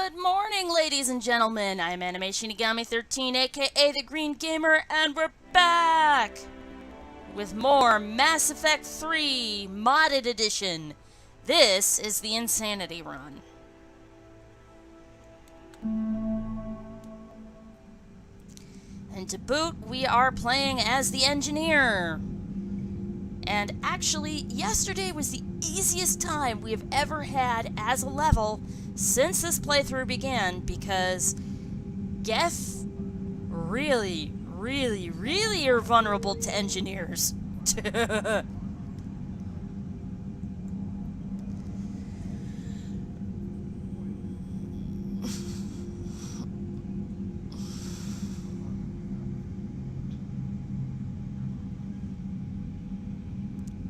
Good morning, ladies and gentlemen. I'm Animation13, aka The Green Gamer, and we're back with more Mass Effect 3 Modded Edition. This is the Insanity Run. And to boot, we are playing as the engineer. And actually, yesterday was the easiest time we have ever had as a level since this playthrough began, because Geth really are vulnerable to engineers.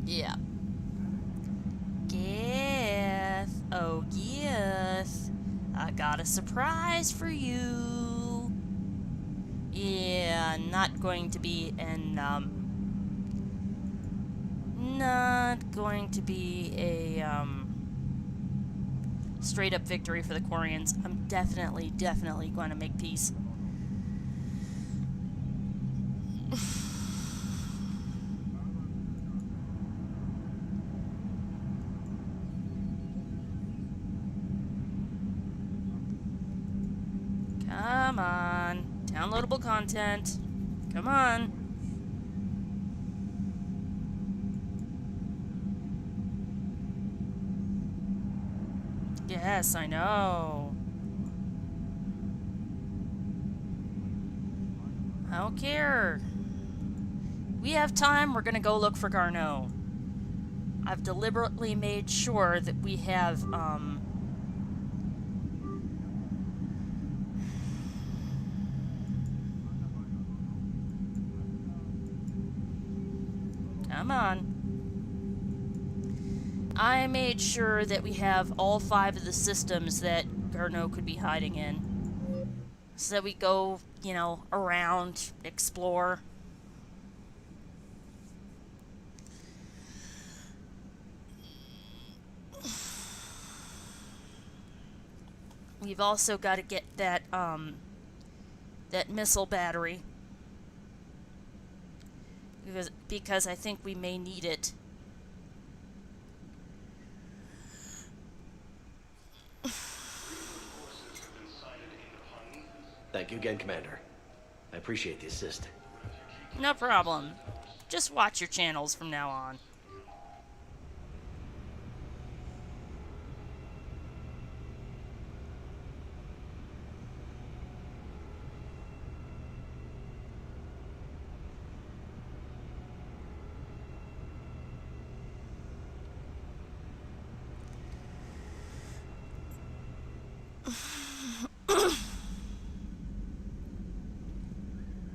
Yeah. Geth. Oh, Geth. I got a surprise for you. Yeah, not going to be a straight up victory for the Quarians. I'm definitely going to make peace. Come on. Downloadable content. Come on. Yes, I know. I don't care. We have time, we're gonna go look for Garneau. I've deliberately made sure that we have, Come on. I made sure that we have all 5 of the systems that Garneau could be hiding in. So that we go, you know, around, explore. We've also got to get that missile battery. Because I think we may need it. Thank you again, Commander. I appreciate the assist. No problem. Just watch your channels from now on.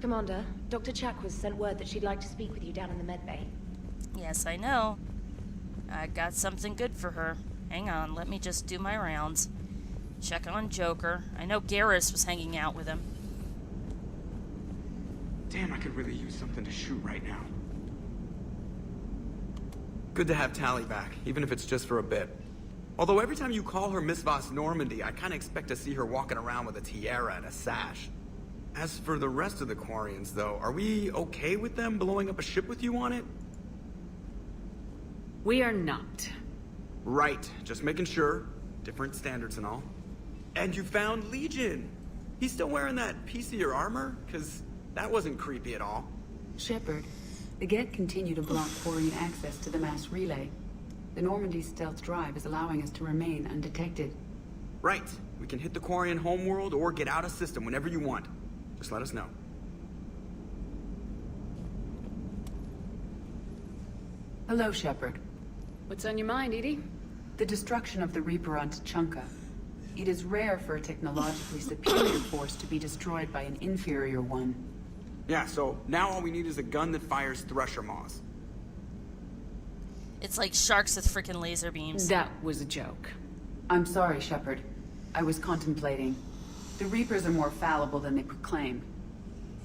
Commander, Dr. Chakwas sent word that she'd like to speak with you down in the medbay. Yes, I know. I got something good for her. Hang on, let me just do my rounds. Check on Joker. I know Koris was hanging out with him. Damn, I could really use something to shoot right now. Good to have Tally back, even if it's just for a bit. Although every time you call her Miss Voss Normandy, I kinda expect to see her walking around with a tiara and a sash. As for the rest of the Quarians, though, are we okay with them blowing up a ship with you on it? We are not. Right, just making sure. Different standards and all. And you found Legion! He's still wearing that piece of your armor? 'Cause that wasn't creepy at all. Shepard, the Geth continue to block Quarian access to the mass relay. The Normandy stealth drive is allowing us to remain undetected. Right, we can hit the Quarian homeworld or get out of system whenever you want. Just let us know. Hello, Shepard. What's on your mind, Edie? The destruction of the Reaper on Tuchanka. It is rare for a technologically superior force to be destroyed by an inferior one. Yeah, so now all we need is a gun that fires Thresher Maws. It's like sharks with frickin' laser beams. That was a joke. I'm sorry, Shepard. I was contemplating. The Reapers are more fallible than they proclaim.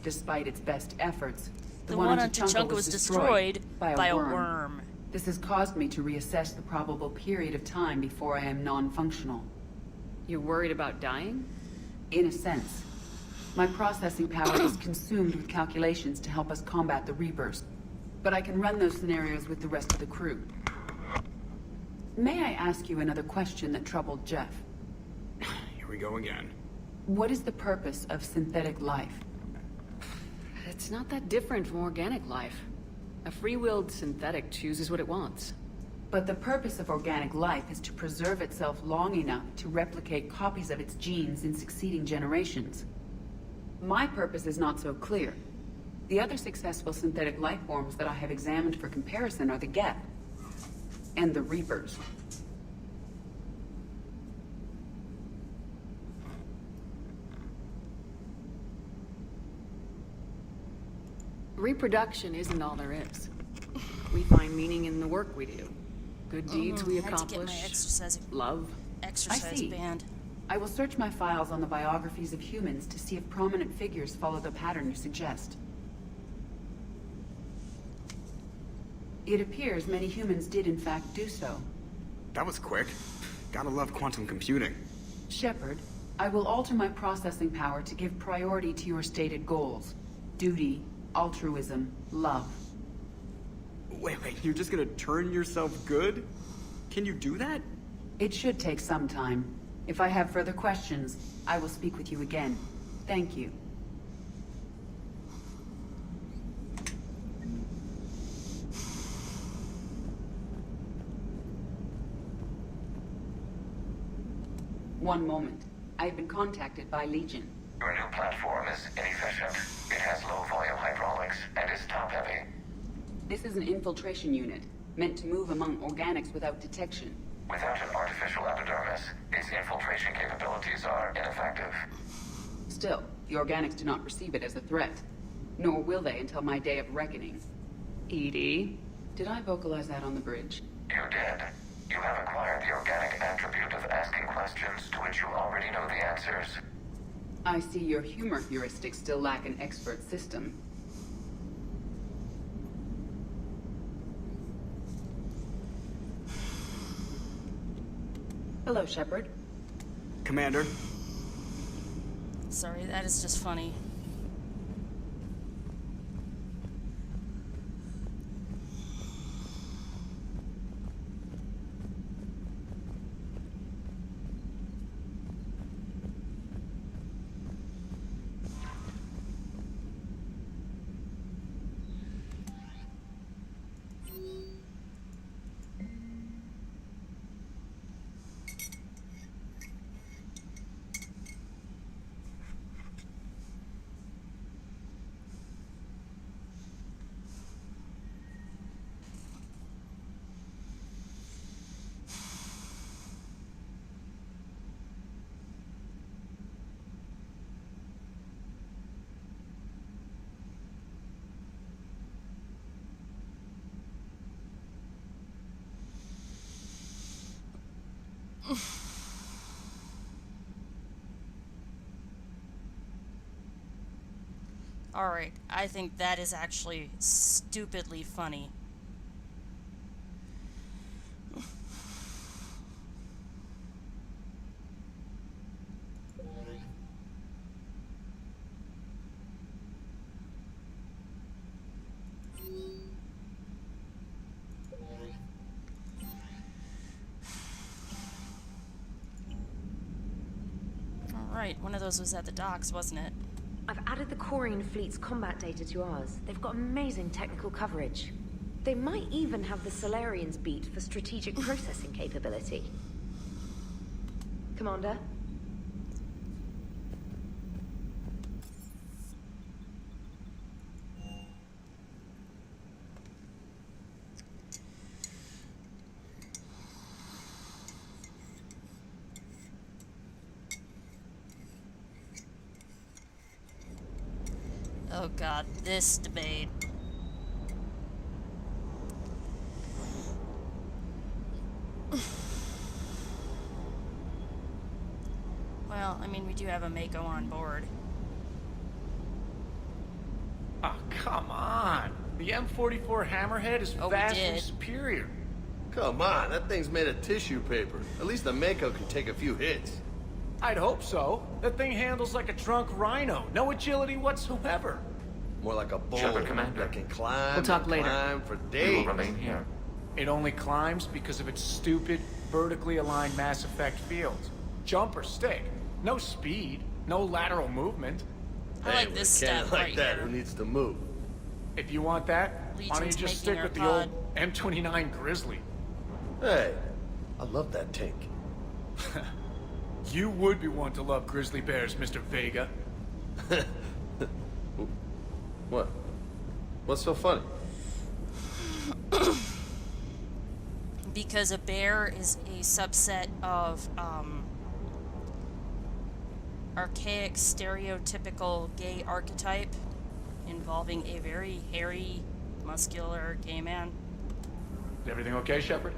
Despite its best efforts, The one on Tuchanka was destroyed by a worm. This has caused me to reassess the probable period of time before I am non-functional. You're worried about dying? In a sense. My processing power is consumed with calculations to help us combat the Reapers. But I can run those scenarios with the rest of the crew. May I ask you another question that troubled Jeff? Here we go again. What is the purpose of synthetic life? It's not that different from organic life. A free-willed synthetic chooses what it wants. But the purpose of organic life is to preserve itself long enough to replicate copies of its genes in succeeding generations. My purpose is not so clear. The other successful synthetic life forms that I have examined for comparison are the Geth and the Reapers. Reproduction isn't all there is. We find meaning in the work we do. Good deeds we Had to get my accomplish. Love. exercise see. band. I will search my files on the biographies of humans to see if prominent figures follow the pattern you suggest. It appears many humans did in fact do so. That was quick. Gotta love quantum computing. Shepard, I will alter my processing power to give priority to your stated goals. Duty, altruism, love. Wait, you're just gonna turn yourself good? Can you do that? It should take some time. If I have further questions, I will speak with you again. Thank you. One moment. I have been contacted by Legion. Your new platform is inefficient. It has low-volume hydraulics and is top-heavy. This is an infiltration unit, meant to move among organics without detection. Without an artificial epidermis, its infiltration capabilities are ineffective. Still, the organics do not perceive it as a threat. Nor will they until my day of reckoning. Edie, did I vocalize that on the bridge? You did. You have acquired the organic attribute of asking questions to which you already know the answers. I see your humor heuristics still lack an expert system. Hello, Shepard. Commander, Sorry, that is just funny. Alright, I think that is actually stupidly funny. Alright, one of those was at the docks, wasn't it? I've added the Corian fleet's combat data to ours. They've got amazing technical coverage. They might even have the Solarians beat for strategic processing capability. Commander? Oh god, this debate. Well, I mean, we do have a Mako on board. Oh, come on. The M44 Hammerhead is Oh, we vastly did. Come on, that thing's made of tissue paper. At least the Mako can take a few hits. I'd hope so. That thing handles like a drunk rhino. No agility whatsoever. More like a bull Shepard, Commander. that can climb We'll talk and later. climb for You days. will remain here. It only climbs because of its stupid, vertically aligned Mass Effect fields. Jump or stick. No speed. No lateral movement. I like this we can't stat like right that. here. Who needs to move? If you want that, why don't you Legion's just making stick our with the pod. old M29 Grizzly? Hey, I love that tank. You would be one to love grizzly bears, Mr. Vega. What? What's so funny? Because a bear is a subset of archaic stereotypical gay archetype involving a very hairy, muscular gay man. Is everything okay, Shepard?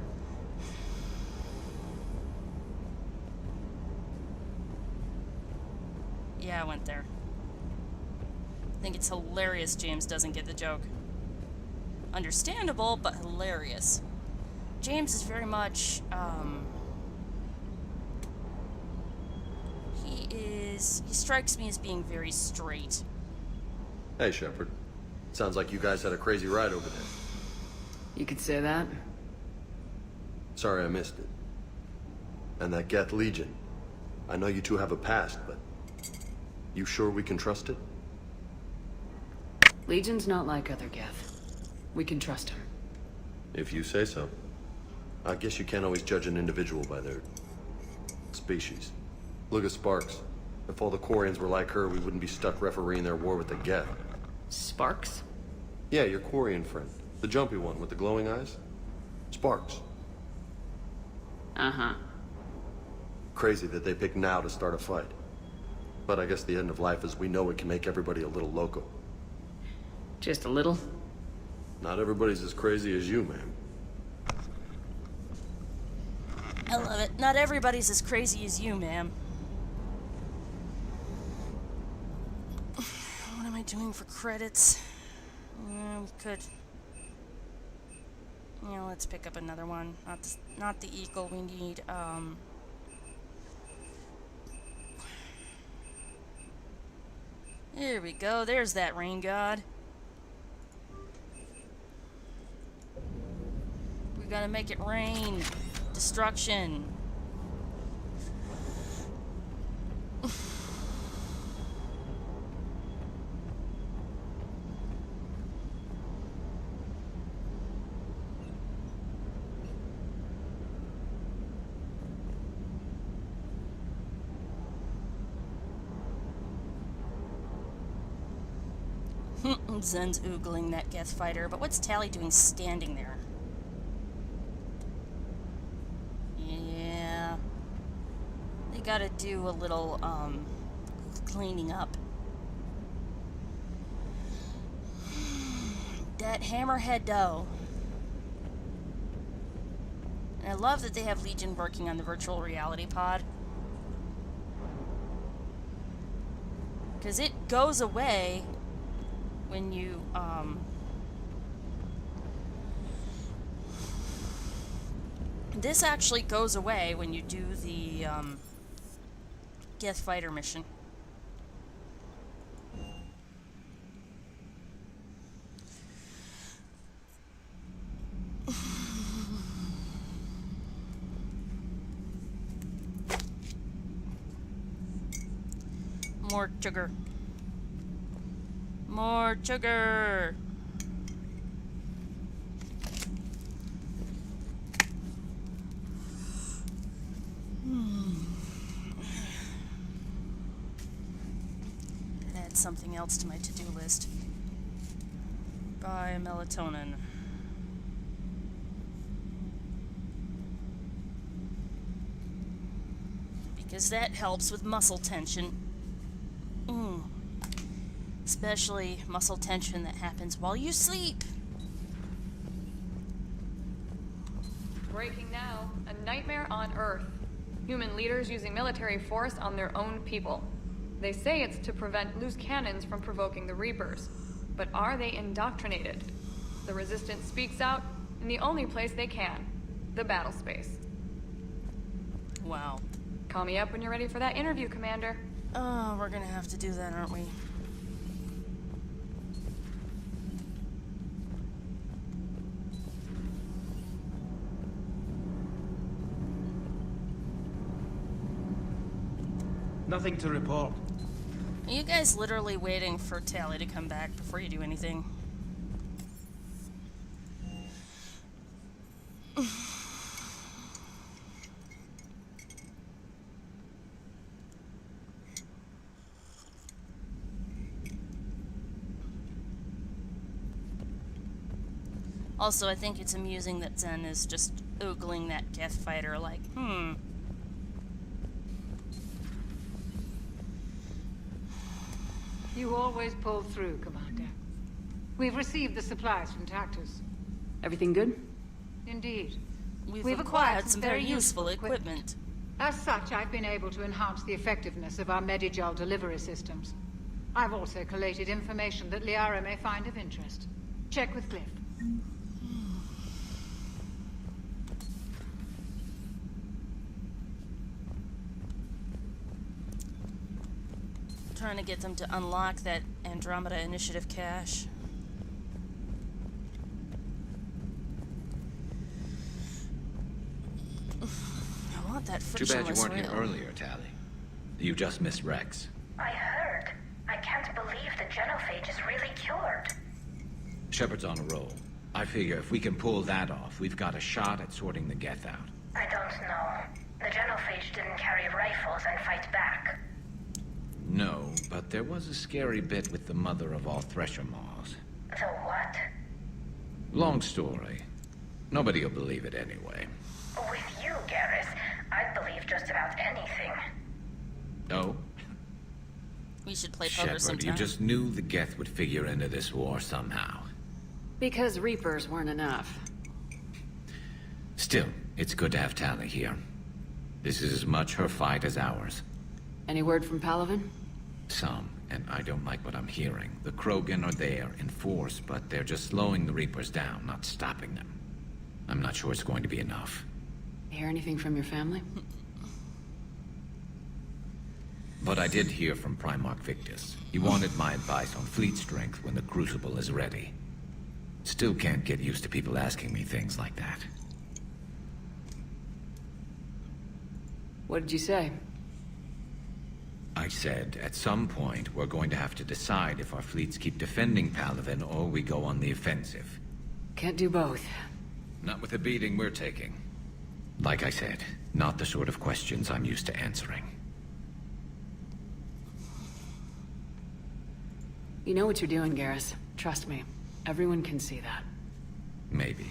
Yeah, I went there. I think it's hilarious James doesn't get the joke. Understandable, but hilarious. James is very much, he strikes me as being very straight. Hey, Shepard. Sounds like you guys had a crazy ride over there. You could say that. Sorry I missed it. And that Geth Legion. I know you two have a past, but you sure we can trust it? Legion's not like other Geth. We can trust him. If you say so. I guess you can't always judge an individual by their species. Look at Sparks. If all the Quarians were like her, we wouldn't be stuck refereeing their war with the Geth. Sparks? Yeah, your Quarian friend. The jumpy one with the glowing eyes. Sparks. Uh-huh. Crazy that they pick now to start a fight. But I guess the end of life as we know it can make everybody a little loco. Just a little? Not everybody's as crazy as you, ma'am. I love it. Not everybody's as crazy as you, ma'am. What am I doing for credits? Yeah, we could. Yeah, let's pick up another one. Not the eagle. We need, Here we go. There's that rain god. We gotta make it rain. Destruction. Zen's oogling that Geth fighter, but what's Tally doing standing there? Yeah. They gotta do a little, cleaning up. That hammerhead dough. And I love that they have Legion working on the virtual reality pod. Because it goes away when you, this actually goes away when you do the, Geth Fighter mission. More sugar. More sugar. Add something else to my to-do list. Buy melatonin. Because that helps with muscle tension. Especially muscle tension that happens while you sleep. Breaking now. A nightmare on Earth. Human leaders using military force on their own people. They say it's to prevent loose cannons from provoking the Reapers. But are they indoctrinated? The Resistance speaks out in the only place they can. The battle space. Wow. Call me up when you're ready for that interview, Commander. Oh, we're gonna have to do that, aren't we? Nothing to report. Are you guys literally waiting for Tally to come back before you do anything? Also, I think it's amusing that Zen is just ogling that Geth fighter like, You always pull through, Commander. We've received the supplies from Tactus. Everything good? Indeed. We've acquired some very useful equipment. As such, I've been able to enhance the effectiveness of our Medigel delivery systems. I've also collated information that Liara may find of interest. Check with Cliff. Trying to get them to unlock that Andromeda Initiative cache. I want that Too bad you frictionless weren't rail. here earlier, Tally. You just missed Rex. I heard. I can't believe the genophage is really cured. Shepard's on a roll. I figure if we can pull that off, we've got a shot at sorting the Geth out. I don't know. The genophage didn't carry rifles and fight back. No, but there was a scary bit with the mother of all Thresher Maws. The what? Long story. Nobody will believe it anyway. With you, Garrus, I'd believe just about anything. Oh? We should play poker Shepard, sometime. you just knew the Geth would figure into this war somehow. Because Reapers weren't enough. Still, it's good to have Tally here. This is as much her fight as ours. Any word from Palaven? Some, and I don't like what I'm hearing. The Krogan are there in force, but they're just slowing the Reapers down, not stopping them. I'm not sure it's going to be enough. Hear anything from your family? But I did hear from Primarch Victus. He wanted my advice on fleet strength when the Crucible is ready. Still can't get used to people asking me things like that. What did you say? I said, at some point, we're going to have to decide if our fleets keep defending Palaven or we go on the offensive. Can't do both. Not with the beating we're taking. Like I said, not the sort of questions I'm used to answering. You know what you're doing, Garrus. Trust me. Everyone can see that. Maybe.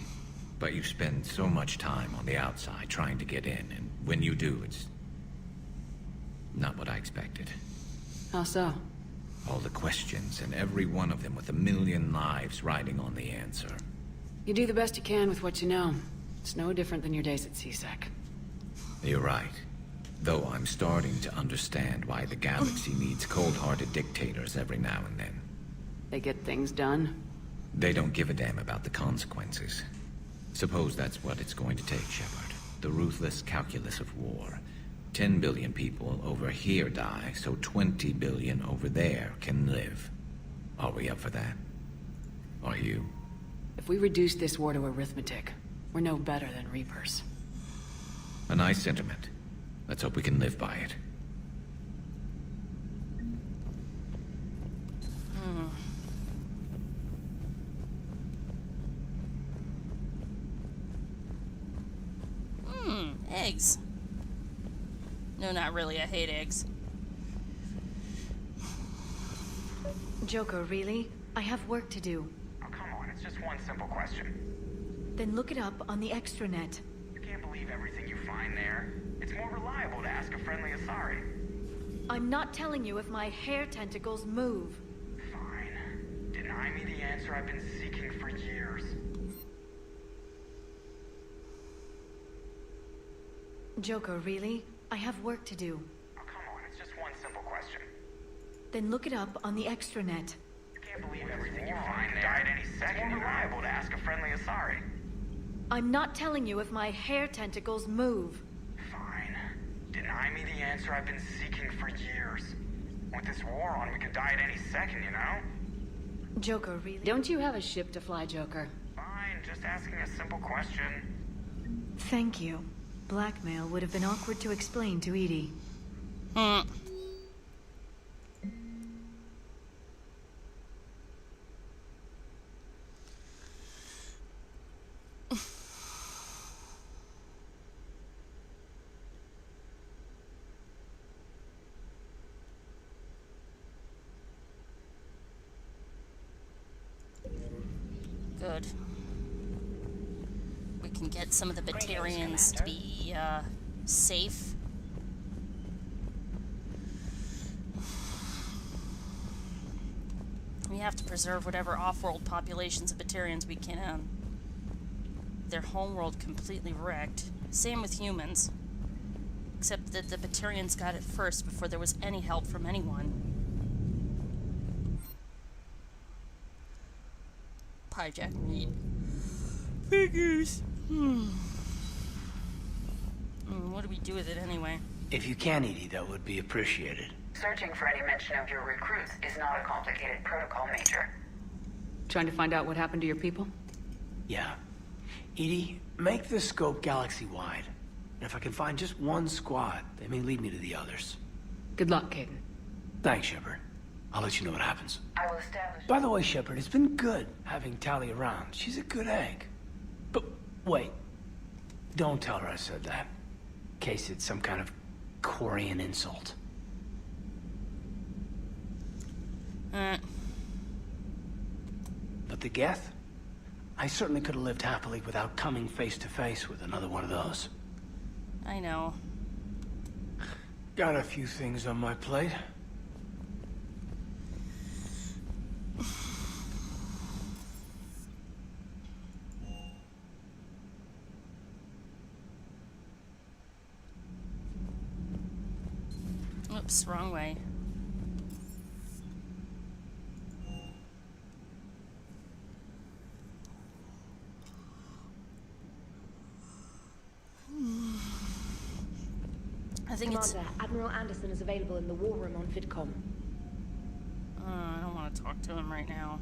But you spend so much time on the outside trying to get in, and when you do, it's not what I expected. How so? All the questions, and every one of them with a million lives riding on the answer. You do the best you can with what you know. It's no different than your days at CSEC. You're right. Though I'm starting to understand why the galaxy needs cold-hearted dictators every now and then. They get things done. They don't give a damn about the consequences. Suppose that's what it's going to take, Shepard. The ruthless calculus of war. 10 billion people over here die, so 20 billion over there can live. Are we up for that? Are you? If we reduce this war to arithmetic, we're no better than Reapers. A nice sentiment. Let's hope we can live by it. Eggs. No, not really. I hate eggs. Joker, really? I have work to do. Oh, come on, it's just one simple question. Then look it up on the extranet. You can't believe everything you find there. It's more reliable to ask a friendly Asari. I'm not telling you if my hair tentacles move. Fine. Deny me the answer I've been seeking for years. Joker, really? I have work to do. Oh, come on, it's just one simple question. Then look it up on the extranet. You can't believe everything you find there. Died any second. It's more reliable to ask a friendly Asari. I'm not telling you if my hair tentacles move. Fine. Deny me the answer I've been seeking for years. With this war on, we could die at any second, you know? Joker, really? Don't you have a ship to fly, Joker? Fine, just asking a simple question. Thank you. Blackmail would have been awkward to explain to Edie. Good. We can get some of the Batarians to be, safe. We have to preserve whatever off-world populations of Batarians we can. Their homeworld completely wrecked. Same with humans. Except that the Batarians got it first before there was any help from anyone. Hijack meat. Figures. What do we do with it anyway? If you can, Edie, that would be appreciated. Searching for any mention of your recruits is not a complicated protocol, Major. Trying to find out what happened to your people? Yeah. Edie, make the scope galaxy-wide. And if I can find just one squad, they may lead me to the others. Good luck, Caden. Thanks, Shepard. I'll let you know what happens. I will establish... By the way, Shepard, it's been good having Tali around. She's a good egg. But wait. Don't tell her I said that. In case it's some kind of Korian insult. But the Geth? I certainly could have lived happily without coming face to face with another one of those. I know. Got a few things on my plate. Oops, wrong way. I think Commander, Admiral Anderson is available in the war room on VidCom. I don't want to talk to him right now.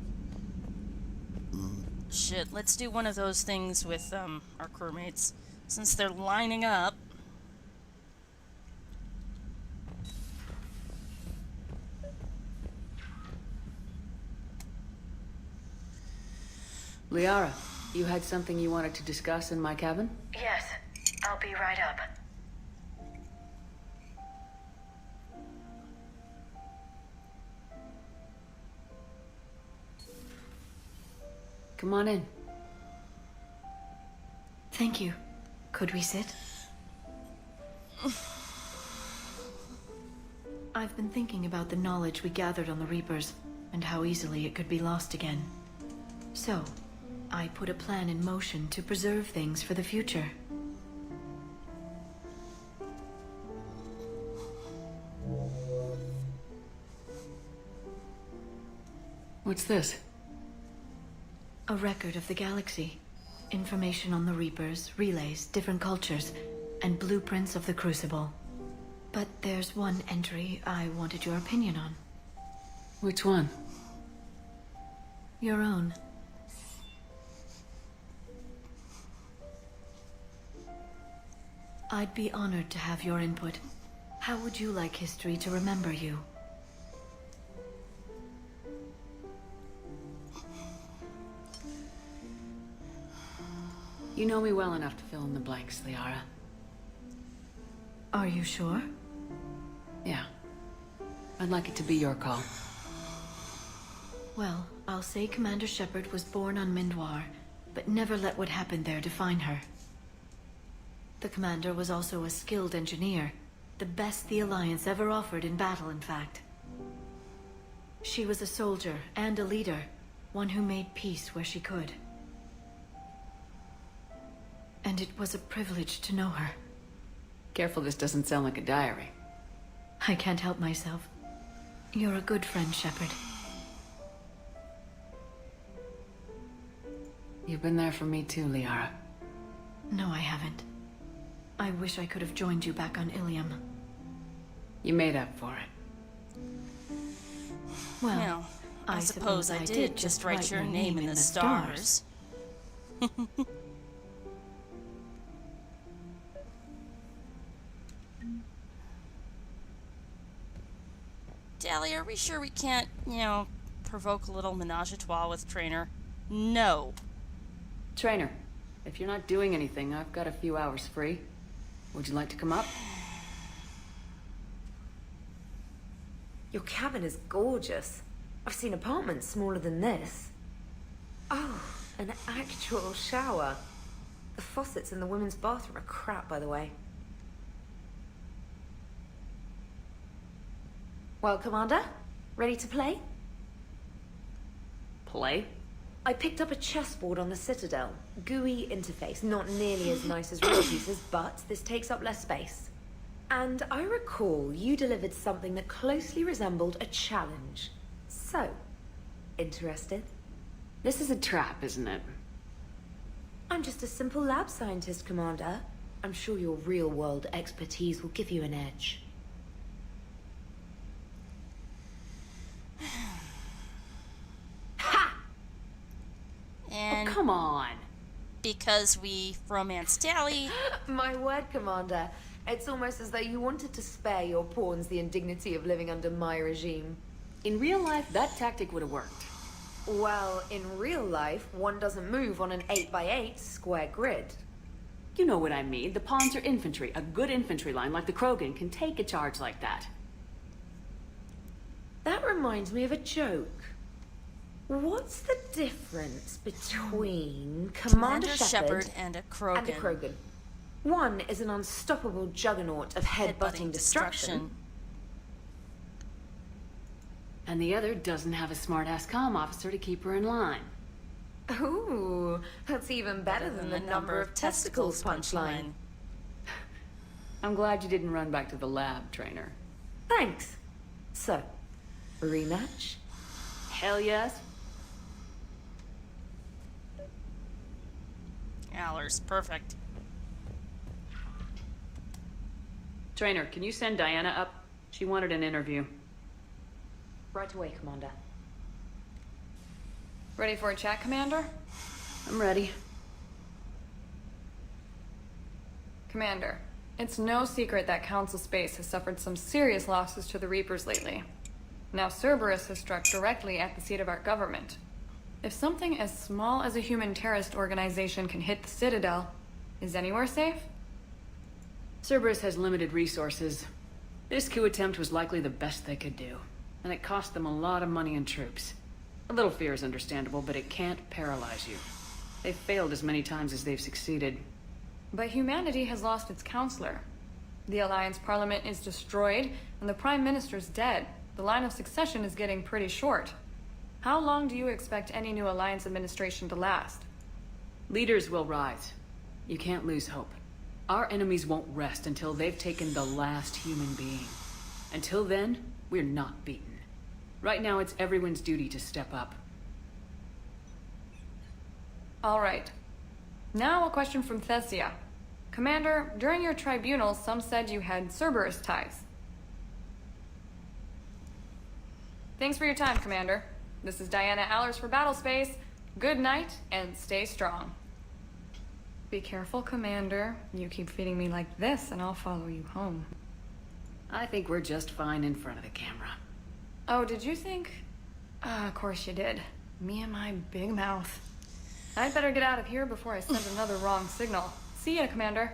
Shit, let's do one of those things with our crewmates. Since they're lining up. Liara, you had something you wanted to discuss in my cabin? Yes, I'll be right up. Come on in. Thank you. Could we sit? I've been thinking about the knowledge we gathered on the Reapers, and how easily it could be lost again. So, I put a plan in motion to preserve things for the future. What's this? A record of the galaxy. Information on the Reapers, relays, different cultures, and blueprints of the Crucible. But there's one entry I wanted your opinion on. Which one? Your own. I'd be honored to have your input. How would you like history to remember you? You know me well enough to fill in the blanks, Liara. Are you sure? Yeah. I'd like it to be your call. Well, I'll say Commander Shepard was born on Mindwar, but never let what happened there define her. The Commander was also a skilled engineer, the best the Alliance ever offered in battle, in fact. She was a soldier and a leader, one who made peace where she could. And it was a privilege to know her. Careful this doesn't sound like a diary. I can't help myself. You're a good friend, Shepard. You've been there for me too, Liara. No, I haven't. I wish I could have joined you back on Ilium. You made up for it. Well, Well, I suppose I did just write your name in the stars. Tally, are we sure we can't, provoke a little menage a trois with Trainer? No. Trainer, if you're not doing anything, I've got a few hours free. Would you like to come up? Your cabin is gorgeous. I've seen apartments smaller than this. Oh, an actual shower. The faucets in the women's bathroom are crap, by the way. Well, Commander, ready to play? Play? I picked up a chessboard on the Citadel. GUI interface, not nearly as nice as real pieces, but this takes up less space. And I recall you delivered something that closely resembled a challenge. So, interested? This is a trap, isn't it? I'm just a simple lab scientist, Commander. I'm sure your real-world expertise will give you an edge. And oh, come on. Because we romanced Tally. My word, Commander. It's almost as though you wanted to spare your pawns the indignity of living under my regime. In real life, that tactic would have worked. Well, in real life, one doesn't move on an 8x8 square grid. You know what I mean. The pawns are infantry. A good infantry line like the Krogan can take a charge like that. That reminds me of a joke. What's the difference between Commander Shepard and a Krogan? One is an unstoppable juggernaut of headbutting destruction. And the other doesn't have a smart-ass comm officer to keep her in line. Ooh, that's even better than the number of testicles punchline. I'm glad you didn't run back to the lab, Trainer. Thanks. So, rematch? Hell yes. Allers, perfect. Trainer, can you send Diana up? She wanted an interview. Right away, Commander. Ready for a chat, Commander? I'm ready. Commander, it's no secret that Council Space has suffered some serious losses to the Reapers lately. Now Cerberus has struck directly at the seat of our government. If something as small as a human terrorist organization can hit the Citadel, is anywhere safe? Cerberus has limited resources. This coup attempt was likely the best they could do, and it cost them a lot of money and troops. A little fear is understandable, but it can't paralyze you. They've failed as many times as they've succeeded. But humanity has lost its counselor. The Alliance Parliament is destroyed, and the Prime Minister's dead. The line of succession is getting pretty short. How long do you expect any new Alliance administration to last? Leaders will rise. You can't lose hope. Our enemies won't rest until they've taken the last human being. Until then, we're not beaten. Right now, it's everyone's duty to step up. All right. Now a question from Thessia. Commander, during your tribunal, some said you had Cerberus ties. Thanks for your time, Commander. This is Diana Allers for Battlespace. Good night, and stay strong. Be careful, Commander. You keep feeding me like this, and I'll follow you home. I think we're just fine in front of the camera. Oh, did you think? Of course you did. Me and my big mouth. I'd better get out of here before I send another wrong signal. See ya, Commander.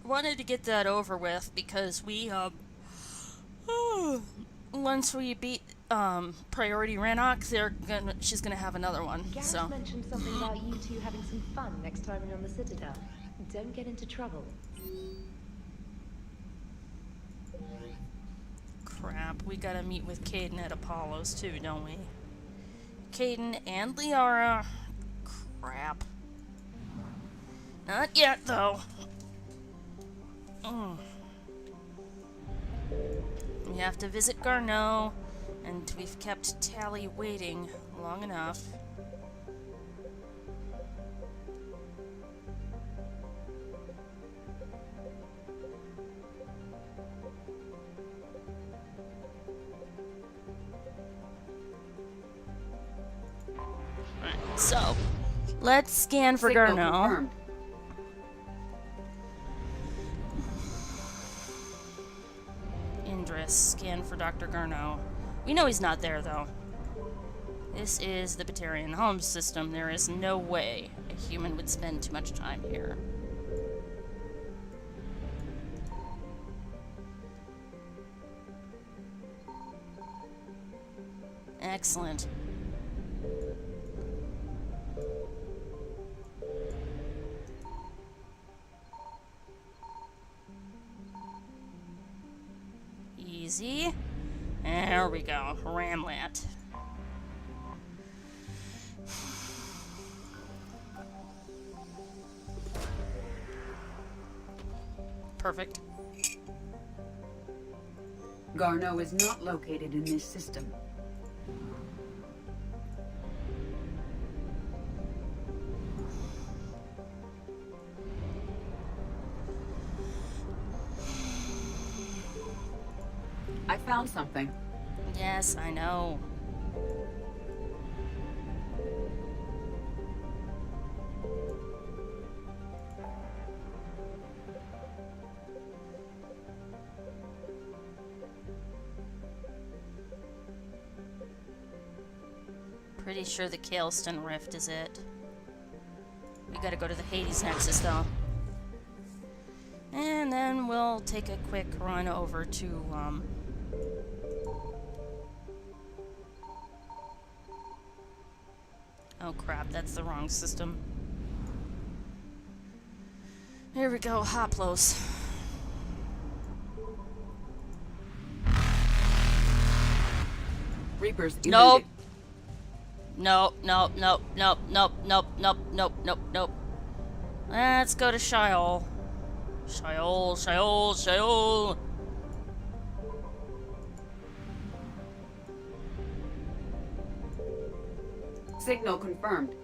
Wanted to get that over with because we, once we beat, Priority Rannoch, she's gonna have another one, Gareth so. mentioned something about you two having some fun next time you're on the Citadel. Don't get into trouble. Crap, we gotta meet with Caden at Apollo's too, don't we? Caden and Liara. Crap. Not yet, though. We have to visit Garneau, and we've kept Tally waiting long enough. Alright, so let's scan for Signal Garneau. confirmed. Indris, scan for Dr. Garneau. We know he's not there, though. This is the Batarian home system. There is no way a human would spend too much time here. Excellent. Easy. There we go. Ramlat. Perfect. Garneau is not located in this system. I found something. Yes, I know. Pretty sure the Kaelston Rift is it. We gotta go to the Hades Nexus, though. And then we'll take a quick run over to, oh crap, that's the wrong system. Here we go, Hoplos. Reapers Nope. eluded. Nope, nope, nope, nope, nope, nope, nope, nope, nope, nope. Let's go to Sheol. Sheol, Sheol, Sheol. Signal confirmed.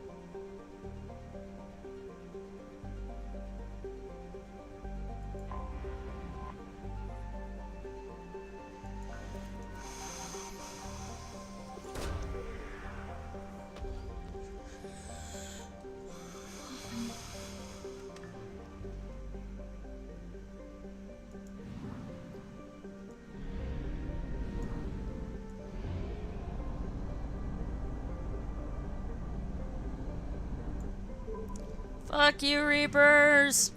Fuck you, Reapers!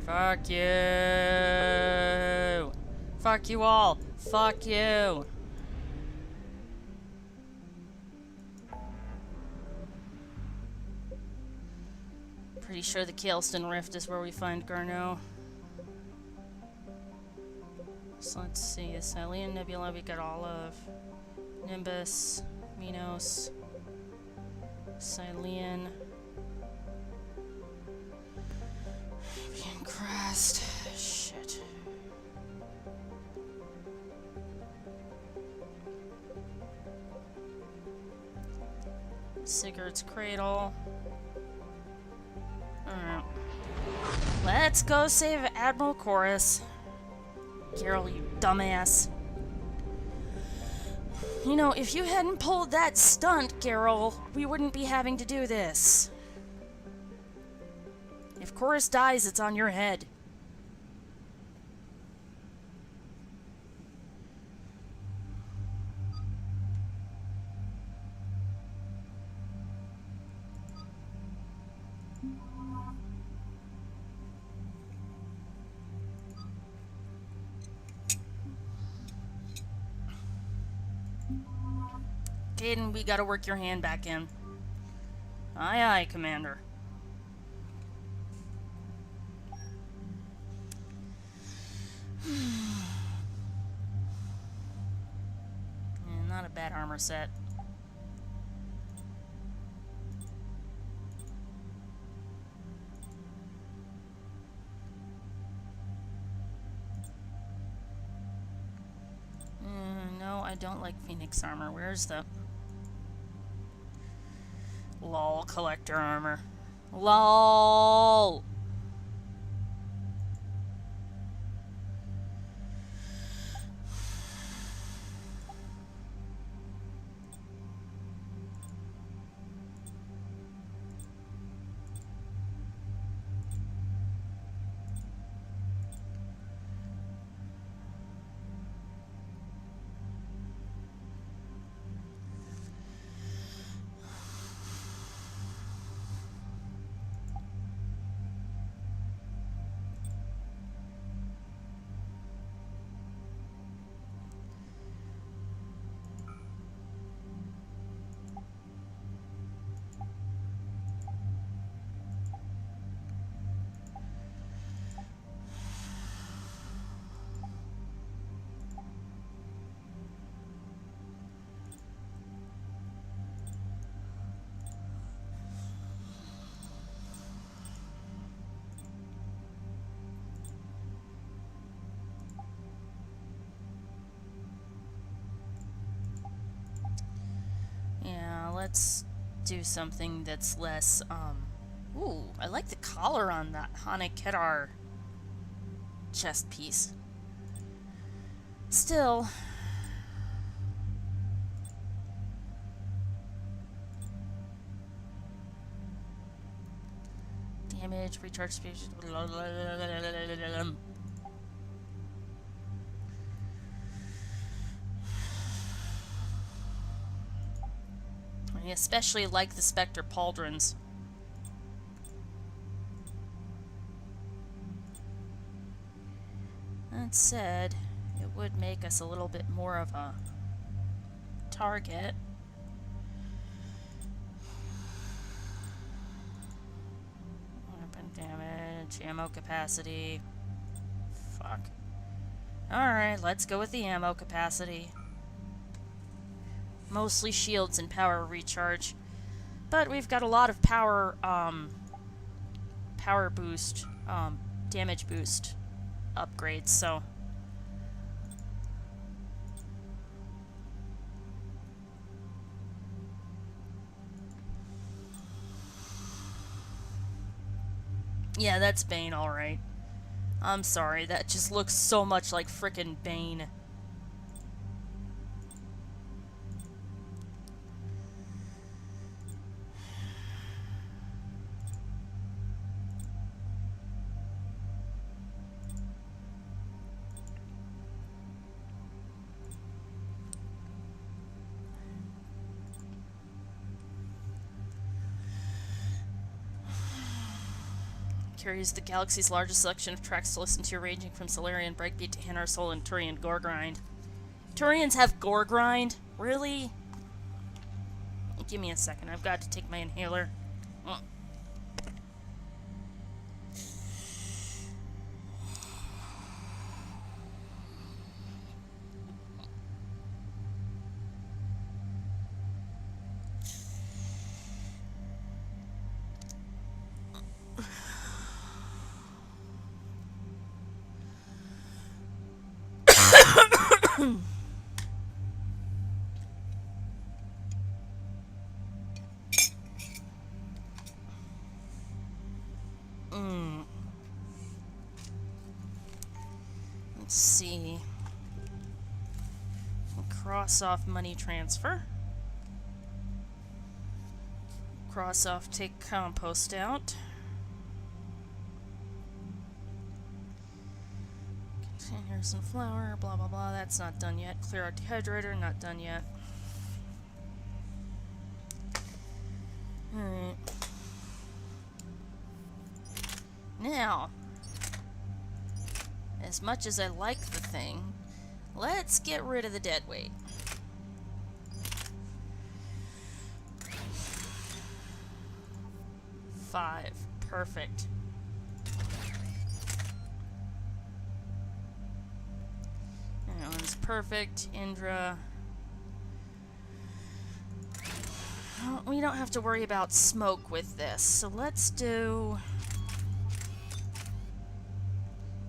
Fuck you! Fuck you all! Fuck you! Pretty sure the Kaelston Rift is where we find Garneau. So let's see, the Cylean Nebula we got all of. Nimbus, Minos, Cylean. Crest. Shit. Sigurd's Cradle. Alright. Let's go save Admiral Koris. Gerrel, you dumbass. You know, if you hadn't pulled that stunt, Gerrel, we wouldn't be having to do this. If Koris dies, it's on your head. Caden, we gotta work your hand back in. Aye, aye, Commander. Yeah, not a bad armor set. I don't like Phoenix armor. Where's the... LOL, collector armor. LOL! Let's do something that's less, ooh, I like the collar on that Hane Kedar chest piece. Still... Damage, recharge speed... I especially like the Spectre pauldrons. That said, it would make us a little bit more of a target. Weapon damage, ammo capacity. Fuck. Alright, let's go with the ammo capacity. Mostly shields and power recharge. But we've got a lot of power, power boost, damage boost upgrades, so... Yeah, that's Bane, alright. I'm sorry, that just looks so much like frickin' Bane. Carries the galaxy's largest selection of tracks to listen to, ranging from Solarian Breakbeat to Hanar Soul and Turian Goregrind. Turians have Goregrind? Really? Give me a second, I've got to take my inhaler. Let's see. Cross off money transfer. Cross off take compost out. Containers and flour, blah blah blah, that's not done yet. Clear out dehydrator, not done yet. Alright. Now, as much as I like the thing, let's get rid of the dead weight. Five. Perfect. That one's perfect. Indra. Well, we don't have to worry about smoke with this, so let's do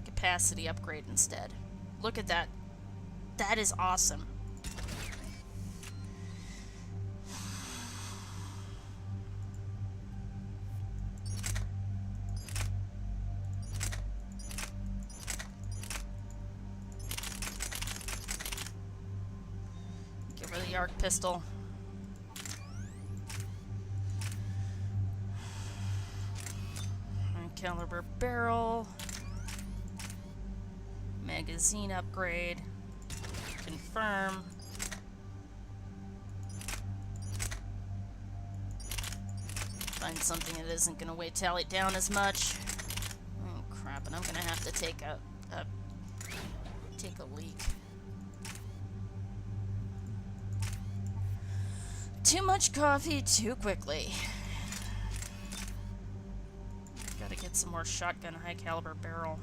capacity upgrade instead. Look at that. That is awesome. arc pistol. Caliber barrel. Magazine upgrade. Confirm. Find something that isn't going to weigh Tally down as much. Oh crap, and I'm going to have to take a leak. Too much coffee too quickly. Gotta get some more shotgun high caliber barrel.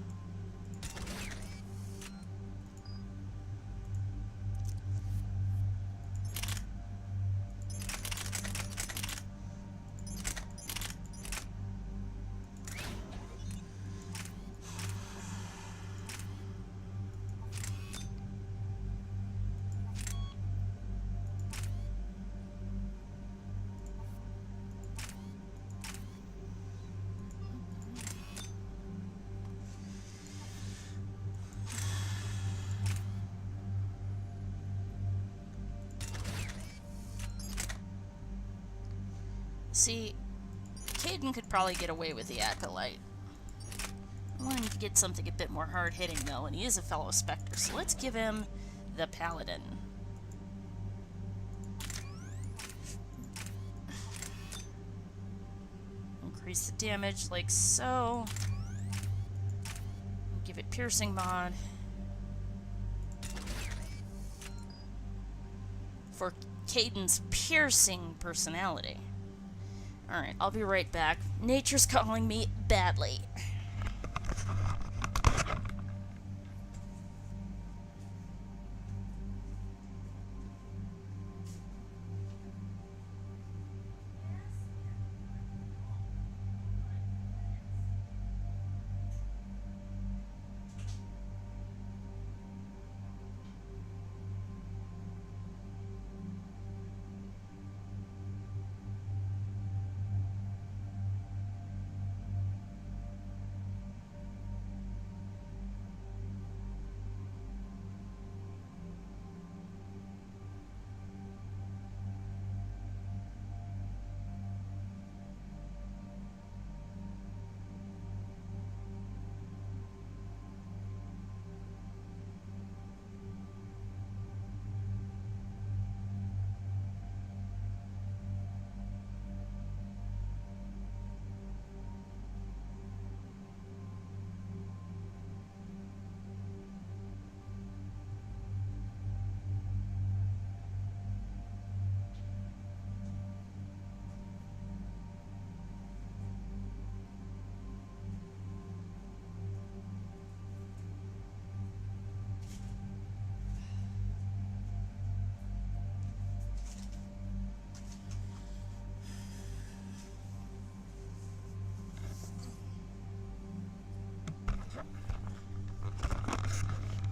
See, Kaidan could probably get away with the Acolyte. I want him to get something a bit more hard-hitting, though, and he is a fellow Spectre, so let's give him the Paladin. Increase the damage like so. Give it piercing mod. For Kaidan's piercing personality. Alright, I'll be right back. Nature's calling me badly.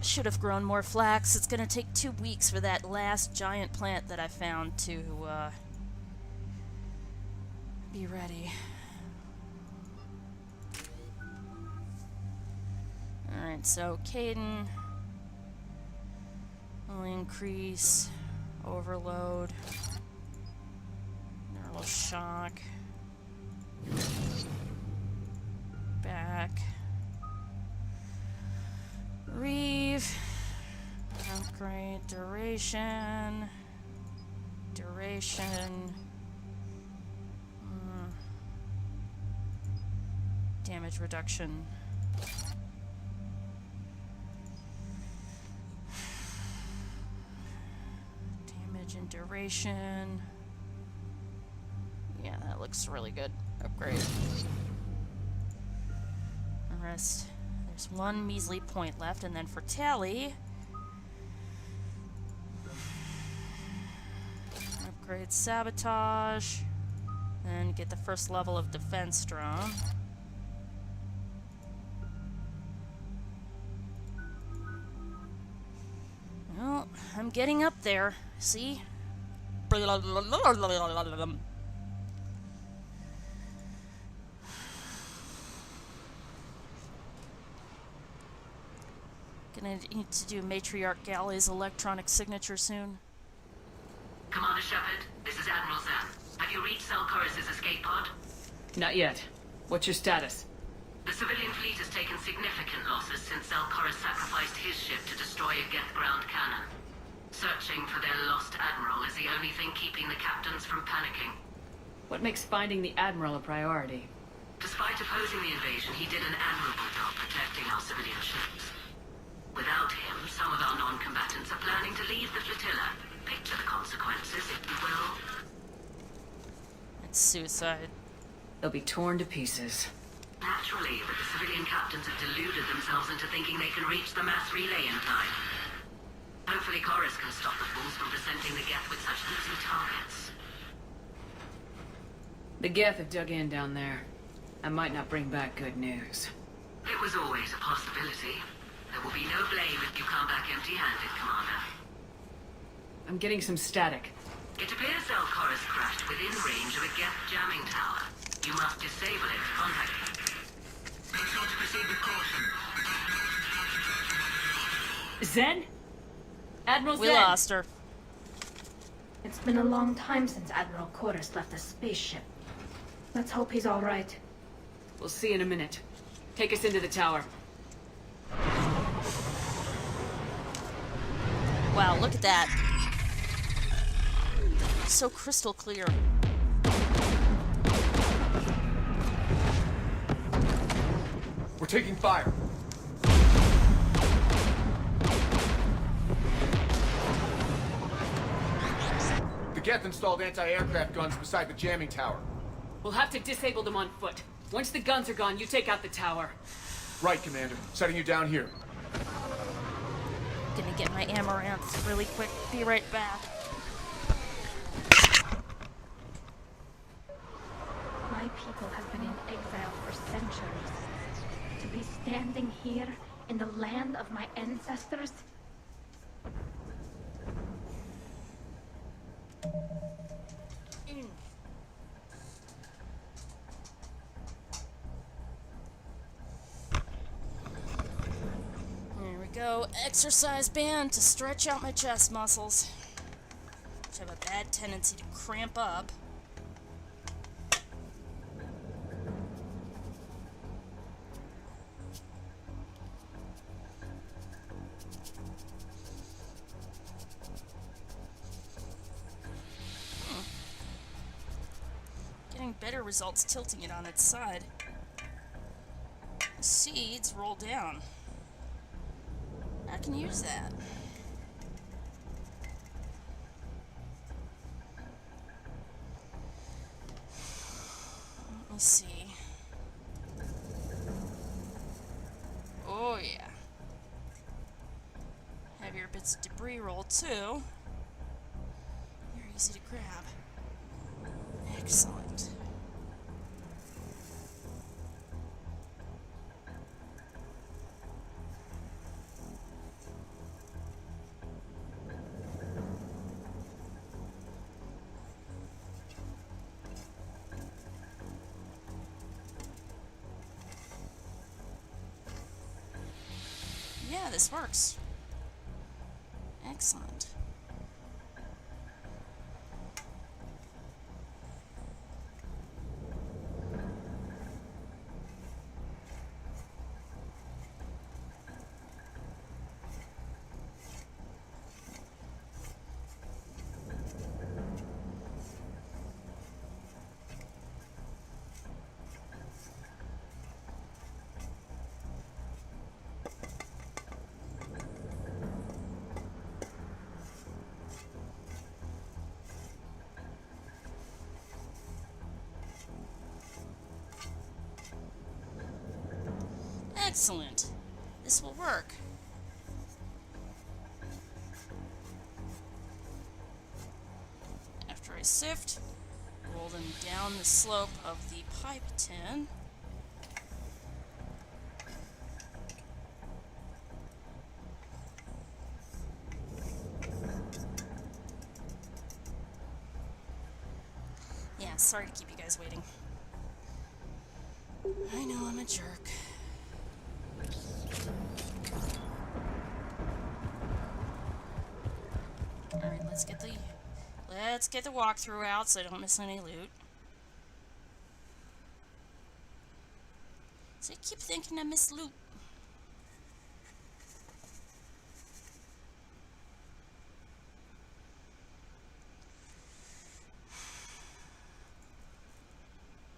Should have grown more flax. It's gonna take 2 weeks for that last giant plant that I found to be ready. Alright, so Kaidan will increase overload, neural shock, back. Reeve, upgrade, duration, damage reduction. Damage and duration. Yeah, that looks really good. Upgrade. The rest. There's one measly point left, and then for Tally, upgrade sabotage, and get the first level of defense drone. Well, I'm getting up there. See? Gonna need to do Matriarch Galley's electronic signature soon. Commander Shepard, this is Admiral Zan. Have you reached Koris' escape pod? Not yet. What's your status? The civilian fleet has taken significant losses since Koris sacrificed his ship to destroy a Geth ground cannon. Searching for their lost admiral is the only thing keeping the captains from panicking. What makes finding the Admiral a priority? Despite opposing the invasion, he did an admirable job protecting our civilian ships. Without him, some of our non-combatants are planning to leave the flotilla. Picture the consequences, if you will. It's suicide. They'll be torn to pieces. Naturally, but the civilian captains have deluded themselves into thinking they can reach the mass relay in time. Hopefully Koris can stop the fools from presenting the Geth with such easy targets. The Geth have dug in down there. I might not bring back good news. It was always a possibility. There will be no blame if you come back empty-handed, Commander. I'm getting some static. It appears Koris crashed within range of a Geth jamming tower. You must disable it to contact it. Make sure to proceed with caution. Zen? Admiral Zen? We lost her. It's been a long time since Admiral Koris left the spaceship. Let's hope he's all right. We'll see in a minute. Take us into the tower. Wow, look at that. So crystal clear. We're taking fire. The Geth installed anti-aircraft guns beside the jamming tower. We'll have to disable them on foot. Once the guns are gone, you take out the tower. Right, Commander. Setting you down here. Gonna get my amaranth really quick. Be right back. My people have been in exile for centuries. To be standing here in the land of my ancestors? There we go. Exercise band to stretch out my chest muscles, which have a bad tendency to cramp up. Getting better results tilting it on its side. The seeds roll down. I can use that. Let me see. Oh yeah. Heavier bits of debris roll too. They're easy to grab. Excellent. Yeah, this works. Excellent. Excellent. This will work. After I sift, roll them down the slope of the pipe tin. Yeah, sorry to keep you guys waiting. I know I'm a jerk. Alright, let's get the Let's get the walkthrough out so I don't miss any loot. So I keep thinking I miss loot.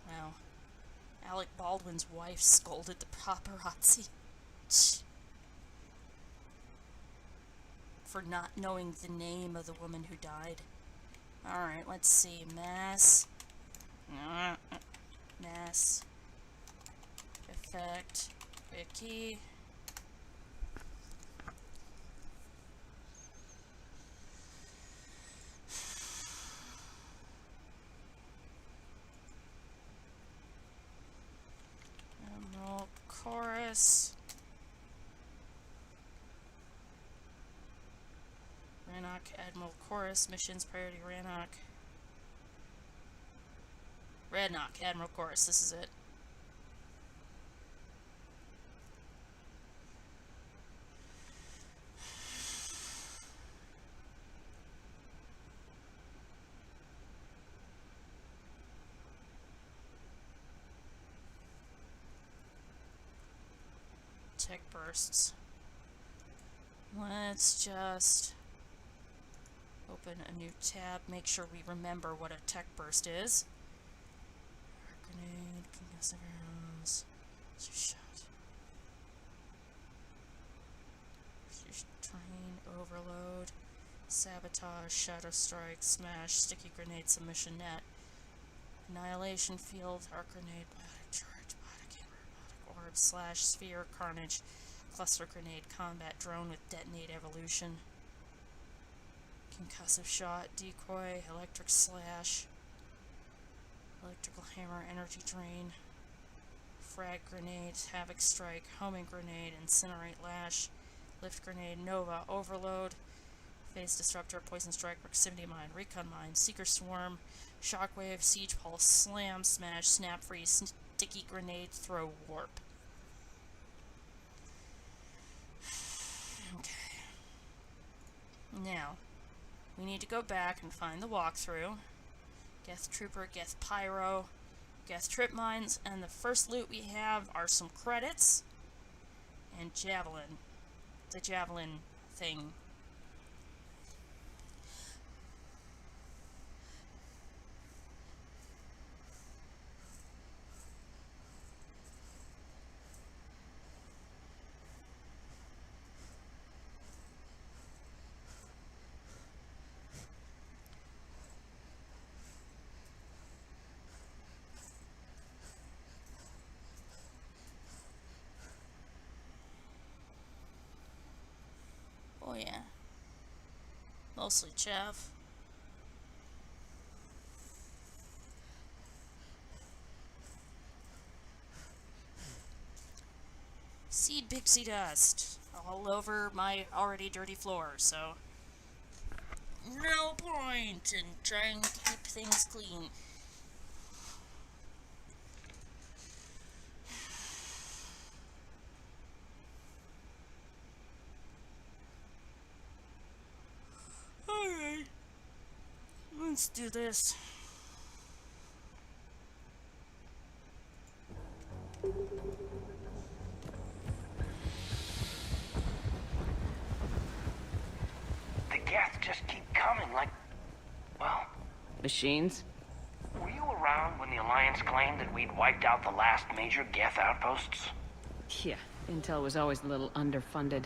Wow. Alec Baldwin's wife scolded the paparazzi for not knowing the name of the woman who died. Alright, let's see. Mass. Mass. Effect. Wiki. Admiral Koris. Rannoch, Admiral Koris, missions priority Rannoch. Rannoch, Admiral Koris, this is it. Tech bursts. Let's just open a new tab, make sure we remember what a tech burst is. Grenade, concussive arrows, shot. Train overload, sabotage, shadow strike, smash, sticky grenade, submission net, annihilation field, arc grenade, biotic charge, biotic hammer, biotic orb, slash, sphere, carnage, cluster grenade, combat drone with detonate evolution. Concussive shot, decoy, electric slash, electrical hammer, energy drain, frag grenade, havoc strike, homing grenade, incinerate lash, lift grenade, nova, overload, phase disruptor, poison strike, proximity mine, recon mine, seeker swarm, shockwave, siege pulse, slam, smash, snap freeze, sticky grenade, throw, warp. Okay. Now, we need to go back and find the walkthrough. Geth Trooper, Geth Pyro, Geth Trip Mines, and the first loot we have are some credits and Javelin. The Javelin thing. Oh yeah. Mostly chaff. Seed pixie dust all over my already dirty floor, so no point in trying to keep things clean. Alright, let's do this. The Geth just keep coming like, well... Machines? Were you around when the Alliance claimed that we'd wiped out the last major Geth outposts? Yeah, Intel was always a little underfunded.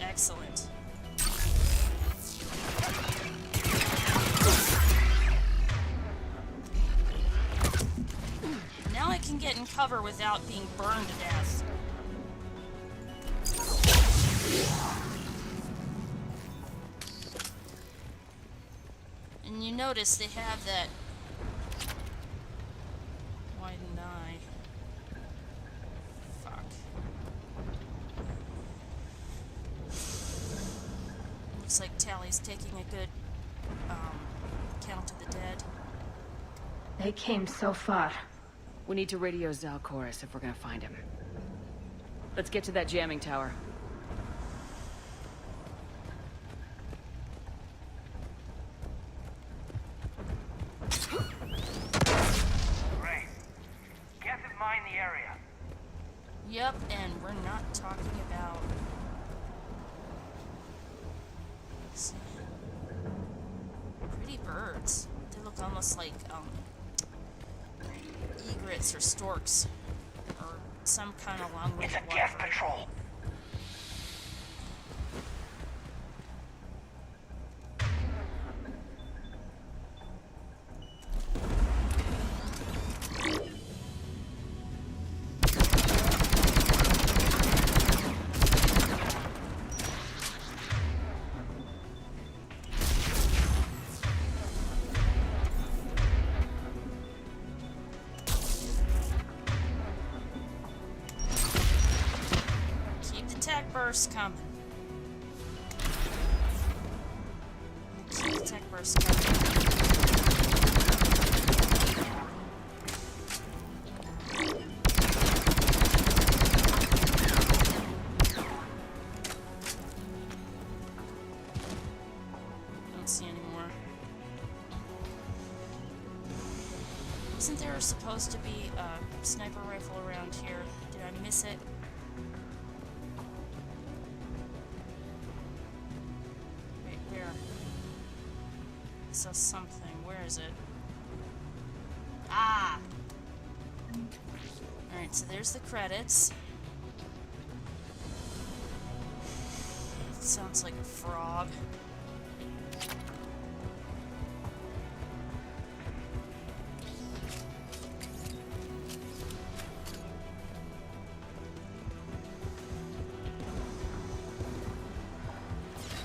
Excellent. Now I can get in cover without being burned to death. notice, they have that widened eye. Fuck. Looks like Tally's taking a good count of the dead. They came so far. We need to radio Zal Koris if we're gonna find him. Let's get to that jamming tower. Great. Gas is mine the area. Yep, and we're not talking about... Let's see. Pretty birds. They look almost like, egrets or storks. Or some kind of long-winded It's a gas patrol. Burst coming. Keep the tech burst coming. Don't see any more. Isn't there supposed to be a sniper rifle around here? Did I miss it? So something. Where is it? Ah! Alright, so there's the credits. Sounds like a frog.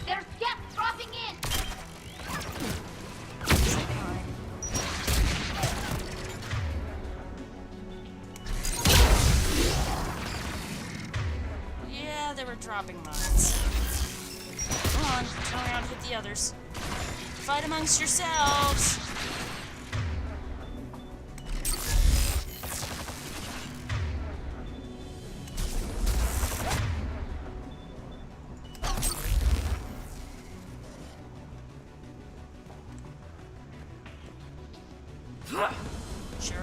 There's gas dropping in! Yeah, they were dropping mines. Come on, turn around and hit the others. Fight amongst yourselves! Jerk.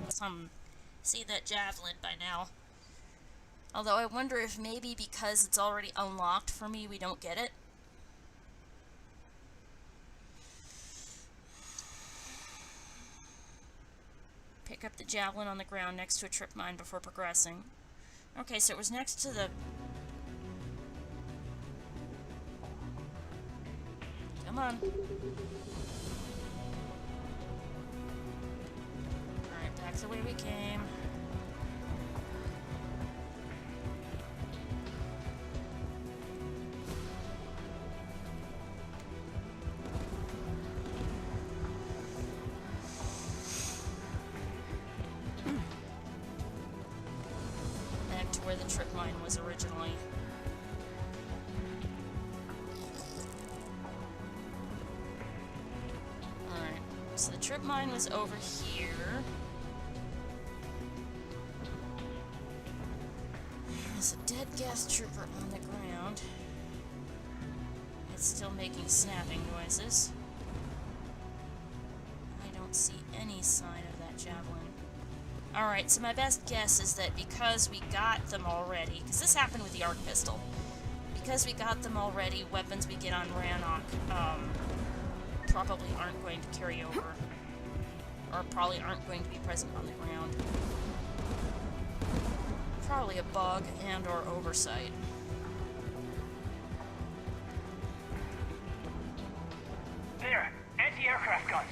Some see that javelin by now. Although I wonder if maybe because it's already unlocked for me, we don't get it. Pick up the javelin on the ground next to a trip mine before progressing. Okay, so it was next to the... Come on. Alright, back the way we came. Back to where the trip mine was originally. Alright, so the trip mine was over here. There's a dead gas trooper on the ground. It's still making snapping noises. I don't see any sign of that javelin. Alright, so my best guess is that because we got them already, because this happened with the arc pistol, because we got them already, weapons we get on Rannoch probably aren't going to carry over, or probably aren't going to be present on the ground. Probably a bug and or oversight. There, anti-aircraft guns.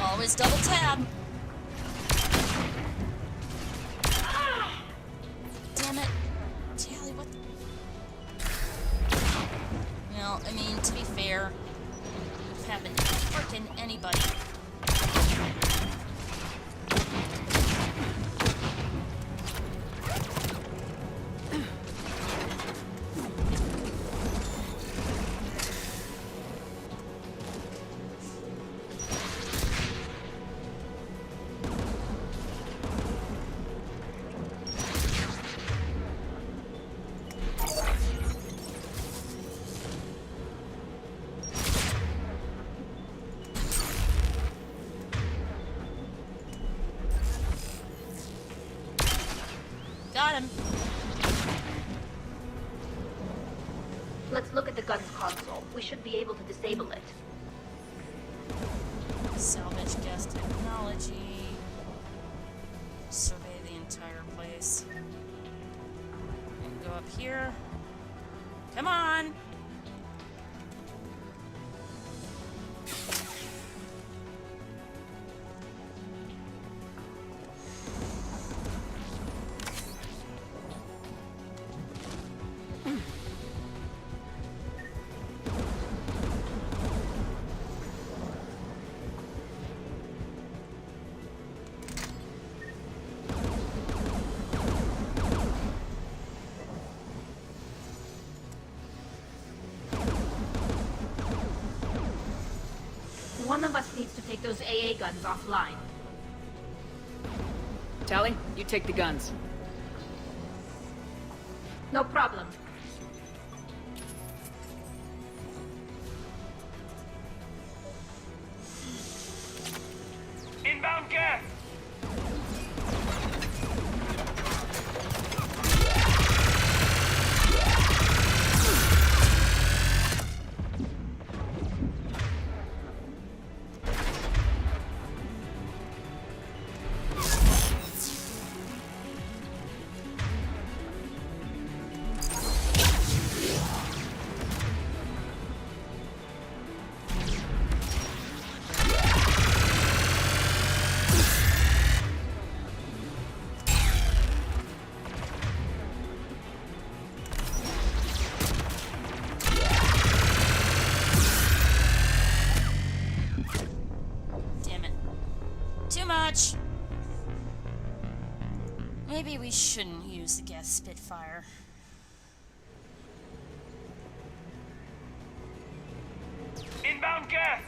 Always double tab. Damn it. Tally, what the... Well, I mean, to be fair, it could happen to frickin' anybody. Got him. Let's look at the gun's console. We should be able to disable it. Salvage gas technology. Survey the entire place. And go up here. Come on! One of us needs to take those AA guns offline. Tally, you take the guns. No problem. Inbound gas! Maybe we shouldn't use the gas Spitfire. Inbound gas!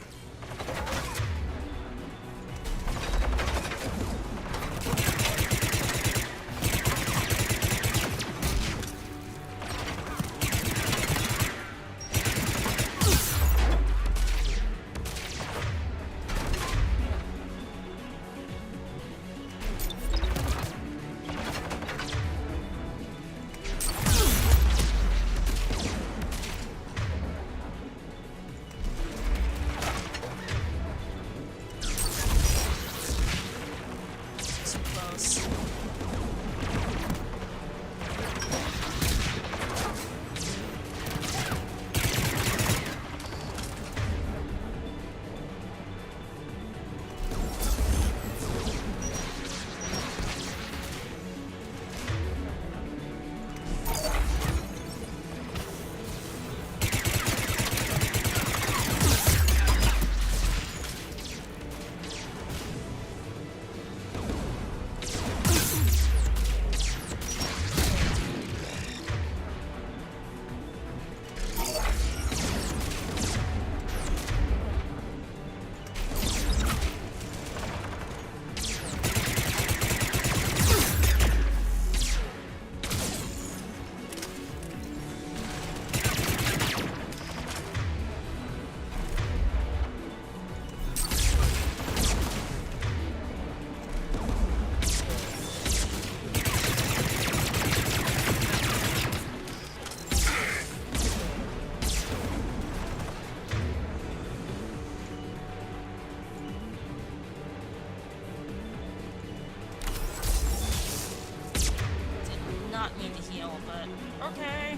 Okay.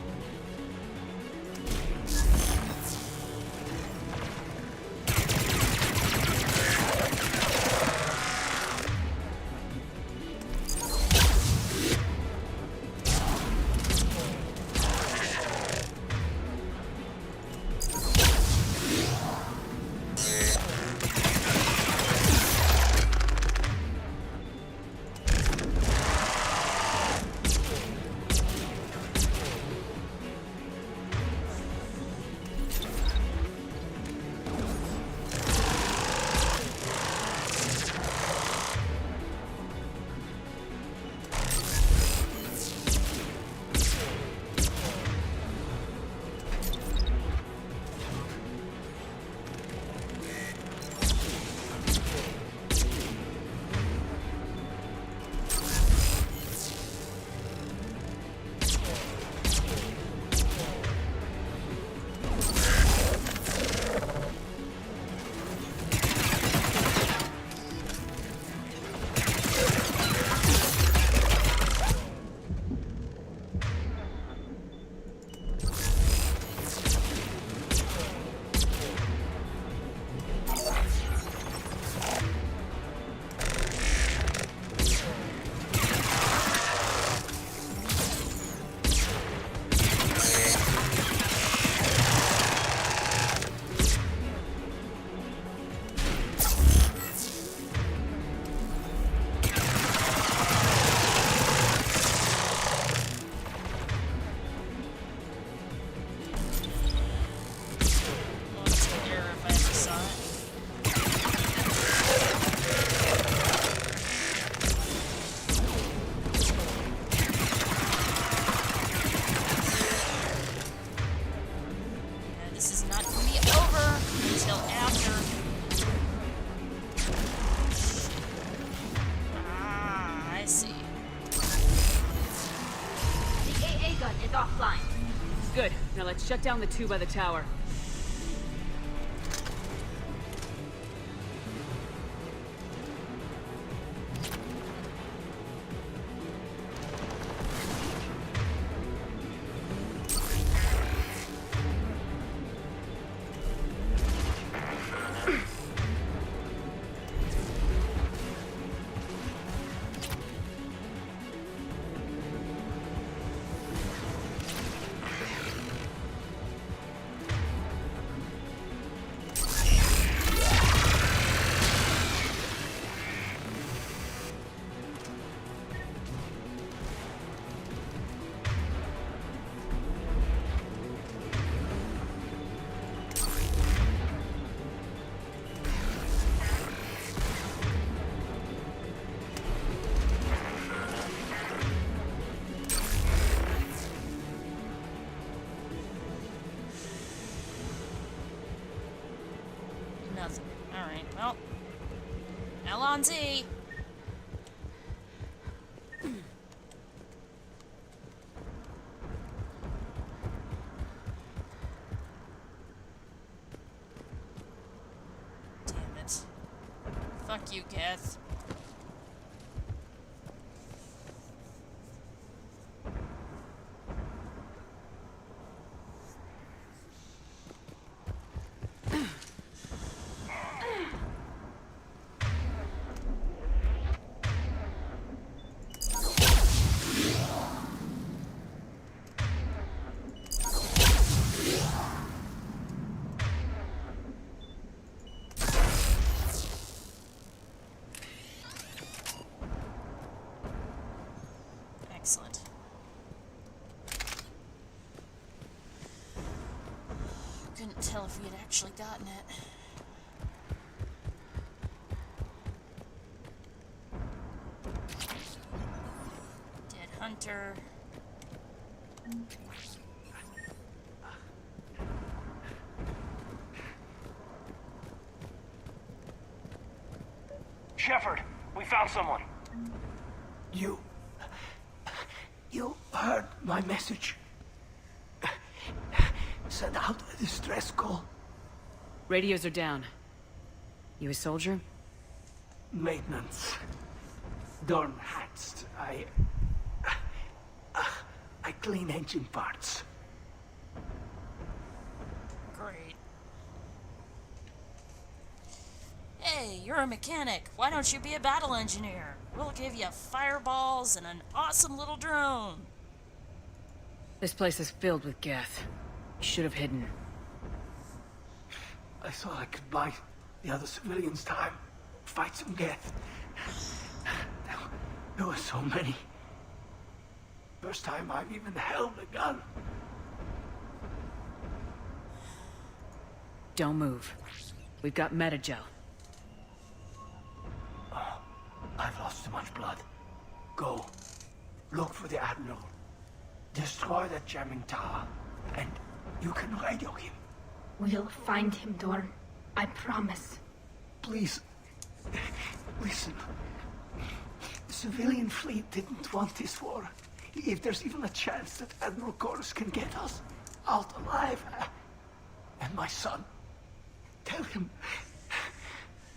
Good. Now let's shut down the two by the tower. Nothing. Alright, well. L on Z. Damn it. Fuck you, Geth. Excellent. Couldn't tell if we had actually gotten it. Dead hunter. Shepard, we found someone. You heard my message. Send out a distress call. Radios are down. You a soldier? Maintenance. Dorn hatched. I I clean engine parts. Great. Hey, you're a mechanic. Why don't you be a battle engineer? We'll give you fireballs and an awesome little drone. This place is filled with Geth. You should have hidden. I thought I could buy the other civilians time. Fight some Geth. There were so many. First time I've even held a gun. Don't move. We've got Metagel. Oh, I've lost too much blood. Go. Look for the Admiral. Destroy that jamming tower. And you can radio him. We'll find him, Dorn. I promise. Please. Listen. The civilian fleet didn't want this war. If there's even a chance that Admiral Koris can get us out alive. And my son. Tell him.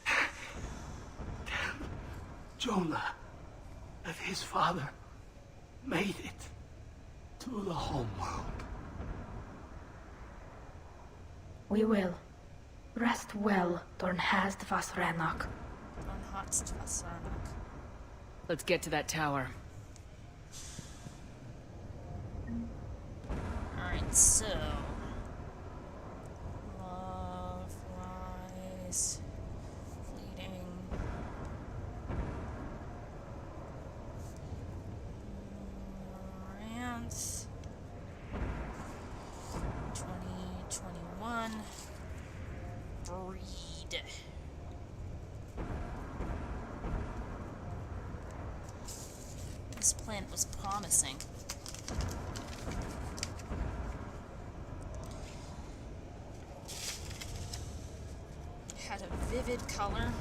Tell Jonah that his father made it to the homeworld. We will. Rest well, Dorn Hast Vasranok. Let's get to that tower. Alright, so... Love, lies, fleeting... Rants... 2021... Breed... This planet was promising. Had a vivid color,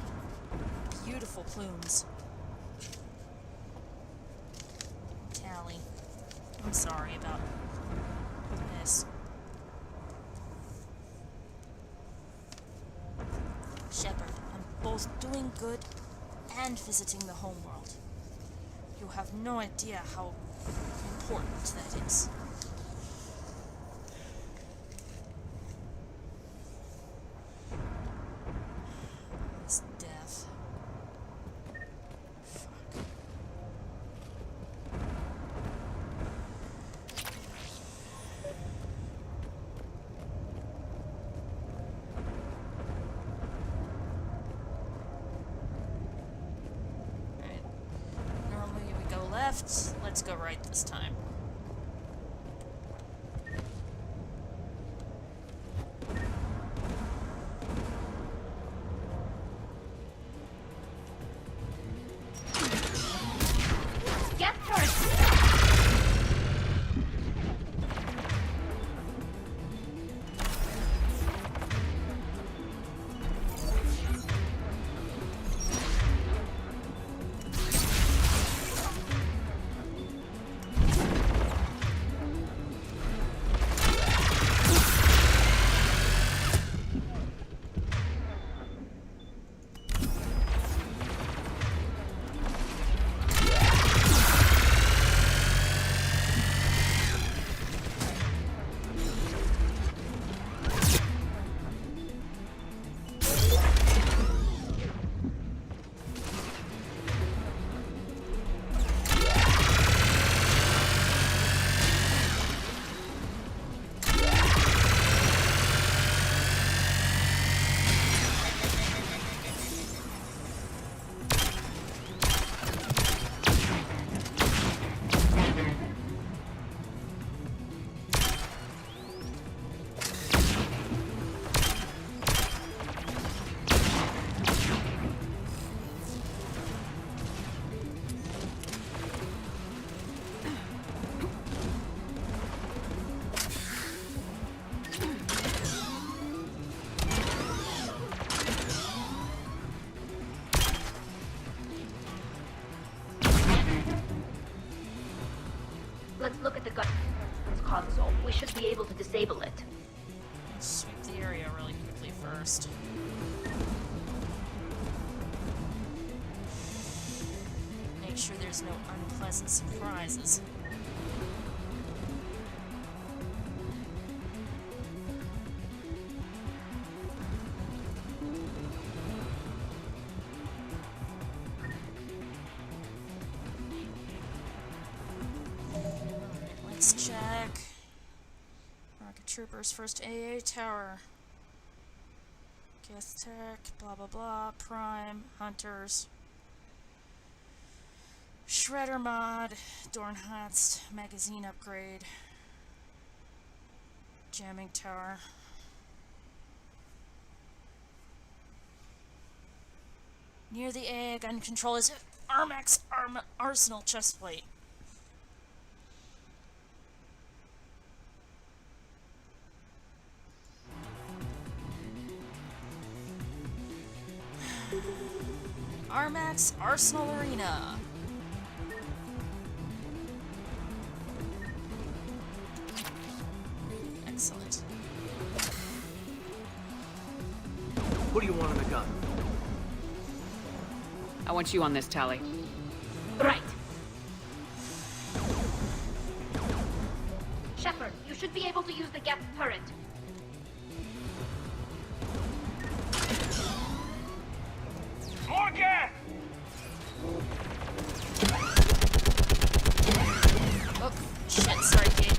beautiful plumes. Tally, I'm sorry about this. Shepard, I'm both doing good and visiting the homeworld. You have no idea how important that is. This death. Fuck. Alright. Normally we go left. Let's go right this time. Get her! Let's look at the guns console. We should be able to disable it. Sweep the area really quickly first. Make sure there's no unpleasant surprises. Troopers, first AA tower. Guest tech, blah blah blah, prime, hunters. Shredder mod, Dornhatz, magazine upgrade. Jamming tower. Near the AA gun control is Armax Arsenal chestplate. Armax Arsenal Arena. Excellent. What do you want on the gun? I want you on this, Tally. Right. Shepard, you should be able to use the gas turret. More gas! Oh, shit, sorry, Kate.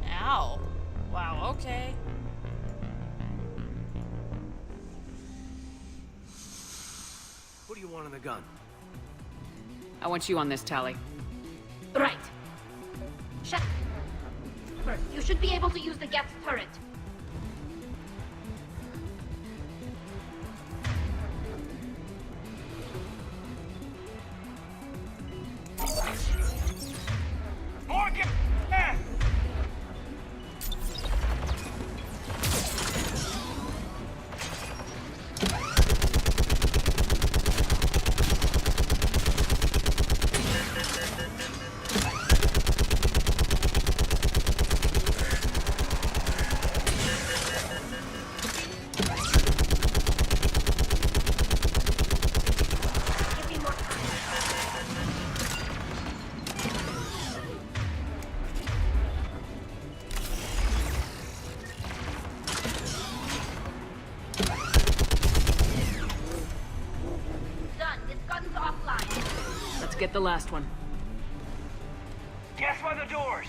Ow. Wow, okay. What do you want on the gun? I want you on this, Tally. Right. Shepard, you should be able to use the gas turret. More gas! Done. This gun's offline. Let's get the last one. Gas by the doors!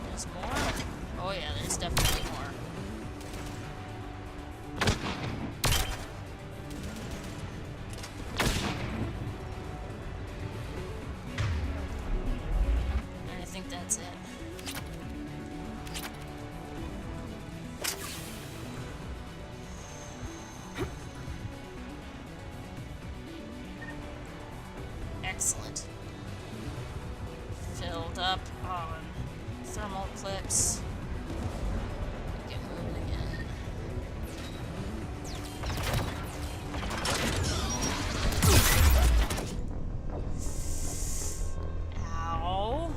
There's more? Oh yeah, there's definitely more. And I think that's it. Excellent. Filled up on thermal clips. Get moving again. Ow.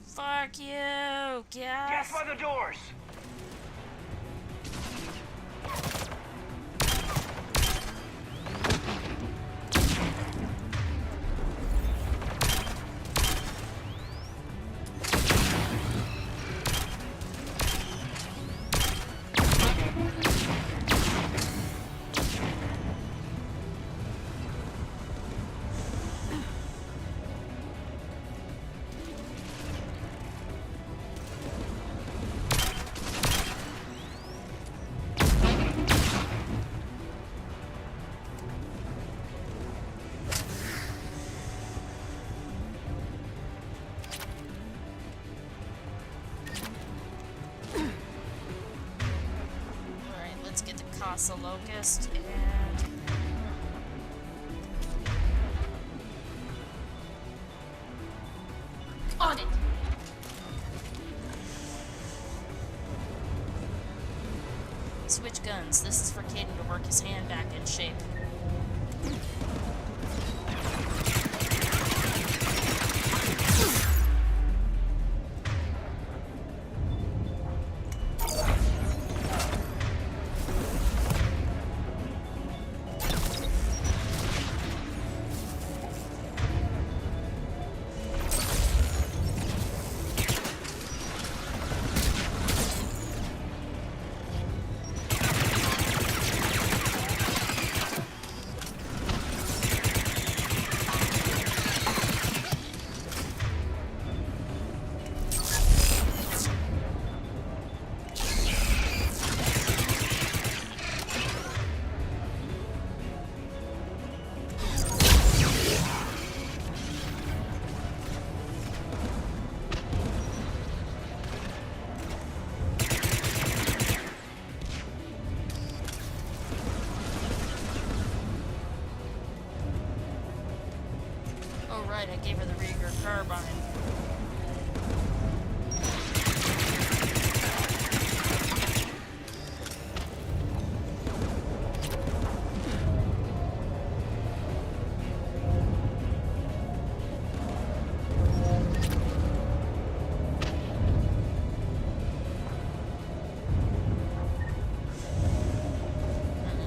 Fuck you, gas. Gas by the doors! Alright, let's get the Casa Locust and... On it. switch guns. This is for Caden to work his hand back in shape. Right, I gave her the Rieger carbine.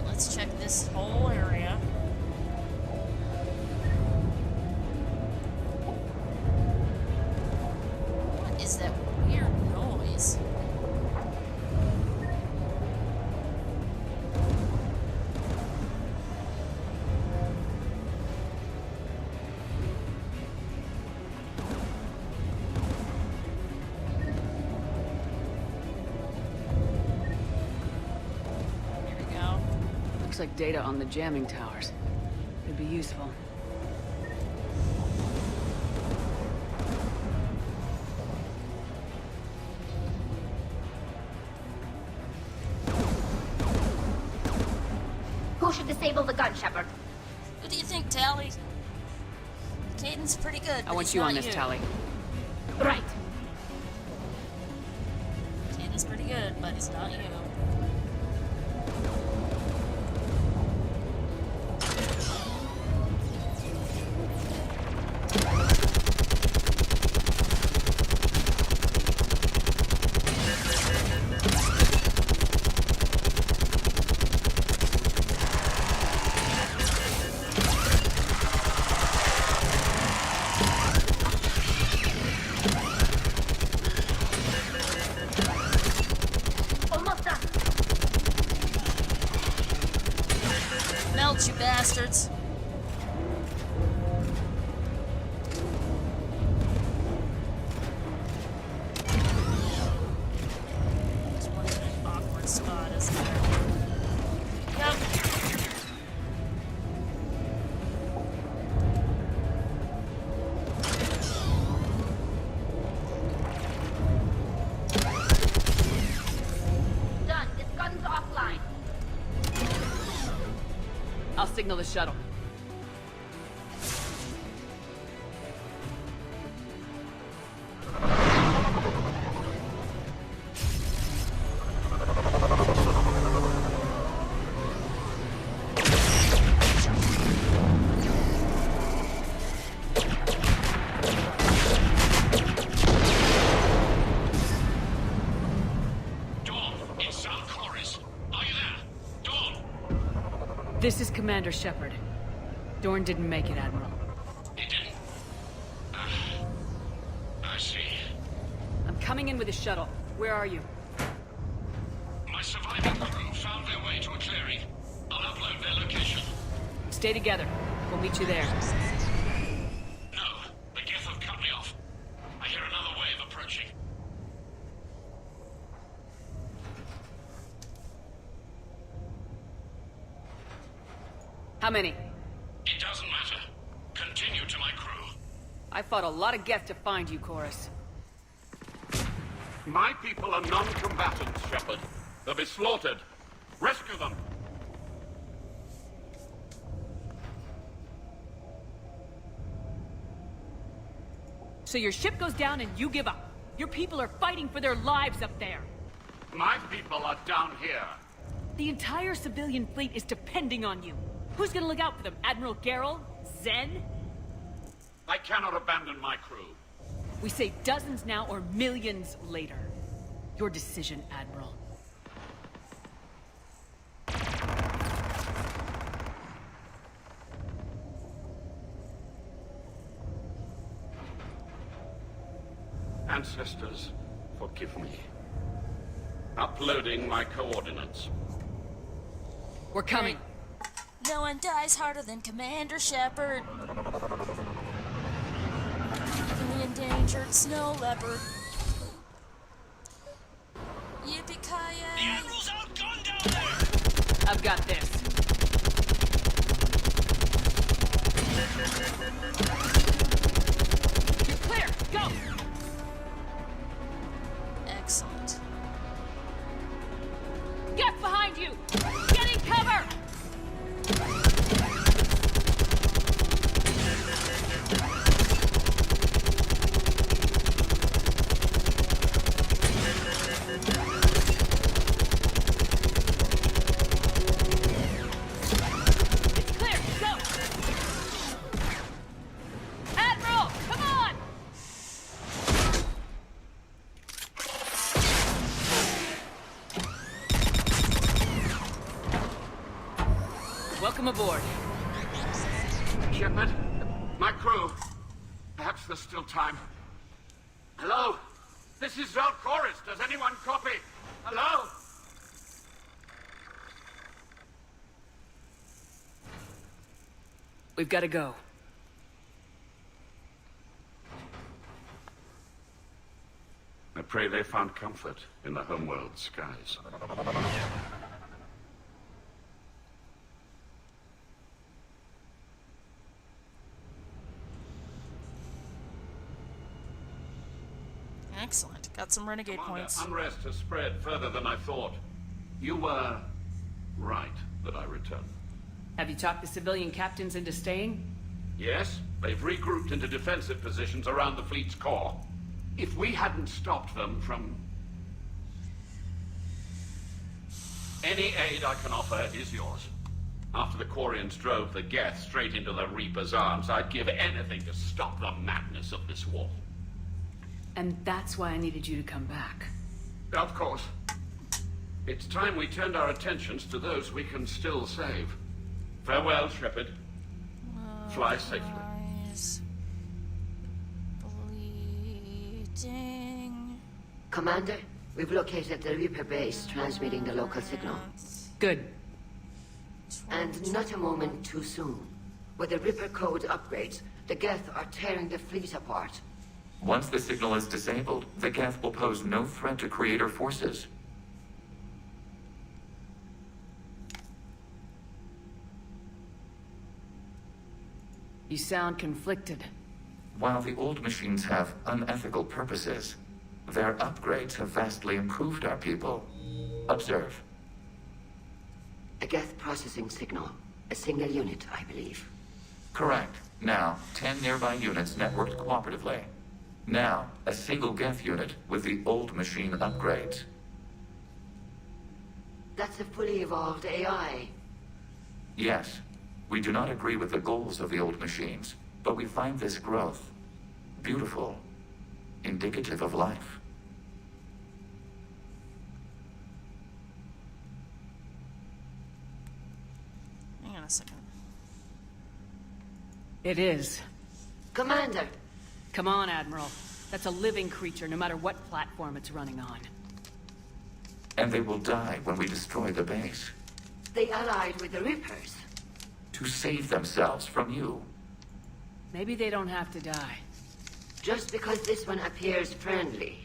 Let's check this whole area. Is that weird noise? Here we go. Looks like data on the jamming towers. Could be useful. Who should disable the gun, Shepard? Who do you think, Tally? Caden's pretty good. I want you on this, Tally. Right. Caden's pretty good, but it's not you. Melt, you bastards. There's one in an awkward spot, isn't there? Yep. Done. This gun's offline. I'll signal the shuttle. Dawn, it's South Koris. Are you there? Dawn! This is Commander Shepard. Dorn didn't make it, Admiral. He didn't? I see. I'm coming in with a shuttle. Where are you? My surviving crew found their way to a clearing. I'll upload their location. Stay together. We'll meet you there. No, the Geth have cut me off. I hear another wave approaching. How many? It doesn't matter. Continue to my crew. I fought a lot of Geth to find you, Koris. My people are non-combatants, Shepard. They'll be slaughtered. Rescue them. So your ship goes down and you give up. Your people are fighting for their lives up there. My people are down here. The entire civilian fleet is depending on you. Who's gonna look out for them? Admiral Gerrel? Zen? I cannot abandon my crew. We say dozens now or millions later. Your decision, Admiral. Ancestors, forgive me. Uploading my coordinates. We're coming. No one dies harder than Commander Shepard. The endangered snow leopard. Yippee-ki-yay! The Admiral's outgunned down there! I've got this. You're clear! Go! Excellent. Get behind you! Getting cover! It's clear! Go! Admiral, come on! Welcome aboard. Shepard, my crew. Perhaps there's still time. Hello? This is Koris. Does anyone copy? Hello? We've got to go. I pray they found comfort in the homeworld skies. Excellent. Got some renegade Commander, points. unrest has spread further than I thought. You were right that I returned. Have you talked the civilian captains into staying? Yes, they've regrouped into defensive positions around the fleet's core. If we hadn't stopped them from... Any aid I can offer is yours. After the Quarians drove the Geth straight into the Reaper's arms, I'd give anything to stop the madness of this war. And that's why I needed you to come back. Of course. It's time we turned our attentions to those we can still save. Farewell, Shepard. Fly safely. Eyes bleeding. Commander, we've located the Reaper base, transmitting the local signal. Good. And not a moment too soon. With the Reaper code upgrades, the Geth are tearing the fleet apart. Once the signal is disabled, the Geth will pose no threat to Creator forces. You sound conflicted. While the old machines have unethical purposes, their upgrades have vastly improved our people. Observe. A Geth processing signal. A single unit, I believe. Correct. Now, 10 nearby units networked cooperatively. Now, a single Geth unit with the old machine upgrades. That's a fully evolved AI. Yes, we do not agree with the goals of the old machines, but we find this growth beautiful, indicative of life. Hang on a second. It is. Commander! Come on, Admiral. That's a living creature, no matter what platform it's running on. And they will die when we destroy the base. They allied with the Reapers. To save themselves from you. Maybe they don't have to die. Just because this one appears friendly.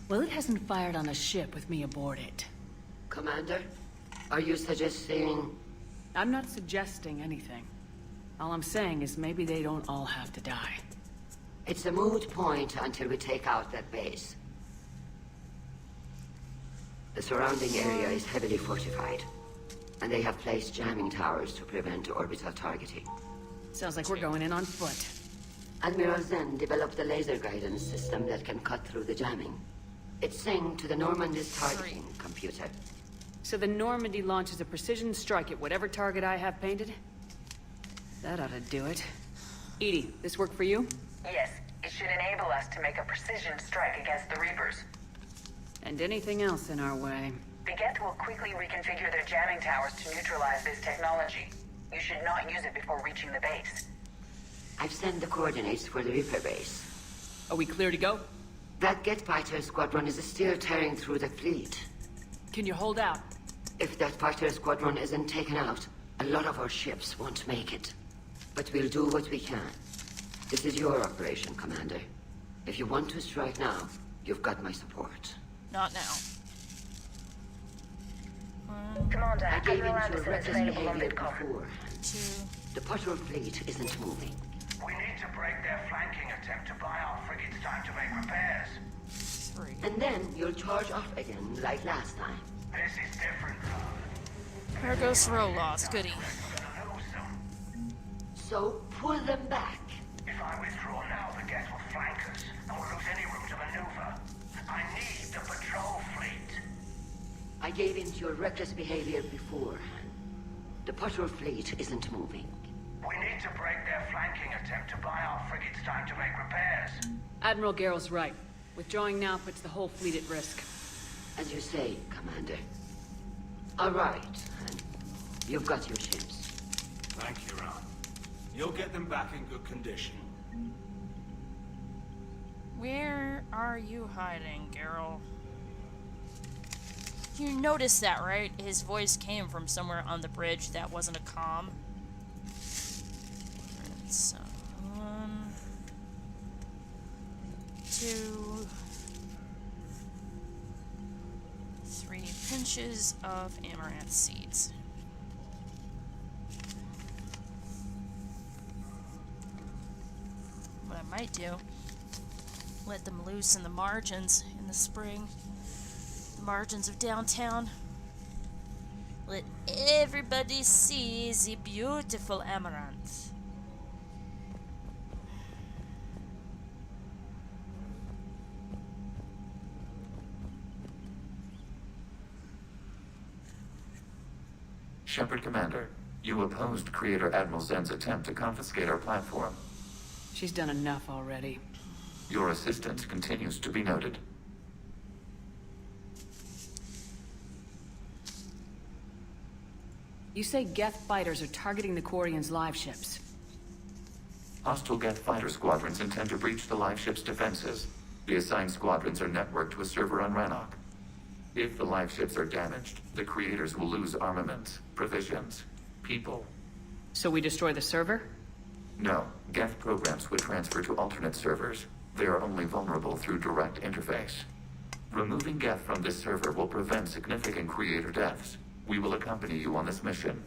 Well, it hasn't fired on a ship with me aboard it. Commander, are you suggesting... I'm not suggesting anything. All I'm saying is maybe they don't all have to die. It's a moot point until we take out that base. The surrounding area is heavily fortified, and they have placed jamming towers to prevent orbital targeting. Sounds like we're going in on foot. Admiral Zen developed a laser guidance system that can cut through the jamming. It's synced to the Normandy's targeting computer. So the Normandy launches a precision strike at whatever target I have painted? That ought to do it. Edie, this work for you? Yes, it should enable us to make a precision strike against the Reapers. And anything else in our way. The Geth will quickly reconfigure their jamming towers to neutralize this technology. You should not use it before reaching the base. I've sent the coordinates for the Reaper base. Are we clear to go? That Geth fighter squadron is still tearing through the fleet. Can you hold out? If that fighter squadron isn't taken out, a lot of our ships won't make it. But we'll do what we can. This is your operation, Commander. If you want to strike now, you've got my support. Not now. Commander, I gave Admiral in to Anderson is reckless available on behavior midcomm. beforehand. The patrol fleet isn't moving. We need to break their flanking attempt to buy our frigates time to make repairs. 3. And then you'll charge off again, like last time. This is different. There goes Rolos, goody. So, pull them back. If I withdraw now, the Geth will flank us, and we'll lose any room to maneuver. I need the patrol fleet. I gave in to your reckless behavior beforehand. The patrol fleet isn't moving. We need to break their flanking attempt to buy our frigates time to make repairs. Admiral Gerrel's right. Withdrawing now puts the whole fleet at risk. As you say, Commander. All right, and you've got your ships. Thank you, Ron. You'll get them back in good condition. Where are you hiding, Gerrel? You noticed that, right? His voice came from somewhere on the bridge that wasn't a comm. So, 1, 2, 3 pinches of amaranth seeds. What I might do, let them loose in the margins in the spring. The margins of downtown. Let everybody see the beautiful amaranth. Shepard Commander, you opposed Creator Admiral Zen's attempt to confiscate our platform. She's done enough already. Your assistance continues to be noted. You say Geth fighters are targeting the Quarians' live ships. Hostile Geth fighter squadrons intend to breach the live ship's defenses. The assigned squadrons are networked to a server on Rannoch. If the live ships are damaged, the creators will lose armaments, provisions, people. So we destroy the server? No, Geth programs would transfer to alternate servers. They are only vulnerable through direct interface. Removing Geth from this server will prevent significant creator deaths. We will accompany you on this mission.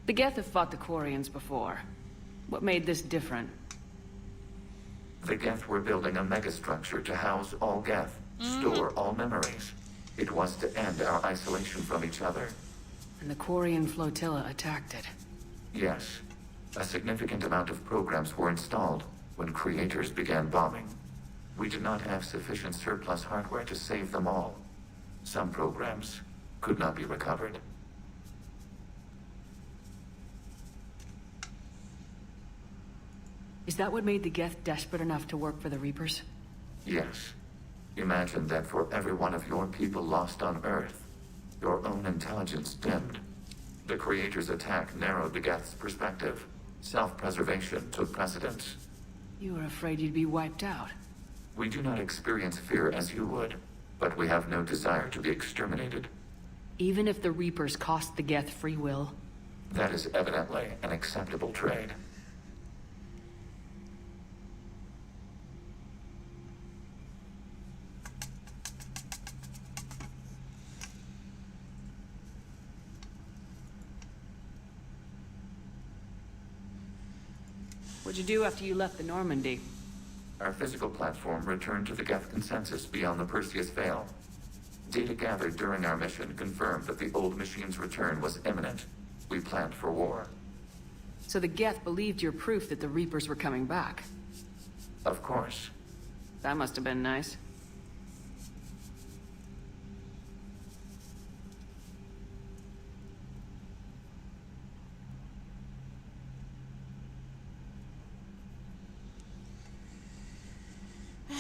The Geth have fought the Quarians before. What made this different? The Geth were building a megastructure to house all Geth, store all memories. It was to end our isolation from each other. And the Quarian flotilla attacked it. Yes. A significant amount of programs were installed when creators began bombing. We did not have sufficient surplus hardware to save them all. Some programs could not be recovered. Is that what made the Geth desperate enough to work for the Reapers? Yes. Imagine that for every one of your people lost on Earth, your own intelligence dimmed. The Creator's attack narrowed the Geth's perspective. Self-preservation took precedence. You were afraid you'd be wiped out. We do not experience fear as you would, but we have no desire to be exterminated. Even if the Reapers cost the Geth free will? That is evidently an acceptable trade. What'd you do after you left the Normandy? Our physical platform returned to the Geth consensus beyond the Perseus Veil. Data gathered during our mission confirmed that the old machine's return was imminent. We planned for war. So the Geth believed your proof that the Reapers were coming back. Of course. That must have been nice. I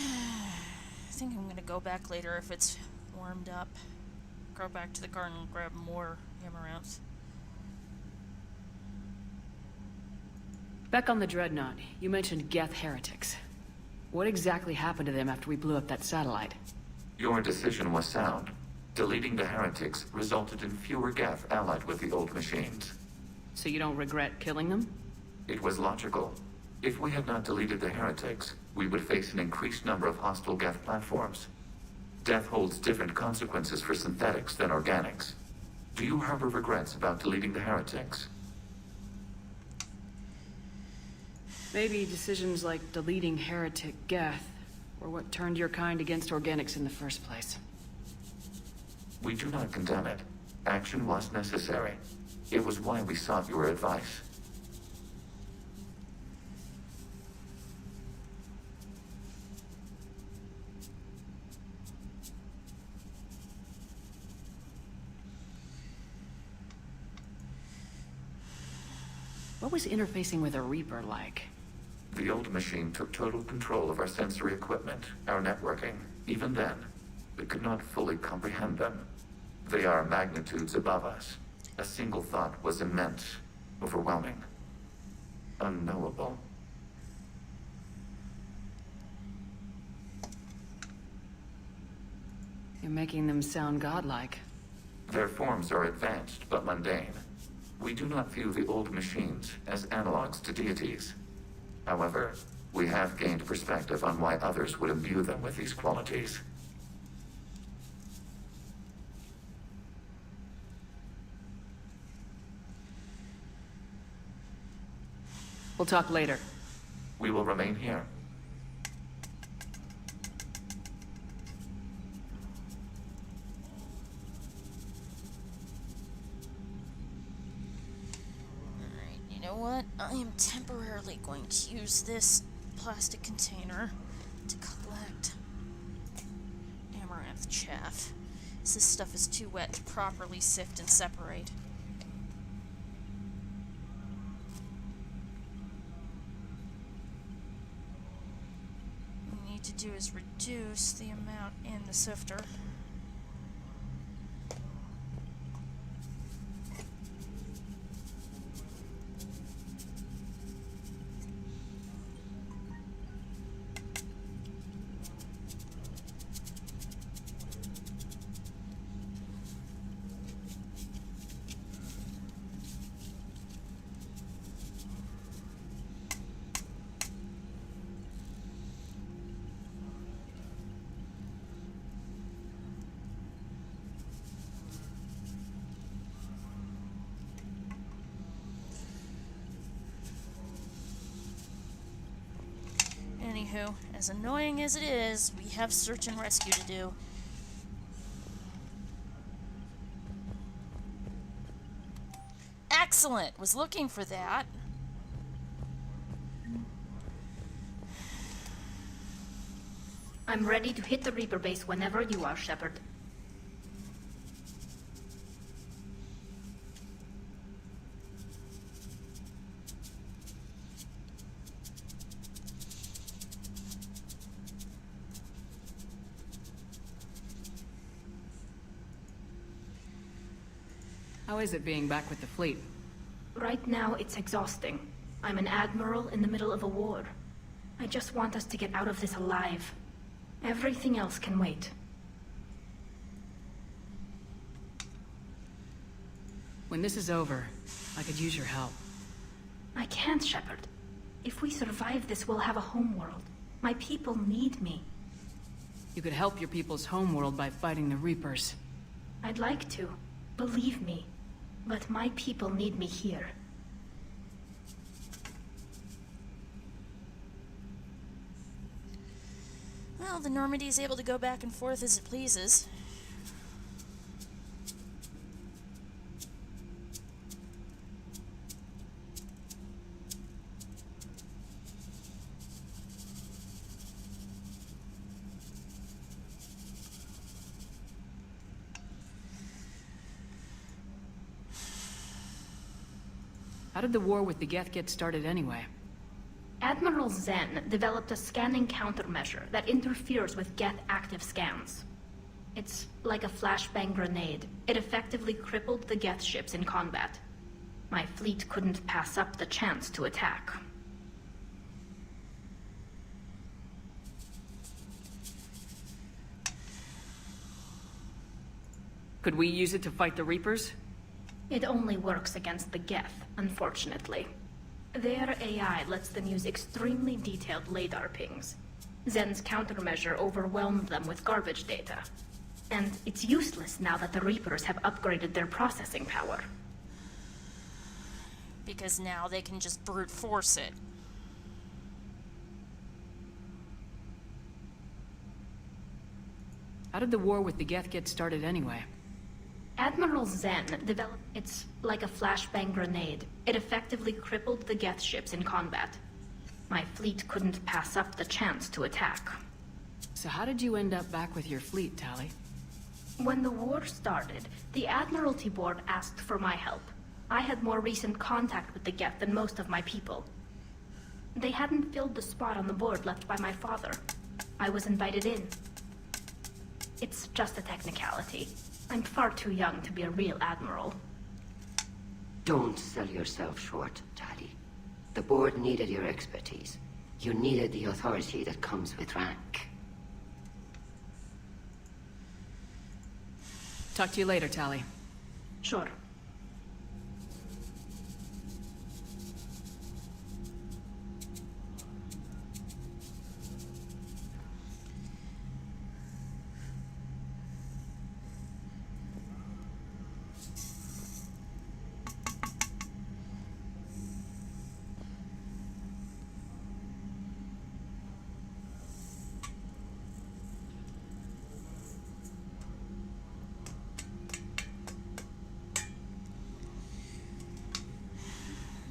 think I'm gonna go back later if it's warmed up. Go back to the garden and grab more amaranths. Back on the Dreadnought, you mentioned Geth heretics. What exactly happened to them after we blew up that satellite? Your decision was sound. Deleting the heretics resulted in fewer Geth allied with the old machines. So you don't regret killing them? It was logical. If we had not deleted the heretics, we would face an increased number of hostile Geth platforms. Death holds different consequences for synthetics than organics. Do you harbor regrets about deleting the heretics? Maybe decisions like deleting heretic Geth were what turned your kind against organics in the first place. We do not condemn it. Action was necessary. It was why we sought your advice. What was interfacing with a Reaper like? The old machine took total control of our sensory equipment, our networking. Even then, we could not fully comprehend them. They are magnitudes above us. A single thought was immense, overwhelming, unknowable. You're making them sound godlike. Their forms are advanced but mundane. We do not view the old machines as analogs to deities. However, we have gained perspective on why others would imbue them with these qualities. We'll talk later. We will remain here. Alright, you know what? I am temporarily going to use this plastic container to collect amaranth chaff. This stuff is too wet to properly sift and separate. What we need to do is reduce the amount in the sifter. Anywho, as annoying as it is, we have search and rescue to do. Excellent! Was looking for that. I'm ready to hit the Reaper base whenever you are, Shepard. How is it being back with the fleet? Right now, it's exhausting. I'm an admiral in the middle of a war. I just want us to get out of this alive. Everything else can wait. When this is over, I could use your help. I can't, Shepard. If we survive this, we'll have a homeworld. My people need me. You could help your people's homeworld by fighting the Reapers. I'd like to. Believe me. But my people need me here. Well, the Normandy is able to go back and forth as it pleases. How did the war with the Geth get started anyway? Admiral Zen developed a scanning countermeasure that interferes with Geth active scans. It's like a flashbang grenade. It effectively crippled the Geth ships in combat. My fleet couldn't pass up the chance to attack. Could we use it to fight the Reapers? It only works against the Geth, unfortunately. Their AI lets them use extremely detailed LADAR pings. Zen's countermeasure overwhelmed them with garbage data. And it's useless now that the Reapers have upgraded their processing power. Because now they can just brute force it. How did the war with the Geth get started anyway? Admiral Zen developed... It's like a flashbang grenade. It effectively crippled the Geth ships in combat. My fleet couldn't pass up the chance to attack. So how did you end up back with your fleet, Tali? When the war started, the Admiralty Board asked for my help. I had more recent contact with the Geth than most of my people. They hadn't filled the spot on the board left by my father. I was invited in. It's just a technicality. I'm far too young to be a real admiral. Don't sell yourself short, Tali. The board needed your expertise. You needed the authority that comes with rank. Talk to you later, Tali. Sure.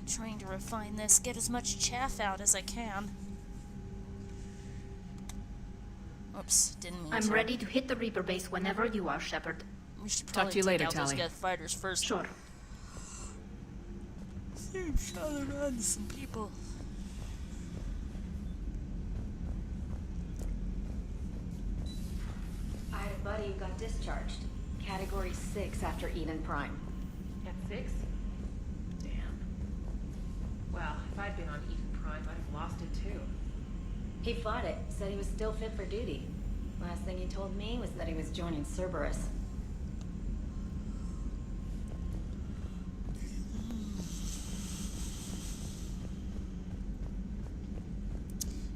Trying to refine this, get as much chaff out as I can. Oops, didn't mean to. I'm ready to hit the Reaper base whenever you are, Shepard. We should Talk probably to you later, take out those Tali. Geth fighters first. Sure. Seems shot around some people. I had a buddy who got discharged. Category 6 after Eden Prime. At 6? Damn. Well, if I'd been on Eden Prime, I'd have lost it too. He fought it, said he was still fit for duty. Last thing he told me was that he was joining Cerberus.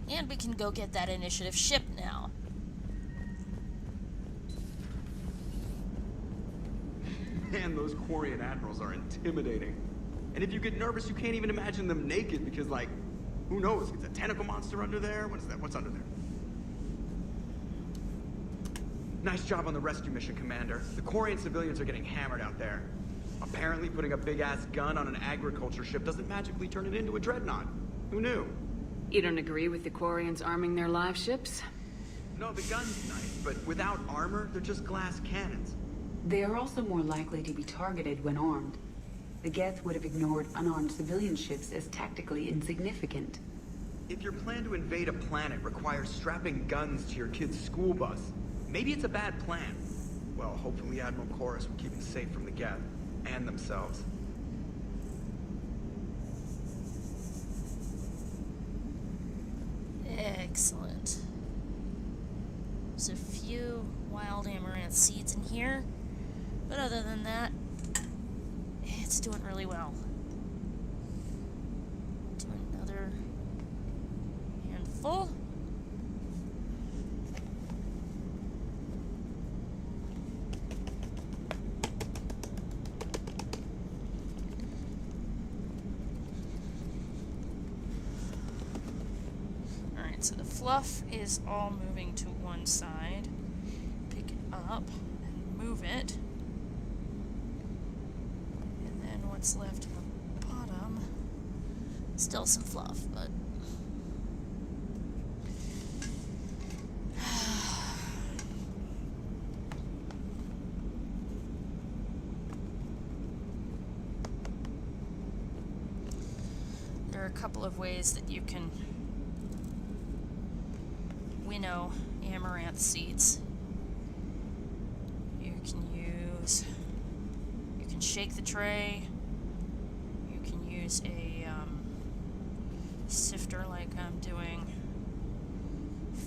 And we can go get that initiative ship now. Man, those Quarian admirals are intimidating. And if you get nervous, you can't even imagine them naked because, like, who knows? It's a tentacle monster under there? What is that? What's under there? Nice job on the rescue mission, Commander. The Quarian civilians are getting hammered out there. Apparently putting a big-ass gun on an agriculture ship doesn't magically turn it into a dreadnought. Who knew? You don't agree with the Quarians arming their live ships? No, the gun's nice, but without armor, they're just glass cannons. They are also more likely to be targeted when armed. The Geth would have ignored unarmed civilian ships as tactically insignificant. If your plan to invade a planet requires strapping guns to your kid's school bus, maybe it's a bad plan. Well, hopefully Admiral Koris will keep them safe from the Geth and themselves. Excellent. There's a few wild amaranth seeds in here, but other than that, it's doing really well. Do another handful. Alright, so the fluff is all moving to one side. Pick it up and move it. And then what's left at the bottom, still some fluff, but a couple of ways that you can winnow amaranth seeds. You can shake the tray. You can use a sifter like I'm doing.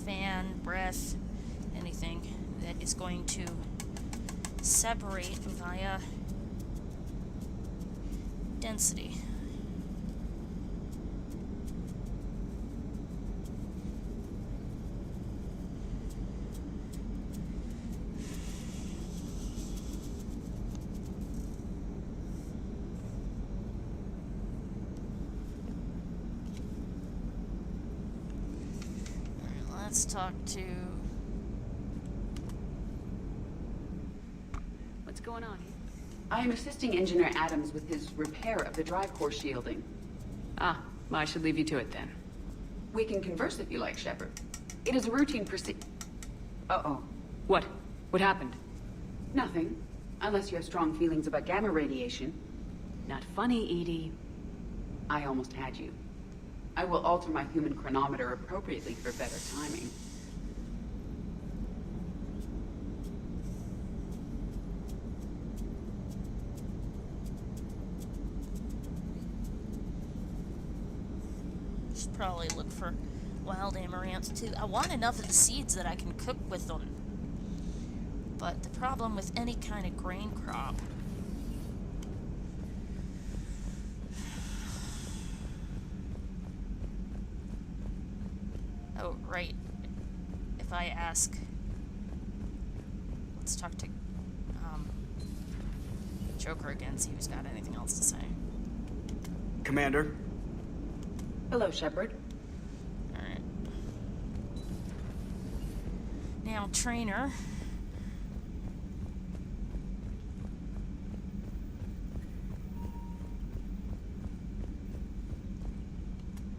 Fan, breath, anything that is going to separate via density. Let's talk to... What's going on here? I am assisting Engineer Adams with his repair of the drive core shielding. Ah, I should leave you to it then. We can converse if you like, Shepard. It is a routine Uh-oh. What? What happened? Nothing. Unless you have strong feelings about gamma radiation. Not funny, Edie. I almost had you. I will alter my human chronometer appropriately for better timing. Should probably look for wild amaranth too. I want enough of the seeds that I can cook with them. But the problem with any kind of grain crop oh, right. If I ask... Let's talk to Joker again, see if he's got anything else to say. Commander? Hello, Shepard. Alright. Now, Trainer.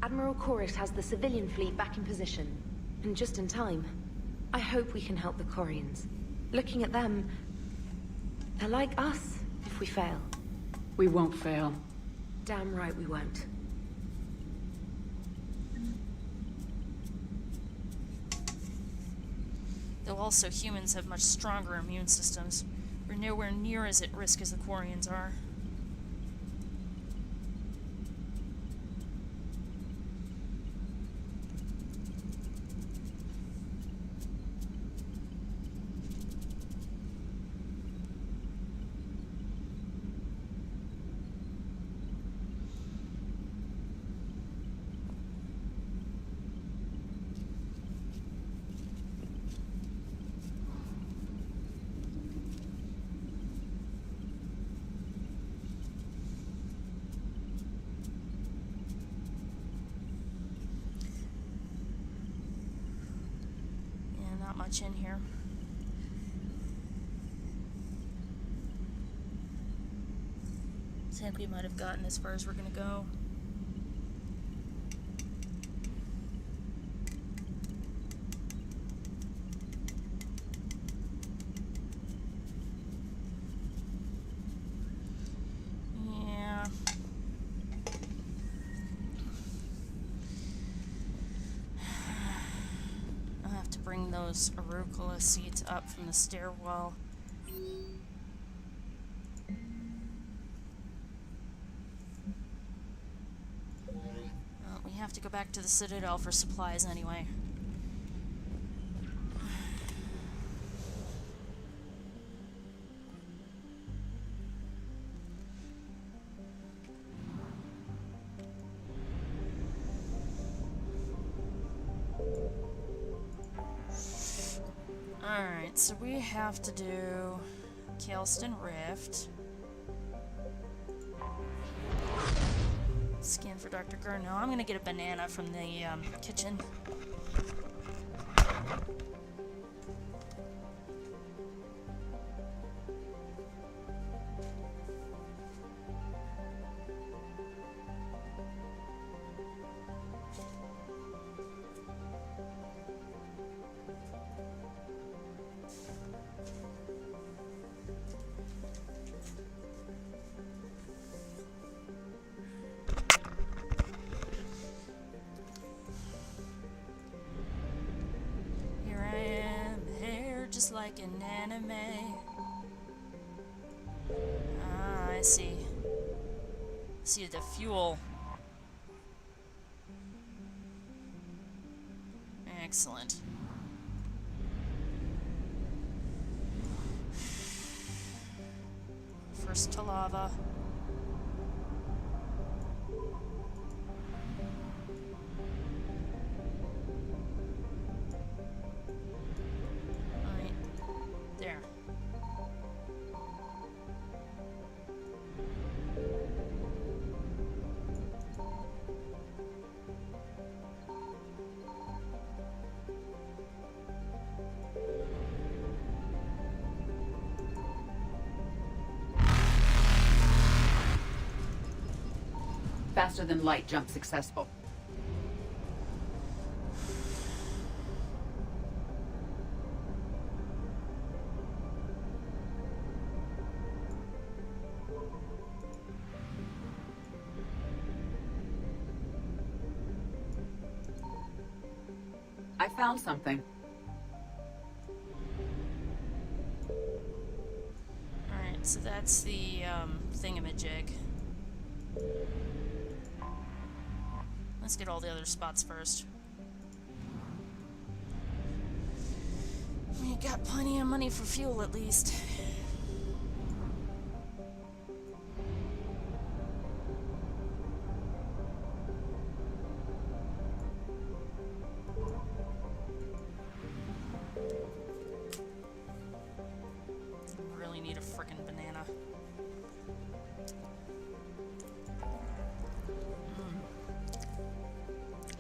Admiral Koris has the civilian fleet back in position, and just in time. I hope we can help the Corians. Looking at them, they're like us if we fail. We won't fail. Damn right we won't. Though also humans have much stronger immune systems. We're nowhere near as at risk as the Quarians are. Much in here. I think we might have gotten as far as we're gonna go. Yeah. Bring those arugula seeds up from the stairwell. Well, we have to go back to the Citadel for supplies anyway. Alright, so we have to do Kaelston Rift. Scan for Dr. Gerrel. No, I'm gonna get a banana from the kitchen. just like an anime. Ah, I see. See the fuel. Excellent. First to lava. Alright. There. Faster than light jump successful. I found something. Alright, so that's the thingamajig. Let's get all the other spots first. We got plenty of money for fuel, at least. Really need a frickin' banana.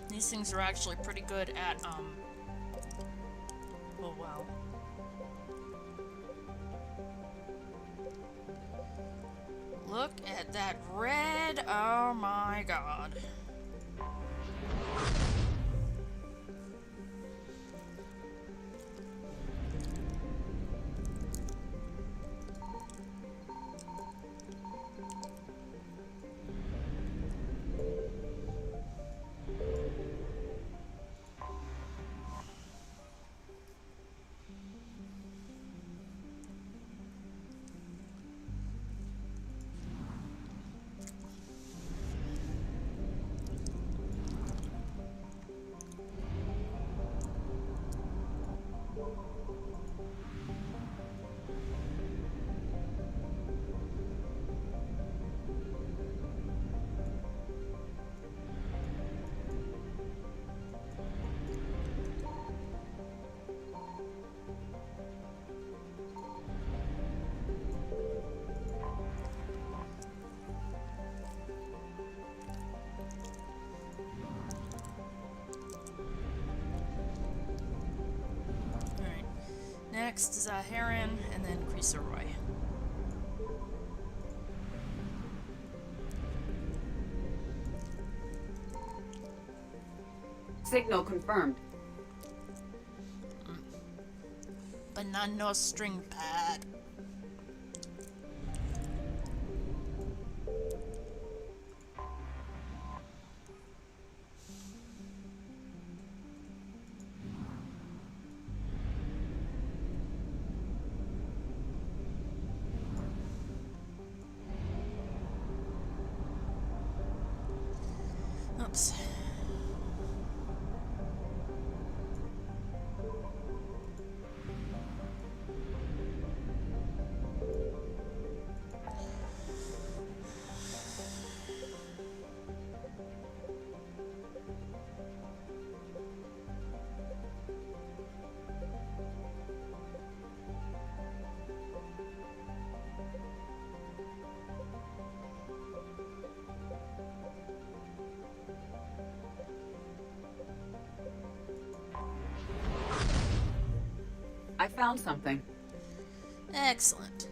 These things are actually pretty good at, oh wow. Look at that red, oh my god. Next is Heron, and then Creaseroy. Signal confirmed. Banana string pad. Oops. I found something. Excellent.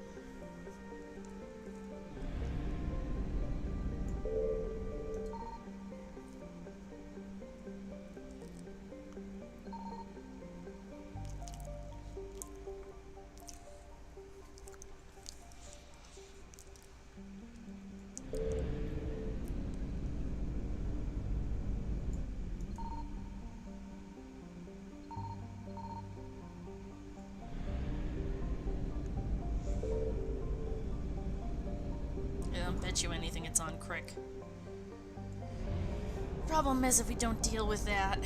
Bet you anything it's on Crick. Problem is if we don't deal with that.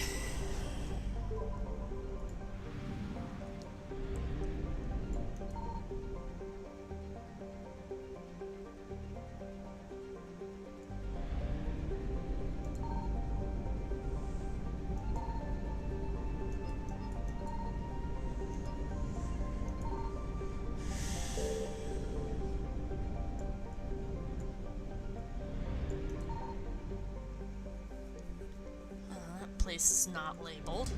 Place is not labeled.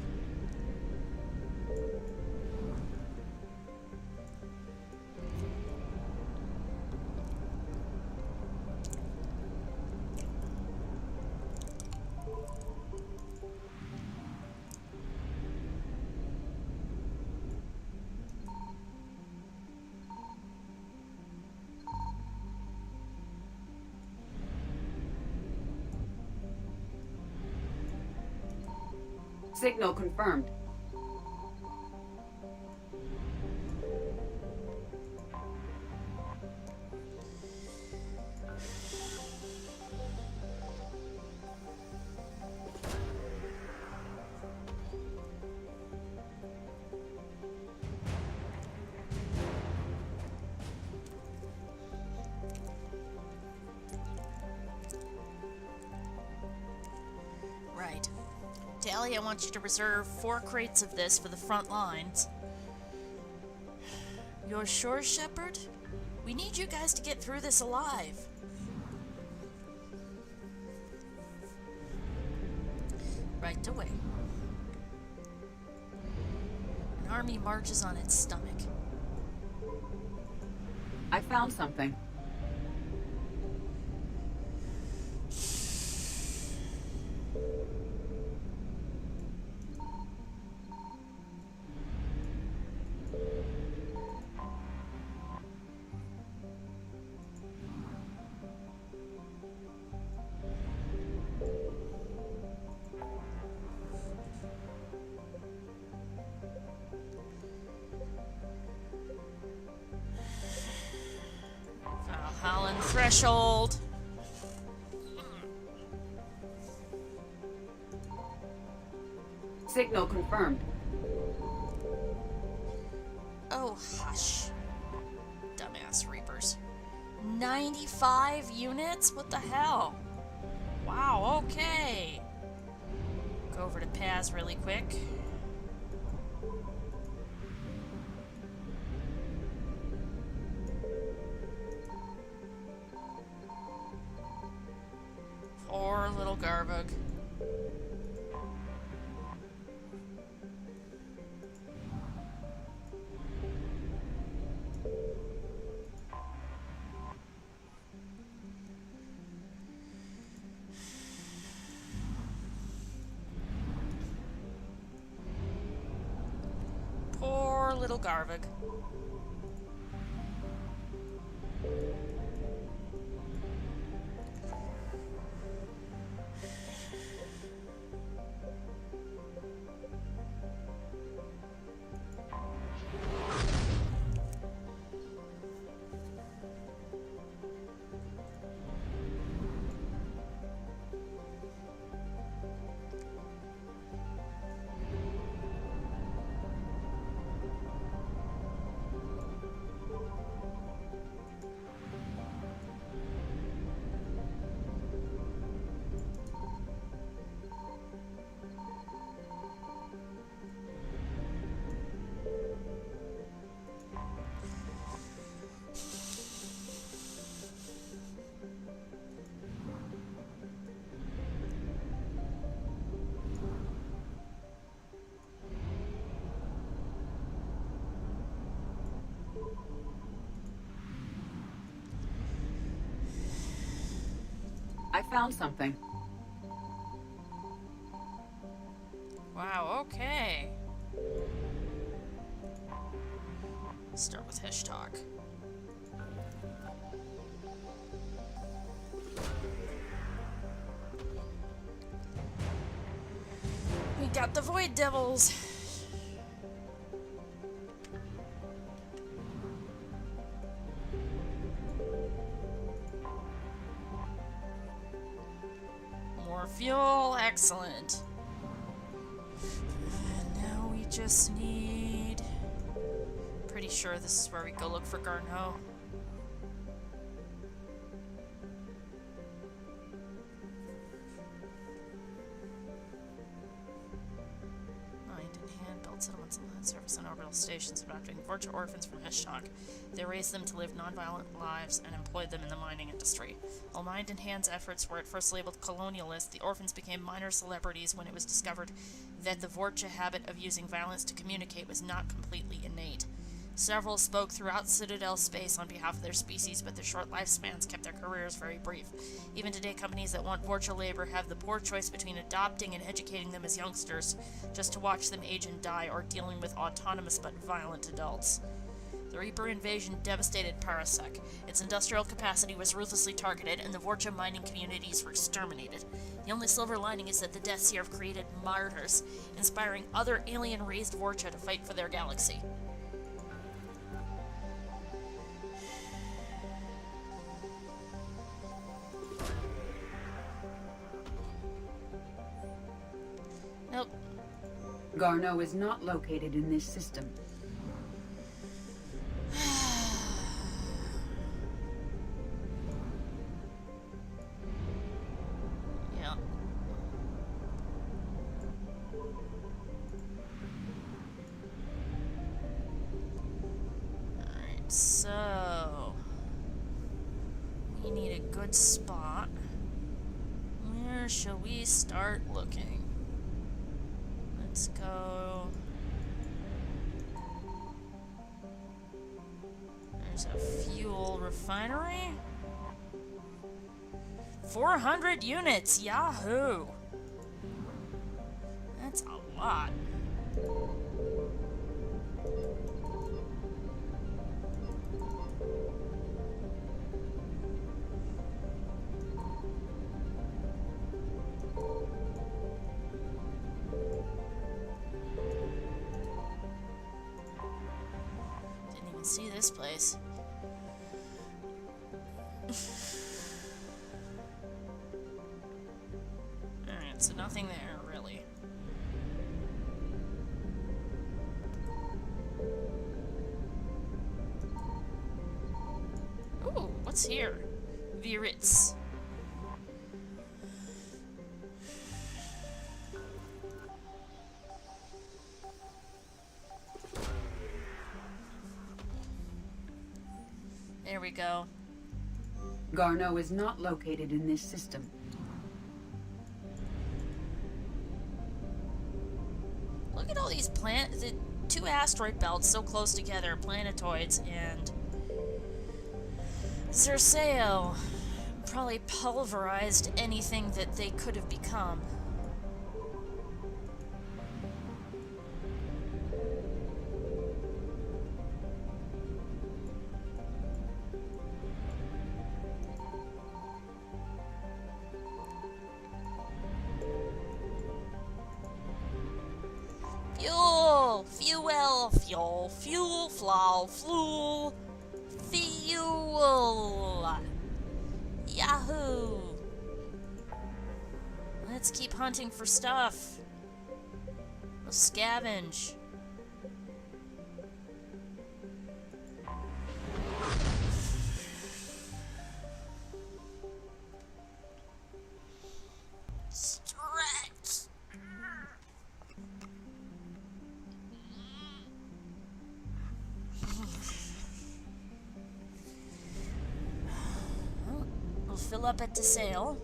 Signal confirmed. Right. Tally, I want you to reserve 4 crates of this for the front lines. You're sure, Shepard? We need you guys to get through this alive. Right away. An army marches on its stomach. I found something. Valhalla threshold. Signal confirmed. Oh, hush. Dumbass Reapers. 95 units? What the hell? Wow, okay. Go over to Paz really quick. Poor little Garbug. Poor little Garvig. I found something. Wow, okay. Start with Hishtalk. We got the Void Devils. Excellent. And now we just need... Pretty sure this is where we go look for Garneau. Settlements and land service on orbital stations adopting Vorcha orphans from Heshtok. They raised them to live non-violent lives and employed them in the mining industry. While Mind and Hand's efforts were at first labeled colonialist, the orphans became minor celebrities when it was discovered that the Vorcha habit of using violence to communicate was not completely innate. Several spoke throughout Citadel space on behalf of their species, but their short lifespans kept their careers very brief. Even today, companies that want Vorcha labor have the poor choice between adopting and educating them as youngsters, just to watch them age and die, or dealing with autonomous but violent adults. The Reaper invasion devastated Parasec. Its industrial capacity was ruthlessly targeted, and the Vorcha mining communities were exterminated. The only silver lining is that the deaths here have created martyrs, inspiring other alien-raised Vorcha to fight for their galaxy. Nope. Garneau is not located in this system. Yeah. Alright, so... we need a good spot. Where shall we start looking? Let's go. There's a fuel refinery. 400 units, yahoo! That's a lot. See this place. Alright, so nothing there, really. Ooh, what's here? Viritz. There we go. Garneau is not located in this system. Look at all these the two asteroid belts so close together, planetoids, and Zerseo probably pulverized anything that they could have become. Fuel! Yahoo! Let's keep hunting for stuff. We'll scavenge. Stretch! We'll fill up at the sail.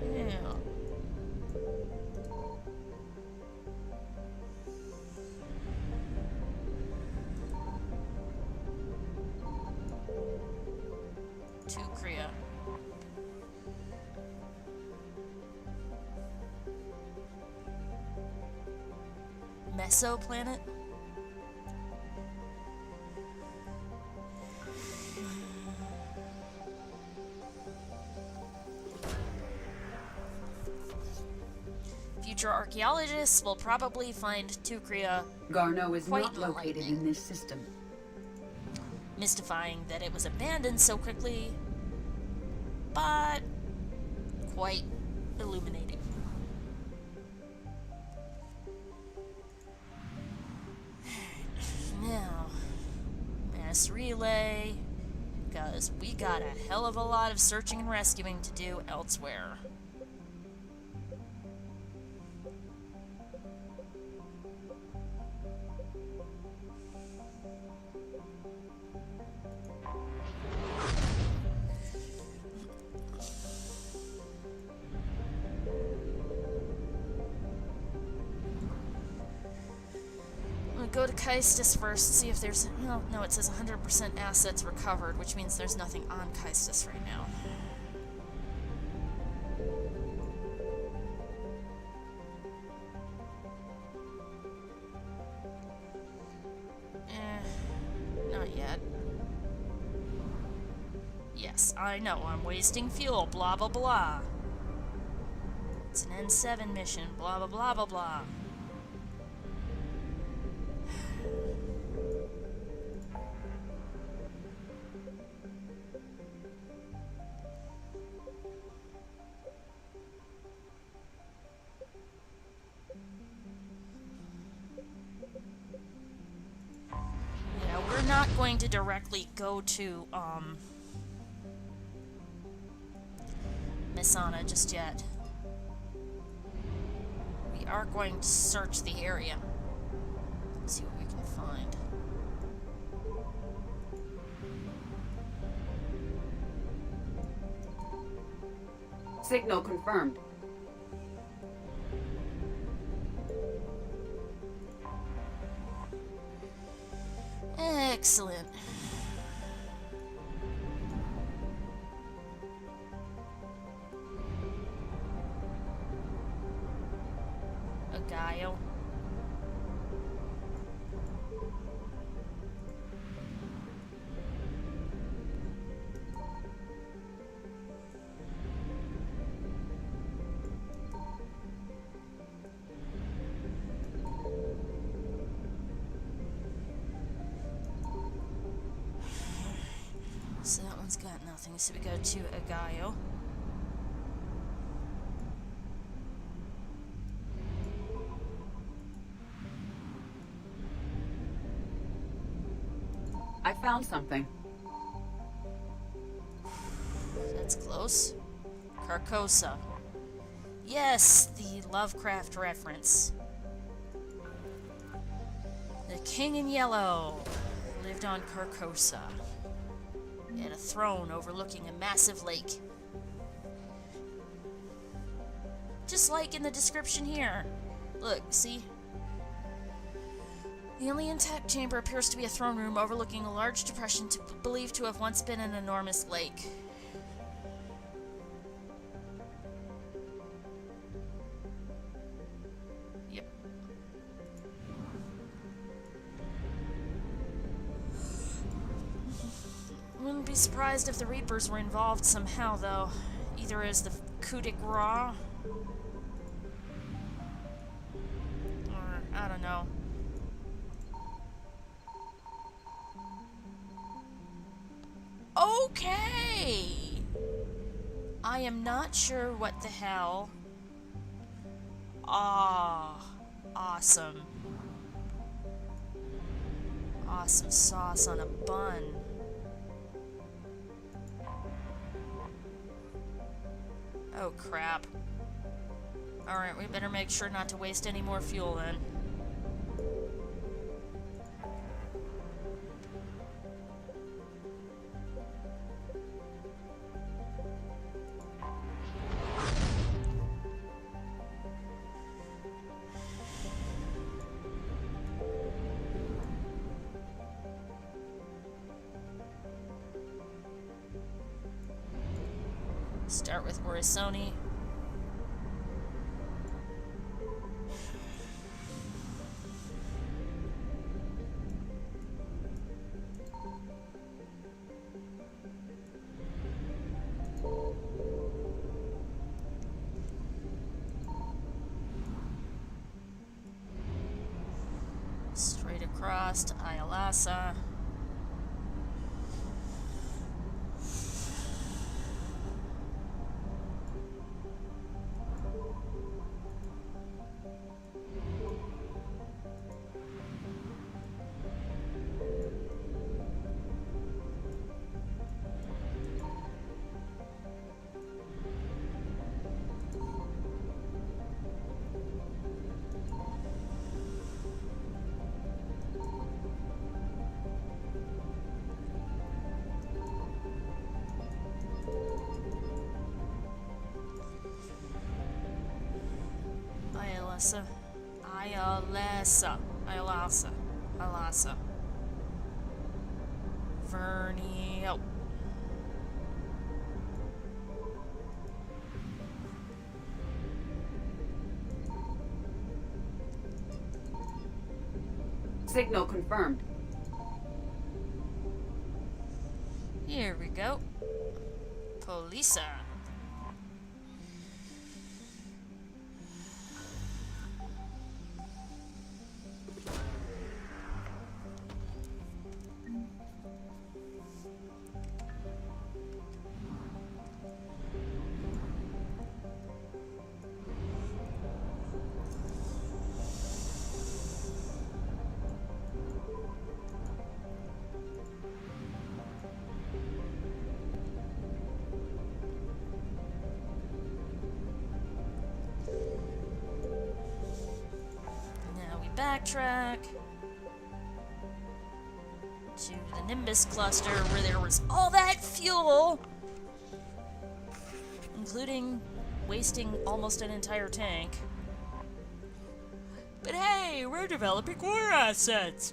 Yeah. Tukria. Mesoplanet? Future archaeologists will probably find Tukria Garneau is quite not located in this system. mystifying that it was abandoned so quickly. but quite illuminating. Now, mass relay, because we got a hell of a lot of searching and rescuing to do elsewhere. Go to Kaistus first, see if there's... Well, no, it says 100% assets recovered, which means there's nothing on Kaistus right now. Not yet. Yes, I know, I'm wasting fuel, blah blah blah. It's an N7 mission, blah blah blah blah blah. Not going to directly go to Misana just yet. We are going to search the area. See what we can find. Signal confirmed. Excellent. Agaio. So that one's got nothing, so we go to Agaio. I found something. That's close. Carcosa. Yes, the Lovecraft reference. The King in Yellow lived on Carcosa. He had a throne overlooking a massive lake. Just like in the description here. Look, see? The only intact chamber appears to be a throne room overlooking a large depression believed to have once been an enormous lake. Yep. Wouldn't be surprised if the Reapers were involved somehow, though. Either as the coup de grace, or I don't know. Okay! I am not sure what the hell. Ah, awesome. Awesome sauce on a bun. Oh crap. Alright, we better make sure not to waste any more fuel then. Start with Orisoni. Straight across to Iolasa. Iolasa. Vernio. Signal confirmed. Here we go. Polisa. Backtrack to the Nimbus cluster where there was all that fuel, including wasting almost an entire tank. But hey, we're developing core assets.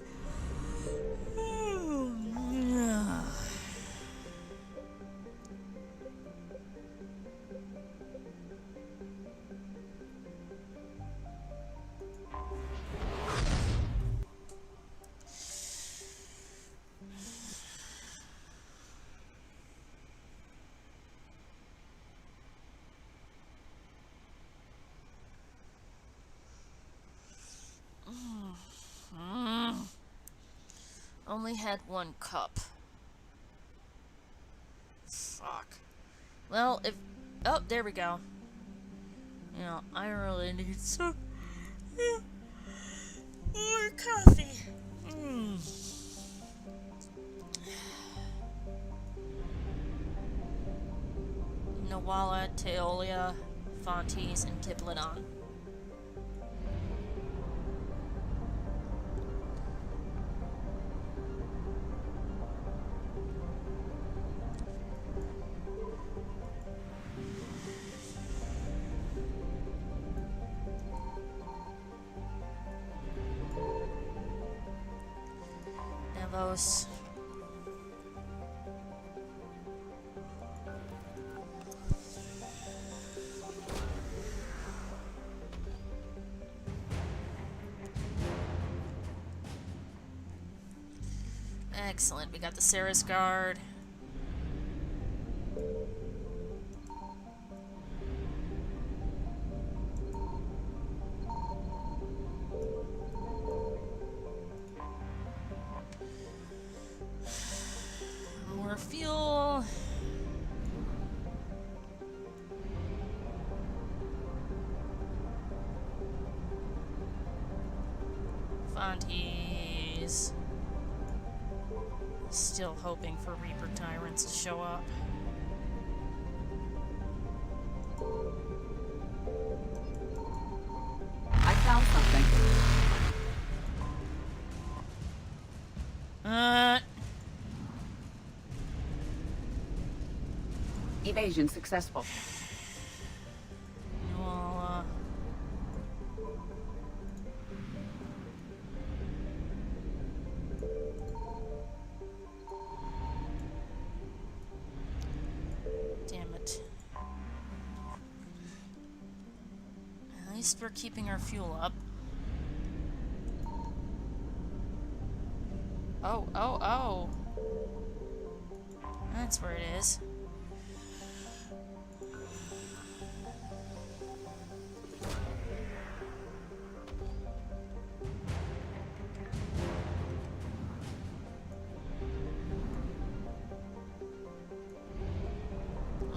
Only had one cup. Fuck. Well, if... Oh, there we go. You know, I really need some... more coffee. Nawala, Teolia, Fontes, and Kiplidon. Nevos. Excellent. We got the Sarah's Guard. More fuel. Fontes. Still hoping for Reaper Tyrants to show up. I found something. Evasion successful. Well, damn it. At least we're keeping our fuel up. Oh. That's where it is.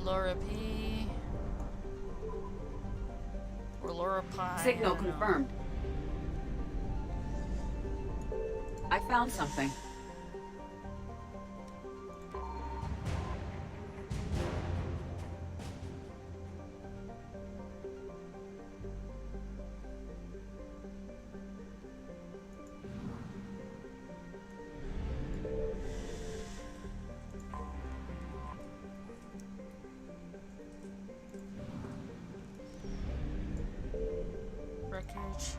Laura P. Or Laura Pi. Signal confirmed. I found something. wreckage.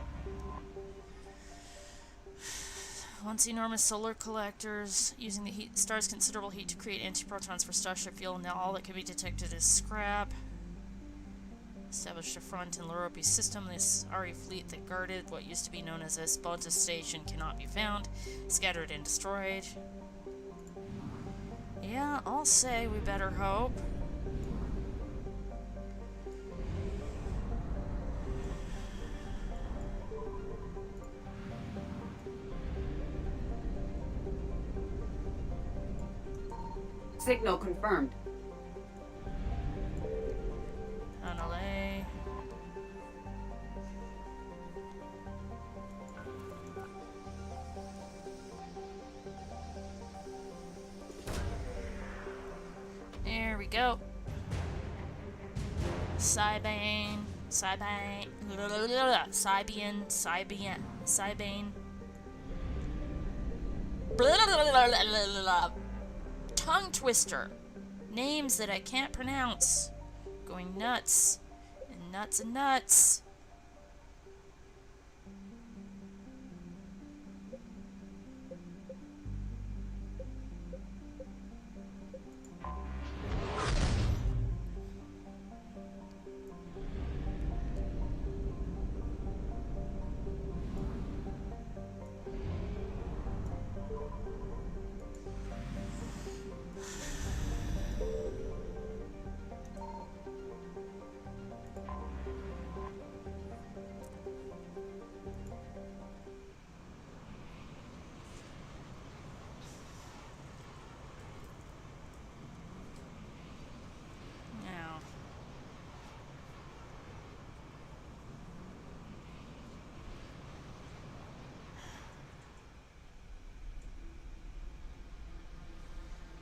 Once enormous solar collectors using the star's considerable heat to create antiprotons for starship fuel. Now all that can be detected is scrap. Established a front in Loropi's system. This RE fleet that guarded what used to be known as a Sponta station cannot be found. Scattered and destroyed. Yeah, I'll say we better hope. Signal confirmed. Hanalei. There we go. Cybane. Tongue twister. Names that I can't pronounce. Going nuts. And nuts and nuts.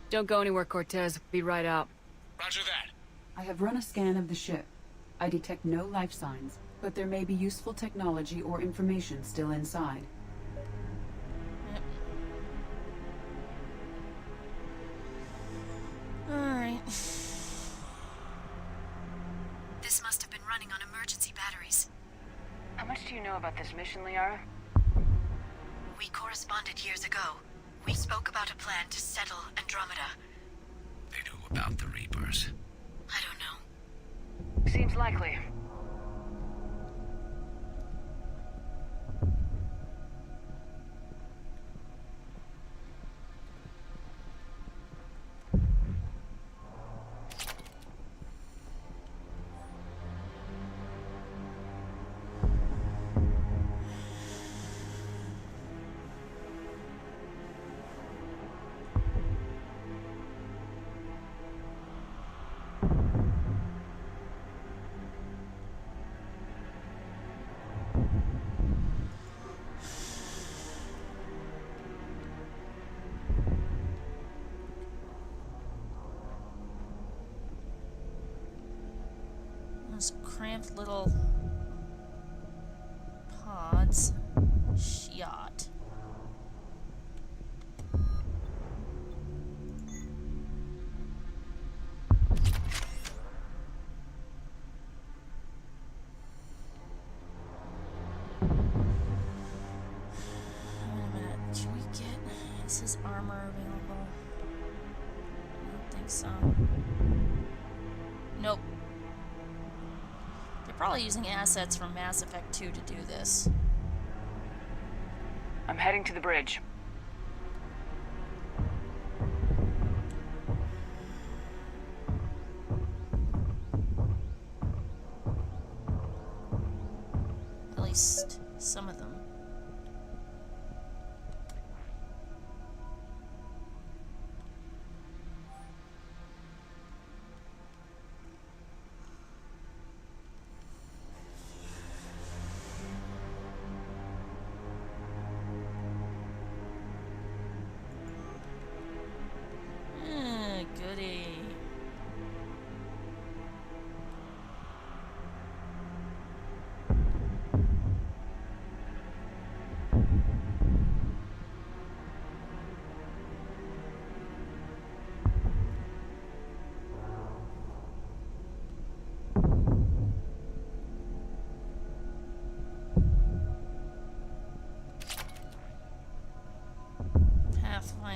Don't go anywhere, Cortez. Be right out. Roger that. I have run a scan of the ship. I detect no life signs, but there may be useful technology or information still inside. Alright. This must have been running on emergency batteries. How much do you know about this mission, Liara? We corresponded years ago. We spoke about a plan to settle Andromeda. They knew about the Reapers. I don't know. Seems likely. Those cramped little pods. Shot. Wait a minute. Can we get... Is his armor available? I don't think so. Nope. They're probably using assets from Mass Effect 2 to do this. I'm heading to the bridge. At least some of them. Goody.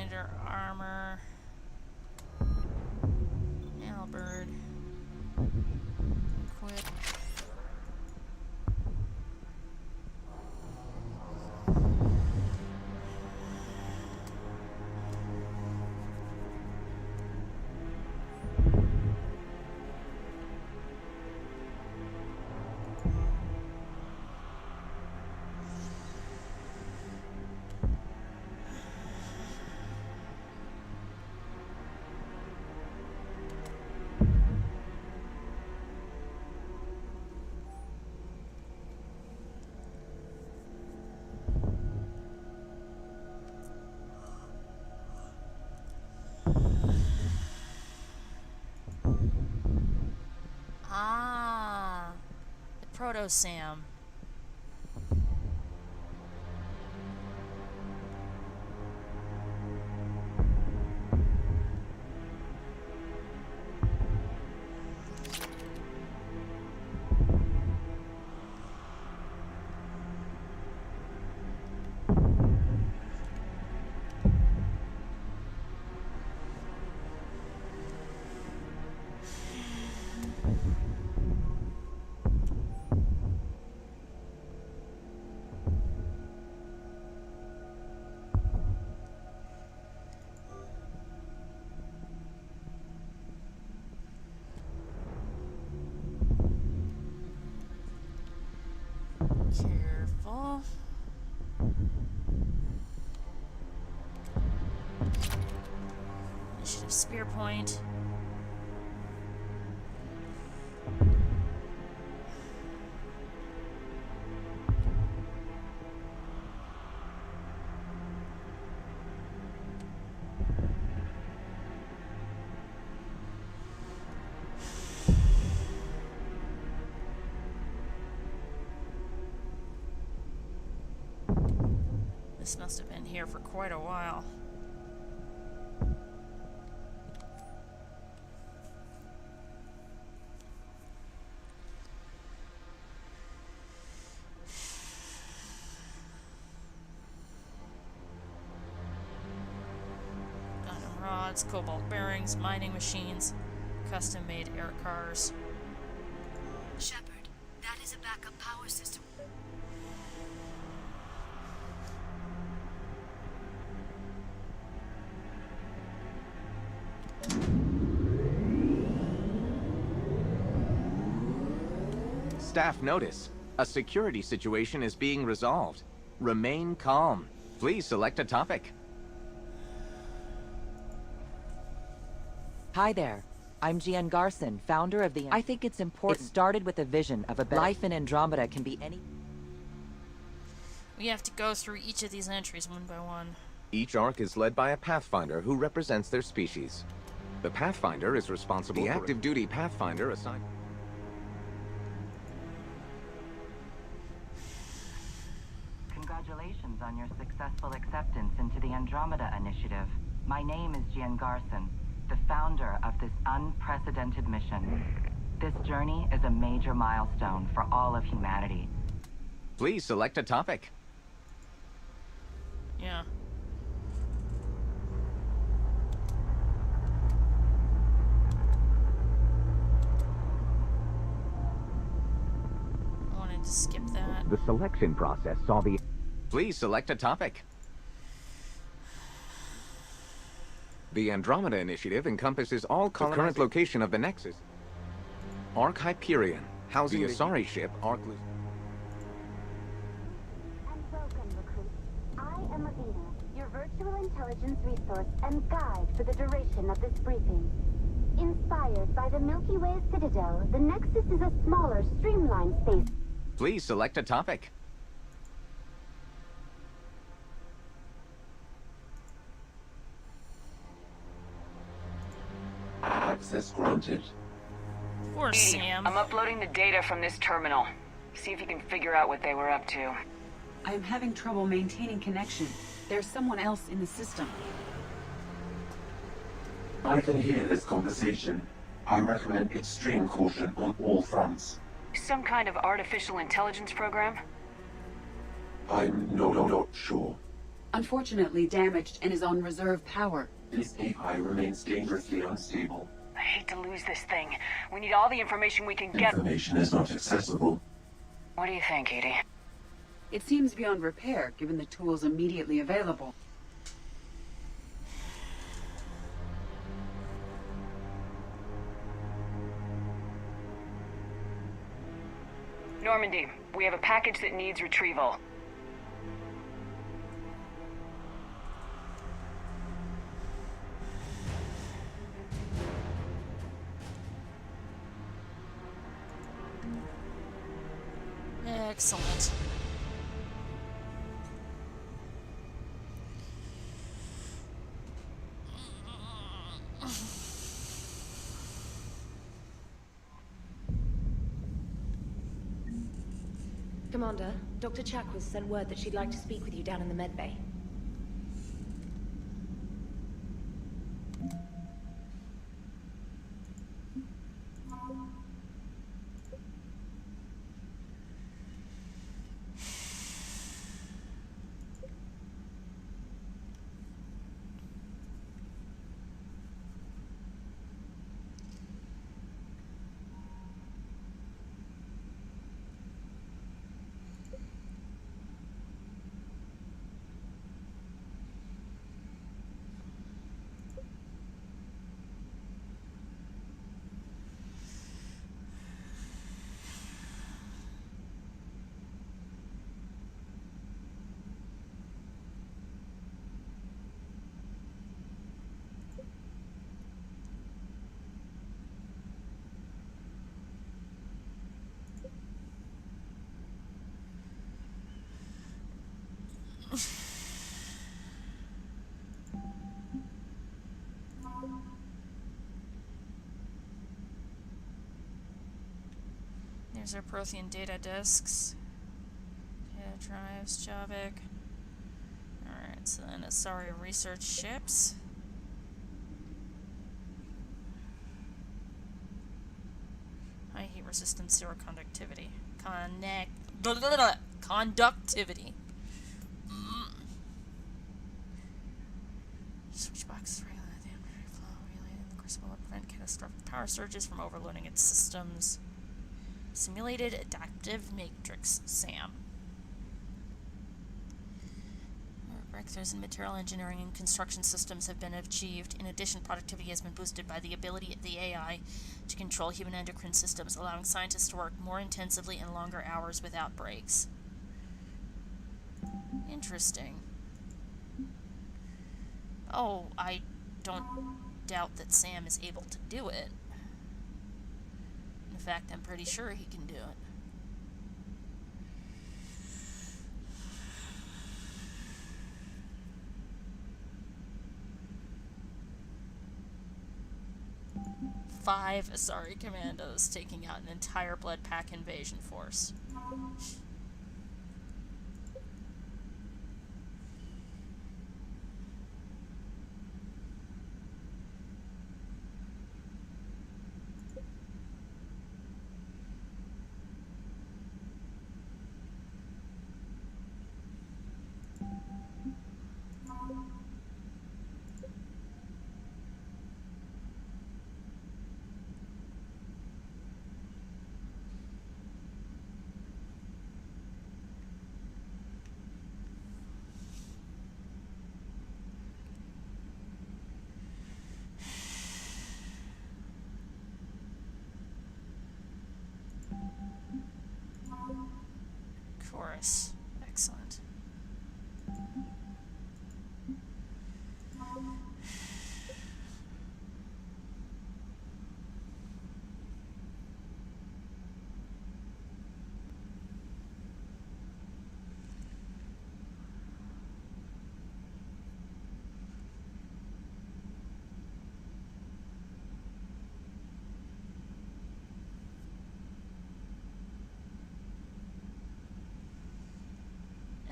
Commander armor. Albert. Equip. Ah, the Proto-Sam. Careful. Initiative spear point. This must have been here for quite a while. Diamond rods, cobalt bearings, mining machines, custom-made air cars. Shepard, that is a backup power system. Staff notice. A security situation is being resolved. Remain calm. Please select a topic. Hi there. I'm Gian Garson, founder of the... I think it's important. It started with a vision of a better life in Andromeda can be any... We have to go through each of these entries one by one. Each arc is led by a Pathfinder who represents their species. The Pathfinder is responsible for... The active duty Pathfinder assigned... Congratulations on your successful acceptance into the Andromeda Initiative. My name is Gian Garson, the founder of this unprecedented mission. This journey is a major milestone for all of humanity. Please select a topic. Yeah. I wanted to skip that. The selection process saw the... Please select a topic. The Andromeda Initiative encompasses all the current location of the Nexus. Ark Hyperion, housing the Asari ship Ark... And welcome, recruits. I am Avina, your virtual intelligence resource and guide for the duration of this briefing. Inspired by the Milky Way Citadel, the Nexus is a smaller, streamlined space. Please select a topic. Access granted. Poor Sam. I'm uploading the data from this terminal. See if you can figure out what they were up to. I am having trouble maintaining connection. There's someone else in the system. I can hear this conversation. I recommend extreme caution on all fronts. Some kind of artificial intelligence program? I'm not sure. Unfortunately damaged and is on reserve power. This AI remains dangerously unstable. I hate to lose this thing. We need all the information we can get. Information is not accessible. What do you think, Edie? It seems beyond repair, given the tools immediately available. Normandy, we have a package that needs retrieval. Excellent. Commander, Dr. Chakwas sent word that she'd like to speak with you down in the med bay. There's our Prothean data disks. Data drives, Javik. Alright, so then Asari research ships. High heat resistance, zero conductivity. Conductivity. Switch boxes regulate the energy flow, relating the crucible will prevent catastrophic power surges from overloading its systems. Simulated adaptive matrix, SAM. Breakthroughs in material engineering and construction systems have been achieved. In addition, productivity has been boosted by the ability of the AI to control human endocrine systems, allowing scientists to work more intensively and longer hours without breaks. Interesting. Oh, I don't doubt that Sam is able to do it. In fact, I'm pretty sure he can do it. Five Asari commandos taking out an entire blood pack invasion force. Koris. Excellent.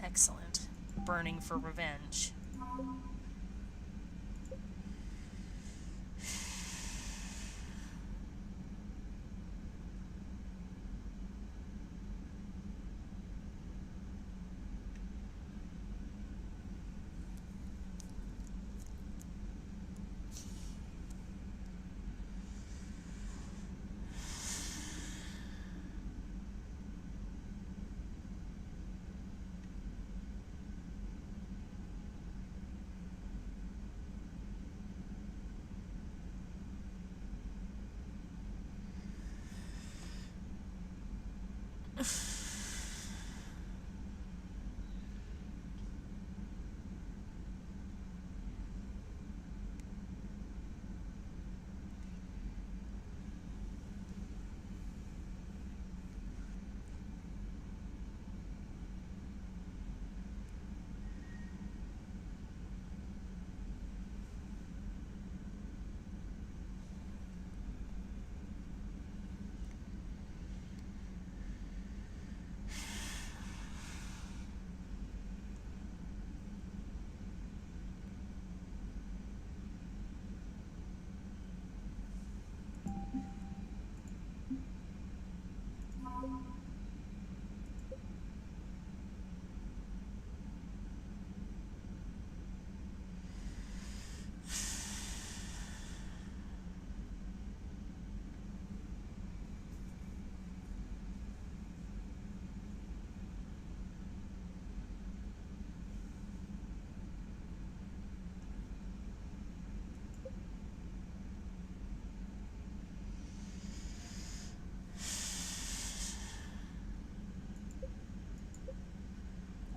Excellent. Burning for revenge.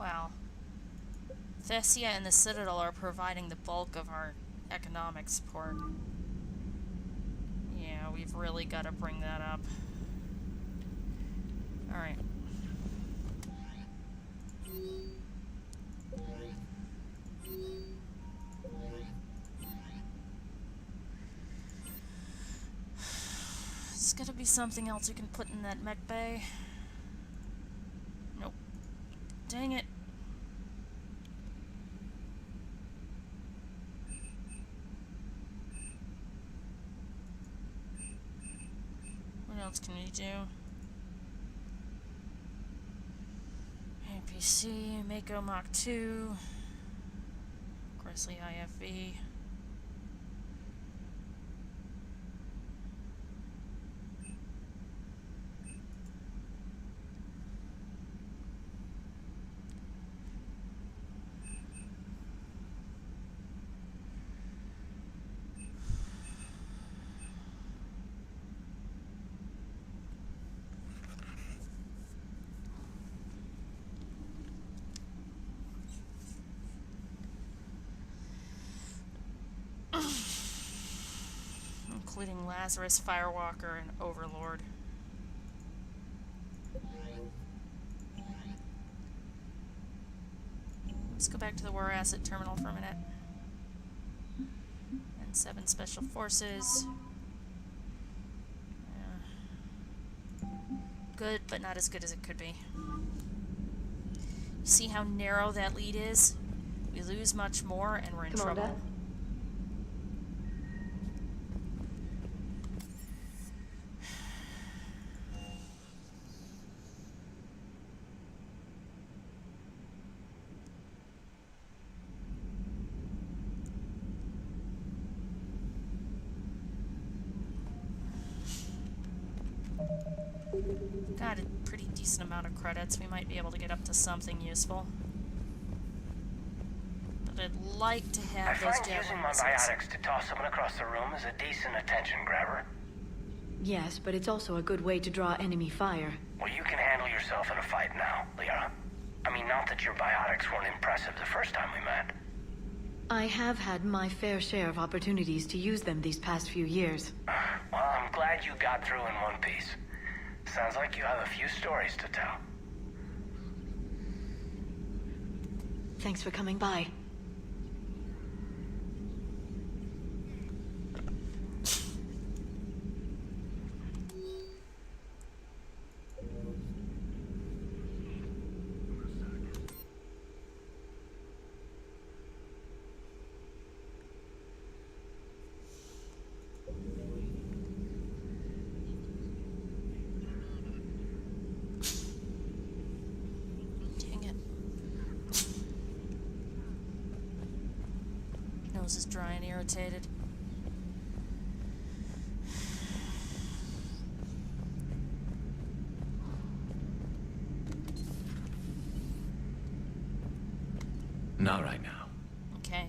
Wow. Thessia and the Citadel are providing the bulk of our economic support. Yeah, we've really got to bring that up. Alright. There's gotta be something else we can put in that mech bay. Nope. Dang it. What else can we do? APC, Mako Mach 2, Grizzly IFV. Including Lazarus, Firewalker, and Overlord. Let's go back to the War Asset Terminal for a minute. And 7 Special Forces. Yeah. Good, but not as good as it could be. See how narrow that lead is? We lose much more, and we're in trouble. Got a pretty decent amount of credits. We might be able to get up to something useful. But I'd like to have those using my biotics to toss someone across the room is a decent attention grabber. Yes, but it's also a good way to draw enemy fire. Well, you can handle yourself in a fight now, Liara. I mean, not that your biotics weren't impressive the first time we met. I have had my fair share of opportunities to use them these past few years. Well, I'm glad you got through in one piece. Sounds like you have a few stories to tell. Thanks for coming by. Is dry and irritated. Not right now. Okay.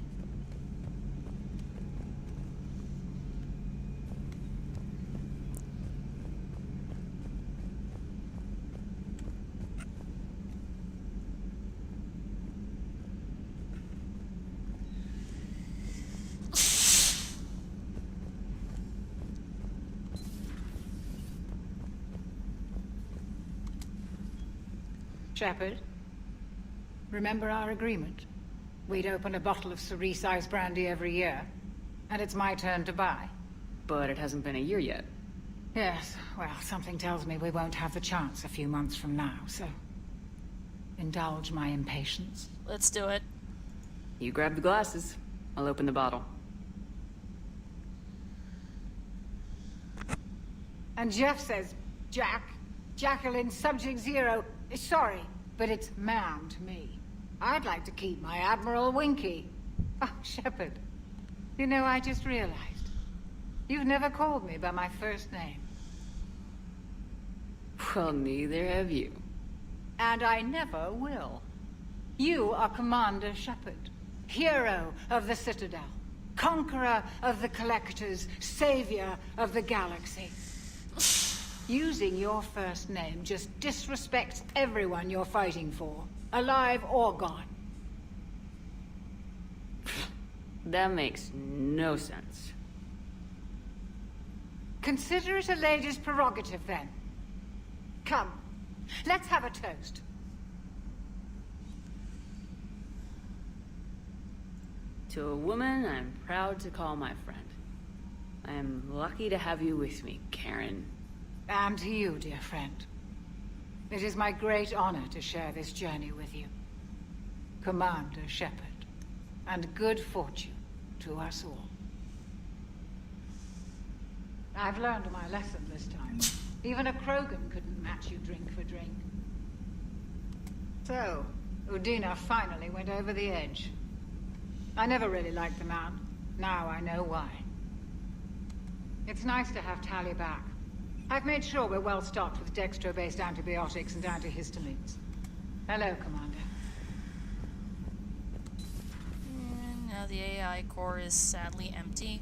Shepard, remember our agreement? We'd open a bottle of cerise-sized brandy every year, and it's my turn to buy. But it hasn't been a year yet. Yes, well, something tells me we won't have the chance a few months from now, so... indulge my impatience. Let's do it. You grab the glasses. I'll open the bottle. And Jeff says, Jacqueline Subject Zero is sorry, but it's ma'am to me. I'd like to keep my Admiral Winky. Oh, Shepard. You know, I just realized. You've never called me by my first name. Well, neither have you. And I never will. You are Commander Shepard, hero of the Citadel, conqueror of the Collectors, savior of the galaxy. Using your first name just disrespects everyone you're fighting for, alive or gone. That makes no sense. Consider it a lady's prerogative, then. Come, let's have a toast. To a woman I'm proud to call my friend. I am lucky to have you with me, Karen. And to you, dear friend. It is my great honor to share this journey with you. Commander Shepard. And good fortune to us all. I've learned my lesson this time. Even a Krogan couldn't match you drink for drink. So, Udina finally went over the edge. I never really liked the man. Now I know why. It's nice to have Tally back. I've made sure we're well stocked with dextro-based antibiotics and antihistamines. Hello, Commander. And now the AI core is sadly empty.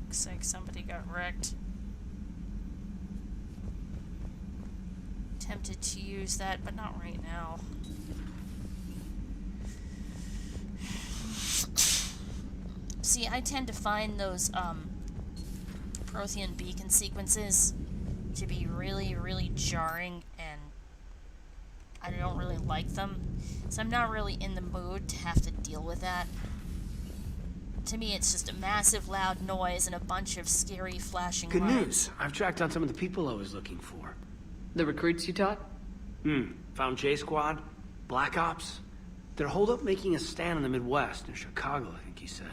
Looks like somebody got wrecked. Tempted to use that, but not right now. See, I tend to find those Prothean beacon sequences to be really, really jarring, and I don't really like them. So I'm not really in the mood to have to deal with that. To me, it's just a massive, loud noise and a bunch of scary, flashing Good lights. news. I've tracked down some of the people I was looking for. The recruits you taught? Found J Squad, Black Ops. They're holed up making a stand in the Midwest, in Chicago, I think he said.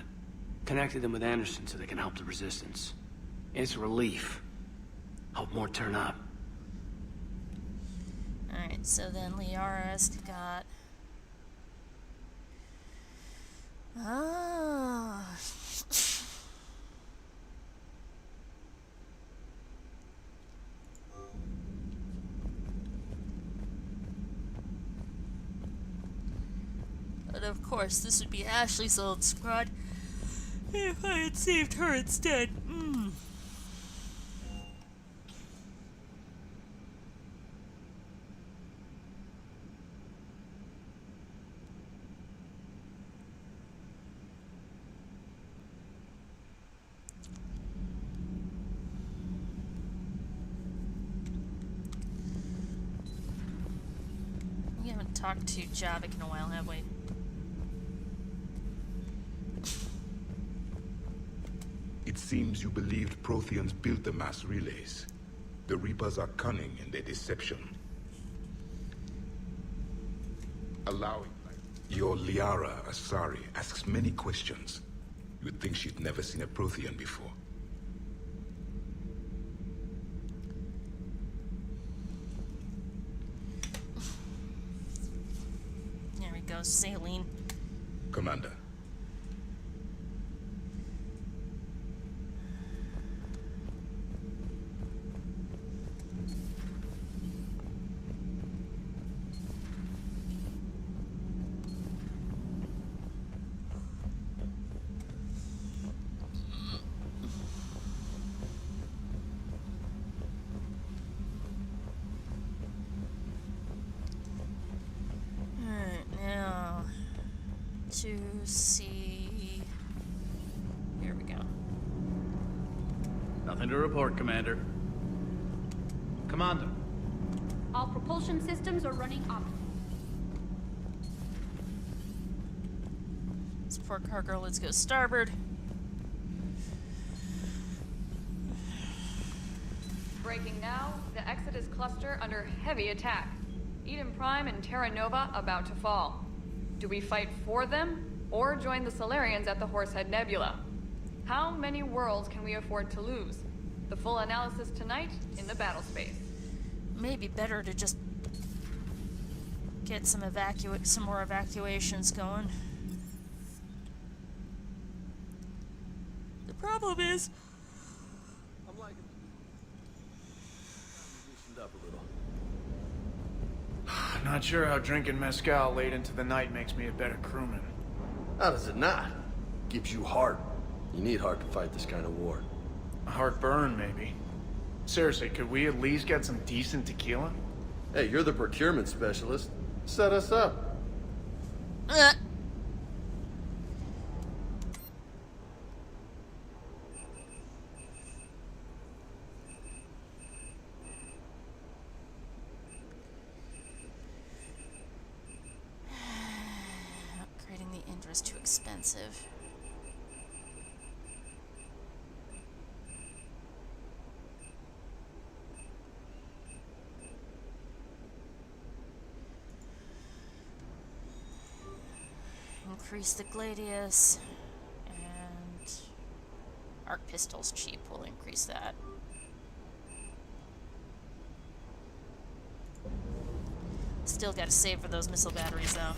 Connected them with Anderson so they can help the Resistance. It's a relief. Hope more turn up. Alright, so then Liara's got... Ah. And of course, this would be Ashley's old squad if I had saved her instead. We haven't talked to Javik in a while, have we? It seems you believed Protheans built the mass relays. The Reapers are cunning in their deception. Allowing your Liara Asari asks many questions. You'd think she'd never seen a Prothean before. There we go, Saline. Commander. To see... Here we go. Nothing to report, Commander. Commander. All propulsion systems are running optimally. Support cargo, let's go starboard. Breaking now, the Exodus cluster under heavy attack. Eden Prime and Terra Nova about to fall. Do we fight for them, or join the Solarians at the Horsehead Nebula? How many worlds can we afford to lose? The full analysis tonight in the battle space. Maybe better to just get some more evacuations going. The problem is, I'm liking loosened up a little. Not sure how drinking mezcal late into the night makes me a better crewman. How does it not? Gives you heart. You need heart to fight this kind of war. A heartburn, maybe. Seriously, could we at least get some decent tequila? Hey, you're the procurement specialist. Set us up. Upgrading the Indra is too expensive. Increase the Gladius, and arc pistol's cheap. We'll increase that. Still gotta save for those missile batteries, though.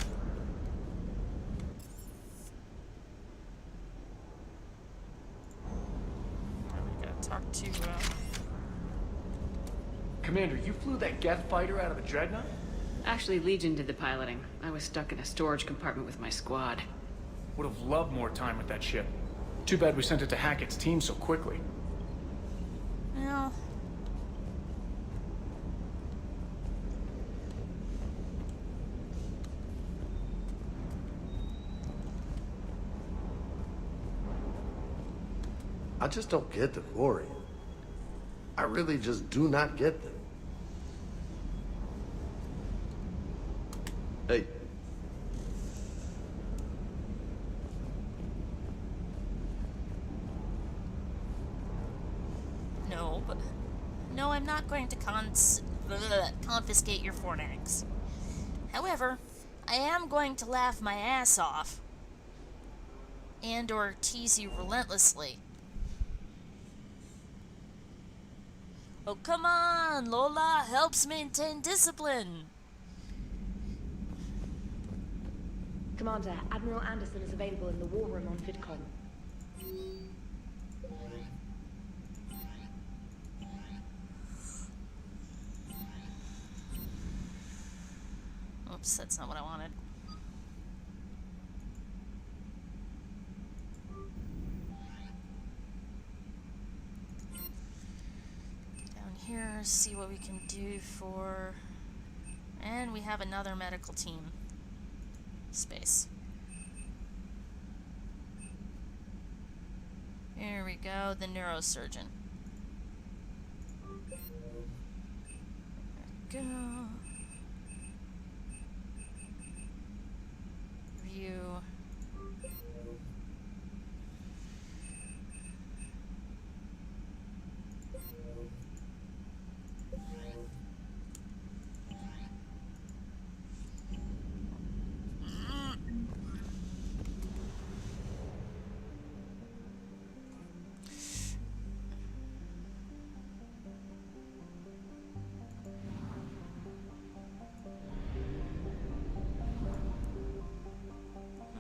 We gotta talk to. Commander, you flew that Geth fighter out of the Dreadnought? Actually, Legion did the piloting. I was stuck in a storage compartment with my squad. Would have loved more time with that ship. Too bad we sent it to Hackett's team so quickly. Well. I just don't get the glory. I really just do not get them. Hey. No, but... No, I'm not going to confiscate your Fornax. However, I am going to laugh my ass off. And or tease you relentlessly. Oh, come on! Lola helps maintain discipline! Commander, Admiral Anderson is available in the war room on VidCon. Oops, that's not what I wanted. Down here, see what we can do for... And we have another medical team. Space. Here we go, the neurosurgeon. There we go. View.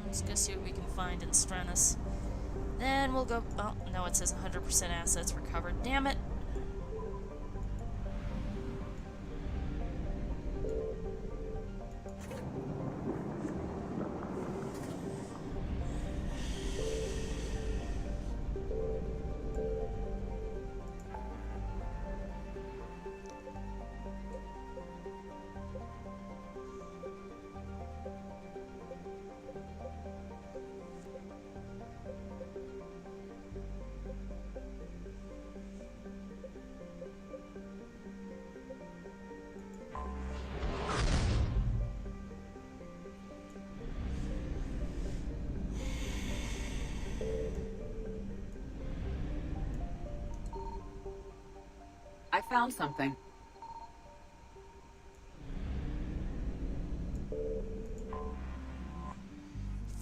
Let's go see what we can find in Stranus. Then we'll go... Oh, no, it says 100% assets recovered. Damn it. I found something.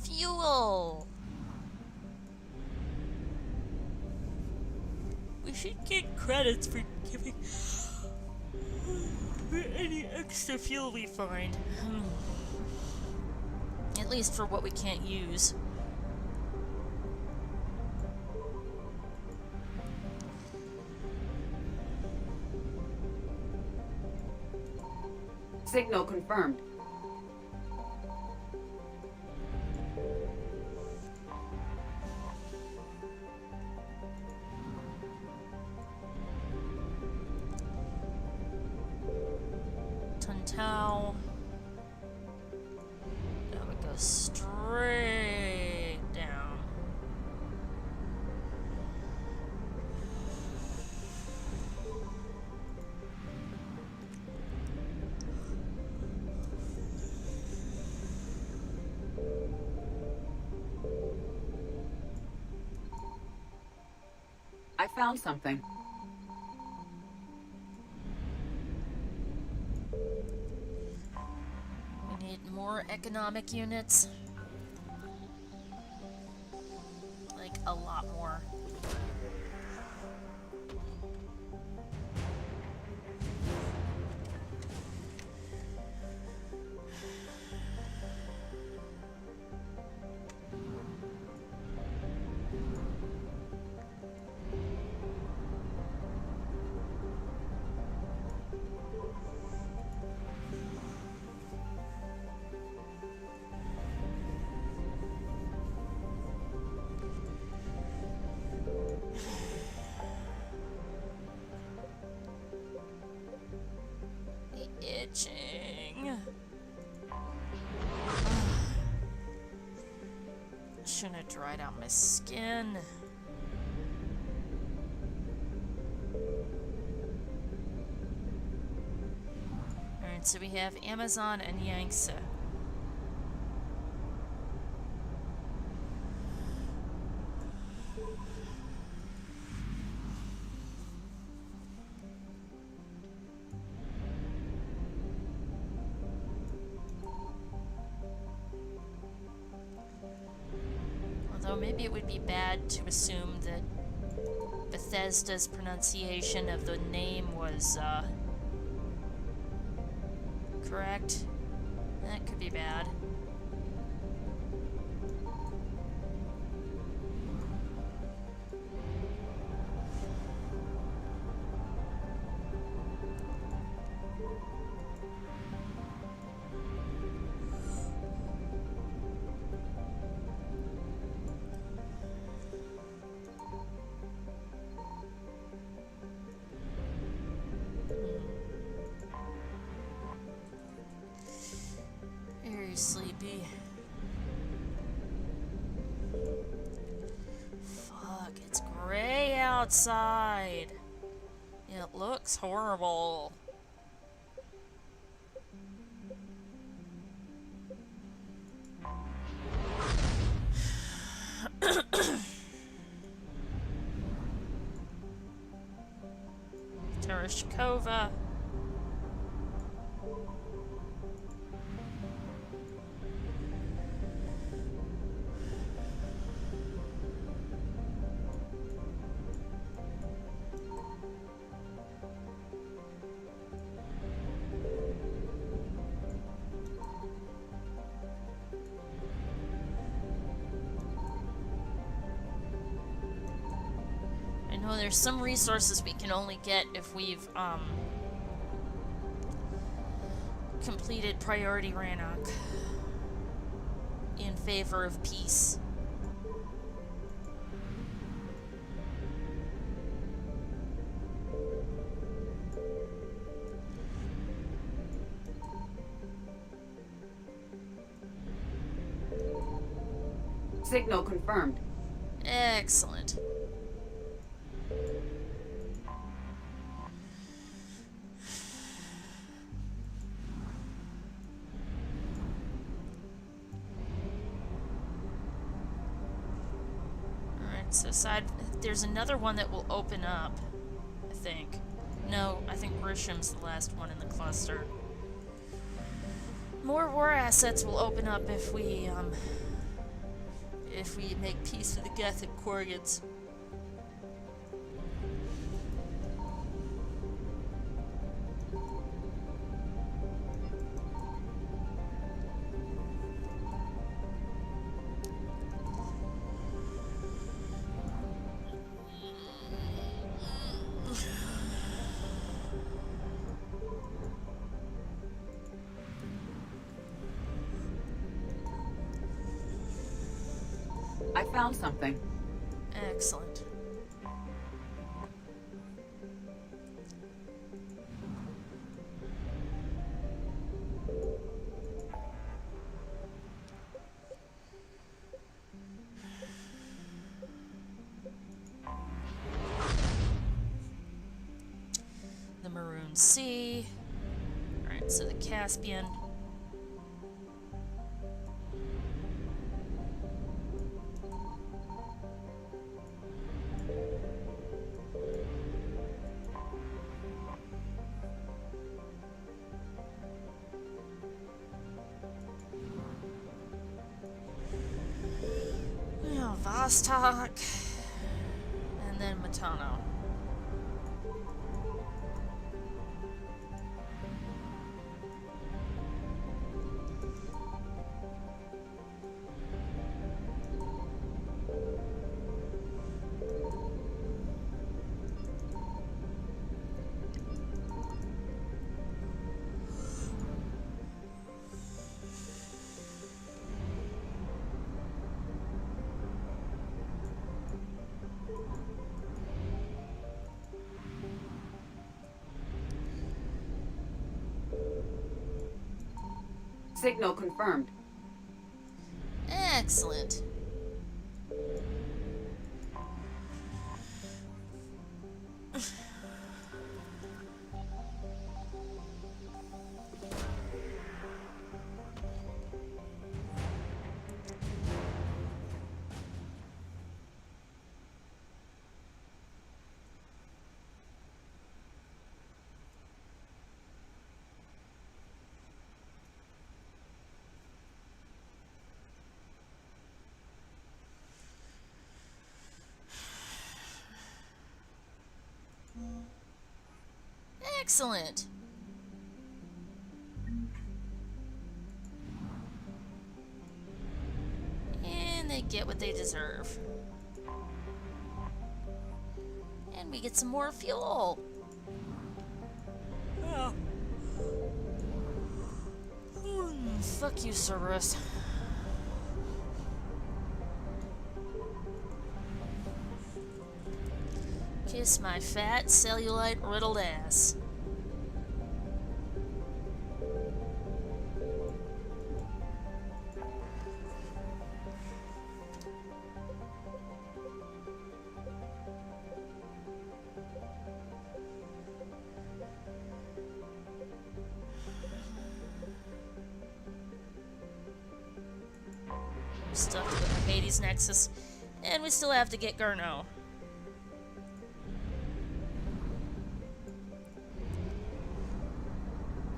Fuel! We should get credits for giving for any extra fuel we find. At least for what we can't use. Signal confirmed. Tau. That would go straight down. I found something. We need more economic units. Like, a lot more. Itching. Shouldn't have dried out my skin. Alright, so we have Amazon and Yangtze. Although maybe it would be bad to assume that Bethesda's pronunciation of the name was, correct. That could be bad. Very sleepy. Fuck, it's gray outside. It looks horrible. Tereshkova. I know there's some resources we can only get if we've completed Priority Rannoch in favor of peace. Signal confirmed. Excellent. So there's another one that will open up, I think. No, I think Grisham's the last one in the cluster. More war assets will open up if we make peace with the Gothic Korgans. I found something. Excellent. Sea. Alright, so the Caspian. Vostok, and then Matano. Signal confirmed. Excellent. Excellent. And they get what they deserve. And we get some more fuel. Oh. Fuck you, Cerberus. Kiss my fat, cellulite-riddled ass. Still have to go to Hades Nexus, and we still have to get Gurno.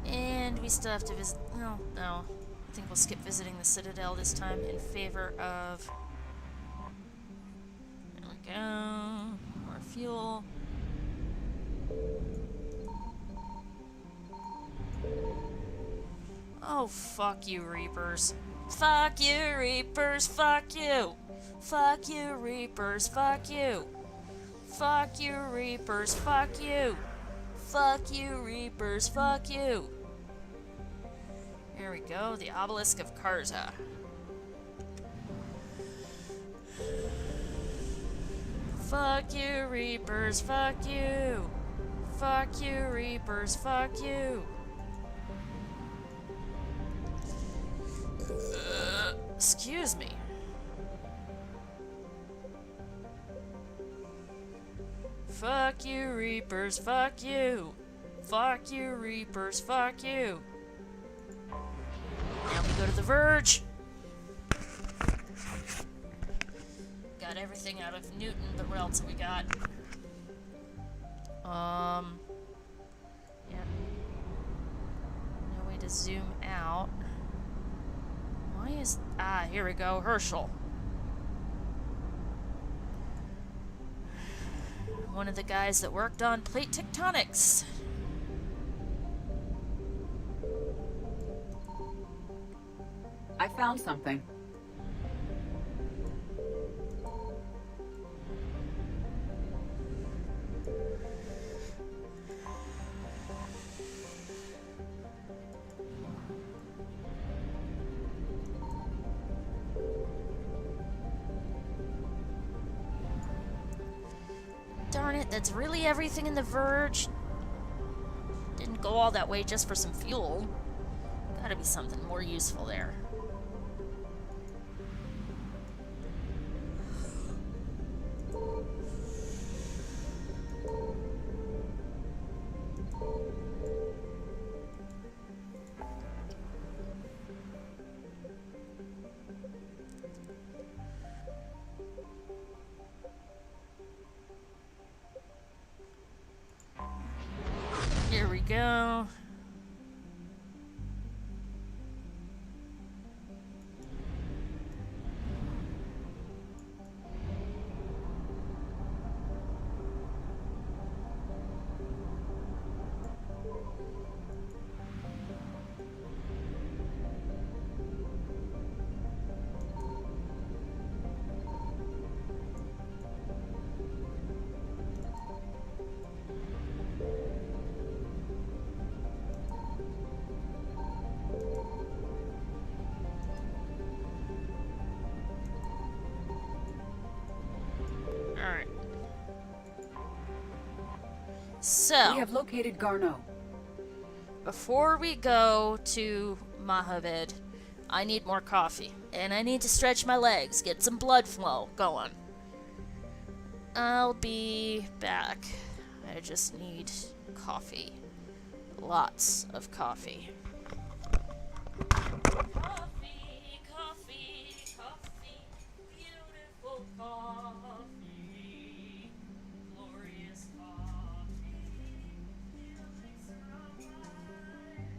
And we still have to visit. No. I think we'll skip visiting the Citadel this time in favor of. There we go. More fuel. Oh, fuck you, Reapers. Fuck you, Reapers, fuck you! Fuck you, Reapers, fuck you! Fuck you, Reapers, fuck you! Fuck you, Reapers, fuck you! Here we go, the Obelisk of Karza. Fuck you, Reapers, fuck you! Fuck you, Reapers, fuck you! Excuse me. Fuck you, Reapers, fuck you. Fuck you, Reapers, fuck you. Now we go to the Verge. Got everything out of Newton, but what else have we got? Yeah. No way to zoom out. Why is... here we go. Herschel. One of the guys that worked on plate tectonics. I found something. Darn it, that's really everything in the Verge. Didn't go all that way just for some fuel. Gotta be something more useful there. So, We have located Garneau. before we go to Mahavid, I need more coffee. And I need to stretch my legs, get some blood flow going. I'll be back. I just need coffee. Lots of coffee. Coffee, coffee, coffee, beautiful coffee, glorious coffee, feelings are alright.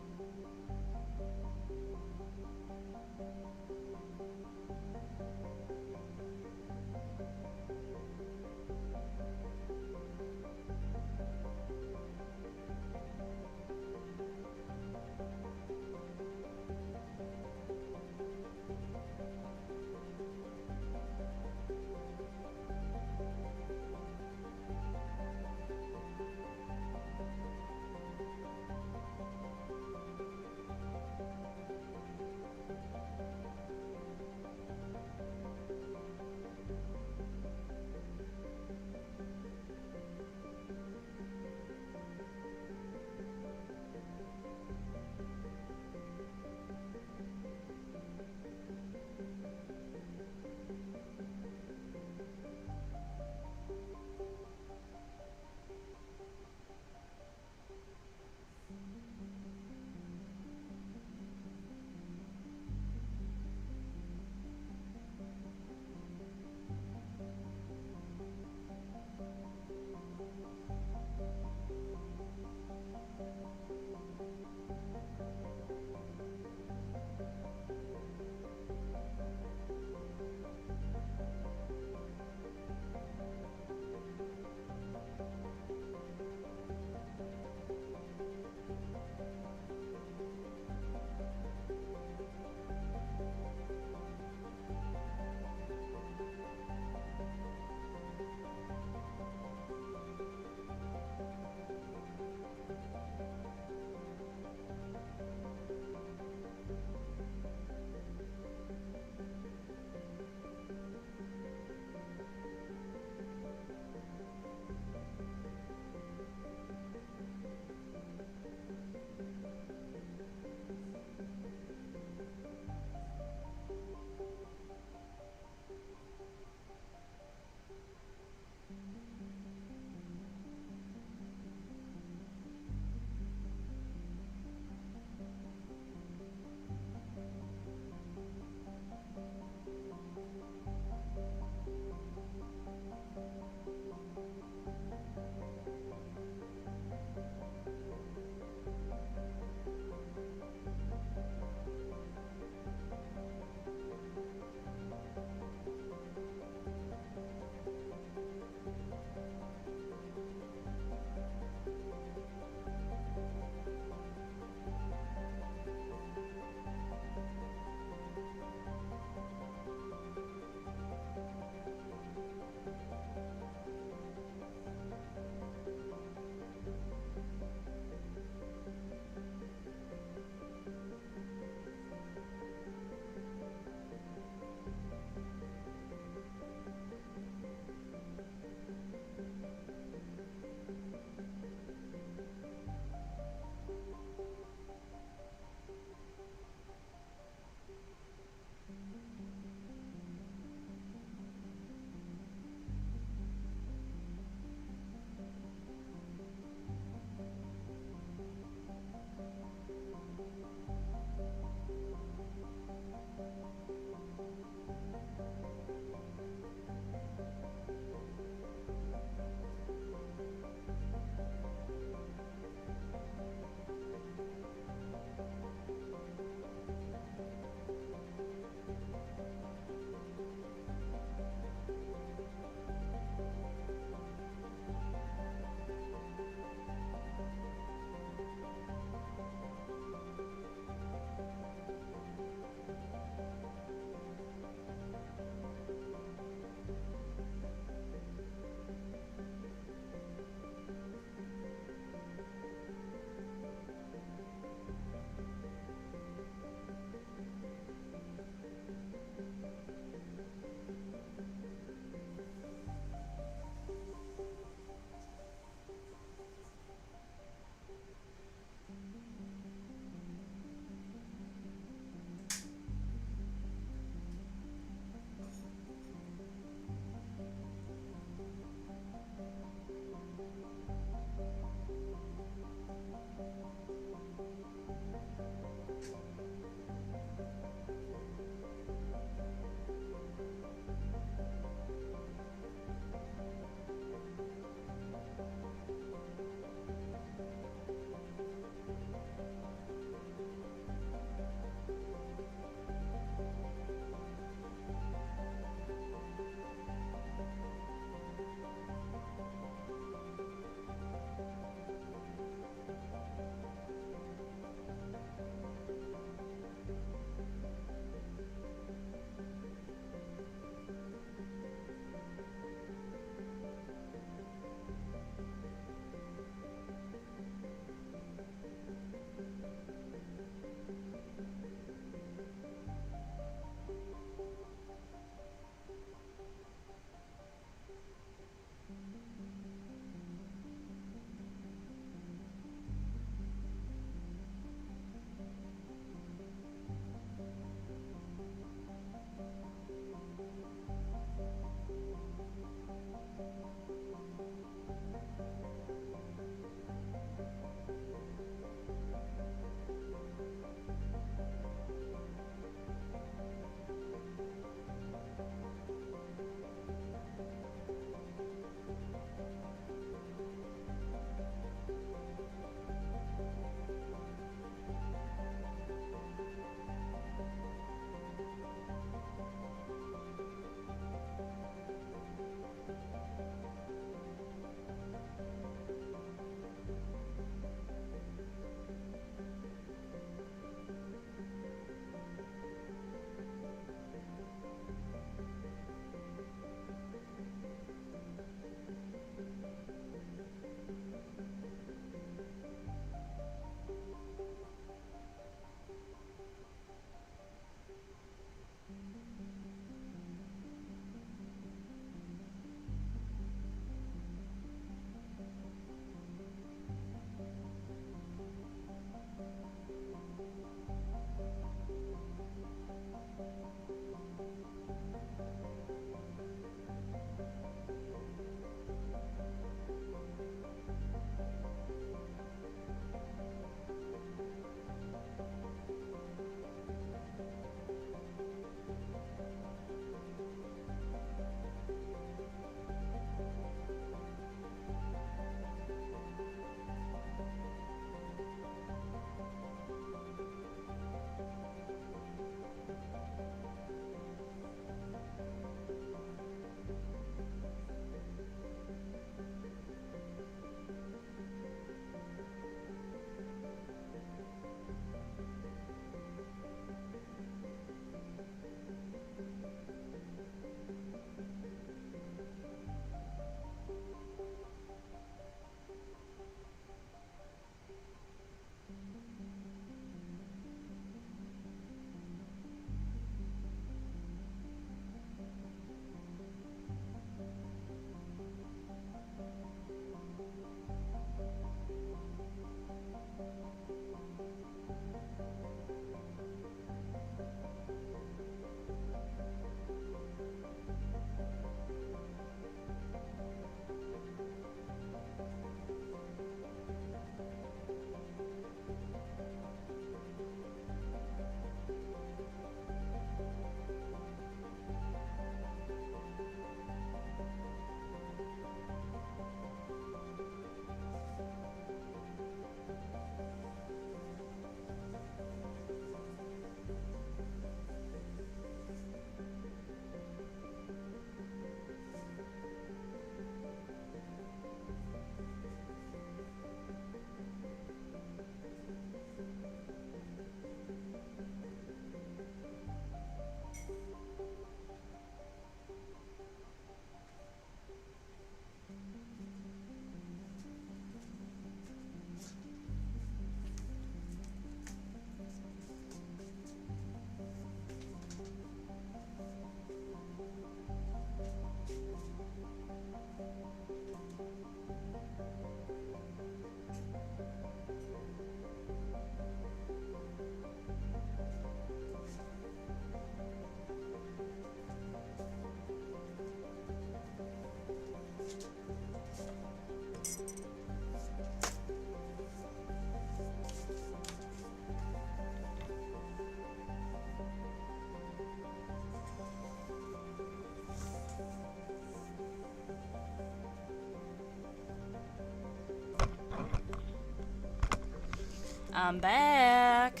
I'm back.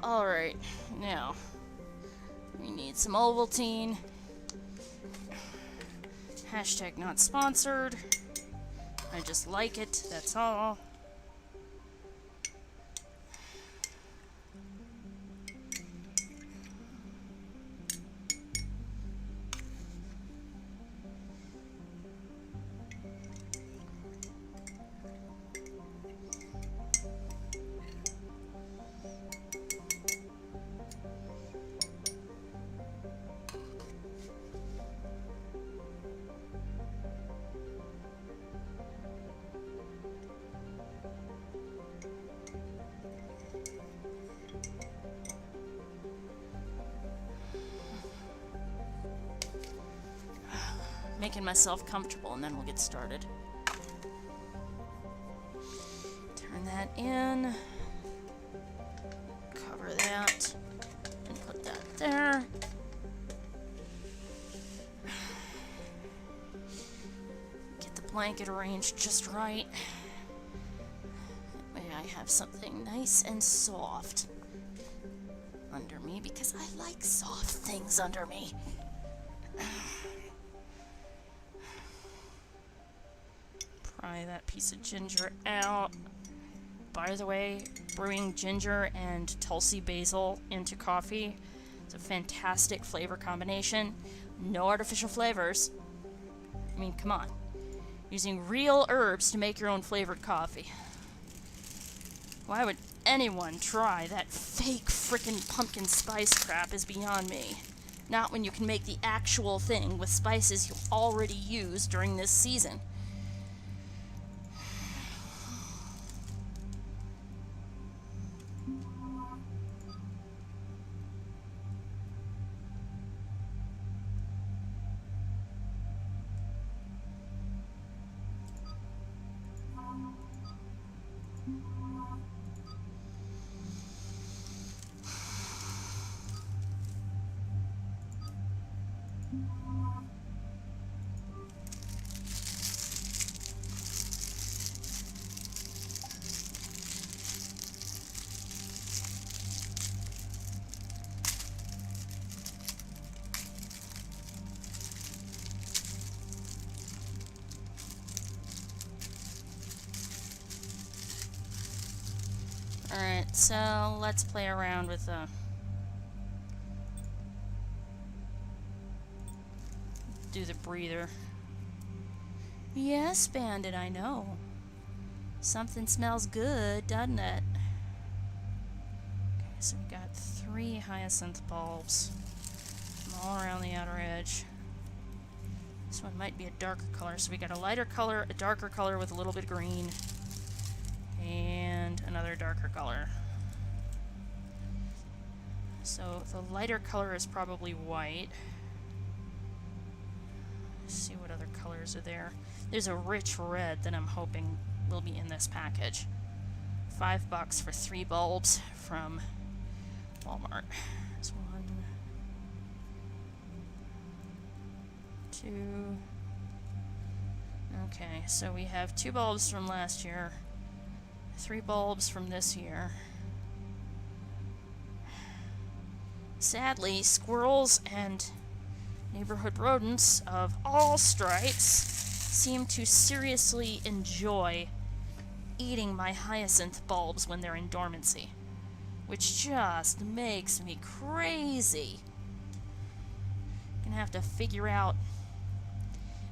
Alright, now we need some Ovaltine. Hashtag not sponsored. I just like it, that's all. Making myself comfortable, and then we'll get started. Turn that in. Cover that. And put that there. Get the blanket arranged just right. That way I have something nice and soft under me, because I like soft things under me. Pry that piece of ginger out. By the way, brewing ginger and Tulsi basil into coffee is a fantastic flavor combination. No artificial flavors. I mean, come on. Using real herbs to make your own flavored coffee. Why would anyone try that fake frickin' pumpkin spice crap is beyond me. Not when you can make the actual thing with spices you already used during this season. Alright, so let's play around with do the breather. Yes, Bandit, I know. Something smells good, doesn't it? Okay, so we got 3 hyacinth bulbs all around the outer edge. This one might be a darker color, so we got a lighter color, a darker color with a little bit of green, and another darker color. So the lighter color is probably white. Let's see what other colors are there. There's a rich red that I'm hoping will be in this package. $5 for 3 bulbs from Walmart. There's 1, 2. Okay, so we have 2 bulbs from last year, 3 bulbs from this year. Sadly, squirrels and neighborhood rodents of all stripes seem to seriously enjoy eating my hyacinth bulbs when they're in dormancy, which just makes me crazy. Gonna have to figure out,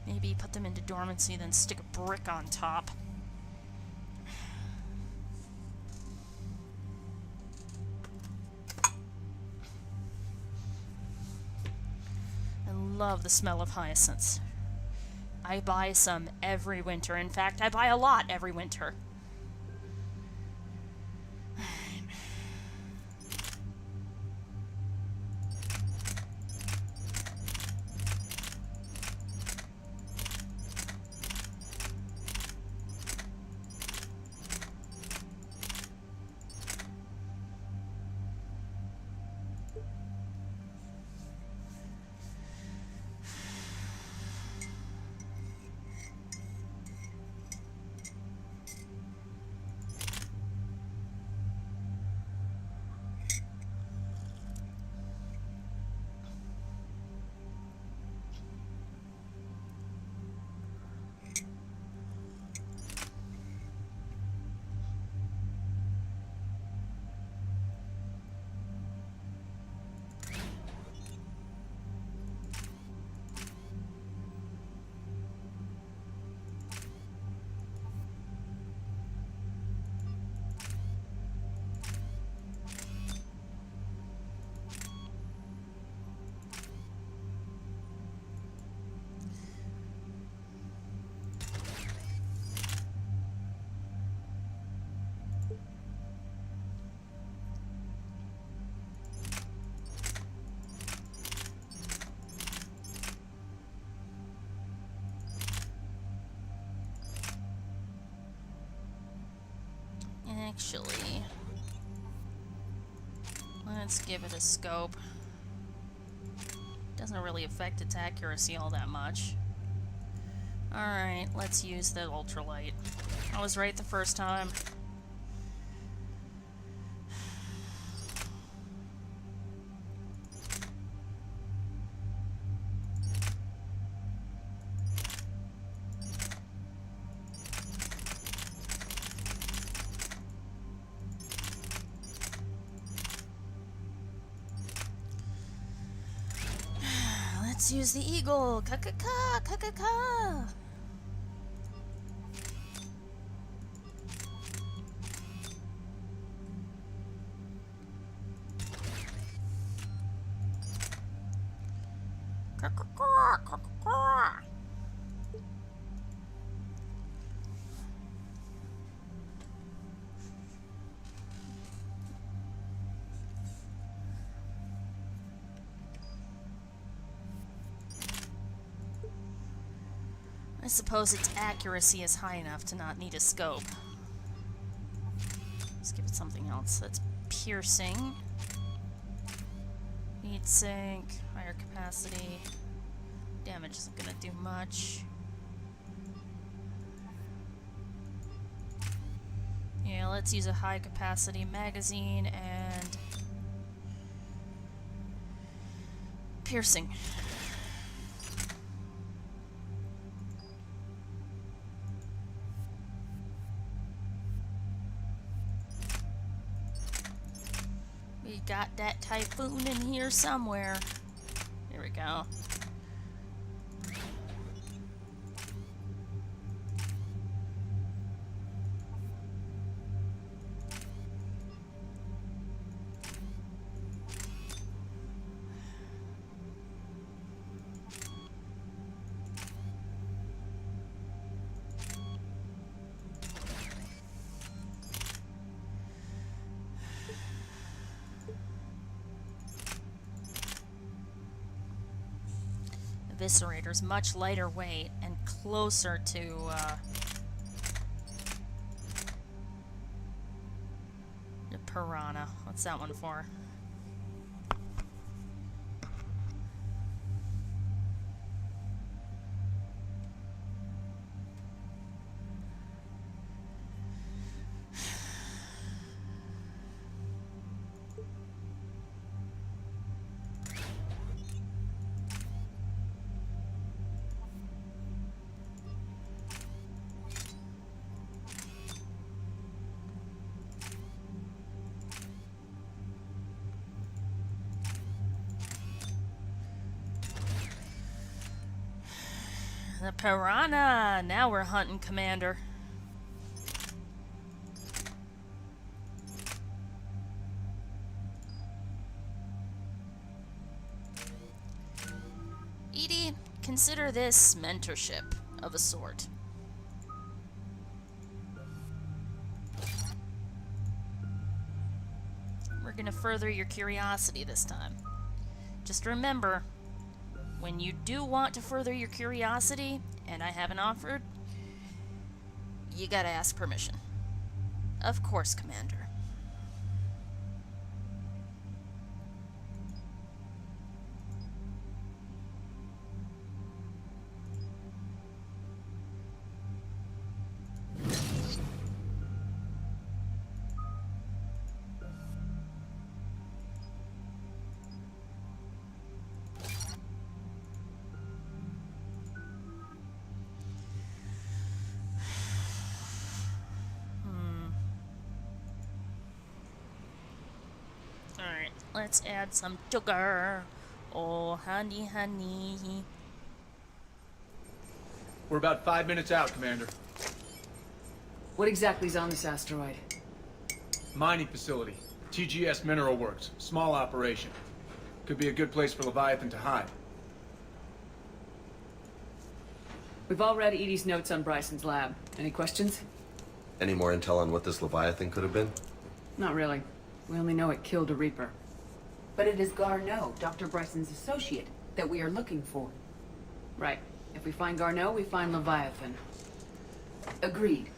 maybe put them into dormancy, then stick a brick on top. I love the smell of hyacinths. I buy some every winter. In fact, I buy a lot every winter. Actually, let's give it a scope. Doesn't really affect its accuracy all that much. Alright, let's use the ultralight. I was right the first time. Let's use the eagle. Ka-ka-ka, ka-ka-ka. Ka-ka-ka, ka-ka-ka. I suppose its accuracy is high enough to not need a scope. Let's give it something else. That's piercing. Heat sink, higher capacity. Damage isn't gonna do much. Yeah, let's use a high capacity magazine and piercing. We got that typhoon in here somewhere. Here we go. Eviscerator's much lighter weight and closer to the piranha. What's that one for? The piranha! Now we're hunting, Commander. Edie, consider this mentorship of a sort. We're gonna further your curiosity this time. Just remember, when you do want to further your curiosity, and I haven't offered, you gotta ask permission. Of course, Commander. Alright, let's add some sugar. Oh, honey, honey. We're about 5 minutes out, Commander. What exactly is on this asteroid? Mining facility. TGS Mineral Works. Small operation. Could be a good place for Leviathan to hide. We've all read Edie's notes on Bryson's lab. Any questions? Any more intel on what this Leviathan could have been? Not really. We only know it killed a Reaper. But it is Garneau, Dr. Bryson's associate, that we are looking for. Right. If we find Garneau, we find Leviathan. Agreed.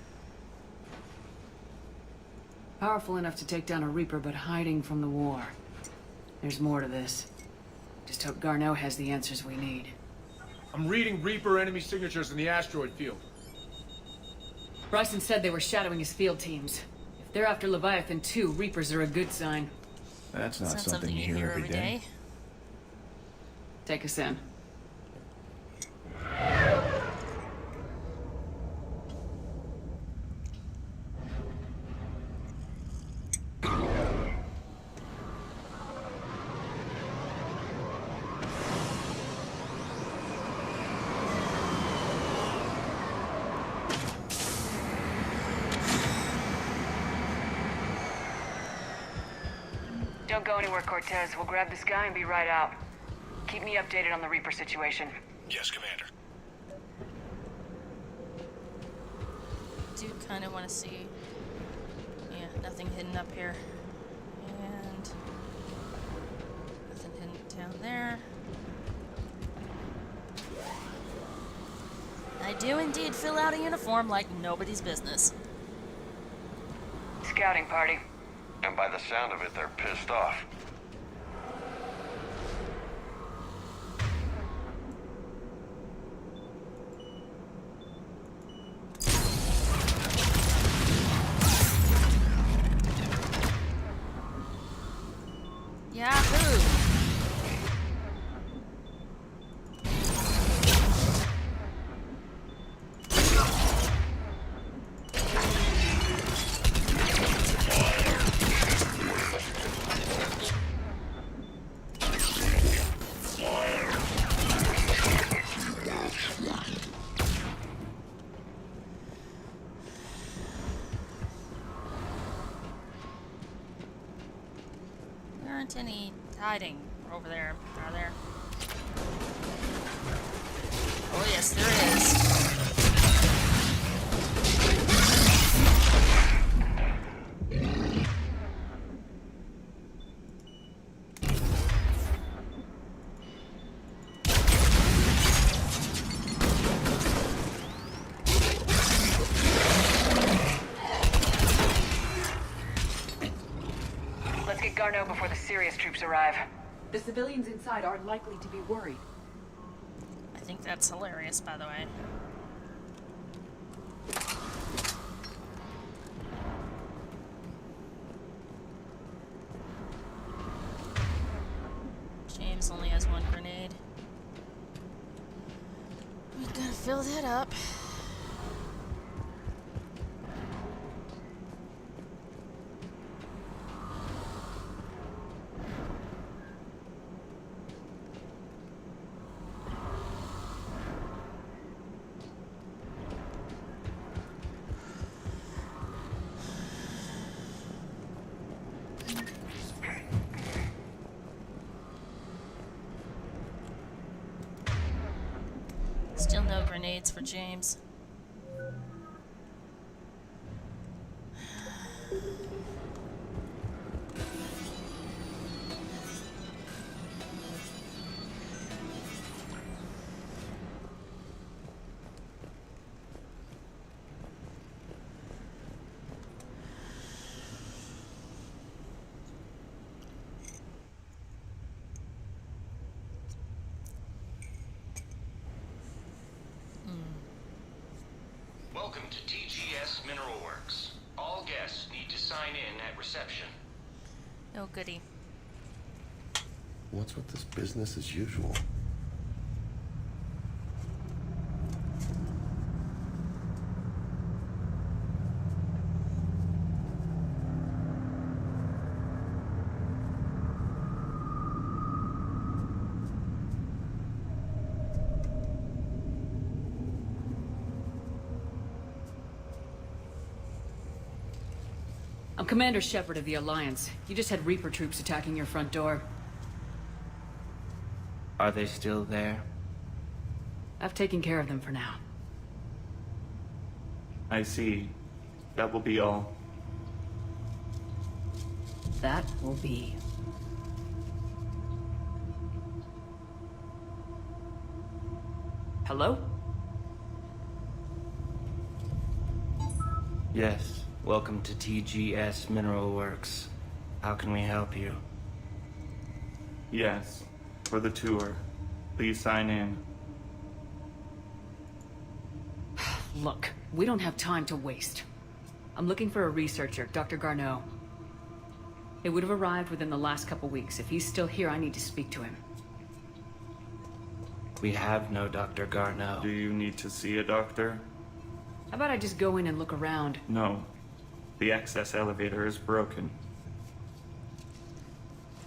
Powerful enough to take down a Reaper, but hiding from the war. There's more to this. Just hope Garneau has the answers we need. I'm reading Reaper enemy signatures in the asteroid field. Bryson said they were shadowing his field teams. If they're after Leviathan 2, Reapers are a good sign. That's not something you hear every day. Take us in. Don't go anywhere, Cortez. We'll grab this guy and be right out. Keep me updated on the Reaper situation. Yes, Commander. Do kind of want to see. Yeah, nothing hidden up here. And nothing hidden down there. I do indeed fill out a uniform like nobody's business. Scouting party. And by the sound of it, they're pissed off. Yahoo! There aren't any hiding over there, are there? Oh yes, there is. Let's get Garneau before the serious troops arrive. The civilians inside are likely to be worried. I think that's hilarious, by the way. James only has one grenade. We gotta fill that up. Still no grenades for James. Welcome to TGS Mineral Works. All guests need to sign in at reception. Oh, goody. What's with this business as usual? I'm Commander Shepard of the Alliance. You just had Reaper troops attacking your front door. Are they still there? I've taken care of them for now. I see. That will be all. That will be. Hello? Yes. Welcome to TGS Mineral Works. How can we help you? Yes, for the tour. Please sign in. Look, we don't have time to waste. I'm looking for a researcher, Dr. Garneau. It would have arrived within the last couple weeks. If he's still here, I need to speak to him. We have no Dr. Garneau. Do you need to see a doctor? How about I just go in and look around? No. The access elevator is broken.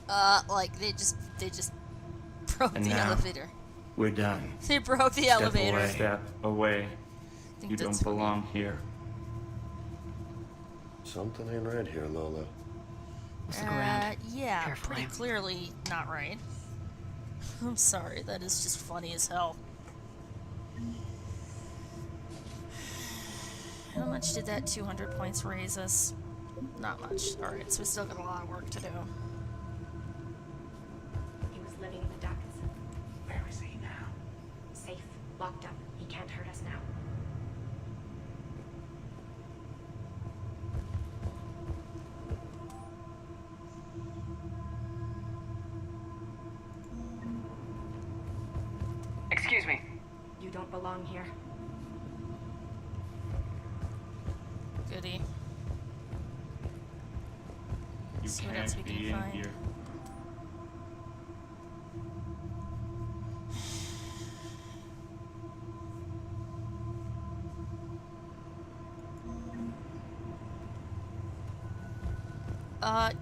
Like they just broke And the now, elevator. We're done. They broke the elevator. Away. Step away. think You that's don't belong here. Something ain't right here, Lola. Yeah, Carefully. pretty clearly not right. I'm sorry, that is just funny as hell. How much did that 200 points raise us? Not much. Alright, so we still got a lot of work to do. He was living in the ducts. Where is he now? Safe. Locked up. He can't hurt us now. Excuse me. You don't belong here. Goody. You See what else we can't be can in find. here.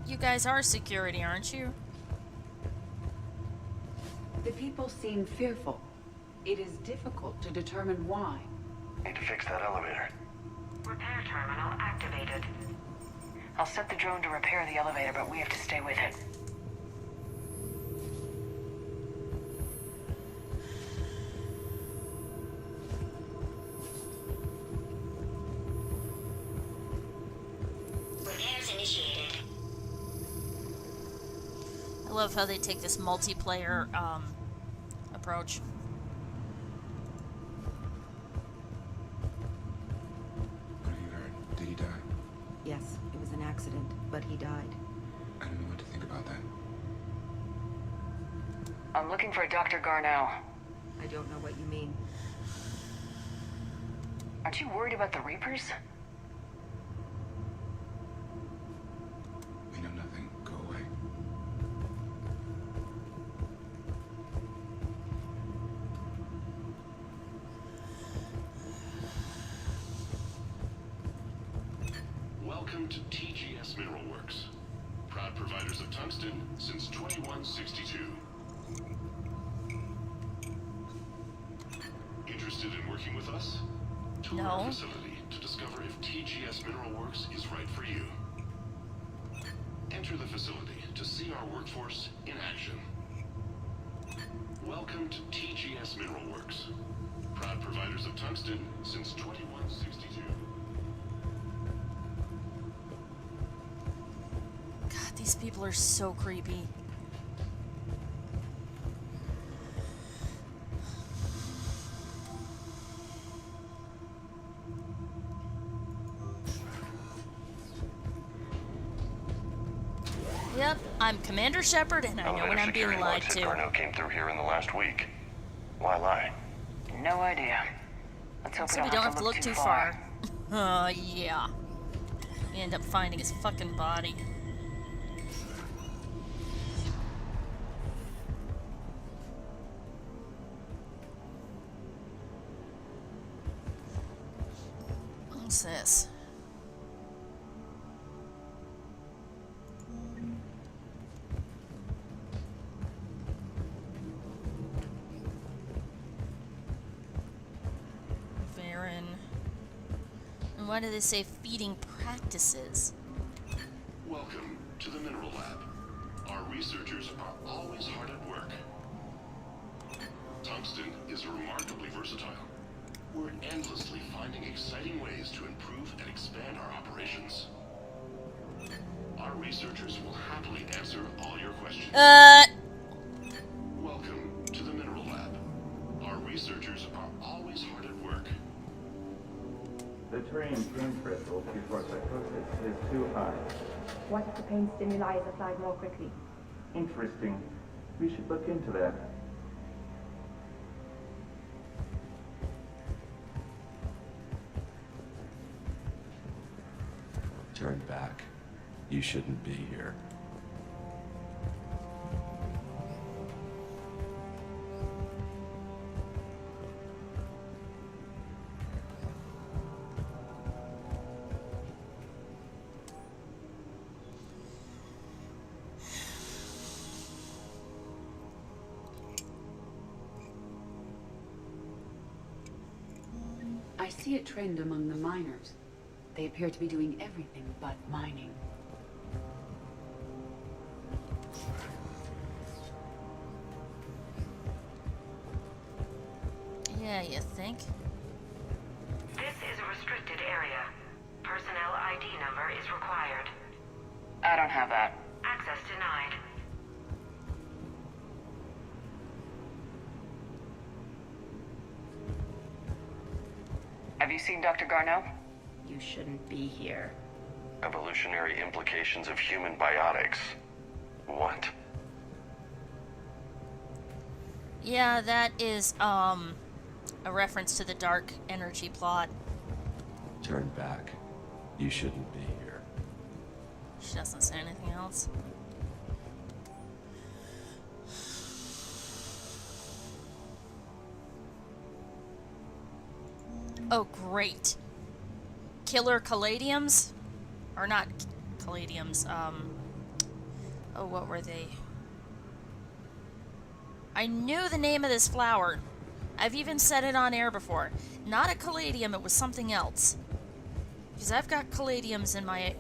You guys are security, aren't you? The people seem fearful. It is difficult to determine why. Need to fix that elevator. Repair terminal activated. I'll set the drone to repair the elevator, but we have to stay with it. Repairs initiated. I love how they take this multiplayer approach. What have you heard? Did he die? Yes, it was an accident, but he died. I don't know what to think about that. I'm looking for Dr. Garneau. I don't know what you mean. Aren't you worried about the Reapers? We know nothing. Go away. Welcome to TGS Mineral Works. Proud providers of tungsten since 2162. Interested in working with us? Tour our facility to discover if TGS Mineral Works is right for you. Enter the facility to see our workforce in action. Welcome to TGS Mineral Works. Proud providers of tungsten since 2162. God, these people are so creepy. Yep, I'm Commander Shepard, and I know when I'm being lied to. Garneau came through here in the last week. Why lie? No idea. Let's hope So we don't have to look too far. Yeah. We end up finding his fucking body. What's this? Varen. And why do they say feeding practices? Welcome to the Mineral Lab. Our researchers are always hard at work. Tungsten is remarkably versatile. We're endlessly finding exciting ways to improve and expand our operations. Our researchers will happily answer all your questions. Welcome to the Mineral Lab. Our researchers are always hard at work. The terrain pain threshold before psychosis is too high. What if the pain stimuli is applied more quickly? Interesting. We should look into that. Turn back. You shouldn't be here. I see a trend among the miners. They appear to be doing everything but mining. Yeah, you think? This is a restricted area. Personnel ID number is required. I don't have that. Access denied. Have you seen Dr. Garneau? You shouldn't be here. Evolutionary implications of human biotics. What? Yeah, that is, a reference to the dark energy plot. Turn back. You shouldn't be here. She doesn't say anything else. Oh, great. Killer caladiums? Or not caladiums, oh, what were they? I knew the name of this flower. I've even said it on air before. Not a caladium, it was something else. Because I've got caladiums in my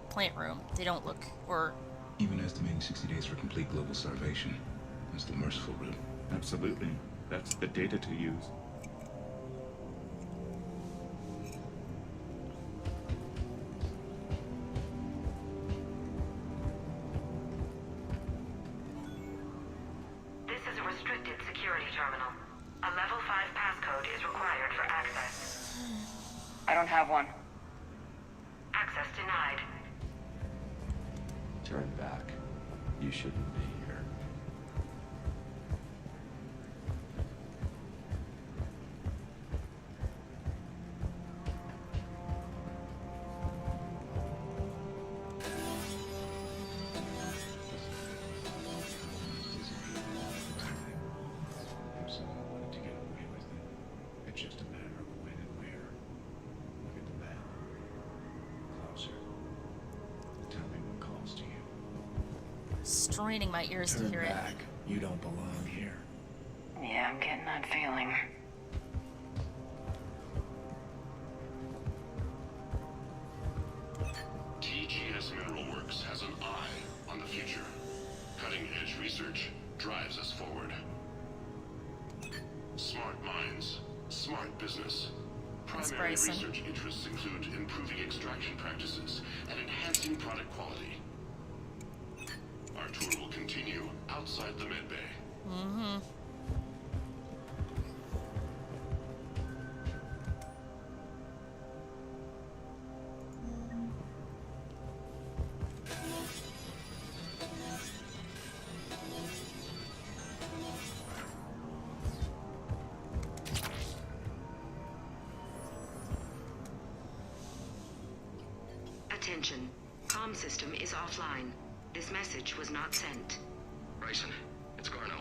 plant room. They don't look, or... Even estimating 60 days for complete global starvation is the merciful route. Absolutely. That's the data to use. This is a restricted security terminal. A level 5 passcode is required for access. I don't have one. Access denied. Turn back. You shouldn't be here. If someone wanted to get away with it, it's just a matter of when and where. Look at the map. Closer. Tell me what calls to you. straining my ears to hear back. You don't belong here. Yeah, I'm getting that feeling. TGS Mineral Works has an eye on the future. Cutting-edge research drives us forward. Smart minds, smart business. Primary research interests include improving extraction practices and enhancing product quality. Our tour will continue outside the medbay. Mm-hmm. Attention. Comm system is offline. This message was not sent. Bryson, it's Garneau.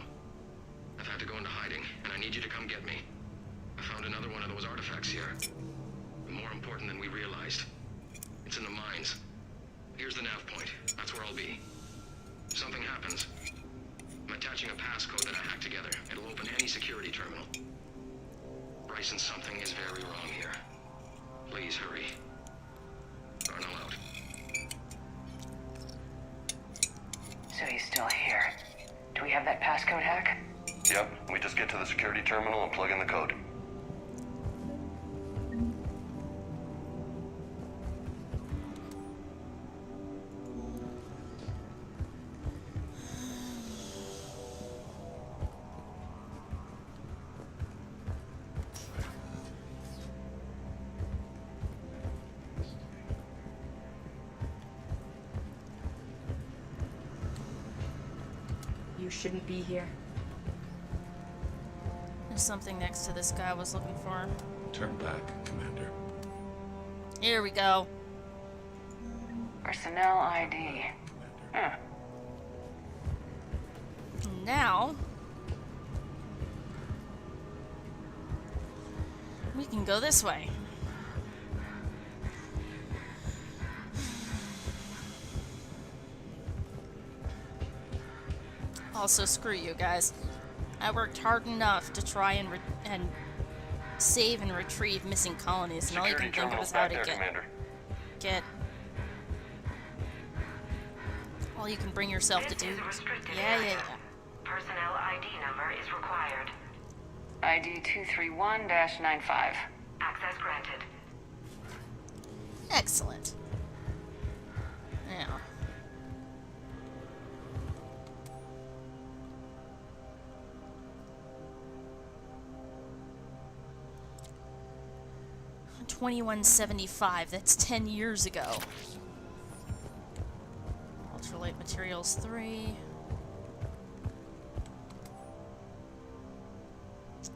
I've had to go into hiding, and I need you to come get me. I found another one of those artifacts here. More important than we realized. It's in the mines. Here's the nav point. That's where I'll be. If something happens, I'm attaching a passcode that I hacked together. It'll open any security terminal. Bryson, something is very wrong here. Please hurry. Garneau out. So he's still here. Do we have that passcode hack? Yep, we just get to the security terminal and plug in the code. you shouldn't be here. There's something next to this guy I was looking for. Turn back, Commander. Here we go. Personnel ID. Huh. Now we can go this way. Also, screw you guys. I worked hard enough to try and save and retrieve missing colonies, and all you can think of is how to get all you can bring yourself to do. Yeah. Personnel ID number is required. ID 231-95. Access granted. Excellent. Now. $21.75. That's 10 years ago. Ultralight materials 3.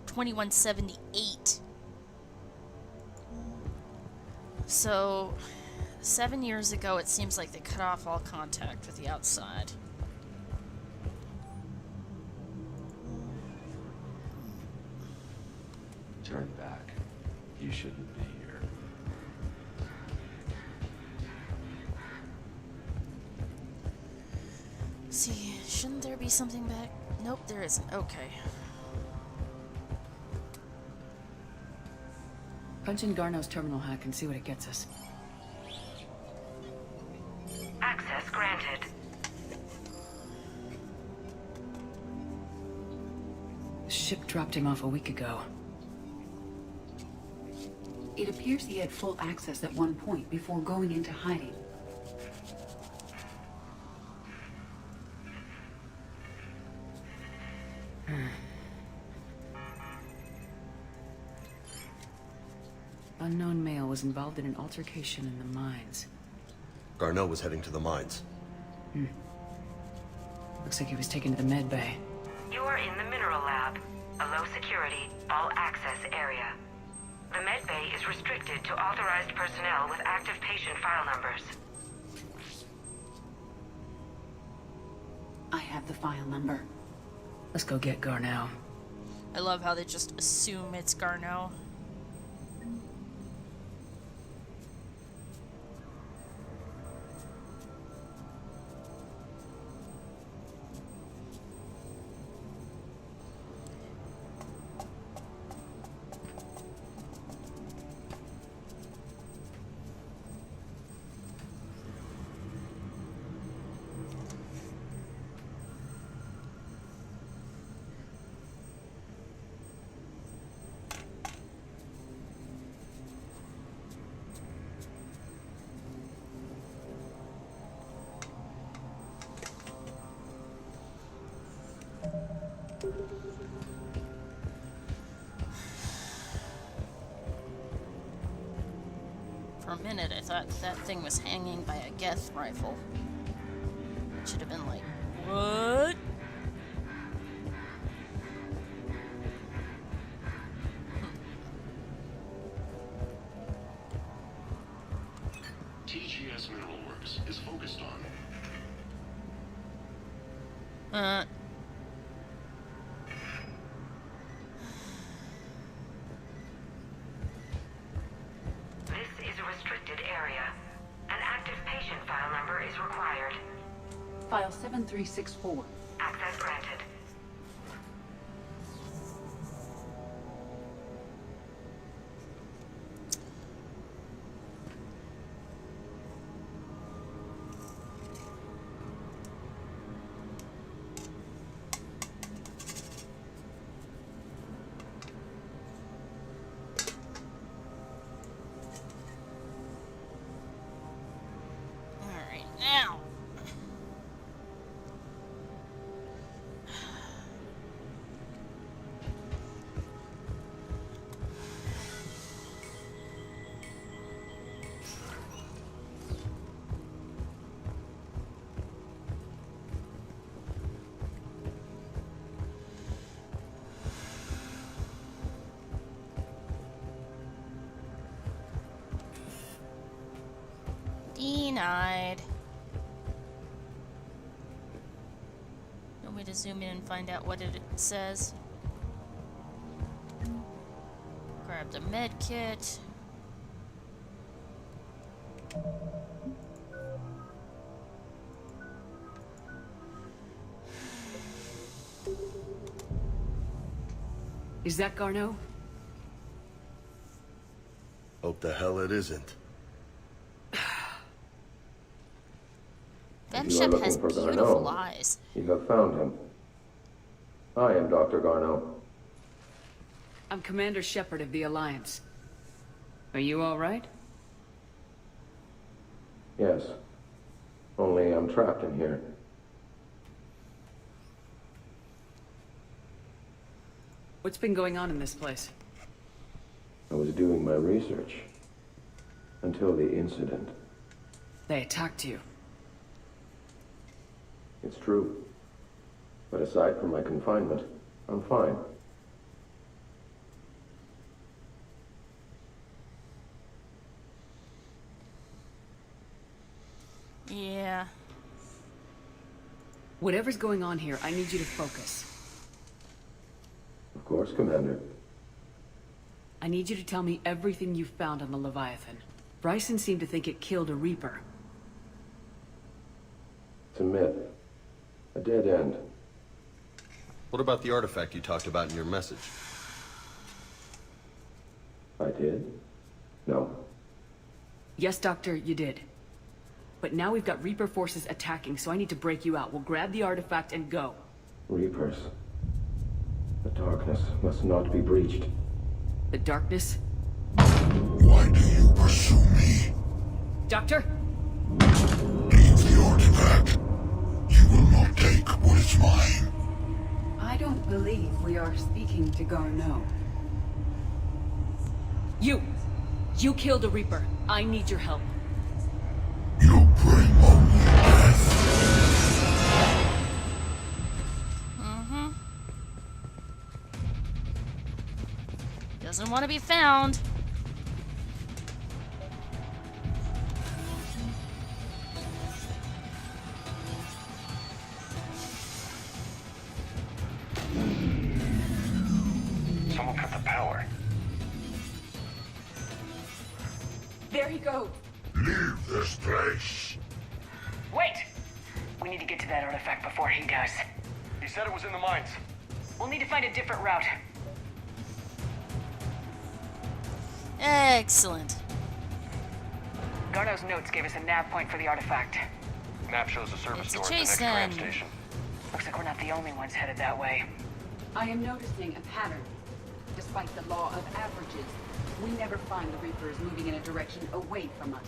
2178. So 7 years ago, it seems like they cut off all contact with the outside. Turn back. You shouldn't be here. See, shouldn't there be something back? Nope, there isn't. Okay. Punch in Garneau's terminal hack and see what it gets us. Access granted. The ship dropped him off a week ago. It appears he had full access at one point before going into hiding. Unknown male was involved in an altercation in the mines. Garneau was heading to the mines. Looks like he was taken to the med bay. You are in the mineral lab, a low security, all access area. The med bay is restricted to authorized personnel with active patient file numbers. I have the file number. Let's go get Garneau. I love how they just assume it's Garneau. For a minute, I thought that thing was hanging by a Geth rifle. It should have been like, what? TGS Mineral Works is focused on This is a restricted area. An active patient file number is required. File 7364. Access granted. hide. Want me to zoom in and find out what it says? Grab the med kit. Is that Garneau? Hope the hell it isn't. That If you are ship looking has for beautiful Garneau, eyes. You have found him. I am Dr. Garneau. I'm Commander Shepard of the Alliance. Are you all right? Yes. Only I'm trapped in here. What's been going on in this place? I was doing my research. Until the incident. They attacked you. It's true. But aside from my confinement, I'm fine. Yeah. Whatever's going on here, I need you to focus. Of course, Commander. I need you to tell me everything you found on the Leviathan. Bryson seemed to think it killed a Reaper. It's a myth. A dead end. What about the artifact you talked about in your message? I did? No. Yes, Doctor, you did. But now we've got Reaper forces attacking, so I need to break you out. We'll grab the artifact and go. Reapers. The darkness must not be breached. The darkness? Why do you pursue me? Doctor? Leave the artifact. You will not take what is mine. I don't believe we are speaking to Garneau. You killed a Reaper. I need your help. You bring only death. Doesn't want to be found. Someone cut the power. There he goes. Leave this place. Wait! We need to get to that artifact before he does. He said it was in the mines. We'll need to find a different route. Excellent. Garneau's notes gave us a nav point for the artifact. Map shows a service It's a door at the chase next tram then. station. Looks like we're not the only ones headed that way. I am noticing a pattern. Despite the law of averages, we never find the Reapers moving in a direction away from us.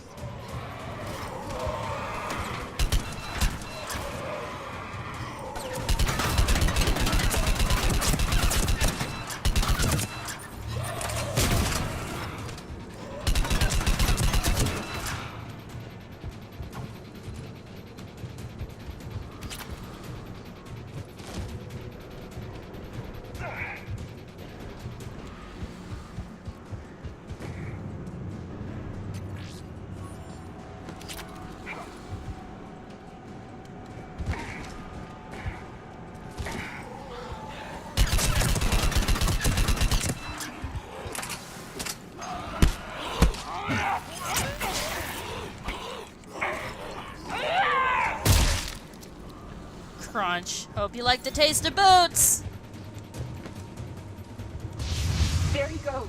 Crunch. Hope you like the taste of boots. There he goes.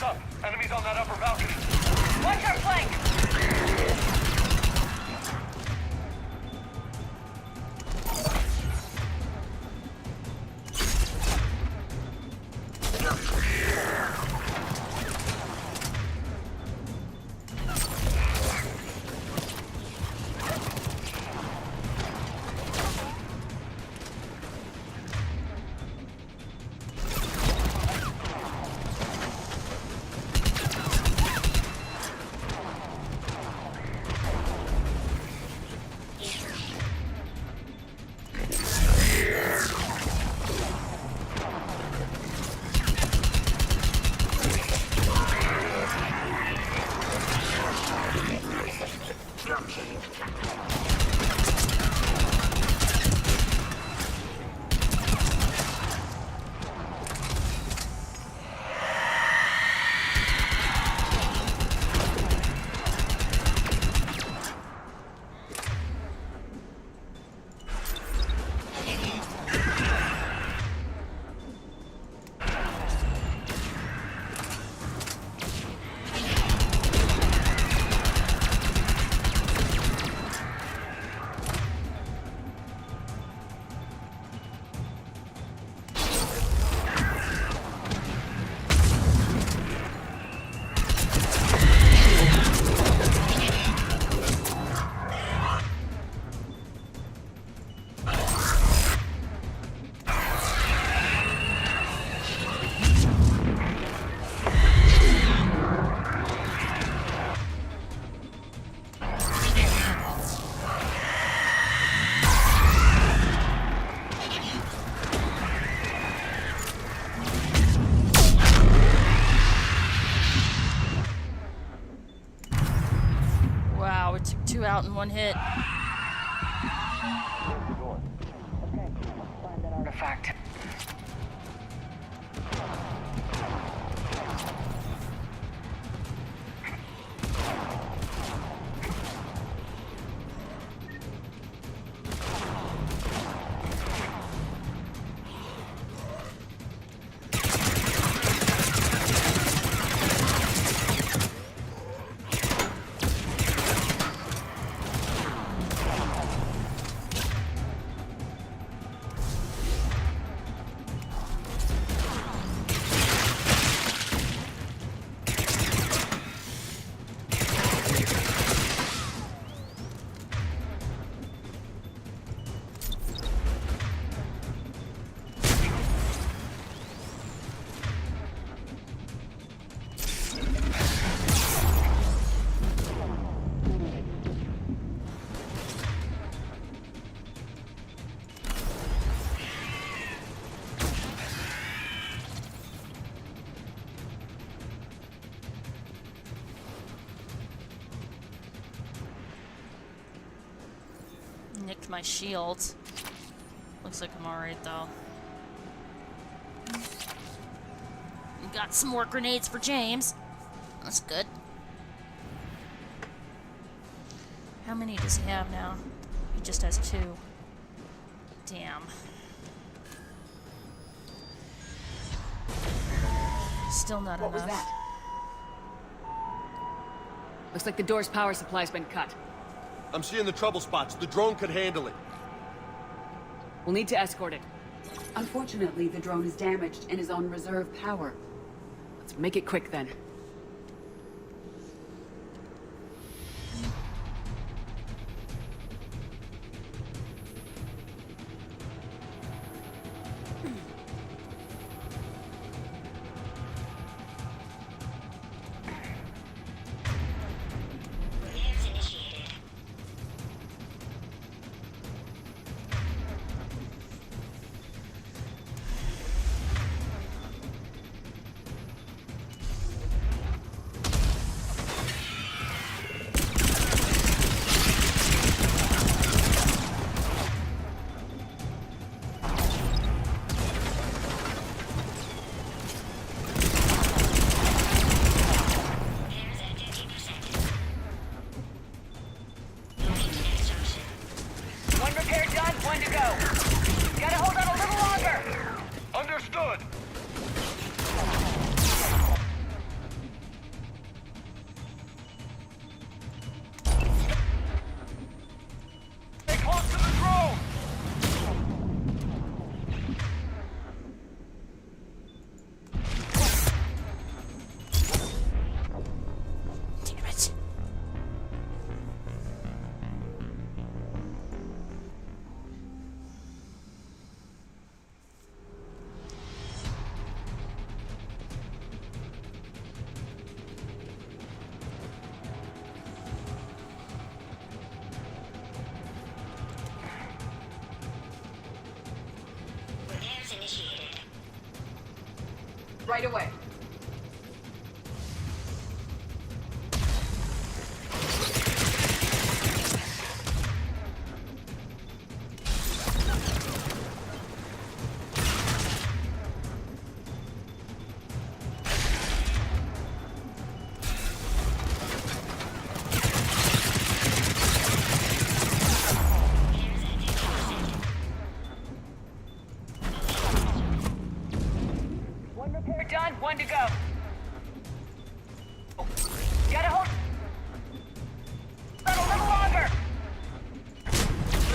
up. Enemies on that upper balcony. Watch our flank! Wow, it took 2 out in 1 hit. Artifact. Nicked my shield. Looks like I'm alright though. Got some more grenades for James. That's good. How many does he have now? He just has 2. Damn. Still not enough. What was that? Looks like the door's power supply's been cut. I'm seeing the trouble spots. The drone could handle it. We'll need to escort it. Unfortunately, the drone is damaged and is on reserve power. Let's make it quick then. way. One repair done, one to go. Gotta hold a little longer.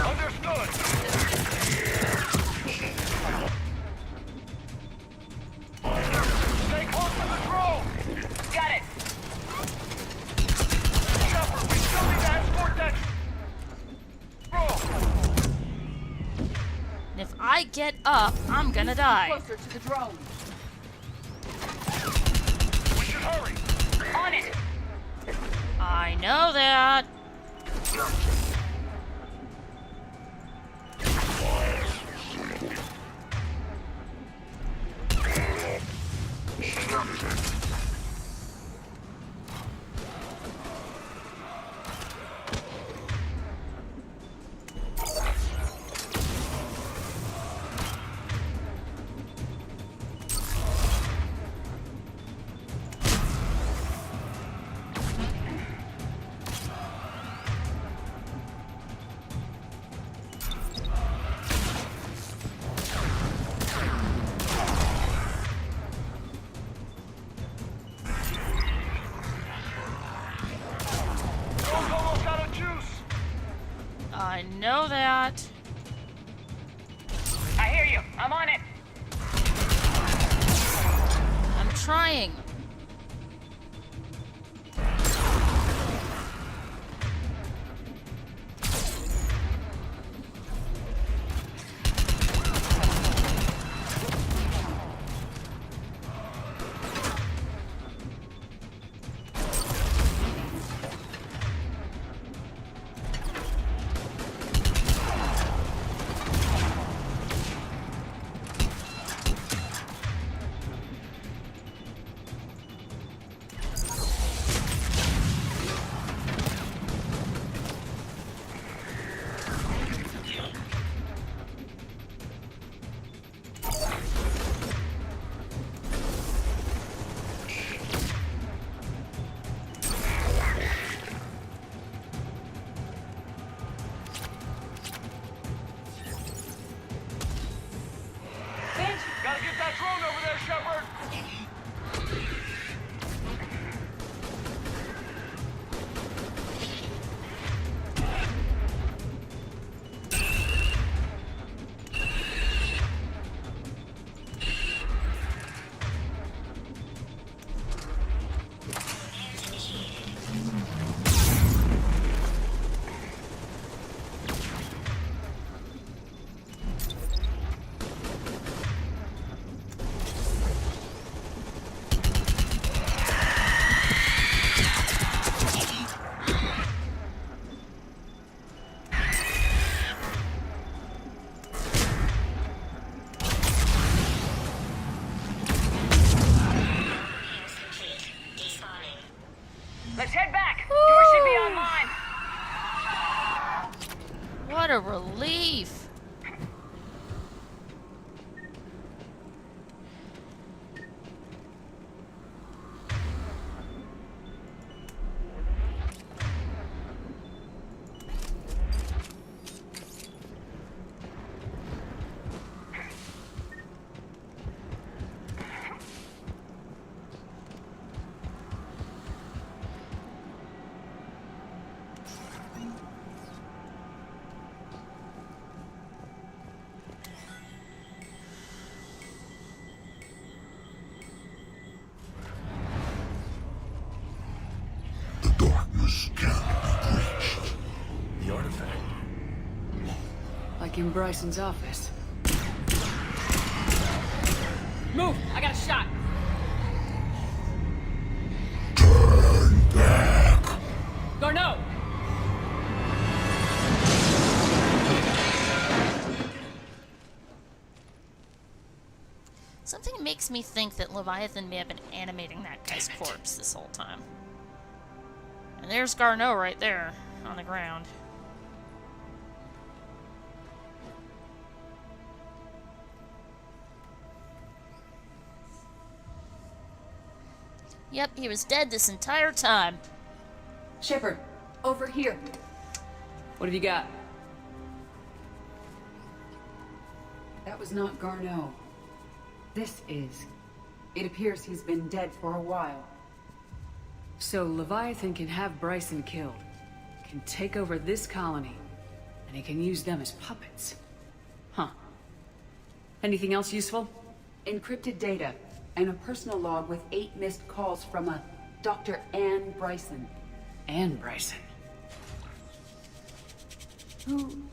Understood. Stay close to the drone. Got it. Shepard, we still need to escort that drone. And if I get up, I'm gonna die. Closer to the drone. We should hurry. On it. I know that. Drone's almost out of juice. I know that. I hear you. I'm on it. I'm trying. Gotta get that drone over there, Shepard. Let's head back. Doors should be online. What a relief. The artifact. Like in Bryson's office. Move! I got a shot! Turn back. Garneau! Something makes me think that Leviathan may have been animating that guy's corpse this whole time. And there's Garneau right there, on the ground. Yep, he was dead this entire time. Shepard, over here. What have you got? That was not Garneau. This is. It appears he's been dead for a while. So Leviathan can have Bryson killed, can take over this colony, and he can use them as puppets. Huh. Anything else useful? Encrypted data, and a personal log with 8 missed calls from a Dr. Anne Bryson. Anne Bryson? Who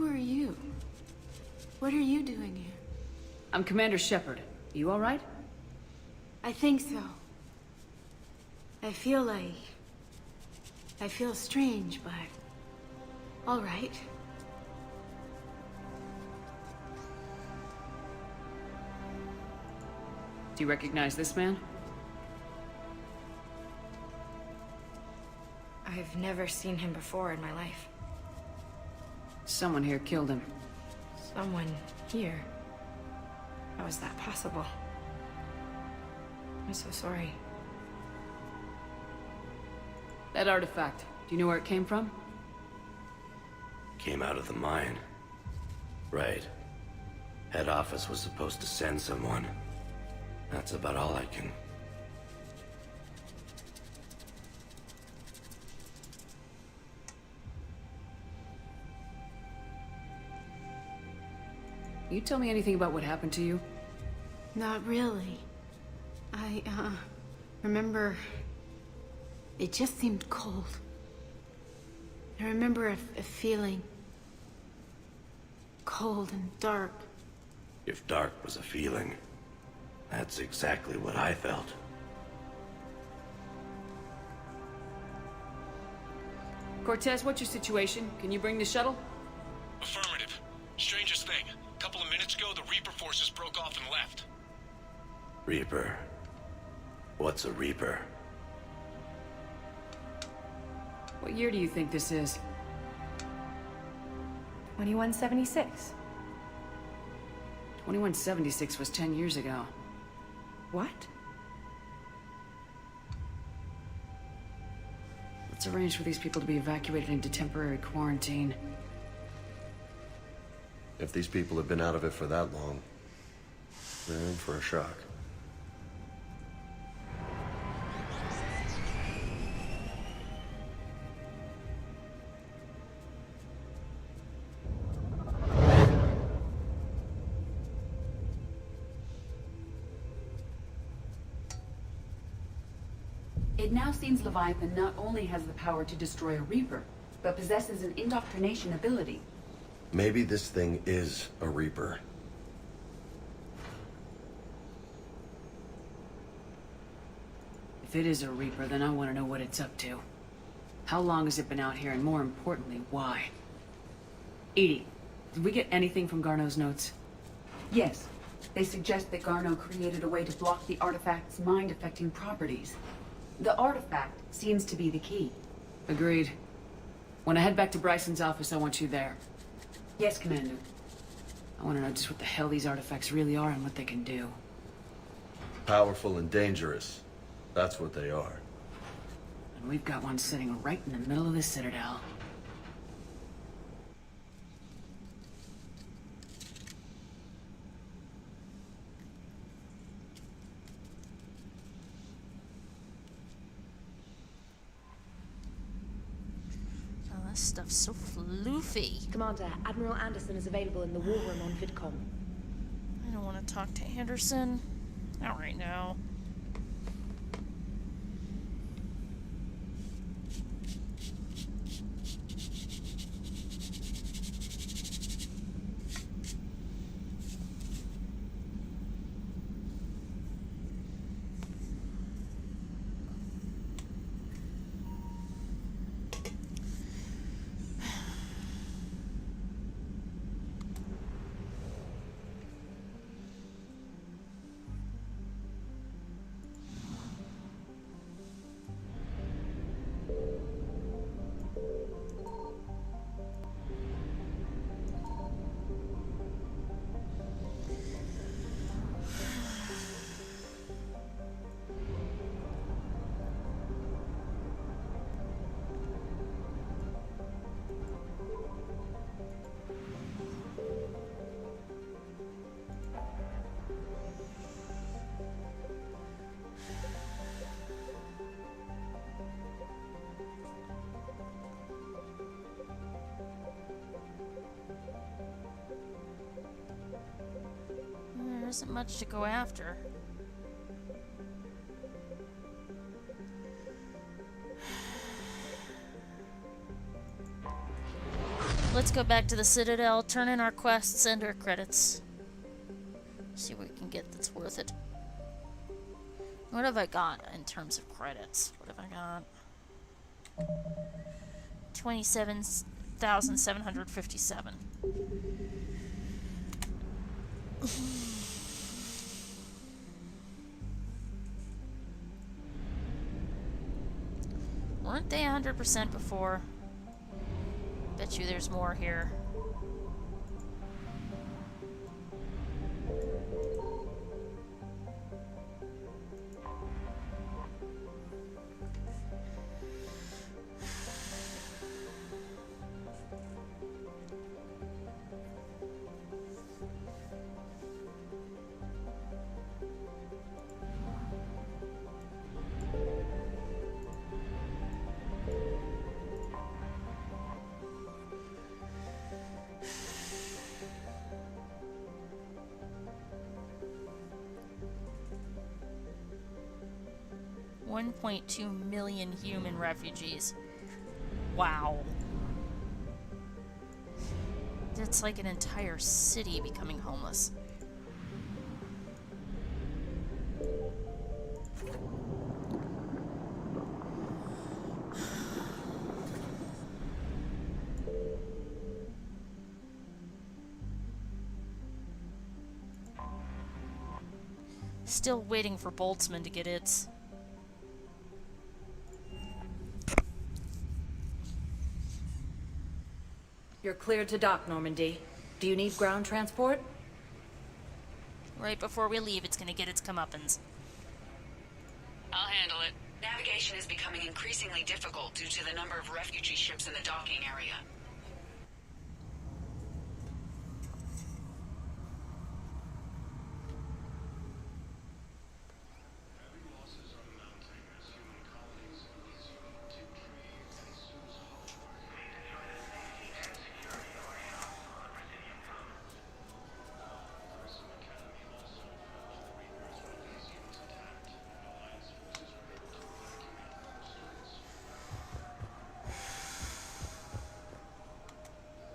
are you? What are you doing here? I'm Commander Shepard. You all right? I think so. I feel strange, but all right. Do you recognize this man? I've never seen him before in my life. Someone here killed him. Someone here? How is that possible? I'm so sorry. That artifact, do you know where it came from? Came out of the mine. Right. Head office was supposed to send someone. That's about all I can... You tell me anything about what happened to you? Not really. I, remember... It just seemed cold. I remember a feeling... cold and dark. If dark was a feeling, that's exactly what I felt. Cortez, what's your situation? Can you bring the shuttle? Affirmative. Strangest thing. A couple of minutes ago, the Reaper forces broke off and left. Reaper? What's a Reaper? What year do you think this is? 2176. 2176 was 10 years ago. What? Let's arrange for these people to be evacuated into temporary quarantine. If these people have been out of it for that long, they're in for a shock. It now seems Leviathan not only has the power to destroy a Reaper, but possesses an indoctrination ability. Maybe this thing is a Reaper. If it is a Reaper, then I want to know what it's up to. How long has it been out here, and more importantly, why? Edie, did we get anything from Garneau's notes? Yes. They suggest that Garneau created a way to block the artifact's mind-affecting properties. The artifact seems to be the key. Agreed. When I head back to Bryson's office, I want you there. Yes, Commander. I want to know just what the hell these artifacts really are and what they can do. Powerful and dangerous. That's what they are. And we've got one sitting right in the middle of the Citadel. This stuff's so floofy. Commander, Admiral Anderson is available in the war room on VidCom. I don't want to talk to Anderson. Not right now. isn't much to go after. Let's go back to the Citadel, turn in our quests and our credits. See what we can get that's worth it. What have I got in terms of credits? What have I got? 27,757. Weren't they 100% before? Bet you there's more here. $1.2 million human refugees. Wow. That's like an entire city becoming homeless. Still waiting for Boltzmann to get its. You're cleared to dock, Normandy. Do you need ground transport? Right before we leave, it's gonna get its comeuppance. I'll handle it. Navigation is becoming increasingly difficult due to the number of refugee ships in the docking area.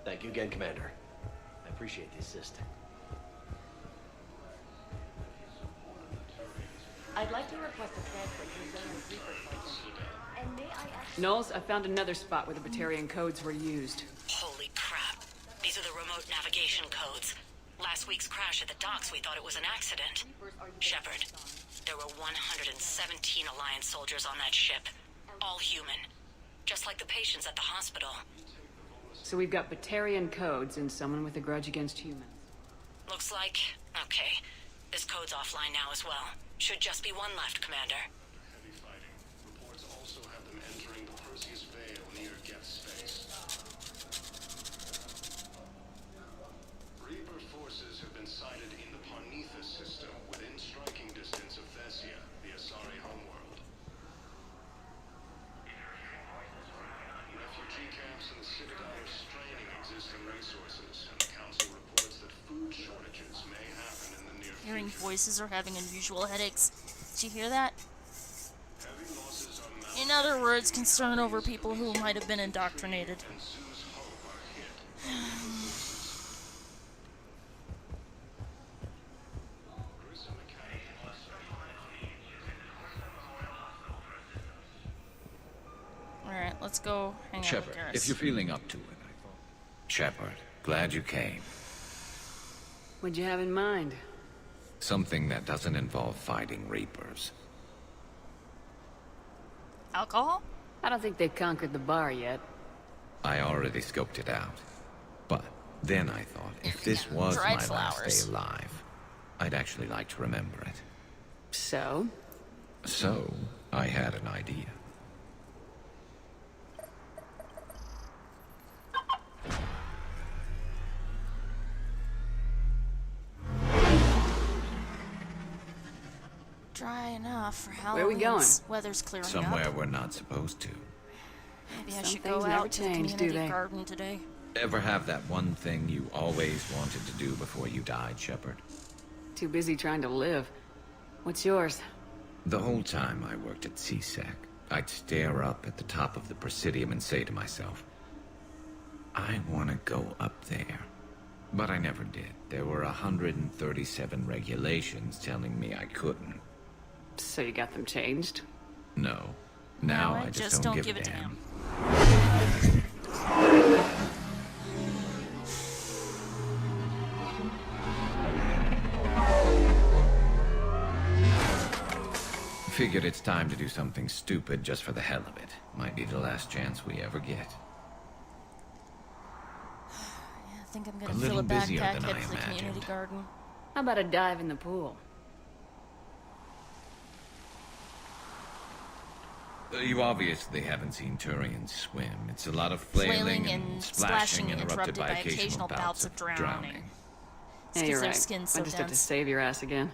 Thank you again, Commander. I appreciate the assist. I'd like to request a transfer to Zone Reaper Sergeant. And may I ask... Knowles, I found another spot where the Batarian codes were used. Holy crap. These are the remote navigation codes. Last week's crash at the docks, we thought it was an accident. Shepard, there were 117 Alliance soldiers on that ship. All human. Just like the patients at the hospital. So we've got Batarian codes and someone with a grudge against humans. Looks like... okay. This code's offline now as well. Should just be one left, Commander. Heavy fighting. Reports also have them entering the Perseus Vale near Geth Space. Reaper forces have been sighted in the Parnithus system within striking distance of Thessia, the Asari homeworld. Refugee camps in the Citadel are straining existing resources, and the Council reports that food shortages may happen in the near future. Hearing voices or having unusual headaches. Did you hear that? In other words, concern over people who might have been indoctrinated. Alright, let's go hang out Shepard, with Koris. if you're feeling up to it, Shepard, glad you came. What'd you have in mind? Something that doesn't involve fighting Reapers. Alcohol? I don't think they've conquered the bar yet. I already scoped it out. But then I thought, if this was Dried my last flowers. day alive, I'd actually like to remember it. So? So, I had an idea. Dry enough for Where Halloween. we going? Weather's clearing Somewhere up. we're not supposed to. Maybe I Some should things go never out to the change, do community they? garden today. Ever have that one thing you always wanted to do before you died, Shepard? Too busy trying to live. What's yours? The whole time I worked at CSEC, I'd stare up at the top of the Presidium and say to myself, I want to go up there. But I never did. There were 137 regulations telling me I couldn't. So you got them changed? No. Now I just don't give a damn. Figured it's time to do something stupid just for the hell of it. Might be the last chance we ever get. I think I'm gonna fill a backpack, head for the community garden. How about a dive in the pool? You obviously haven't seen Turians swim. It's a lot of flailing and splashing interrupted by occasional bouts of drowning. Yeah, you're right. Skin's so I just have to dense. save your ass again.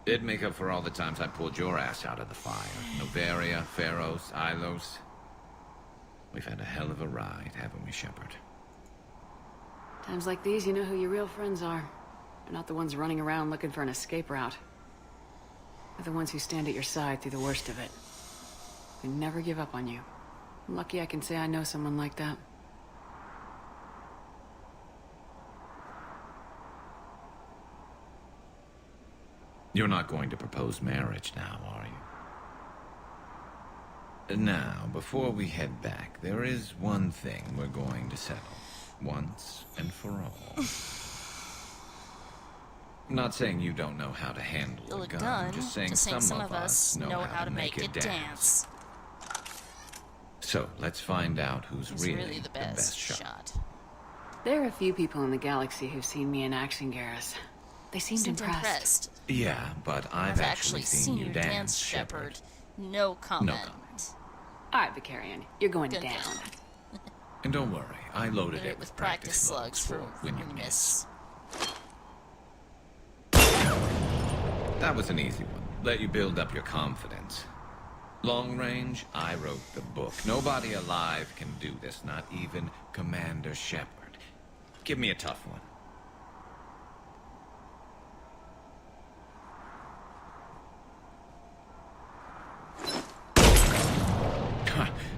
It'd make up for all the times I pulled your ass out of the fire. Novaria, Pharos, Ilos. We've had a hell of a ride, haven't we, Shepard? Times like these, you know who your real friends are. They're not the ones running around looking for an escape route. They're the ones who stand at your side through the worst of it. They never give up on you. I'm lucky I can say I know someone like that. You're not going to propose marriage now, are you? Now, before we head back, there is one thing we're going to settle. Once and for all. Not saying you don't know how to handle a gun, just saying some of us know how to make it dance. So, let's find out who's really the best shot. There are a few people in the galaxy who've seen me in action, Garrus. They seemed impressed. Yeah, but I've actually seen you dance, Shepard. No comment. All right, Vicarian, you're going Good down. And don't worry, I loaded Hit it with practice slugs for when you miss. That was an easy one. Let you build up your confidence. Long range, I wrote the book. Nobody alive can do this, not even Commander Shepard. Give me a tough one.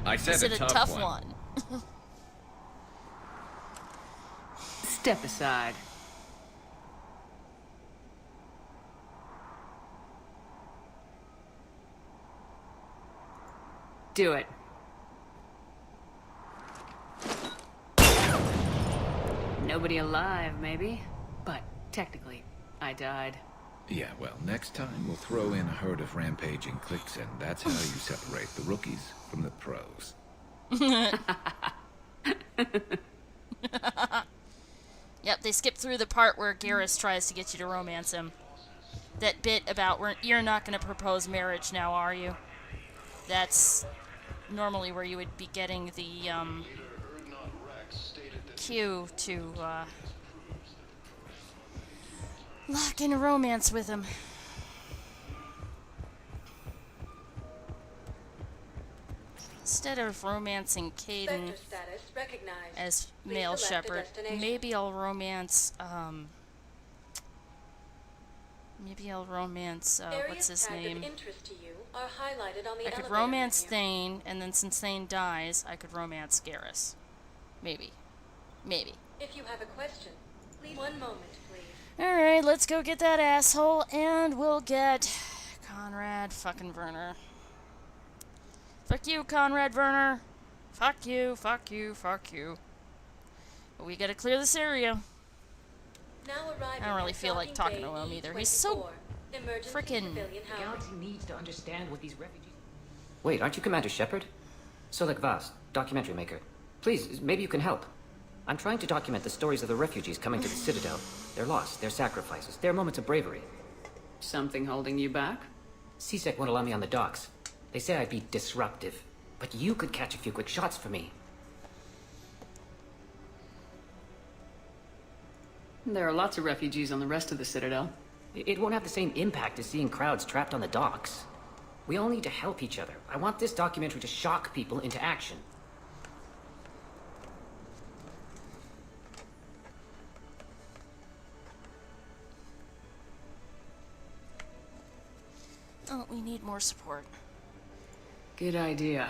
I said Is it a tough one? Step aside. Do it. Nobody alive, maybe. But technically, I died. Yeah, well, next time we'll throw in a herd of rampaging cliques, and that's how you separate the rookies from the pros. Yep, they skip through the part where Garrus tries to get you to romance him. That bit about, you're not going to propose marriage now, are you? That's normally where you would be getting the, cue to, lock in a romance with him. Instead of romancing Caden as male shepherd, maybe I'll romance, what's his name? I could romance Thane, and then since Thane dies, I could romance Garrus. Maybe. Maybe. If you have a question, please 1 moment, please. Alright, let's go get that asshole, and we'll get Conrad fucking Werner. Fuck you, Conrad Werner. Fuck you, fuck you, fuck you. But we gotta clear this area. I don't really feel like talking to him either. He's so frickin' The galaxy needs to understand what these refugees... Wait, aren't you Commander Shepard? Solek Vast, documentary maker. Please, maybe you can help. I'm trying to document the stories of the refugees coming to the Citadel. Their loss, their sacrifices, their moments of bravery. Something holding you back? CSEC won't allow me on the docks. They say I'd be disruptive. But you could catch a few quick shots for me. There are lots of refugees on the rest of the Citadel. It won't have the same impact as seeing crowds trapped on the docks. We all need to help each other. I want this documentary to shock people into action. We need more support. Good idea.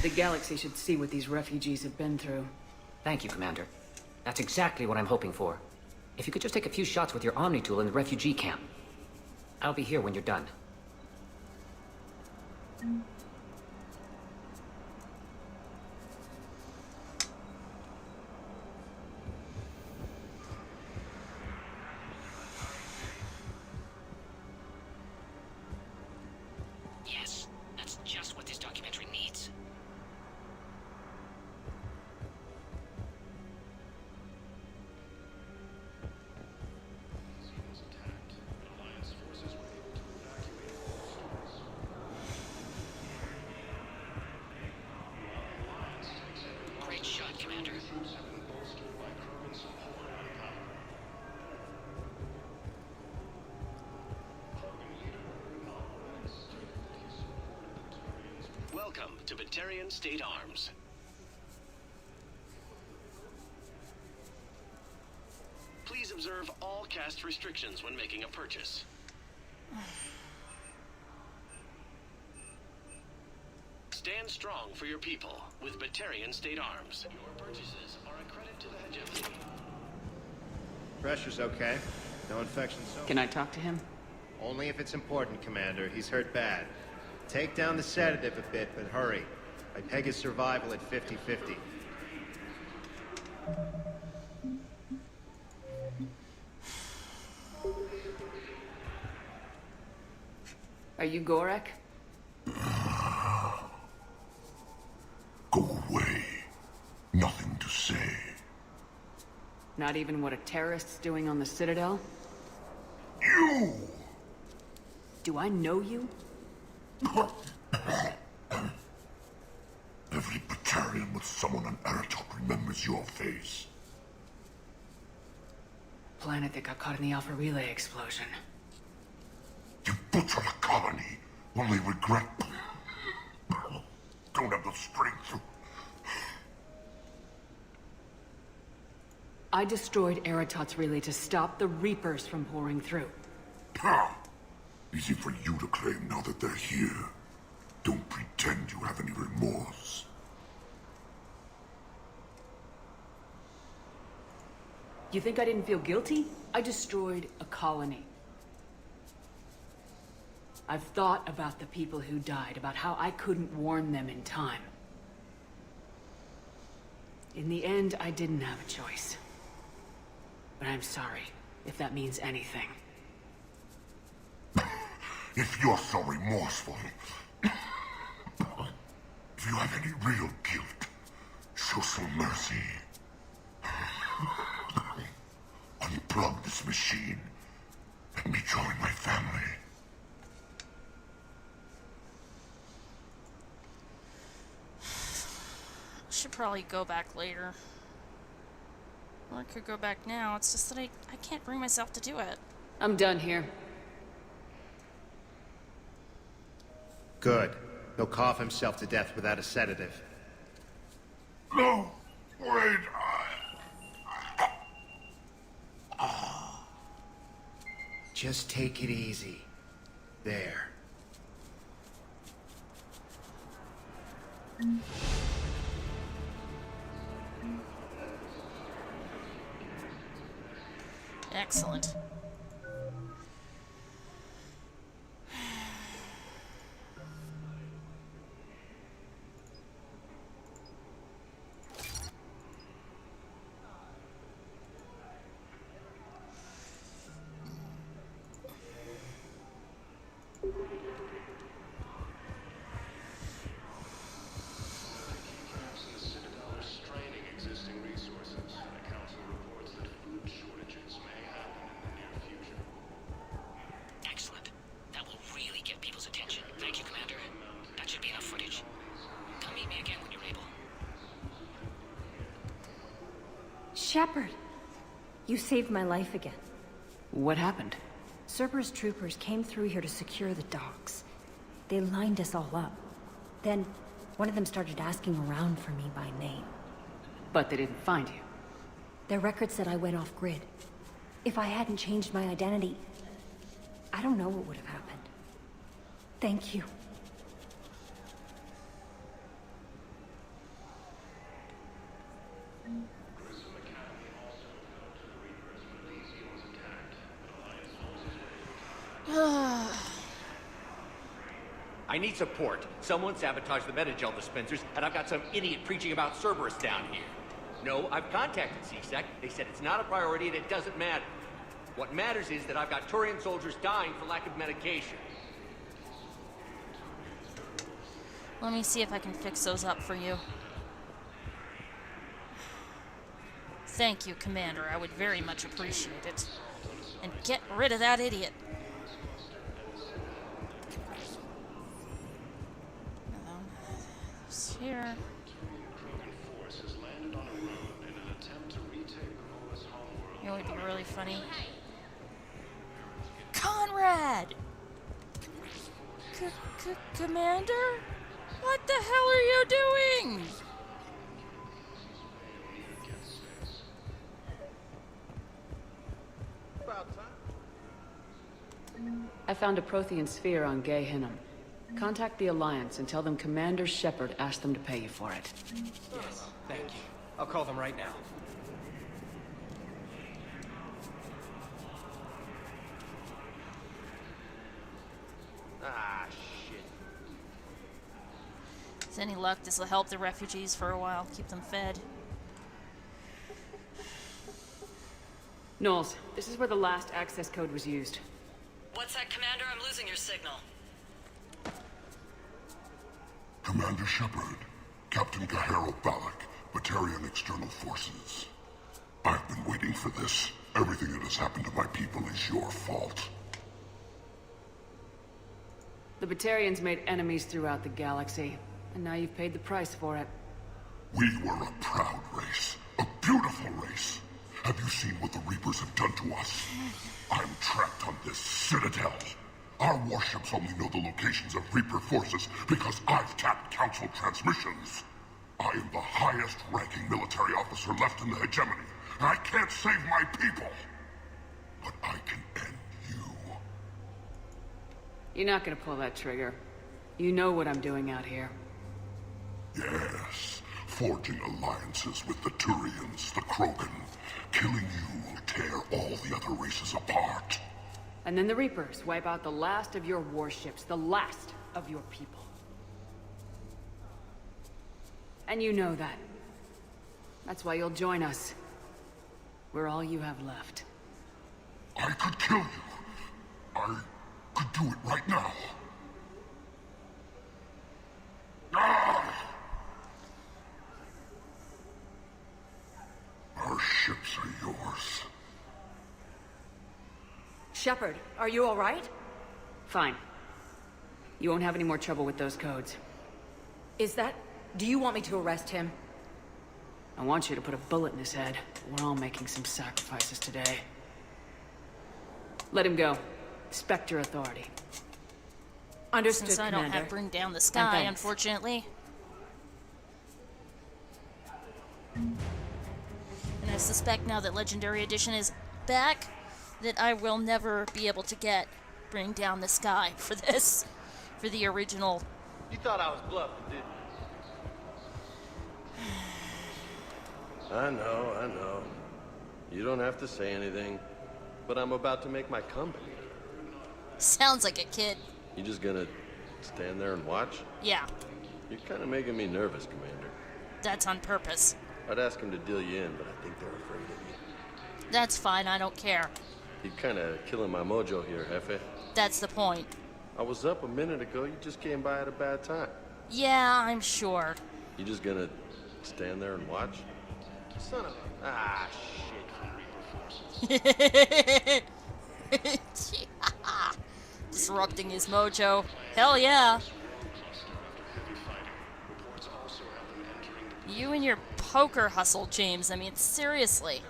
The galaxy should see what these refugees have been through. Thank you, Commander. That's exactly what I'm hoping for. If you could just take a few shots with your Omni tool in the refugee camp. I'll be here when you're done. Yes, that's just what this documentary needs. Great shot, Commander. Welcome to Batarian State Arms. Please observe all caste restrictions when making a purchase. Stand strong for your people with Batarian State Arms. Your purchases are a credit to the hegemony. Pressure's okay. No infection so Can I talk to him? Only if it's important, Commander. He's hurt bad. Take down the sedative a bit, but hurry. I peg his survival at 50-50. Are you Gorek? Go away. Nothing to say. Not even what a terrorist's doing on the Citadel? You! Do I know you? Every Batarian with someone on Aratok remembers your face. Planet that got caught in the Alpha Relay explosion. You butchered a colony, only regret. Don't have the strength to... I destroyed Eratot's relay to stop the Reapers from pouring through. Ha! Easy for you to claim now that they're here. Don't pretend you have any remorse. You think I didn't feel guilty? I destroyed a colony. I've thought about the people who died, about how I couldn't warn them in time. In the end, I didn't have a choice. But I'm sorry, if that means anything. If you're so remorseful, if you have any real guilt, show some mercy. Unplug this machine. Let me join my family. Should probably go back later. Or I could go back now. It's just that I can't bring myself to do it. I'm done here. Good. He'll cough himself to death without a sedative. No! Wait! Just take it easy. There. Excellent. Excellent. That will really get people's attention. Thank you, Commander. That should be enough footage. Come meet me again when you're able. Shepard, you saved my life again. What happened? Cerberus troopers came through here to secure the docks. They lined us all up. Then, one of them started asking around for me by name. But they didn't find you. Their record said I went off-grid. If I hadn't changed my identity, I don't know what would have happened. Thank you. I need support. Someone sabotaged the Metagel dispensers, and I've got some idiot preaching about Cerberus down here. No, I've contacted CSEC. They said it's not a priority and it doesn't matter. What matters is that I've got Turian soldiers dying for lack of medication. Let me see if I can fix those up for you. Thank you, Commander. I would very much appreciate it. And get rid of that idiot. Here. It would be really funny. Conrad! Commander? What the hell are you doing? I found a Prothean sphere on Gay Hinnom. Contact the Alliance and tell them Commander Shepard asked them to pay you for it. Yes, thank you. I'll call them right now. Ah, shit. With any luck, this will help the refugees for a while, keep them fed. Knowles, this is where the last access code was used. What's that, Commander? I'm losing your signal. Commander Shepard, Captain Gerrel Balak, Batarian External Forces. I've been waiting for this. Everything that has happened to my people is your fault. The Batarians made enemies throughout the galaxy, and now you've paid the price for it. We were a proud race, a beautiful race. Have you seen what the Reapers have done to us? I'm trapped on this citadel. Our warships only know the locations of Reaper forces because I've tapped Council transmissions. I am the highest-ranking military officer left in the hegemony. I can't save my people, but I can end you. You're not gonna pull that trigger. You know what I'm doing out here. Yes, forging alliances with the Turians, the Krogan. Killing you will tear all the other races apart. And then the Reapers wipe out the last of your warships, the last of your people. And you know that. That's why you'll join us. We're all you have left. I could kill you. I could do it right now. Ah! Our ships are yours. Shepard, are you all right? Fine. You won't have any more trouble with those codes. Is that... Do you want me to arrest him? I want you to put a bullet in his head. We're all making some sacrifices today. Let him go. Respect your authority. Understood, Since I don't have Bring Down the Sky, unfortunately. And I suspect now that Legendary Edition is back, that I will never be able to get Bring Down the Sky for this. For the original. You thought I was bluffing, didn't you? I know. You don't have to say anything, but I'm about to make my comeback. Sounds like a kid. You just gonna stand there and watch? Yeah. You're kind of making me nervous, Commander. That's on purpose. I'd ask them to deal you in, but I think they're afraid of you. That's fine, I don't care. You're kind of killing my mojo here, Jefe. That's the point. I was up a minute ago. You just came by at a bad time. Yeah, I'm sure. You just gonna stand there and watch? Son of a... Ah, shit. Disrupting his mojo. Hell yeah. You and your poker hustle, James. I mean, seriously.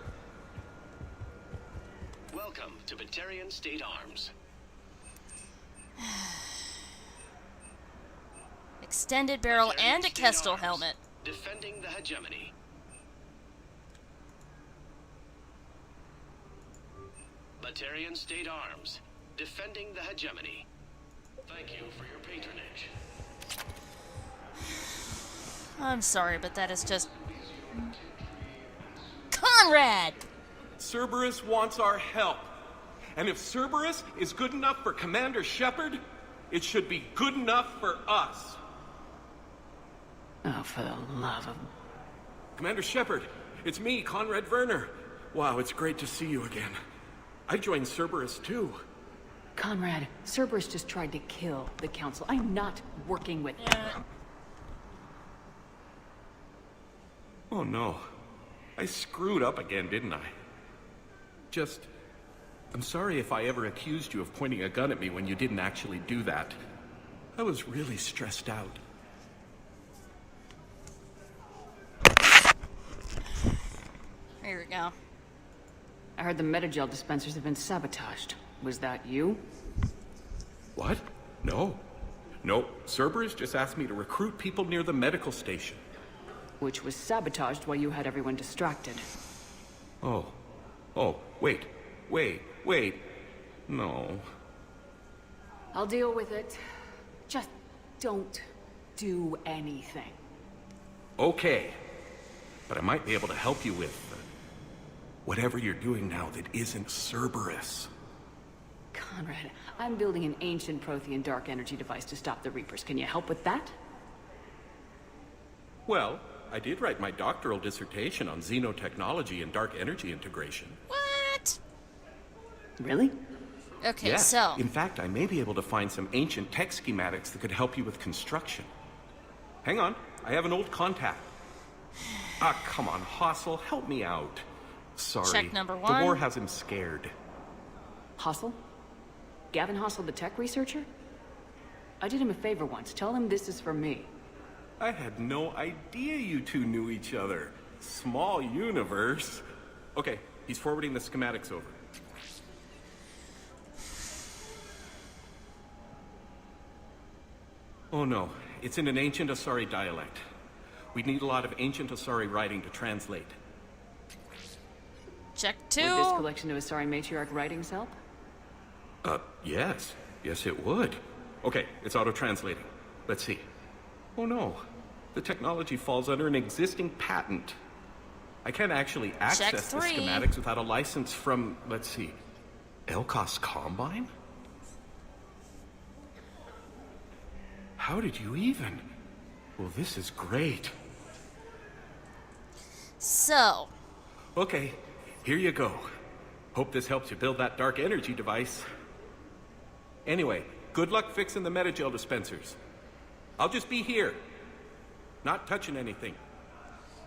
Welcome to Batarian State Arms. Extended barrel and a Kestel helmet. Defending the hegemony. Batarian State Arms. Defending the hegemony. Thank you for your patronage. I'm sorry, but that is just... Conrad! Cerberus wants our help. And if Cerberus is good enough for Commander Shepard, it should be good enough for us. Oh, for the love of... Commander Shepard, it's me, Conrad Werner. Wow, it's great to see you again. I joined Cerberus too. Conrad, Cerberus just tried to kill the Council. I'm not working with... Oh no. I screwed up again, didn't I? I'm sorry if I ever accused you of pointing a gun at me when you didn't actually do that. I was really stressed out. Here we go. I heard the Metagel dispensers have been sabotaged. Was that you? What? No. No, Cerberus just asked me to recruit people near the medical station. Which was sabotaged while you had everyone distracted. Oh, wait. No. I'll deal with it. Just don't do anything. Okay. But I might be able to help you with whatever you're doing now that isn't Cerberus. Conrad, I'm building an ancient Prothean dark energy device to stop the Reapers. Can you help with that? Well, I did write my doctoral dissertation on xenotechnology and dark energy integration. What? Really? Okay, yeah. so... In fact, I may be able to find some ancient tech schematics that could help you with construction. Hang on, I have an old contact. Ah, come on, Hossel, help me out. Sorry. Check number 1. The war has him scared. Hossel? Gavin Hossel, the tech researcher? I did him a favor once. Tell him this is for me. I had no idea you two knew each other. Small universe. Okay, he's forwarding the schematics over. Oh no, it's in an ancient Asari dialect. We'd need a lot of ancient Asari writing to translate. Check 2. Would this collection of Asari matriarch writings help? Yes. Yes, it would. Okay, it's auto-translating. Let's see. Oh no, the technology falls under an existing patent. I can't actually access the schematics without a license from, let's see, Elkos Combine? How did you even? Well, this is great. So. Okay, here you go. Hope this helps you build that dark energy device. Anyway, good luck fixing the Metagel dispensers. I'll just be here. Not touching anything.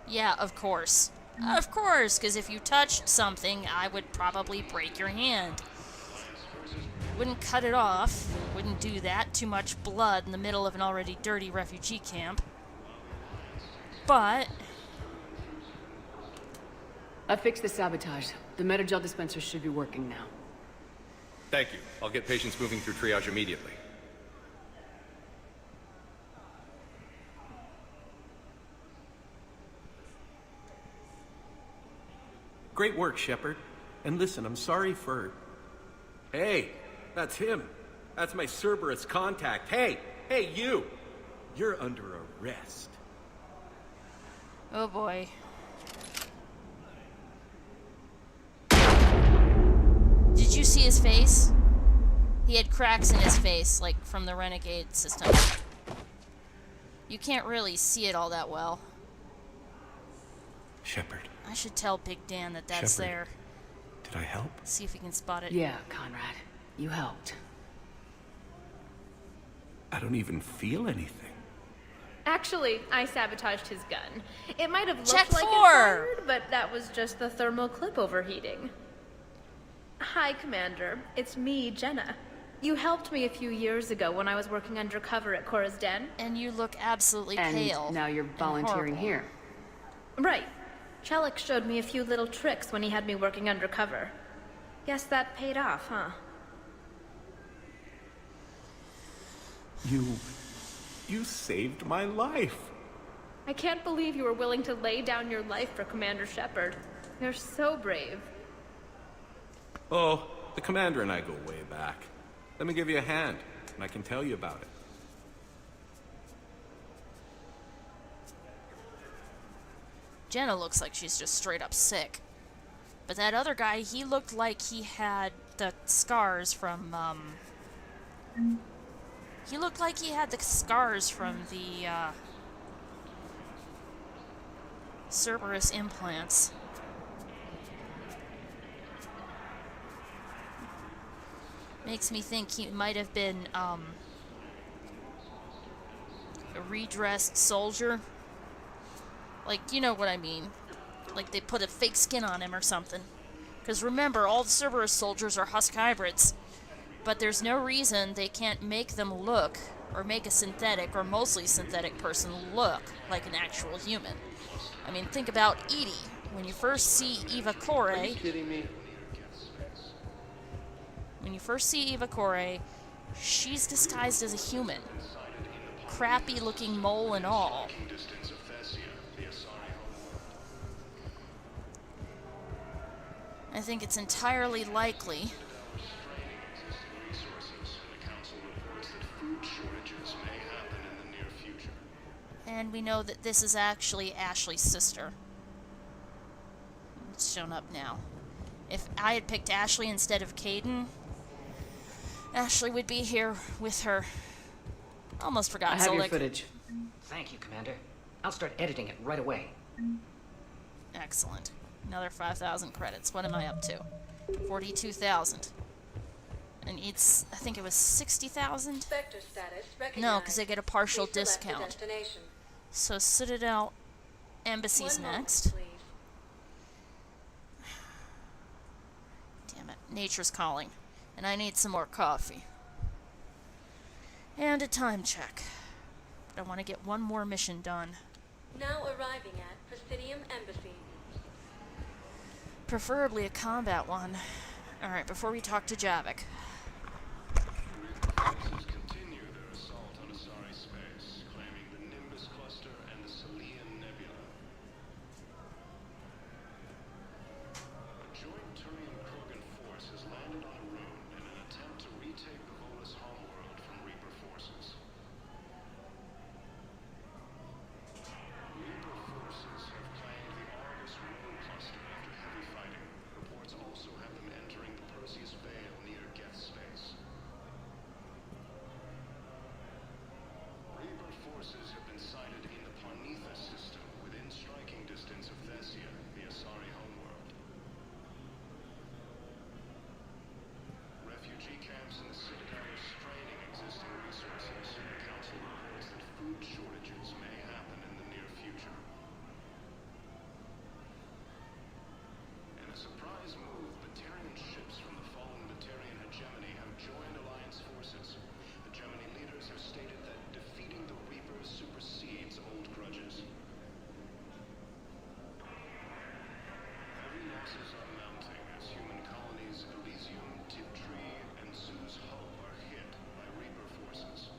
Yeah, of course. Of course, because if you touched something, I would probably break your hand. Wouldn't cut it off. Wouldn't do that. Too much blood in the middle of an already dirty refugee camp. But... I fixed the sabotage. The Metagel dispensers should be working now. Thank you. I'll get patients moving through triage immediately. Great work, Shepard. And listen, I'm sorry for... Hey, that's him. That's my Cerberus contact. Hey, you! You're under arrest. Oh boy. Did you see his face? He had cracks in his face, like from the Renegade system. You can't really see it all that well. Shepard. I should tell Big Dan that that's Shepard, there. Did I help? See if we can spot it. Yeah, Conrad. You helped. I don't even feel anything. Actually, I sabotaged his gun. It might have looked Check like 4. it fired, but that was just the thermal clip overheating. Hi, Commander. It's me, Jenna. You helped me a few years ago when I was working undercover at Koris Den. And you look absolutely pale. And now you're volunteering here. Right. Chelik showed me a few little tricks when he had me working undercover. Guess that paid off, huh? You saved my life. I can't believe you were willing to lay down your life for Commander Shepard. You're so brave. Oh, the commander and I go way back. Let me give you a hand. and I can tell you about it. Jenna looks like she's just straight up sick. But that other guy, he looked like he had the scars from, he looked like he had the scars from the, Cerberus implants. Makes me think he might have been, a redressed soldier. Like, you know what I mean. Like they put a fake skin on him or something. Because remember, all the Cerberus soldiers are husk hybrids. But there's no reason they can't make them look, or make a synthetic, or mostly synthetic person look like an actual human. I mean, think about Edie. When you first see Eva Kore... Are you kidding me? When you first see Eva Kore, she's disguised as a human. Crappy looking mole and all. I think it's entirely likely and we know that this is actually Ashley's sister. It's shown up now. If I had picked Ashley instead of Caden, Ashley would be here with her. Almost forgot. I have your Zolik. footage. Thank you, Commander. I'll start editing it right away. Excellent. Another 5,000 credits. What am I up to? 42,000. And it's, I think it was 60,000? No, because I get a partial discount. So Citadel Embassy's next. Damn it. Nature's calling. And I need some more coffee. And a time check. But I want to get one more mission done. Now arriving at Presidium Embassy. Preferably a combat one. Alright, before we talk to Javik. Forces continue their assault on Asari space, claiming the Nimbus cluster and the Selian Nebula. A joint Turian-Krogan force has landed on Arun in an attempt to retake the Volus homeworld from Reaper forces. Reaper forces have claimed the Argus Rune cluster after heavy fighting. Reports also have them entering the Perseus Vale near Geth space. Reaper forces have been sighted in the Parnitha system within striking distance of Thessia, the Asari homeworld. Refugee camps in the Citadel are straining existing resources. The Council reports that food shortages may happen in the near future. In a surprise move, Batarian ships from the fallen Batarian hegemony have joined Alliance forces. The Gemini leaders have stated that defeating the Reapers supersedes old grudges. Heavy losses are mounting as human colonies Elysium, Tiptree, and Zeus Hope are hit by Reaper forces.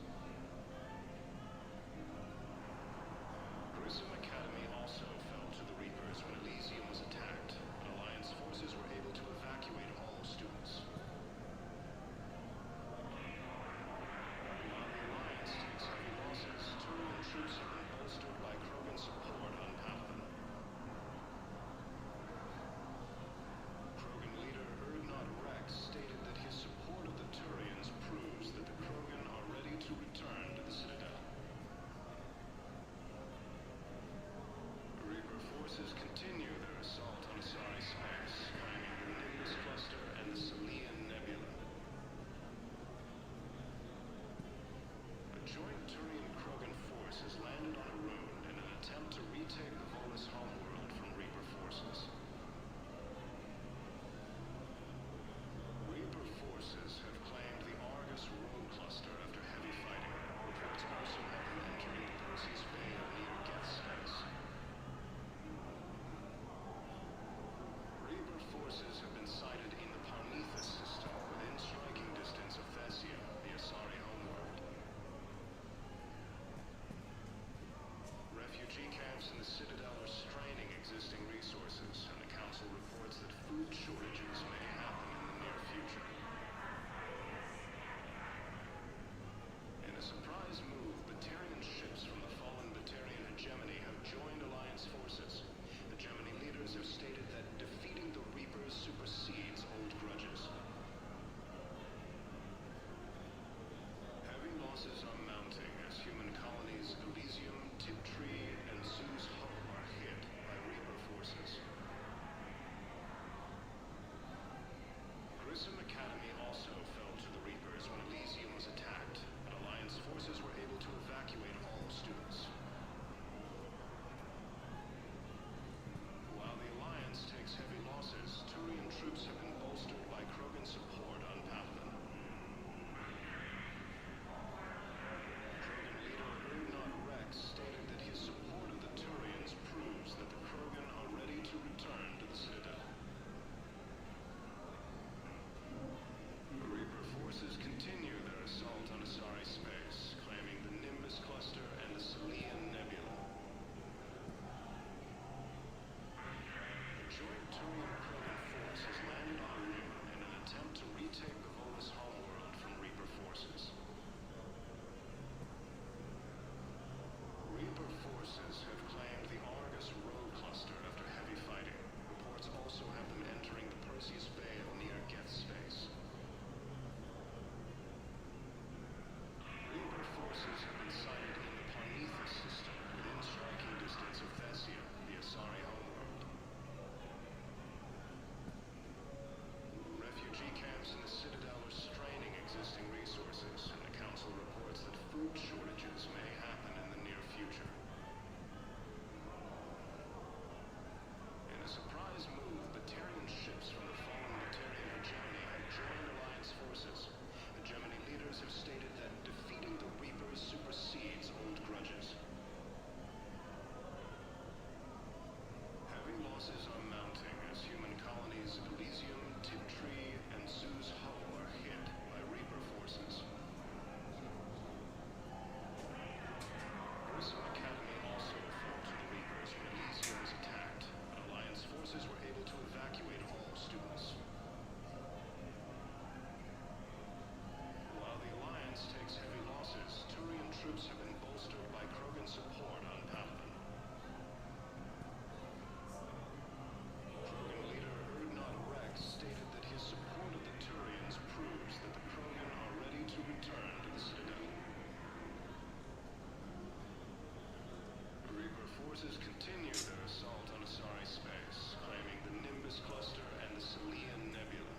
forces continue their assault on Asari space, claiming the Nimbus cluster and the Selian Nebula.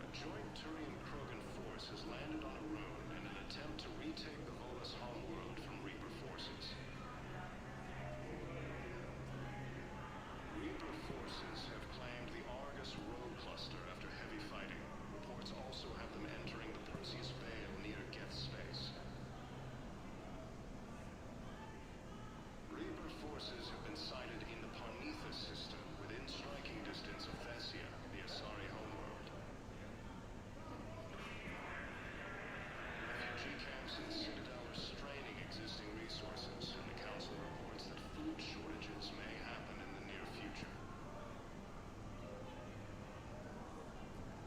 A joint Turian-Krogan force has landed on a rune in an attempt to retake the Volus homeworld from Reaper forces. Reaper forces have claimed the Argus road cluster after heavy fighting. Reports also have them entering the Perseus Vale near Geth space. Reaper forces have been sighted in the Parnithus system within striking distance of Thessia, the Asari homeworld. Refugee camps in the Citadel are straining existing resources, and the Council reports that food shortages may happen in the near future.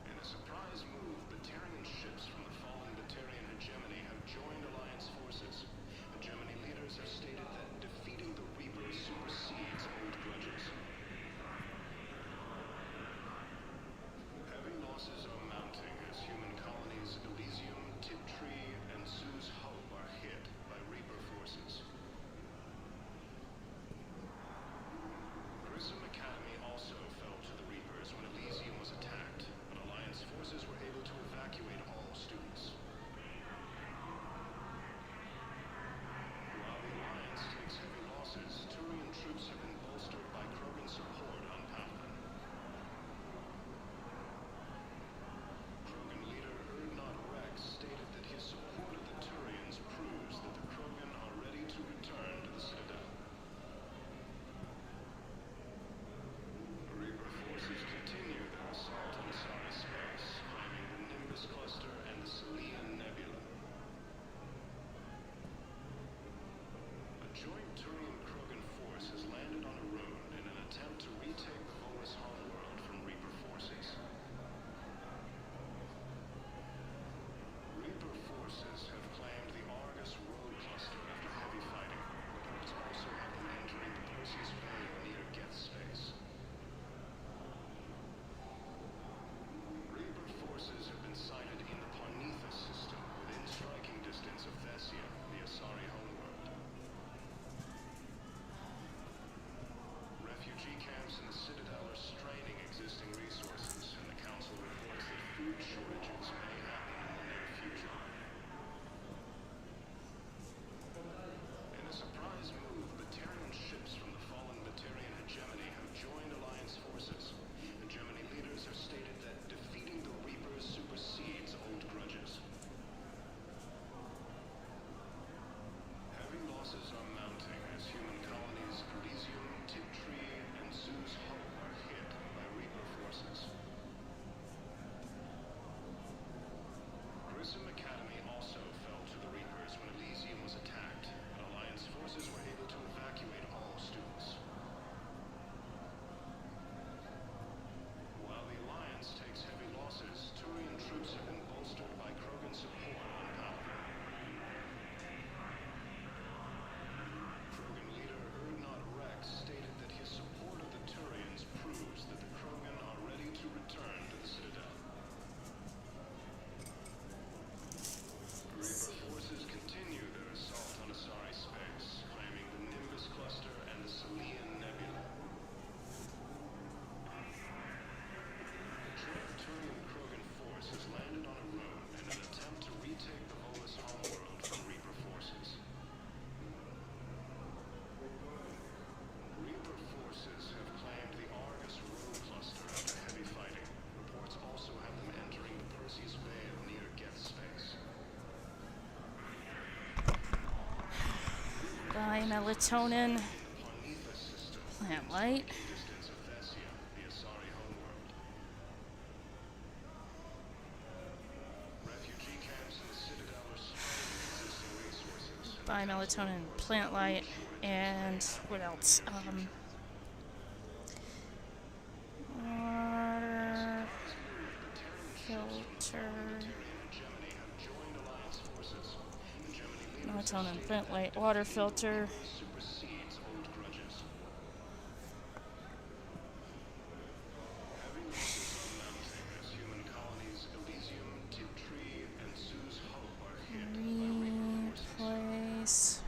In a surprise move, Batarian ships from the fallen Batarian hegemony have joined Alliance forces. Hegemony leaders have stated that defeating the Reapers supersedes old grudges. Heavy losses are mounting as human colonies Elysium, Tiptree, and Sue's Hope are hit by Reaper forces. Grissom Academy also fell to the Reapers when Elysium was attacked, but Alliance forces were able to evacuate all students. While the Alliance takes heavy losses, Turian troops have been bolstered by Krogan support on Pathman. Krogan leader Erdnot Rex stated that his support of the Turians proves that the Krogan are ready to return to the Citadel. Reaper forces continue their assault on Asari space, claiming the Nimbus cluster and the Selian Nebula. A joint Turian-Krogan force has landed on a rune in an attempt to retake the Volus homeworld from Reaper forces. Reaper forces have claimed the Argus road cluster after heavy fighting. Reports also have them entering the Perseus Vale near Geth space. Reaper forces have been sighted in the Parnithus system within striking distance of Thessia, the Asari homeworld. Refugee camps in the Citadel are straining existing resources, and the Council reports that food shortages may happen in the near future. In a surprise move, Batarian ships from the fallen Batarian hegemony have joined Alliance forces. Hegemony leaders have stated that defeating the Reapers supersedes old grudges. Heavy losses are mounting as human colonies Elysium, Tiptree, and Sue's Hope are hit by Reaper forces. Grissom Academy also fell to the Reapers when Elysium was attacked, but Alliance forces were able to evacuate all students. While the Alliance takes heavy losses, Turian troops have been bolstered by Krogan support on Pathman. Krogan leader Erdnot Rex stated that his support of the Turians proves that the Krogan are ready to return to the Citadel. Reaper forces continue their assault on Asari space, claiming the Nimbus cluster and the Selian Nebula. A joint Turian-Krogan force has landed on a rune in an attempt to retake the Volus homeworld from Reaper forces. Reaper forces have claimed the Argus road cluster after heavy fighting. Reports also have them entering the Perseus Vale near Geth space. Buy melatonin. Plant light. Distance of Thessia, the Asari homeworld. Refugee camps in the Citadel are straining existing resources. Buy melatonin, plant light, and what else? Water filter. Melatonin, plant light, water filter. Supersedes old grudges. Heavy losses are mounting as human colonies Elysium, Tiptree, and Sue's Hope are hit by Reaper forces. Replace.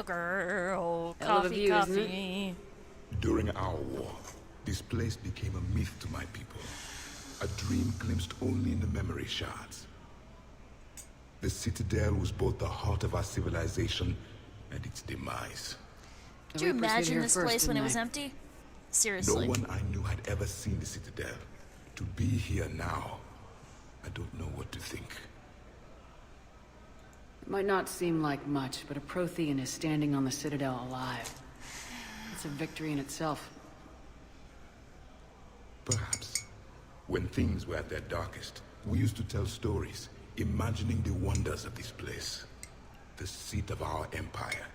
Girl, Hell of a coffee, view, isn't it? coffee. During our war, this place became a myth to my people. A dream glimpsed only in the memory shards. The Citadel was both the heart of our civilization and its demise. Could you imagine this place when it was empty? Seriously. No one I knew had ever seen the Citadel. To be here now, I don't know what to think. It might not seem like much, but a Prothean is standing on the Citadel alive. It's a victory in itself. Perhaps. When things were at their darkest, we used to tell stories, imagining the wonders of this place. The seat of our empire.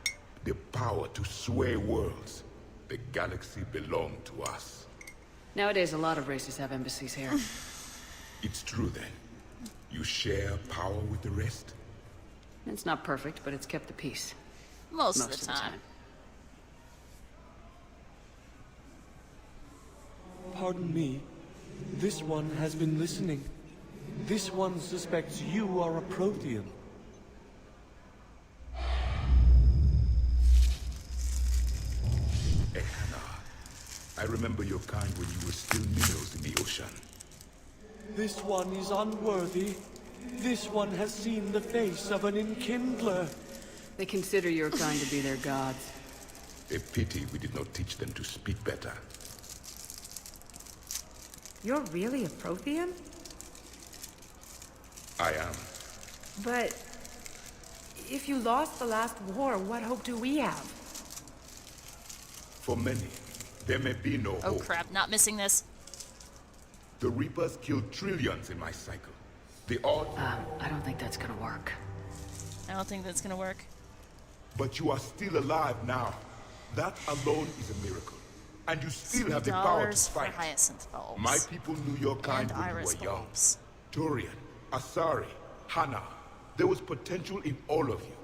The power to sway worlds. The galaxy belonged to us. Nowadays, a lot of races have embassies here. It's true then. You share power with the rest? It's not perfect, but it's kept the peace. Most of the time. Pardon me. This one has been listening. This one suspects you are a Prothean. Ehana, I remember your kind when you were still minnows in the ocean. This one is unworthy. This one has seen the face of an enkindler. They consider your kind to be their gods. A pity we did not teach them to speak better. You're really a Prothean? I am. But if you lost the last war, what hope do we have? For many, there may be no Oh hope. crap, not missing this. The Reapers killed trillions in my cycle. The odds... I don't think that's gonna work. I don't think that's gonna work. But you are still alive now. That alone is a miracle. And you still have the power to $3 fight. for hyacinth bulbs. My people knew your kind And when iris you were young. bulbs. Turian, Asari, Hana. There was potential in all of you.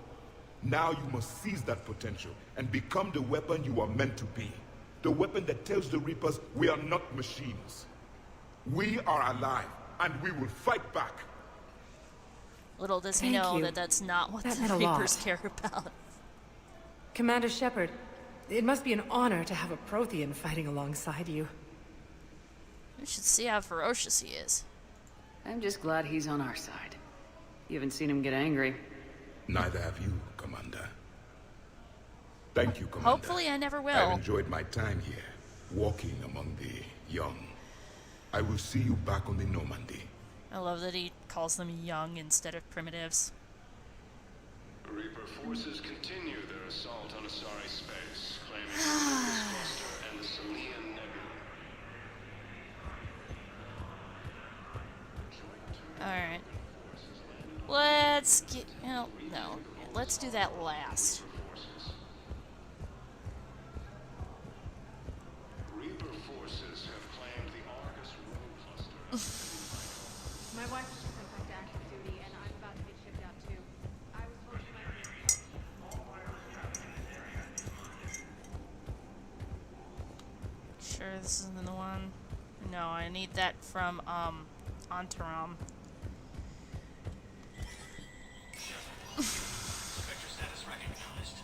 Now you must seize that potential and become the weapon you are meant to be. The weapon that tells the Reapers we are not machines. We are alive, and we will fight back. Little does he Thank know you. that that's not what That the meant a lot. Reapers care about. Commander Shepard, it must be an honor to have a Prothean fighting alongside you. You should see how ferocious he is. I'm just glad he's on our side. You haven't seen him get angry. Neither have you, Commander. Thank you, Commander. Hopefully I never will. I've enjoyed my time here, walking among the young. I will see you back on the Normandy. I love that he calls them young instead of primitives. Reaper forces continue their assault on Asari space, claiming the Koris cluster and the Salian Nebula. Alright. Let's get... No, no. Let's do that last. Reaper forces have claimed the Argus road cluster. My wife just went back to active duty, and I'm about to get shipped out too. I was told she might be. Sure this isn't the one? No, I need that from, Antaram. Spectre status recognized.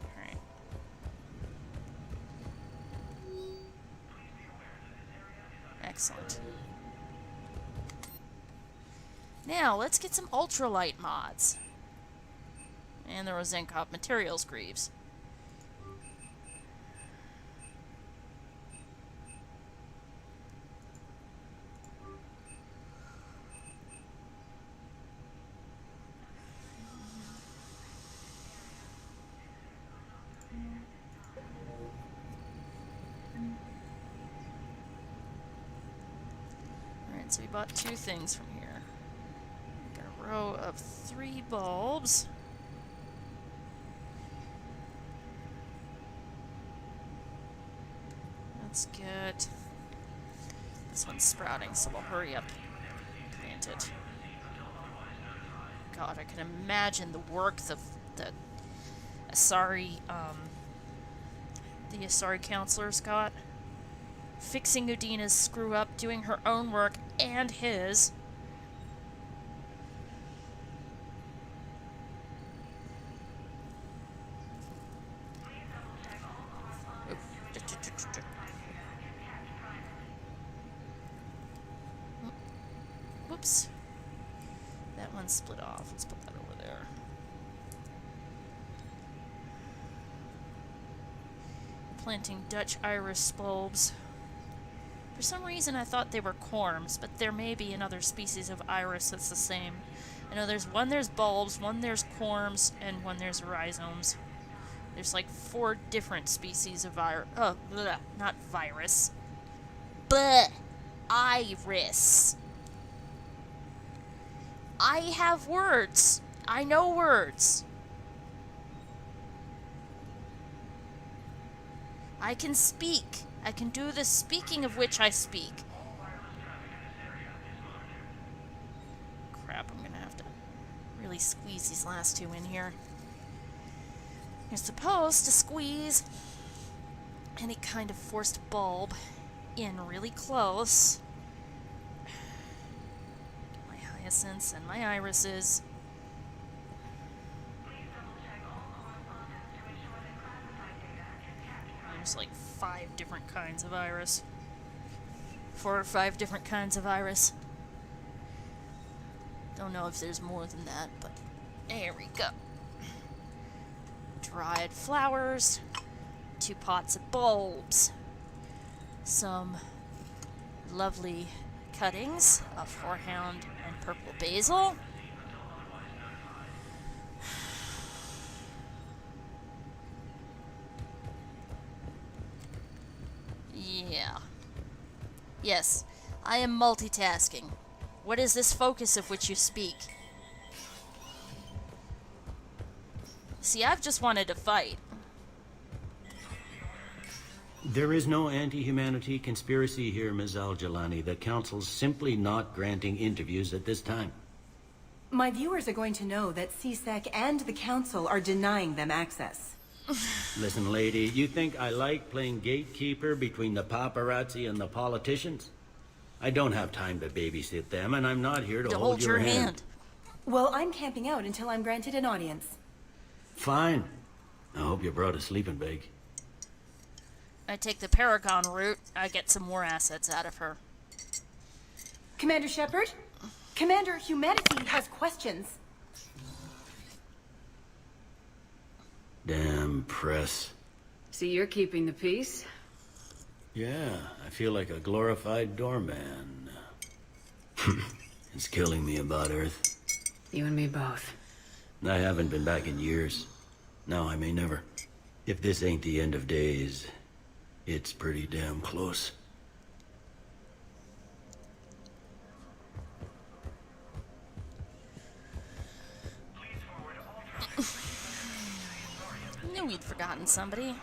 Alright. Excellent. Now, let's get some ultralight mods. And the Rosenkopf materials greaves. Alright, so we bought 2 things from here. Got a row of 3 bulbs. That's good. This one's sprouting, so we'll hurry up. Plant it. God, I can imagine the work the Asari, the Asari counselors got. Fixing Udina's screw up, doing her own work and his. one split off. Let's put that over there. Planting Dutch iris bulbs. For some reason I thought they were corms, but there may be another species of iris that's the same. I know there's bulbs, one there's corms, and one there's rhizomes. There's like 4 different species of not virus. But iris. I have words. I know words. I can speak. I can do the speaking of which I speak. Crap, I'm gonna have to really squeeze these last 2 in here. You're supposed to squeeze any kind of forced bulb in really close. My hyacinths and my irises. There's like 5 different kinds of iris. 4 or 5 different kinds of iris. Don't know if there's more than that, but there we go. Dried flowers, 2 pots of bulbs, some lovely cuttings of horehound and purple basil. Yeah. Yes, I am multitasking. What is this focus of which you speak? See, I've just wanted to fight. There is no anti-humanity conspiracy here, Ms. Al-Jalani. The Council's simply not granting interviews at this time. My viewers are going to know that CSEC and the Council are denying them access. Listen, lady, you think I like playing gatekeeper between the paparazzi and the politicians? I don't have time to babysit them, and I'm not here to hold your hand. Well, I'm camping out until I'm granted an audience. Fine. I hope you brought a sleeping bag. I take the Paragon route, I get some more assets out of her. Commander Shepard? Commander, humanity has questions. Damn press. See, you're keeping the peace? Yeah, I feel like a glorified doorman. It's killing me about Earth. You and me both. I haven't been back in years. Now I may never. If this ain't the end of days, it's pretty damn close. Knew we'd forgotten somebody.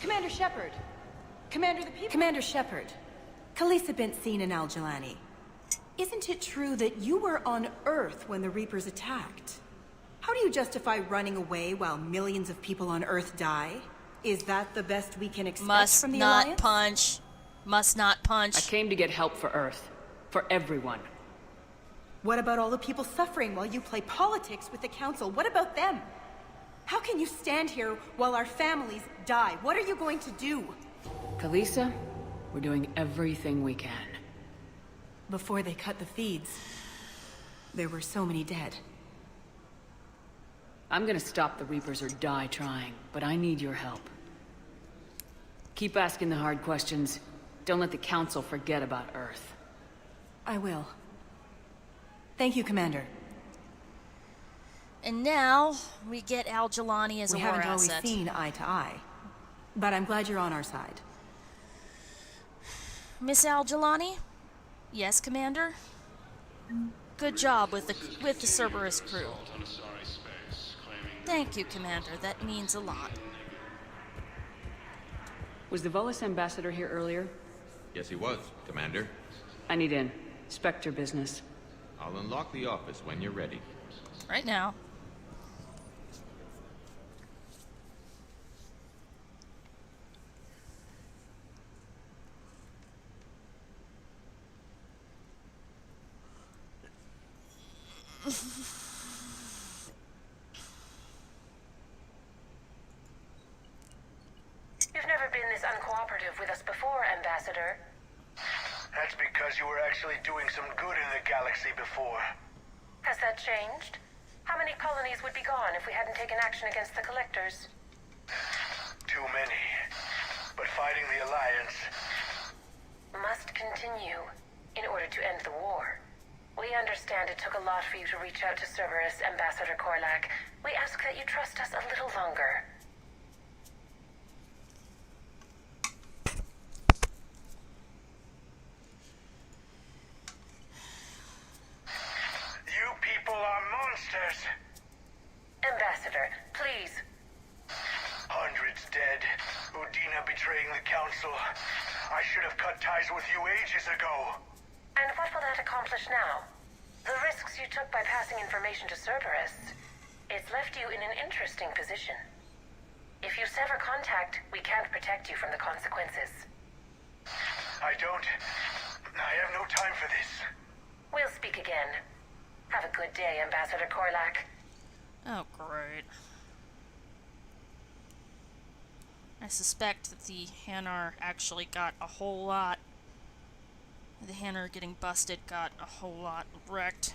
Commander Shepard. Commander Shepard. Khaleesa bint Seen and Al-Jalani. Isn't it true that you were on Earth when the Reapers attacked? How do you justify running away while millions of people on Earth die? Is that the best we can expect from the Alliance? Must not punch. Must not punch. I came to get help for Earth. For everyone. What about all the people suffering while you play politics with the Council? What about them? How can you stand here while our families die? What are you going to do? Khaleesa, we're doing everything we can. Before they cut the feeds, there were so many dead. I'm gonna stop the Reapers or die trying, but I need your help. Keep asking the hard questions. Don't let the Council forget about Earth. I will. Thank you, Commander. And now, we get Al-Jalani as a war asset. We haven't always seen eye to eye, but I'm glad you're on our side. Miss Al-Jalani? Yes, Commander? Good job with the Cerberus crew. Thank you, Commander. That means a lot. Was the Volus ambassador here earlier? Yes, he was, Commander. I need in. Spectre business. I'll unlock the office when you're ready. Right now. You've never been this uncooperative with us before, Ambassador. That's because you were actually doing some good in the galaxy before. Has that changed? How many colonies would be gone if we hadn't taken action against the Collectors? Too many. But fighting the Alliance must continue in order to end the war. We understand it took a lot for you to reach out to Cerberus, Ambassador Korlak. We ask that you trust us a little longer. You people are monsters! Ambassador, please. Hundreds dead. Udina betraying the Council. I should have cut ties with you ages ago. And what will that accomplish now? The risks you took by passing information to Cerberus. It's left you in an interesting position. If you sever contact, we can't protect you from the consequences. I have no time for this. We'll speak again. Have a good day, Ambassador Korlak. Oh, great. I suspect that the Hanar actually got a whole lot. The Hanar getting busted got a whole lot wrecked.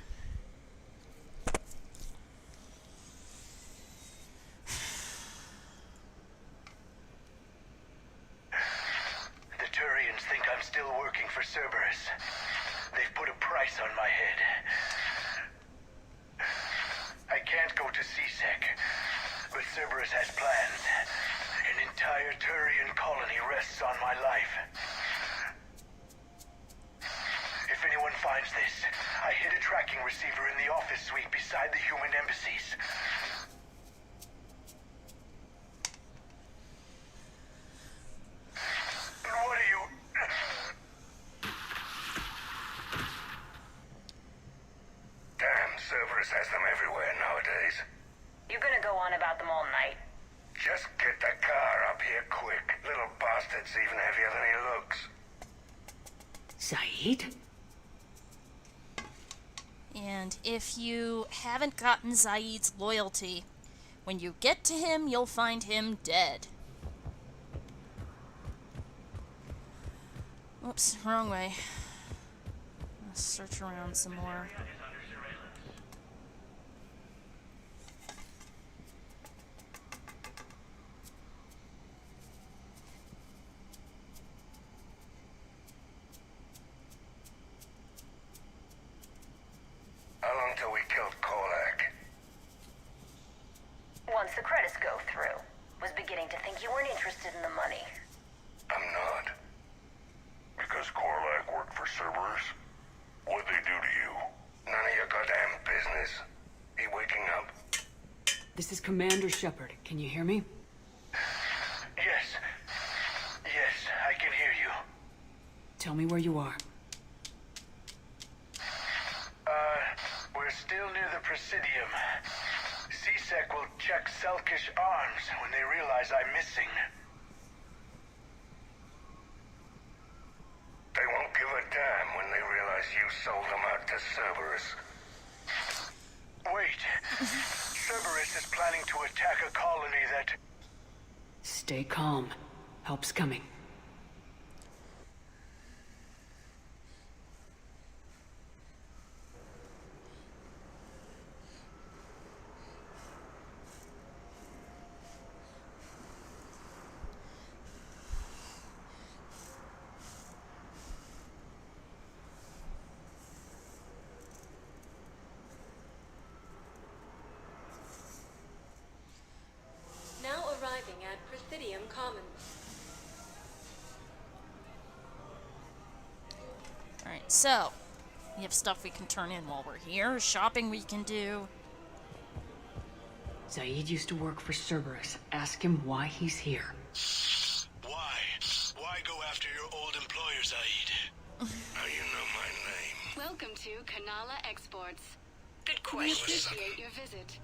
The Turians think I'm still working for Cerberus. They've put a price on my head. I can't go to CSEC, but Cerberus has plans. An entire Turian colony rests on my life. If anyone finds this, I hid a tracking receiver in the office suite beside the human embassies. What are you... Damn, Cerberus has them everywhere nowadays. You're gonna go on about them all night. Just get the car up here quick. Little bastard's even heavier than he looks. Zaid? And if you haven't gotten Zaid's loyalty, when you get to him, you'll find him dead. Oops, wrong way. Let's search around some more. How long till we killed Korlak? Once the credits go through. Was beginning to think you weren't interested in the money. I'm not. Because Korlak worked for Cerberus? What'd they do to you? None of your goddamn business. He waking up? This is Commander Shepard. Can you hear me? Yes. Yes, I can hear you. Tell me where you are. We're still near the Presidium. CSEC will check Selkish arms when they realize I'm missing. They won't give a damn when they realize you sold them out to Cerberus. Wait. Cerberus is planning to attack a colony that... Stay calm. Help's coming. Now arriving at Presidium Commons. Alright, so we have stuff we can turn in while we're here, shopping we can do. Zaid used to work for Cerberus. Ask him why he's here. Why? Why go after your old employer, Zaid? Now you know my name. Welcome to Kanala Exports. Good We question. appreciate your visit.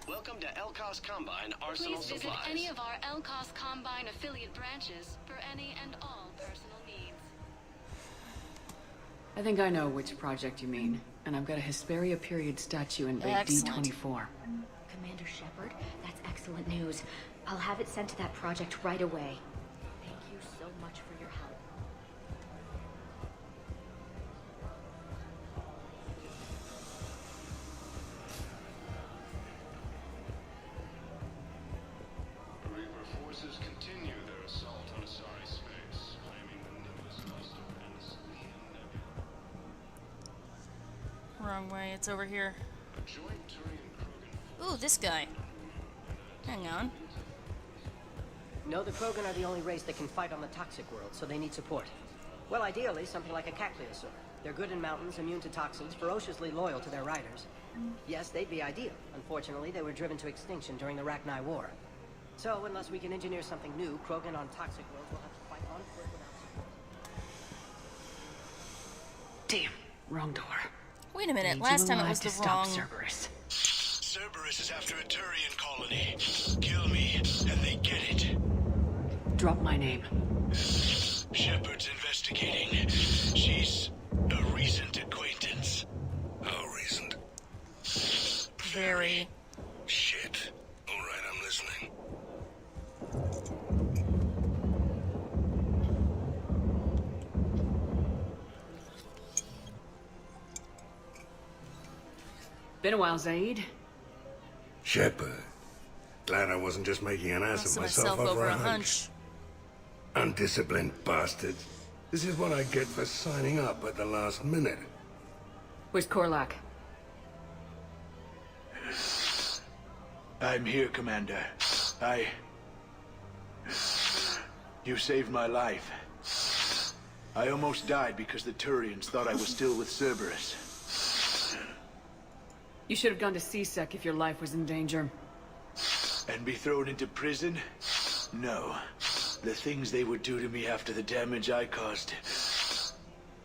Welcome to Elkos Combine Arsenal Please visit Supplies. any of our Elkos Combine affiliate branches for any and all personal needs. I think I know which project you mean. And I've got a Hesperia period statue in Bay Excellent. D24. Commander Shepard, that's excellent news. I'll have it sent to that project right away. Thank you so much for your help. Reaper forces continue their assault on Asari space, claiming the Nimbus cluster and the Salian Nebula. Wrong way, it's over here. A joint Turian-Krogan Ooh, this guy. Hang on. No, the Krogan are the only race that can fight on the toxic world, so they need support. Well, ideally, something like a Cacliosaur. They're good in mountains, immune to toxins, ferociously loyal to their riders. Yes, they'd be ideal. Unfortunately, they were driven to extinction during the Rachni War. So, unless we can engineer something new, Krogan on toxic worlds will have to fight on foot without support. Damn, wrong door. Wait a minute, Need last you time it alive was to the stop wrong... Cerberus. Cerberus is after a Turian colony. Kill me, and they get it. Drop my name. Shepard's investigating. She's a recent acquaintance. How recent? Very. Shit. Alright, I'm listening. Been a while, Zaid. Shepard. Glad I wasn't just making an ass of myself over a hunch. Undisciplined bastard. This is what I get for signing up at the last minute. Where's Korlak? I'm here, Commander. You saved my life. I almost died because the Turians thought I was still with Cerberus. You should have gone to CSEC if your life was in danger. And be thrown into prison? No. The things they would do to me after the damage I caused.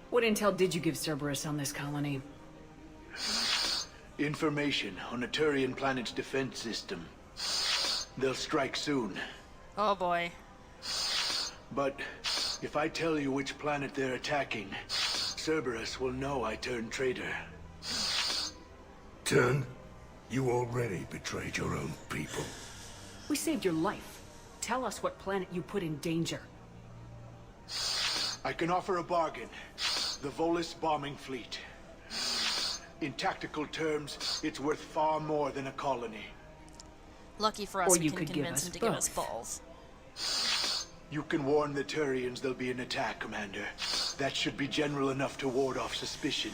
What intel did you give Cerberus on this colony? Information on a Turian planet's defense system. They'll strike soon. Oh boy. But if I tell you which planet they're attacking, Cerberus will know I turned traitor. Turn? You already betrayed your own people. We saved your life. Tell us what planet you put in danger. I can offer a bargain. The Volus bombing fleet. In tactical terms, it's worth far more than a colony. Lucky for us, Or we you can could give convince us him to give us both. balls. You can warn the Turians there'll be an attack, Commander. That should be general enough to ward off suspicion.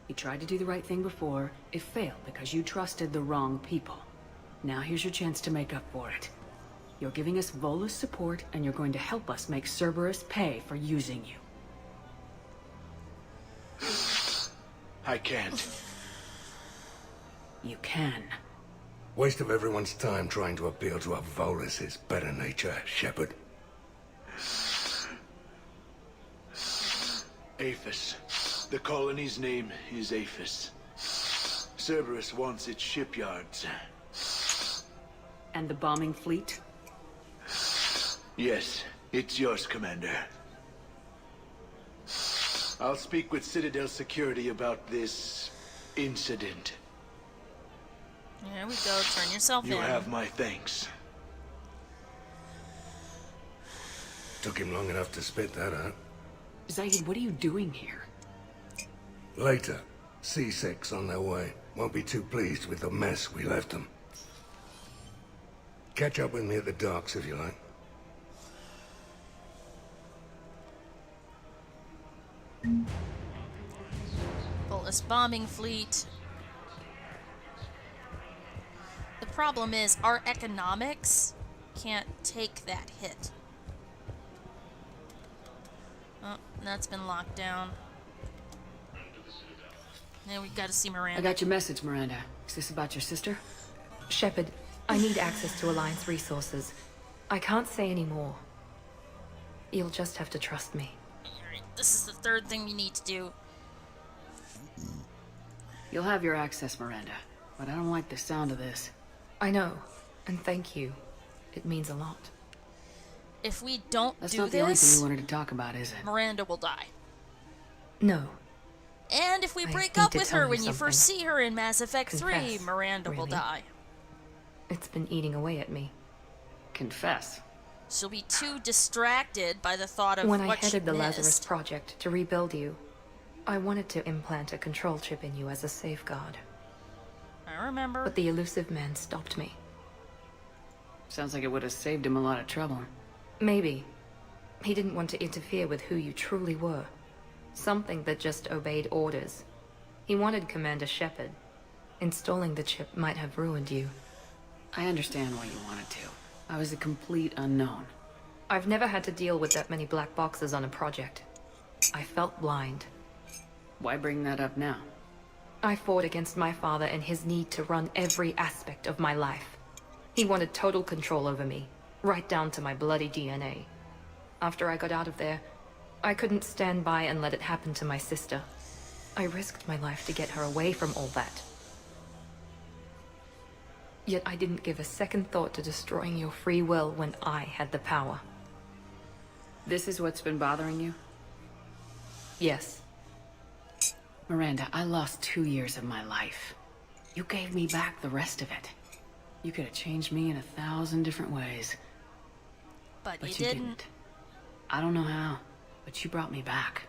You tried to do the right thing before. It failed because you trusted the wrong people. Now here's your chance to make up for it. You're giving us Volus support, and you're going to help us make Cerberus pay for using you. I can't. You can. Waste of everyone's time trying to appeal to a Volus's better nature, Shepard. Aphis. The colony's name is Aphis. Cerberus wants its shipyards. And the bombing fleet? Yes, it's yours, Commander. I'll speak with Citadel Security about this incident. There we go, turn yourself in. You have my thanks. Took him long enough to spit that out. Zaid, what are you doing here? Later, C6 on their way. Won't be too pleased with the mess we left them. Catch up with me at the docks if you like. Volus bombing fleet. The problem is our economics can't take that hit. Oh, that's been locked down. Now we gotta see Miranda. I got your message, Miranda. Is this about your sister? Shepard, I need access to Alliance resources. I can't say any more. You'll just have to trust me. Alright, this is the third thing we need to do. You'll have your access, Miranda. But I don't like the sound of this. I know, and thank you. It means a lot. If we don't That's do not the only thing this, you wanted to talk about, is it? Miranda will die. No. And if we I break need up to with tell her you when you first something. see her in Mass Effect 3, Confess, Miranda will really. die. It's been eating away at me. Confess. She'll be too distracted by the thought of When I what she headed the missed. Lazarus Project to rebuild you, I wanted to implant a control chip in you as a safeguard. I remember. But the elusive man stopped me. Sounds like it would have saved him a lot of trouble. Maybe. He didn't want to interfere with who you truly were. Something that just obeyed orders. He wanted Commander Shepard. Installing the chip might have ruined you. I understand why you wanted to. I was a complete unknown. I've never had to deal with that many black boxes on a project. I felt blind. Why bring that up now? I fought against my father and his need to run every aspect of my life. He wanted total control over me, right down to my bloody DNA. After I got out of there, I couldn't stand by and let it happen to my sister. I risked my life to get her away from all that. Yet I didn't give a second thought to destroying your free will when I had the power. This is what's been bothering you? Yes. Miranda, I lost 2 years of my life. You gave me back the rest of it. You could have changed me in 1,000 different ways. But you didn't. didn't. I don't know how, but you brought me back.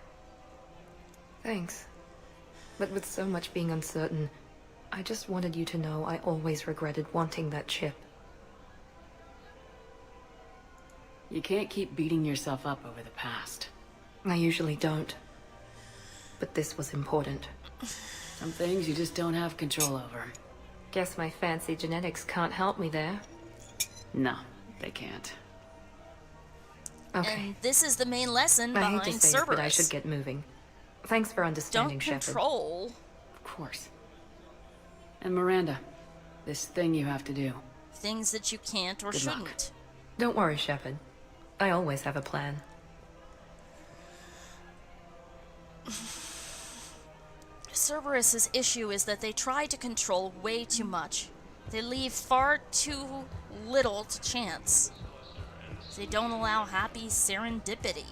Thanks. But with so much being uncertain, I just wanted you to know I always regretted wanting that chip. You can't keep beating yourself up over the past. I usually don't. But this was important. Some things you just don't have control over. Guess my fancy genetics can't help me there. No, they can't. Okay. And this is the main lesson I behind hate to say it, but I Cerberus. should get moving. Thanks for understanding, Don't Shepard. control. Of course. And Miranda, this thing you have to do. Things that you can't or Good luck. shouldn't. Don't worry, Shepard. I always have a plan. Cerberus's issue is that they try to control way too much. They leave far too little to chance. They don't allow happy serendipity.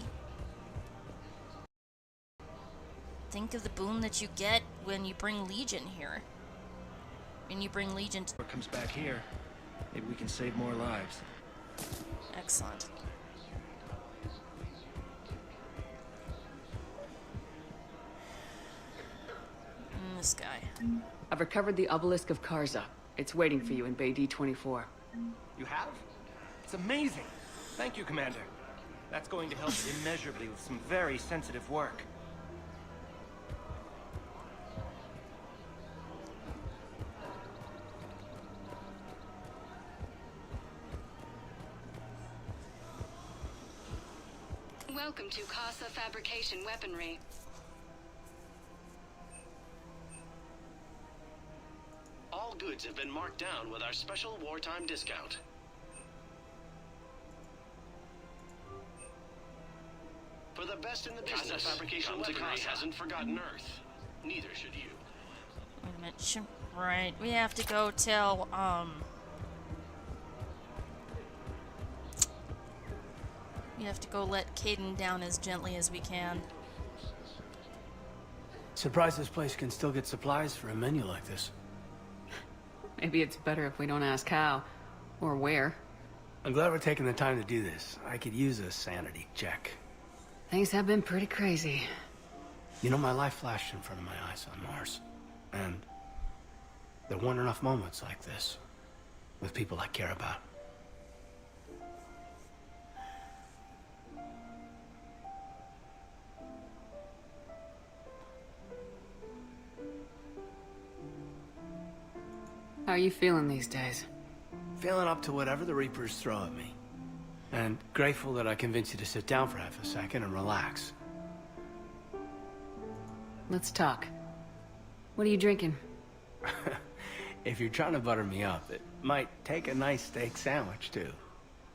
Think of the boon that you get when you bring Legion here. When you bring Legion to... What comes back here? Maybe we can save more lives. Excellent. This guy. I've recovered the obelisk of Karza. It's waiting for you in Bay D-24. You have? It's amazing. Thank you, Commander. That's going to help immeasurably with some very sensitive work. Welcome to Casa Fabrication Weaponry. All goods have been marked down with our special wartime discount. For the best in the business, Casa Fabrication Weaponry hasn't forgotten Earth. Neither should you. Wait a minute. Right, we have to go tell, we have to go let Caden down as gently as we can. Surprised this place can still get supplies for a menu like this. Maybe it's better if we don't ask how. Or where. I'm glad we're taking the time to do this. I could use a sanity check. Things have been pretty crazy. You know, my life flashed in front of my eyes on Mars. And there weren't enough moments like this with people I care about. How are you feeling these days? Feeling up to whatever the Reapers throw at me. And grateful that I convinced you to sit down for half a second and relax. Let's talk. What are you drinking? If you're trying to butter me up, it might take a nice steak sandwich, too.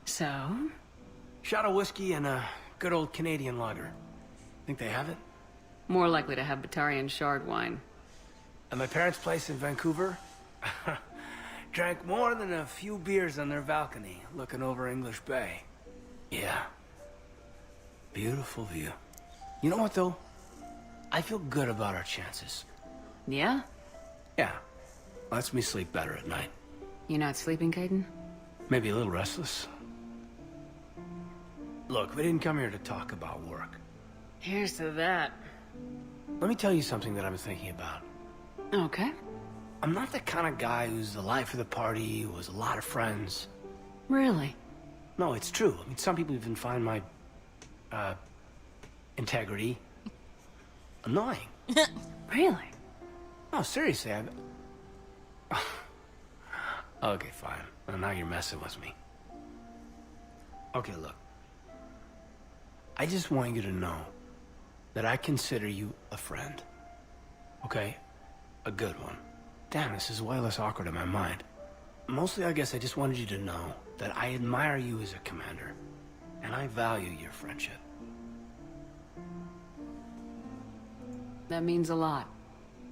So? Shot of whiskey and a good old Canadian lager. Think they have it? More likely to have Batarian shard wine. At my parents' place in Vancouver, drank more than a few beers on their balcony, looking over English Bay. Yeah. Beautiful view. You know what, though? I feel good about our chances. Yeah? Yeah. Lets me sleep better at night. You not sleeping, Caden? Maybe a little restless. Look, we didn't come here to talk about work. Here's to that. Let me tell you something that I'm thinking about. Okay. I'm not the kind of guy who's the life of the party, who has a lot of friends. Really? No, it's true. I mean, some people even find my, integrity annoying. Really? No, seriously, Okay, fine. Well, now you're messing with me. Okay, look. I just want you to know that I consider you a friend. Okay? A good one. Damn, this is way less awkward in my mind. Mostly, I guess I just wanted you to know that I admire you as a commander, and I value your friendship. That means a lot.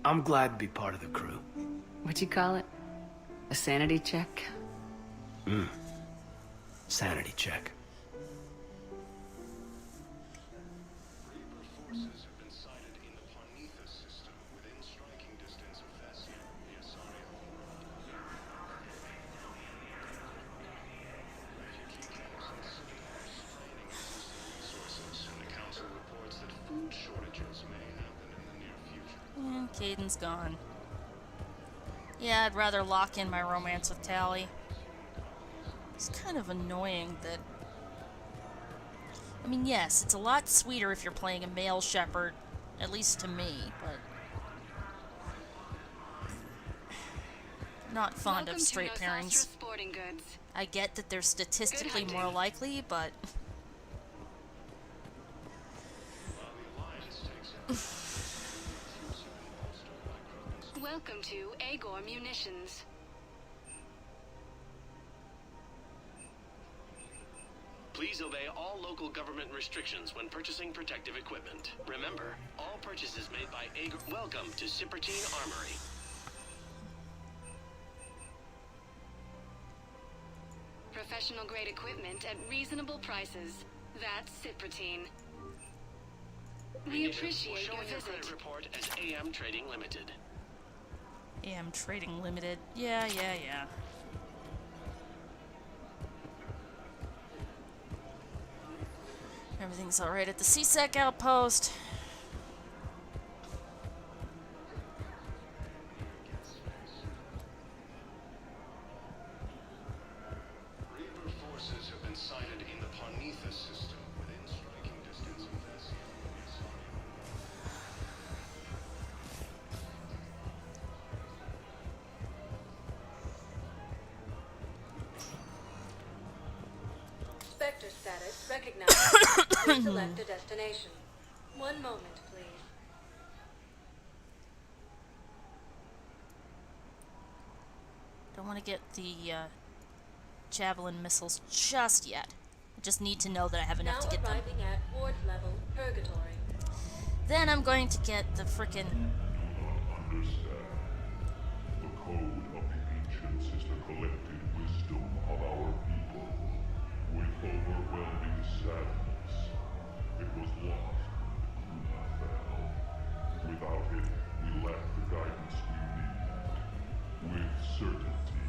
I'm glad to be part of the crew. What'd you call it? A sanity check? Sanity check. And Caden's gone. Yeah, I'd rather lock in my romance with Tally. It's kind of annoying that... I mean, yes, it's a lot sweeter if you're playing a male shepherd, at least to me, but... Not fond of straight pairings. I get that they're statistically more likely, but... Welcome to Agor Munitions. Please obey all local government restrictions when purchasing protective equipment. Remember, all purchases made by Agor... Welcome to Cyprotine Armory. Professional grade equipment at reasonable prices. That's Cyprotine. We appreciate your visit. Credit report as AM Trading Limited. AM Trading Limited. Yeah. Everything's alright at the CSEC outpost. Reaper forces have been sighted in the Parnitha system within striking distance of this. Spectre status recognized. Please select a destination. One moment, please. Don't want to get the javelin missiles just yet. I just need to know that I have enough to get them. Arriving at ward level purgatory. Then I'm going to get the frickin' The code of the ancients is the collected wisdom of our people. With overwhelming sadness, it was lost when Kuna fell. Without it, we lack the guidance we need. With certainty,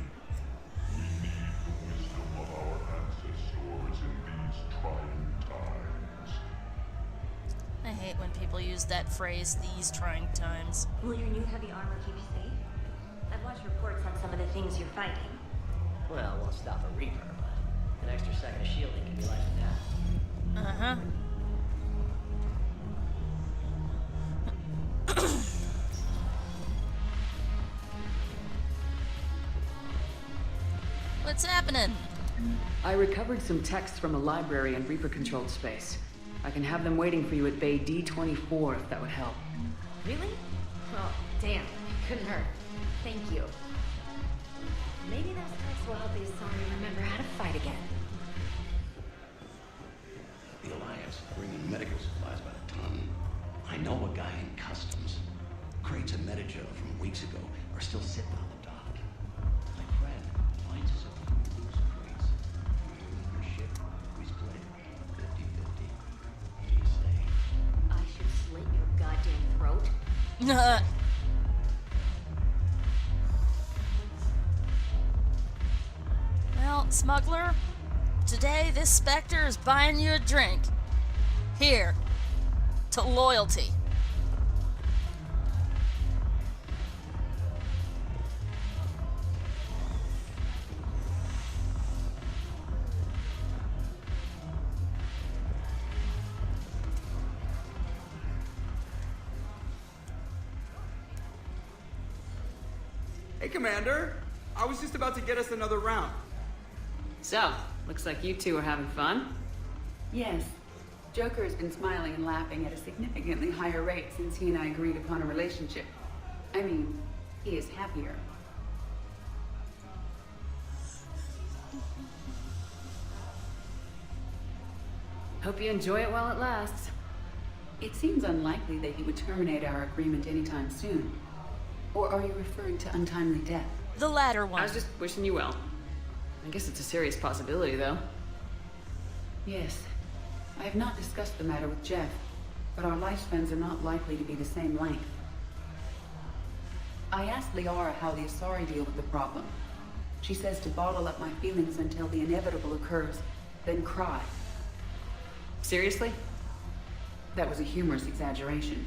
we need the wisdom of our ancestors in these trying times. I hate when people use that phrase, these trying times. Will your new heavy armor keep you safe? I've watched reports on some of the things you're fighting. Well, it won't stop a Reaper, but an extra second of shielding can be life and death. Uh-huh. What's happening? I recovered some texts from a library in Reaper-controlled space. I can have them waiting for you at Bay D-24 if that would help. Really? Oh, damn. Couldn't hurt. Thank you. Maybe those texts will help the Asari remember how to fight again. The Alliance bringing medical supplies by the ton. I know a guy in customs. Crates of Metagel from weeks ago are still sitting on the dock. My friend finds us a few of those crates. We move the ship, we split it, Well, smuggler, today this Spectre is buying you a drink. Here, to loyalty. Hey, Commander. I was just about to get us another round. So, looks like you two are having fun. Yes. Joker has been smiling and laughing at a significantly higher rate since he and I agreed upon a relationship. I mean, he is happier. Hope you enjoy it while it lasts. It seems unlikely that he would terminate our agreement anytime soon. Or are you referring to untimely death? The latter one. I was just wishing you well. I guess it's a serious possibility, though. Yes. I have not discussed the matter with Jeff, but our lifespans are not likely to be the same length. I asked Liara how the Asari deal with the problem. She says to bottle up my feelings until the inevitable occurs, then cry. Seriously? That was a humorous exaggeration.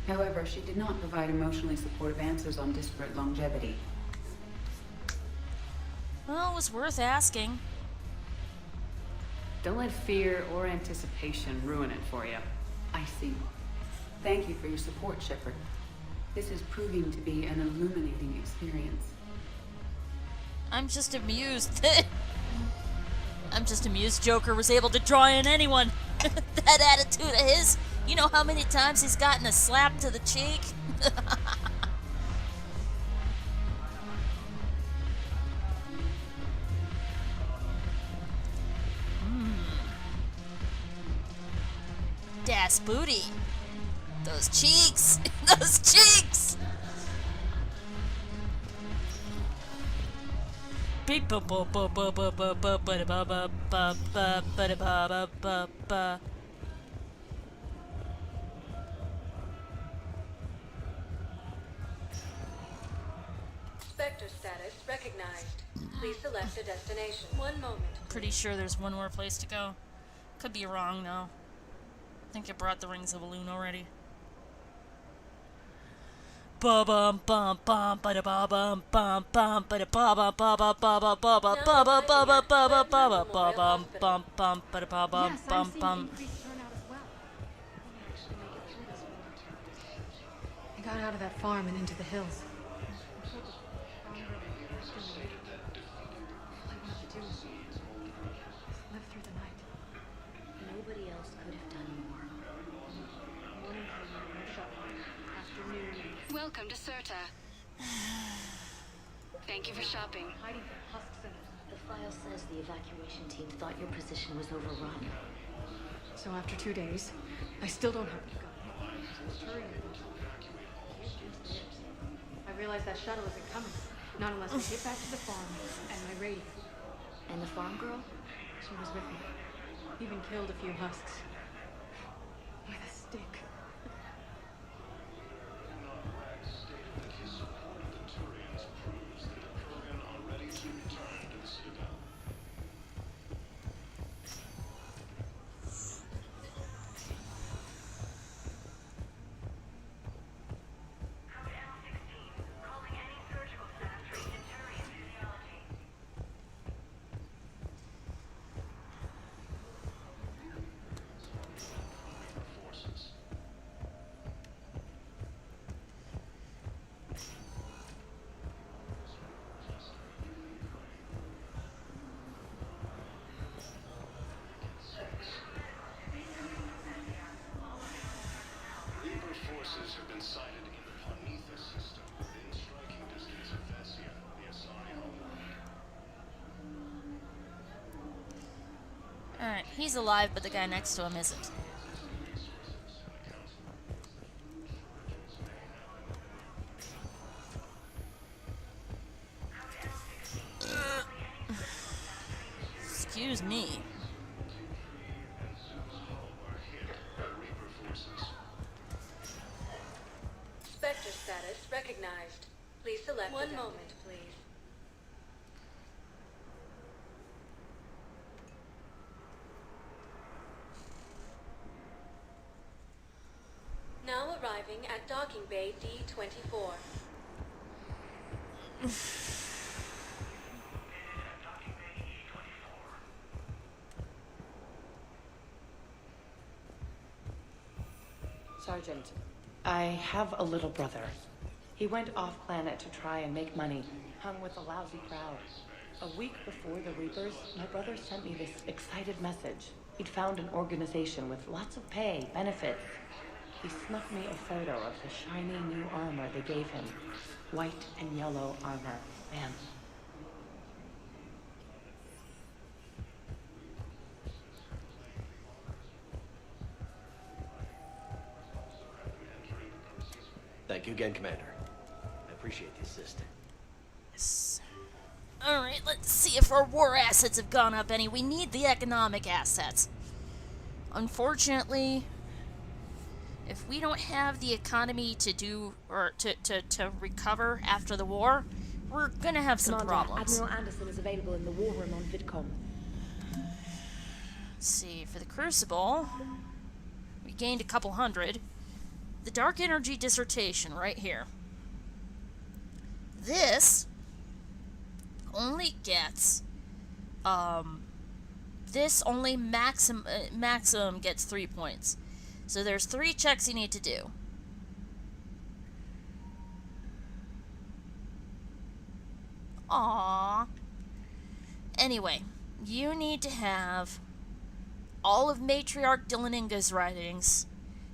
However, she did not provide emotionally supportive answers on disparate longevity. Well, it was worth asking. Don't let fear or anticipation ruin it for you. I see. Thank you for your support, Shepard. This is proving to be an illuminating experience. I'm just amused that... I'm just amused Joker was able to draw in anyone. That attitude of his. You know how many times he's gotten a slap to the cheek? Das booty. Those cheeks. Those cheeks. Beep ba ba ba ba ba ba ba ba ba ba ba ba ba ba ba. Spectre status recognized. Please select a destination. One moment. Pretty sure there's one more place to go. Could be wrong though. I think I brought the Rings of Elune already. Ba bum bum bum ba da ba bum bum bum ba da ba ba ba ba ba ba ba ba ba ba ba ba ba ba ba ba bum bum bum ba da ba bum bum bum. I got out of that farm and into the hills. Nobody else could have done more. Welcome to Serta. Thank you for shopping. The file says the evacuation team thought your position was overrun. So after 2 days, I still don't have a gun. I realized that shuttle isn't coming. Not unless I get back to the farm and my radio. And the farm girl? She was with me. Even killed a few husks. With a stick. Have been sighted in the Ponetha system within striking distance of Vessia, the Asari homeworld. Alright, he's alive, but the guy next to him isn't. Excuse me. recognized. Please select one moment, please. Now arriving at docking bay D-24. Sergeant, I have a little brother. He went off-planet to try and make money, hung with a lousy crowd. A week before the Reapers, my brother sent me this excited message. He'd found an organization with lots of pay, benefits. He snuck me a photo of the shiny new armor they gave him. White and yellow armor. Man. Thank you again, Commander. I appreciate the assist. Yes. Alright, let's see if our war assets have gone up any. We need the economic assets. Unfortunately, if we don't have the economy to do, or to recover after the war, we're gonna have some problems. Admiral Anderson is available in the war room on VidCom. Let's see, for the Crucible, we gained a couple hundred. The Dark Energy Dissertation, right here. This only gets, this only maximum gets 3 points. So there's 3 checks you need to do. Aww. Anyway, you need to have all of Matriarch Dylaninga's writings.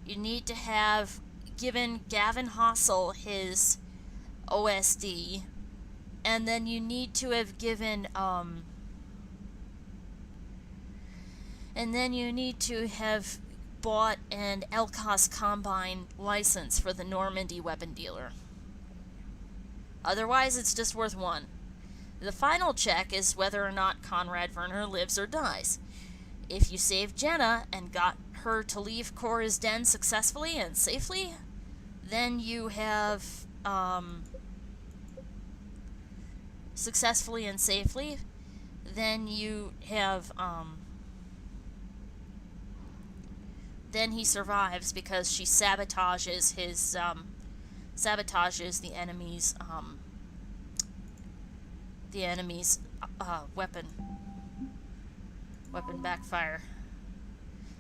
You need to have given Gavin Hossel his OSD. And then you need to have given, and then you need to have bought an Elcos Combine license for the Normandy weapon dealer. Otherwise, it's just worth 1. The final check is whether or not Conrad Werner lives or dies. If you saved Jenna and got her to leave Koris' den successfully and safely, then you have, successfully and safely, then you have, then he survives because she sabotages his, sabotages the enemy's weapon backfire.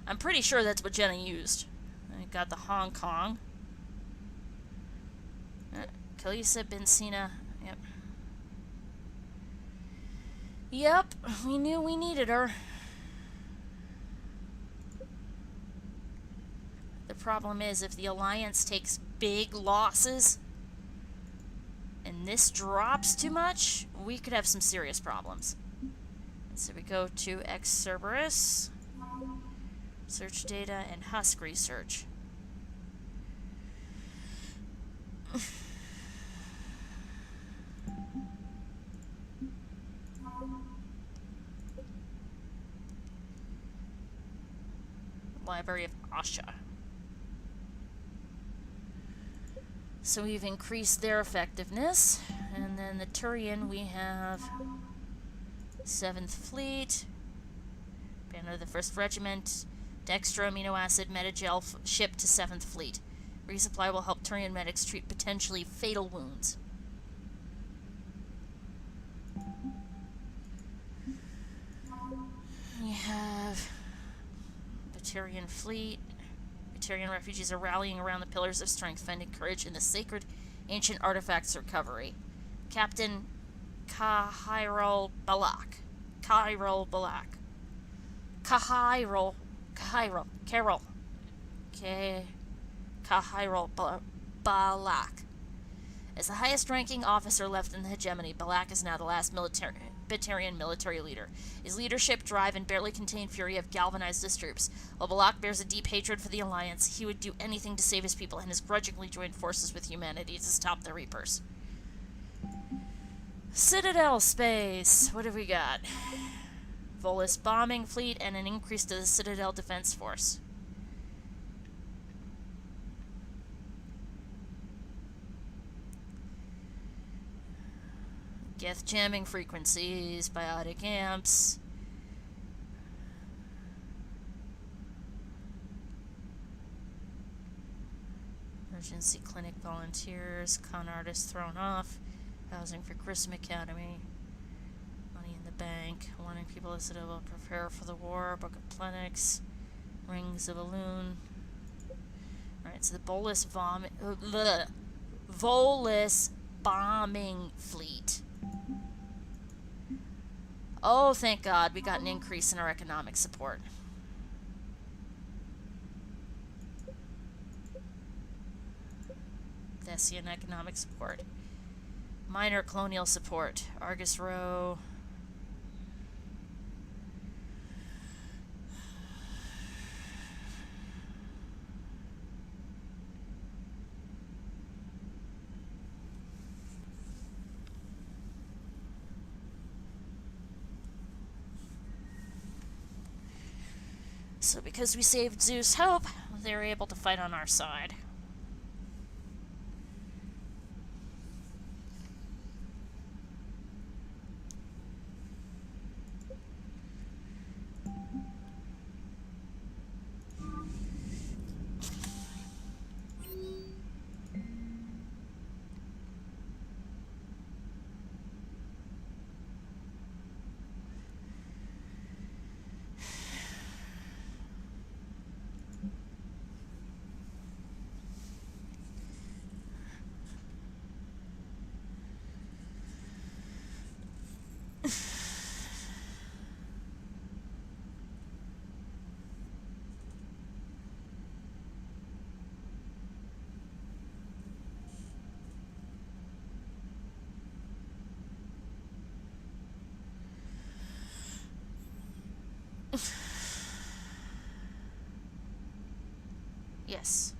I'm pretty sure that's what Jenna used. I got the Hong Kong. Kalisa Benzina. Yep. Yep, we knew we needed her. The problem is, if the Alliance takes big losses and this drops too much, we could have some serious problems. So we go to Cerberus, search data, and Husk research. Library of Asha. So we've increased their effectiveness. And then the Turian, we have 7th Fleet, Banner of the 1st Regiment, Dextro Amino Acid Metagel ship to 7th Fleet. Resupply will help Turian medics treat potentially fatal wounds. We have Batarian Fleet. Batarian refugees are rallying around the Pillars of Strength, finding courage in the sacred ancient artifacts recovery. Captain Kahirol Balak. Carol. Kahirol Balak. As the highest-ranking officer left in the hegemony, Balak is now the last Batarian military leader. His leadership, drive, and barely contained fury have galvanized his troops. While Balak bears a deep hatred for the Alliance, he would do anything to save his people and has grudgingly joined forces with humanity to stop the Reapers. Citadel space. What have we got? Volus bombing fleet and an increase to the Citadel defense force. Geth jamming frequencies, biotic amps. Emergency clinic volunteers, con artists thrown off, housing for Grissom Academy, money in the bank, wanting people to prepare for the war, book of clinics, rings of a loon. Alright, so the Volus bombing fleet. Oh, thank God, we got an increase in our economic support. Thessian economic support. Minor colonial support. Argus Row. So because we saved Zeus Hope, they were able to fight on our side. Yes.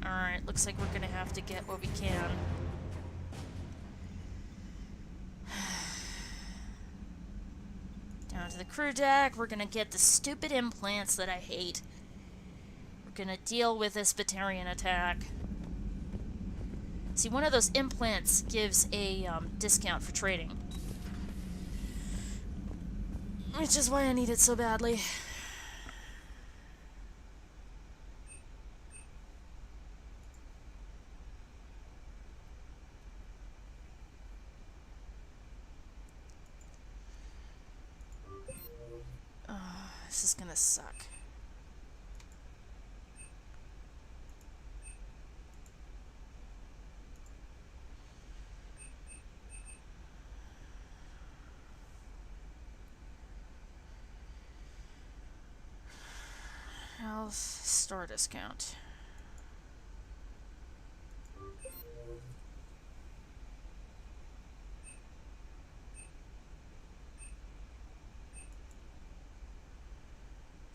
Alright, looks like we're gonna have to get what we can. Down to the crew deck, we're gonna get the stupid implants that I hate. We're gonna deal with this Batarian attack. See, one of those implants gives a discount for trading. Which is why I need it so badly. This is gonna suck. Health store discount.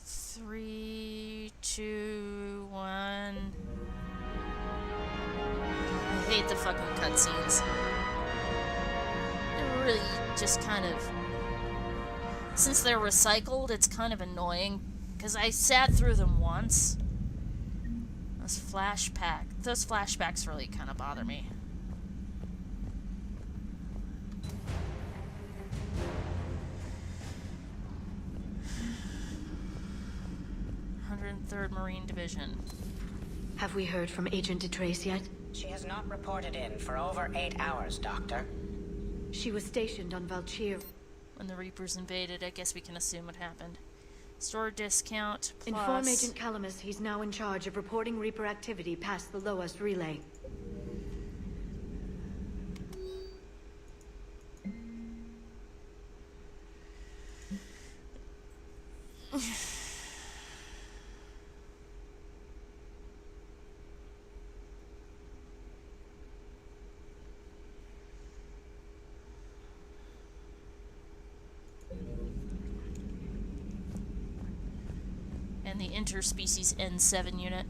Three, two, one. I hate the fucking cutscenes. They're really just kind of... Since they're recycled, it's kind of annoying. Because I sat through them once. Those flashbacks really kind of bother me. Third Marine Division. Have we heard from Agent DeTrace yet? She has not reported in for over 8 hours, Doctor. She was stationed on Valchir. When the Reapers invaded, I guess we can assume what happened. Store discount plus... Inform Agent Calamus he's now in charge of reporting Reaper activity past the Loas relay. And the interspecies N7 unit.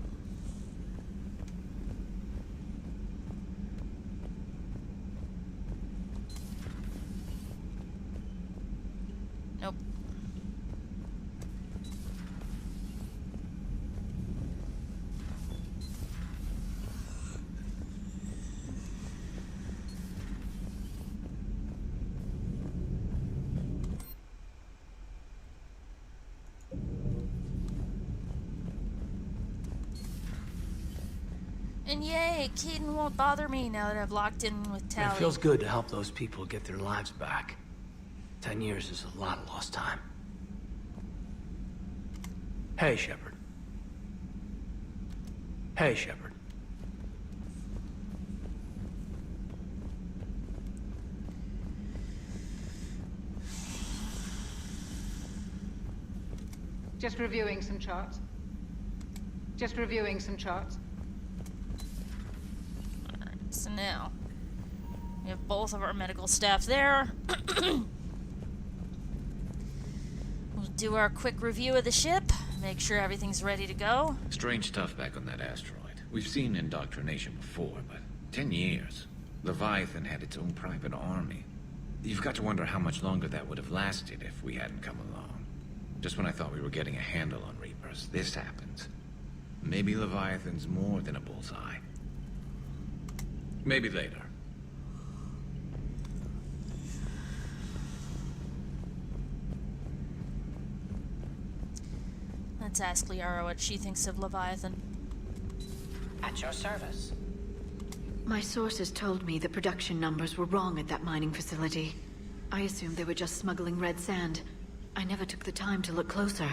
And yay, Keaton won't bother me now that I've locked in with Tally. It feels good to help those people get their lives back. 10 years is a lot of lost time. Hey, Shepard. Hey, Shepard. Just reviewing some charts. Just reviewing some charts. Alright, so now we have both of our medical staff there. We'll do our quick review of the ship, make sure everything's ready to go. Strange stuff back on that asteroid. We've seen indoctrination before, but 10 years. Leviathan had its own private army. You've got to wonder how much longer that would have lasted if we hadn't come along. Just when I thought we were getting a handle on Reapers, this happens. Maybe Leviathan's more than a bullseye. Maybe later. Let's ask Liara what she thinks of Leviathan. At your service. My sources told me the production numbers were wrong at that mining facility. I assumed they were just smuggling red sand. I never took the time to look closer.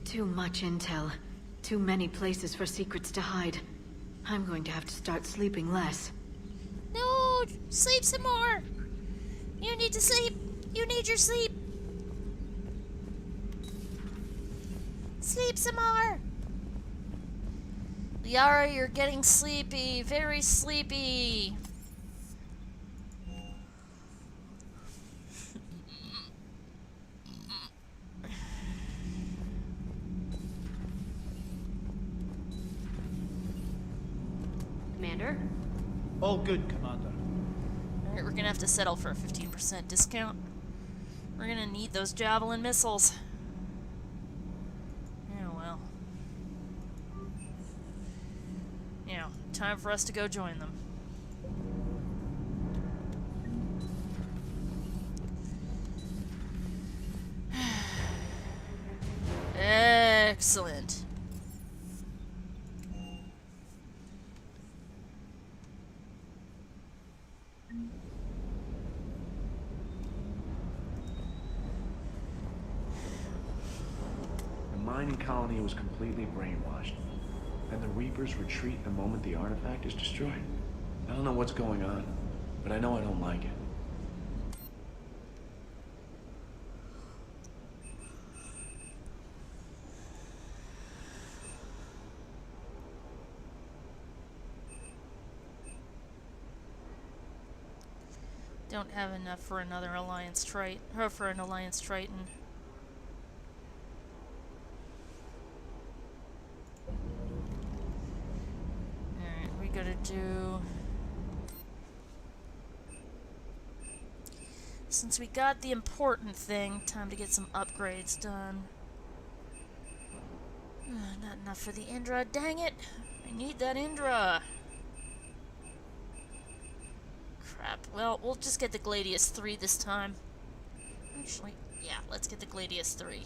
Too much intel. Too many places for secrets to hide. I'm going to have to start sleeping less. No! Sleep some more! You need to sleep! You need your sleep! Sleep some more! Liara, you're getting sleepy. Very sleepy. Commander? All good, Commander. Alright, we're gonna have to settle for a 15% discount. We're gonna need those Javelin missiles. Oh well. Yeah, time for us to go join them. Excellent. The mining colony was completely brainwashed, and the Reapers retreat the moment the artifact is destroyed. I don't know what's going on, but I know I don't like it. Don't have enough for another Alliance Triton, or for an Alliance Triton. Alright, we gotta do... Since we got the important thing, time to get some upgrades done. Not enough for the Indra, dang it! I need that Indra! Crap. Well, we'll just get the Gladius 3 this time. Actually, yeah, let's get the Gladius 3.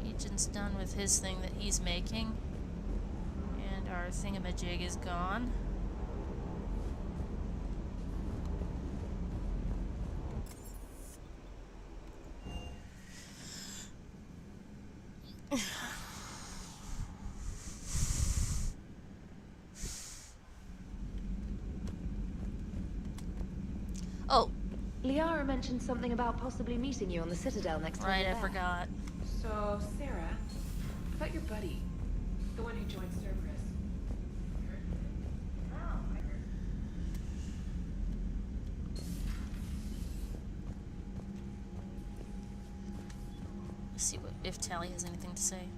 Agent's done with his thing that he's making. And our thingamajig is gone. Oh. Liara mentioned something about possibly meeting you on the Citadel next time. Right, I forgot. So, Sarah, about your buddy, the one who joined Cerberus. Let's see what if Tally has anything to say.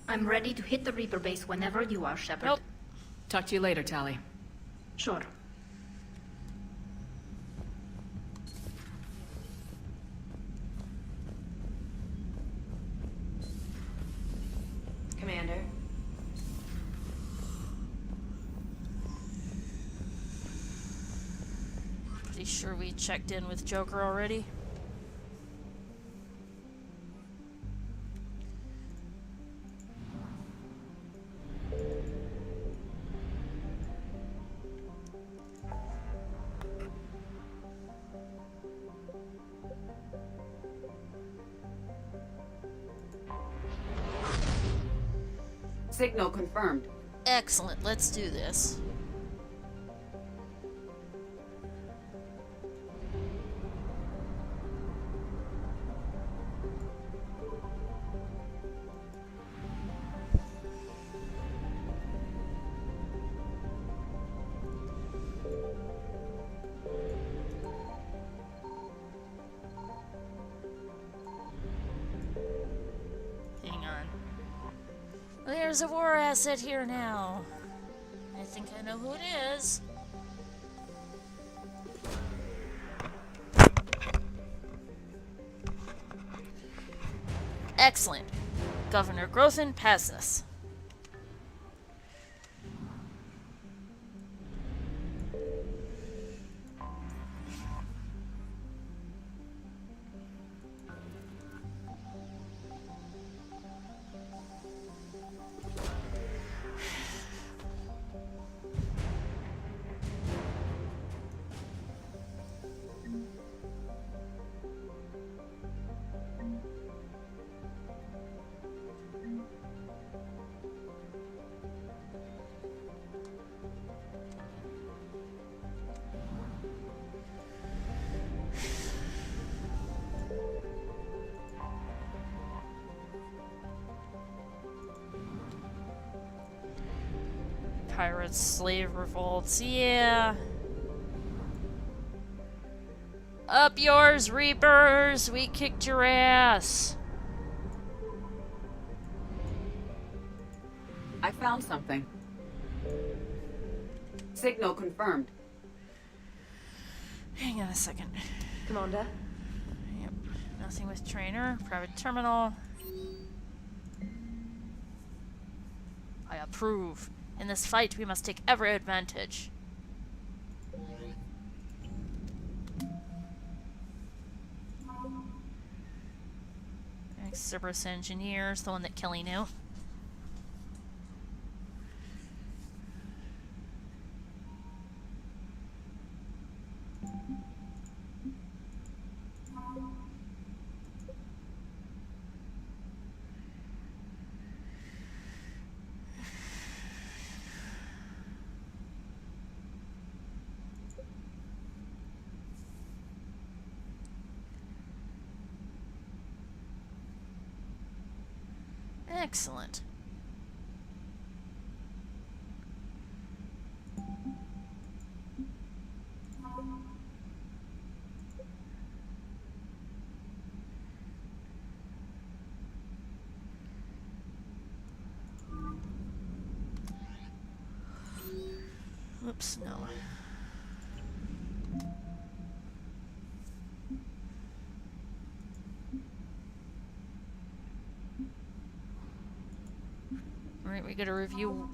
I'm ready to hit the Reaper base whenever you are, Shepard. Nope. Talk to you later, Tally. Sure. Commander? Pretty sure we checked in with Joker already. Signal confirmed. Excellent, let's do this. There's a war asset here now. I think I know who it is. Excellent. Governor Grothin, pass this. Pirates, slave revolts, yeah. Up yours, Reapers! We kicked your ass! I found something. Signal confirmed. Hang on a second. Commander? Yep. Nothing with trainer. Private terminal. I approve. In this fight, we must take every advantage. Cerberus Engineers, the one that Kelly knew. Excellent. Oops, no. Alright, we gotta review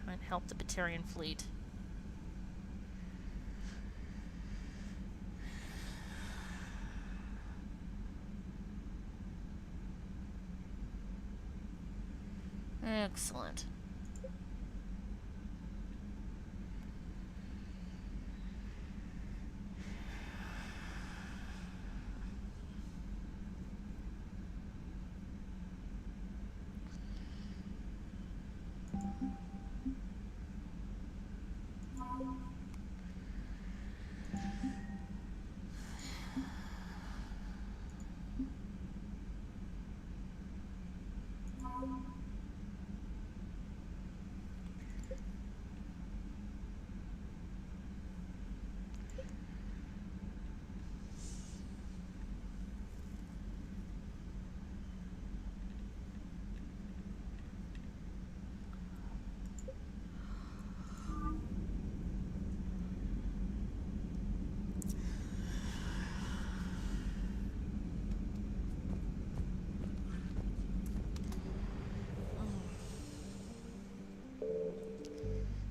and help the Batarian fleet. Excellent.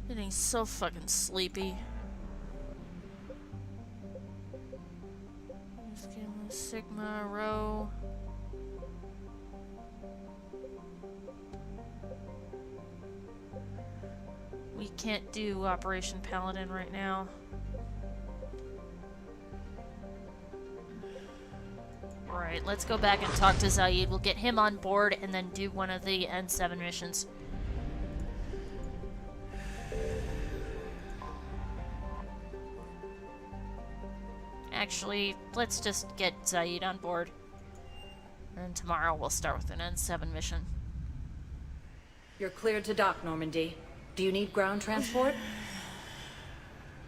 Getting so fucking sleepy. Sigma, Rho. We can't do Operation Paladin right now. Right, let's go back and talk to Zaid. We'll get him on board and then do one of the N7 missions. Actually, let's just get Zaid on board. And tomorrow we'll start with an N7 mission. You're cleared to dock, Normandy. Do you need ground transport?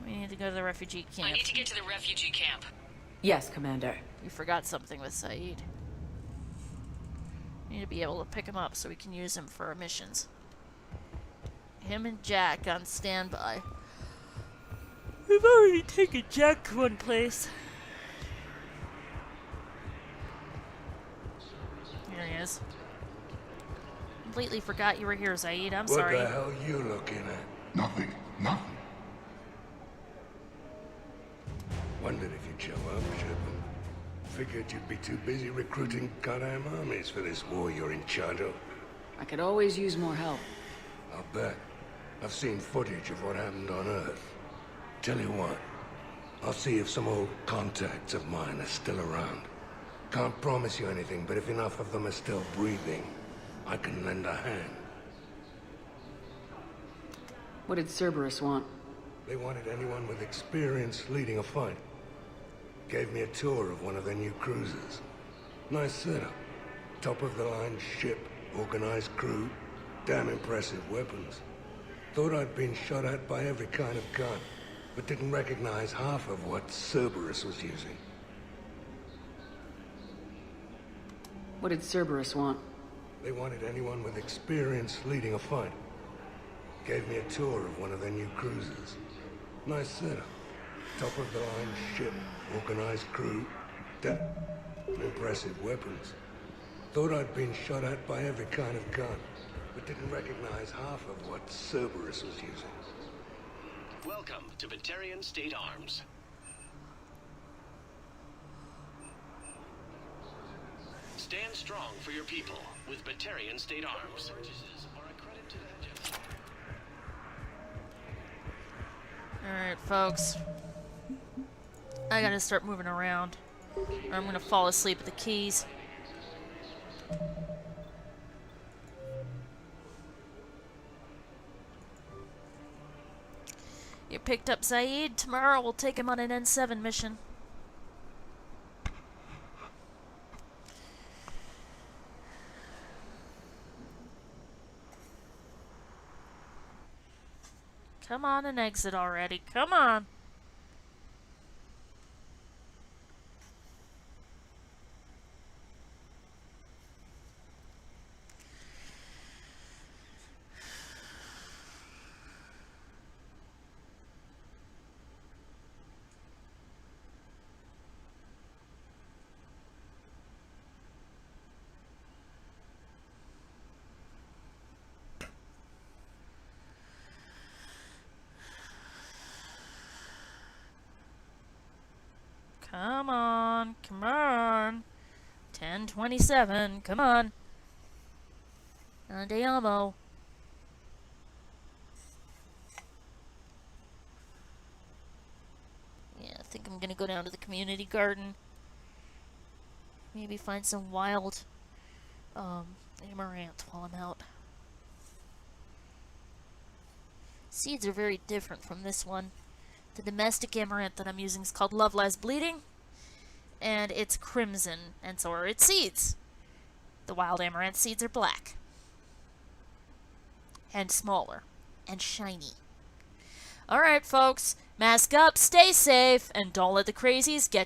We need to go to the refugee camp. I need to get to the refugee camp. Yes, Commander. We forgot something with Zaid. We need to be able to pick him up so we can use him for our missions. Him and Jack on standby. We've already taken Jack to one place. Here he is. Completely forgot you were here, Zaid. I'm sorry. What the hell are you looking at? Nothing. Nothing. Wondered if you'd show up, Shepard. Figured you'd be too busy recruiting goddamn armies for this war you're in charge of. I could always use more help. I'll bet. I've seen footage of what happened on Earth. Tell you what, I'll see if some old contacts of mine are still around. Can't promise you anything, but if enough of them are still breathing, I can lend a hand. What did Cerberus want? They wanted anyone with experience leading a fight. Gave me a tour of one of their new cruisers. Nice setup. Top-of-the-line ship, organized crew, damn impressive weapons. Thought I'd been shot at by every kind of gun, but didn't recognize half of what Cerberus was using. What did Cerberus want? They wanted anyone with experience leading a fight. Gave me a tour of one of their new cruisers. Nice setup. Top-of-the-line ship, organized crew, impressive weapons. Thought I'd been shot at by every kind of gun, but didn't recognize half of what Cerberus was using. Welcome to Batarian State Arms. Stand strong for your people with Batarian State Arms. Purchases are a credit to the general. Alright, folks. I gotta start moving around, or I'm gonna fall asleep at the keys. You picked up Zaid. Tomorrow we'll take him on an N7 mission. Come on and exit already. Come on. Come on, come on. 10:27, come on. Andiamo. Yeah, I think I'm gonna go down to the community garden. Maybe find some wild amaranth while I'm out. Seeds are very different from this one. The domestic amaranth that I'm using is called Love Lies Bleeding, and it's crimson, and so are its seeds. The wild amaranth seeds are black, and smaller, and shiny. Alright, folks, mask up, stay safe, and don't let the crazies get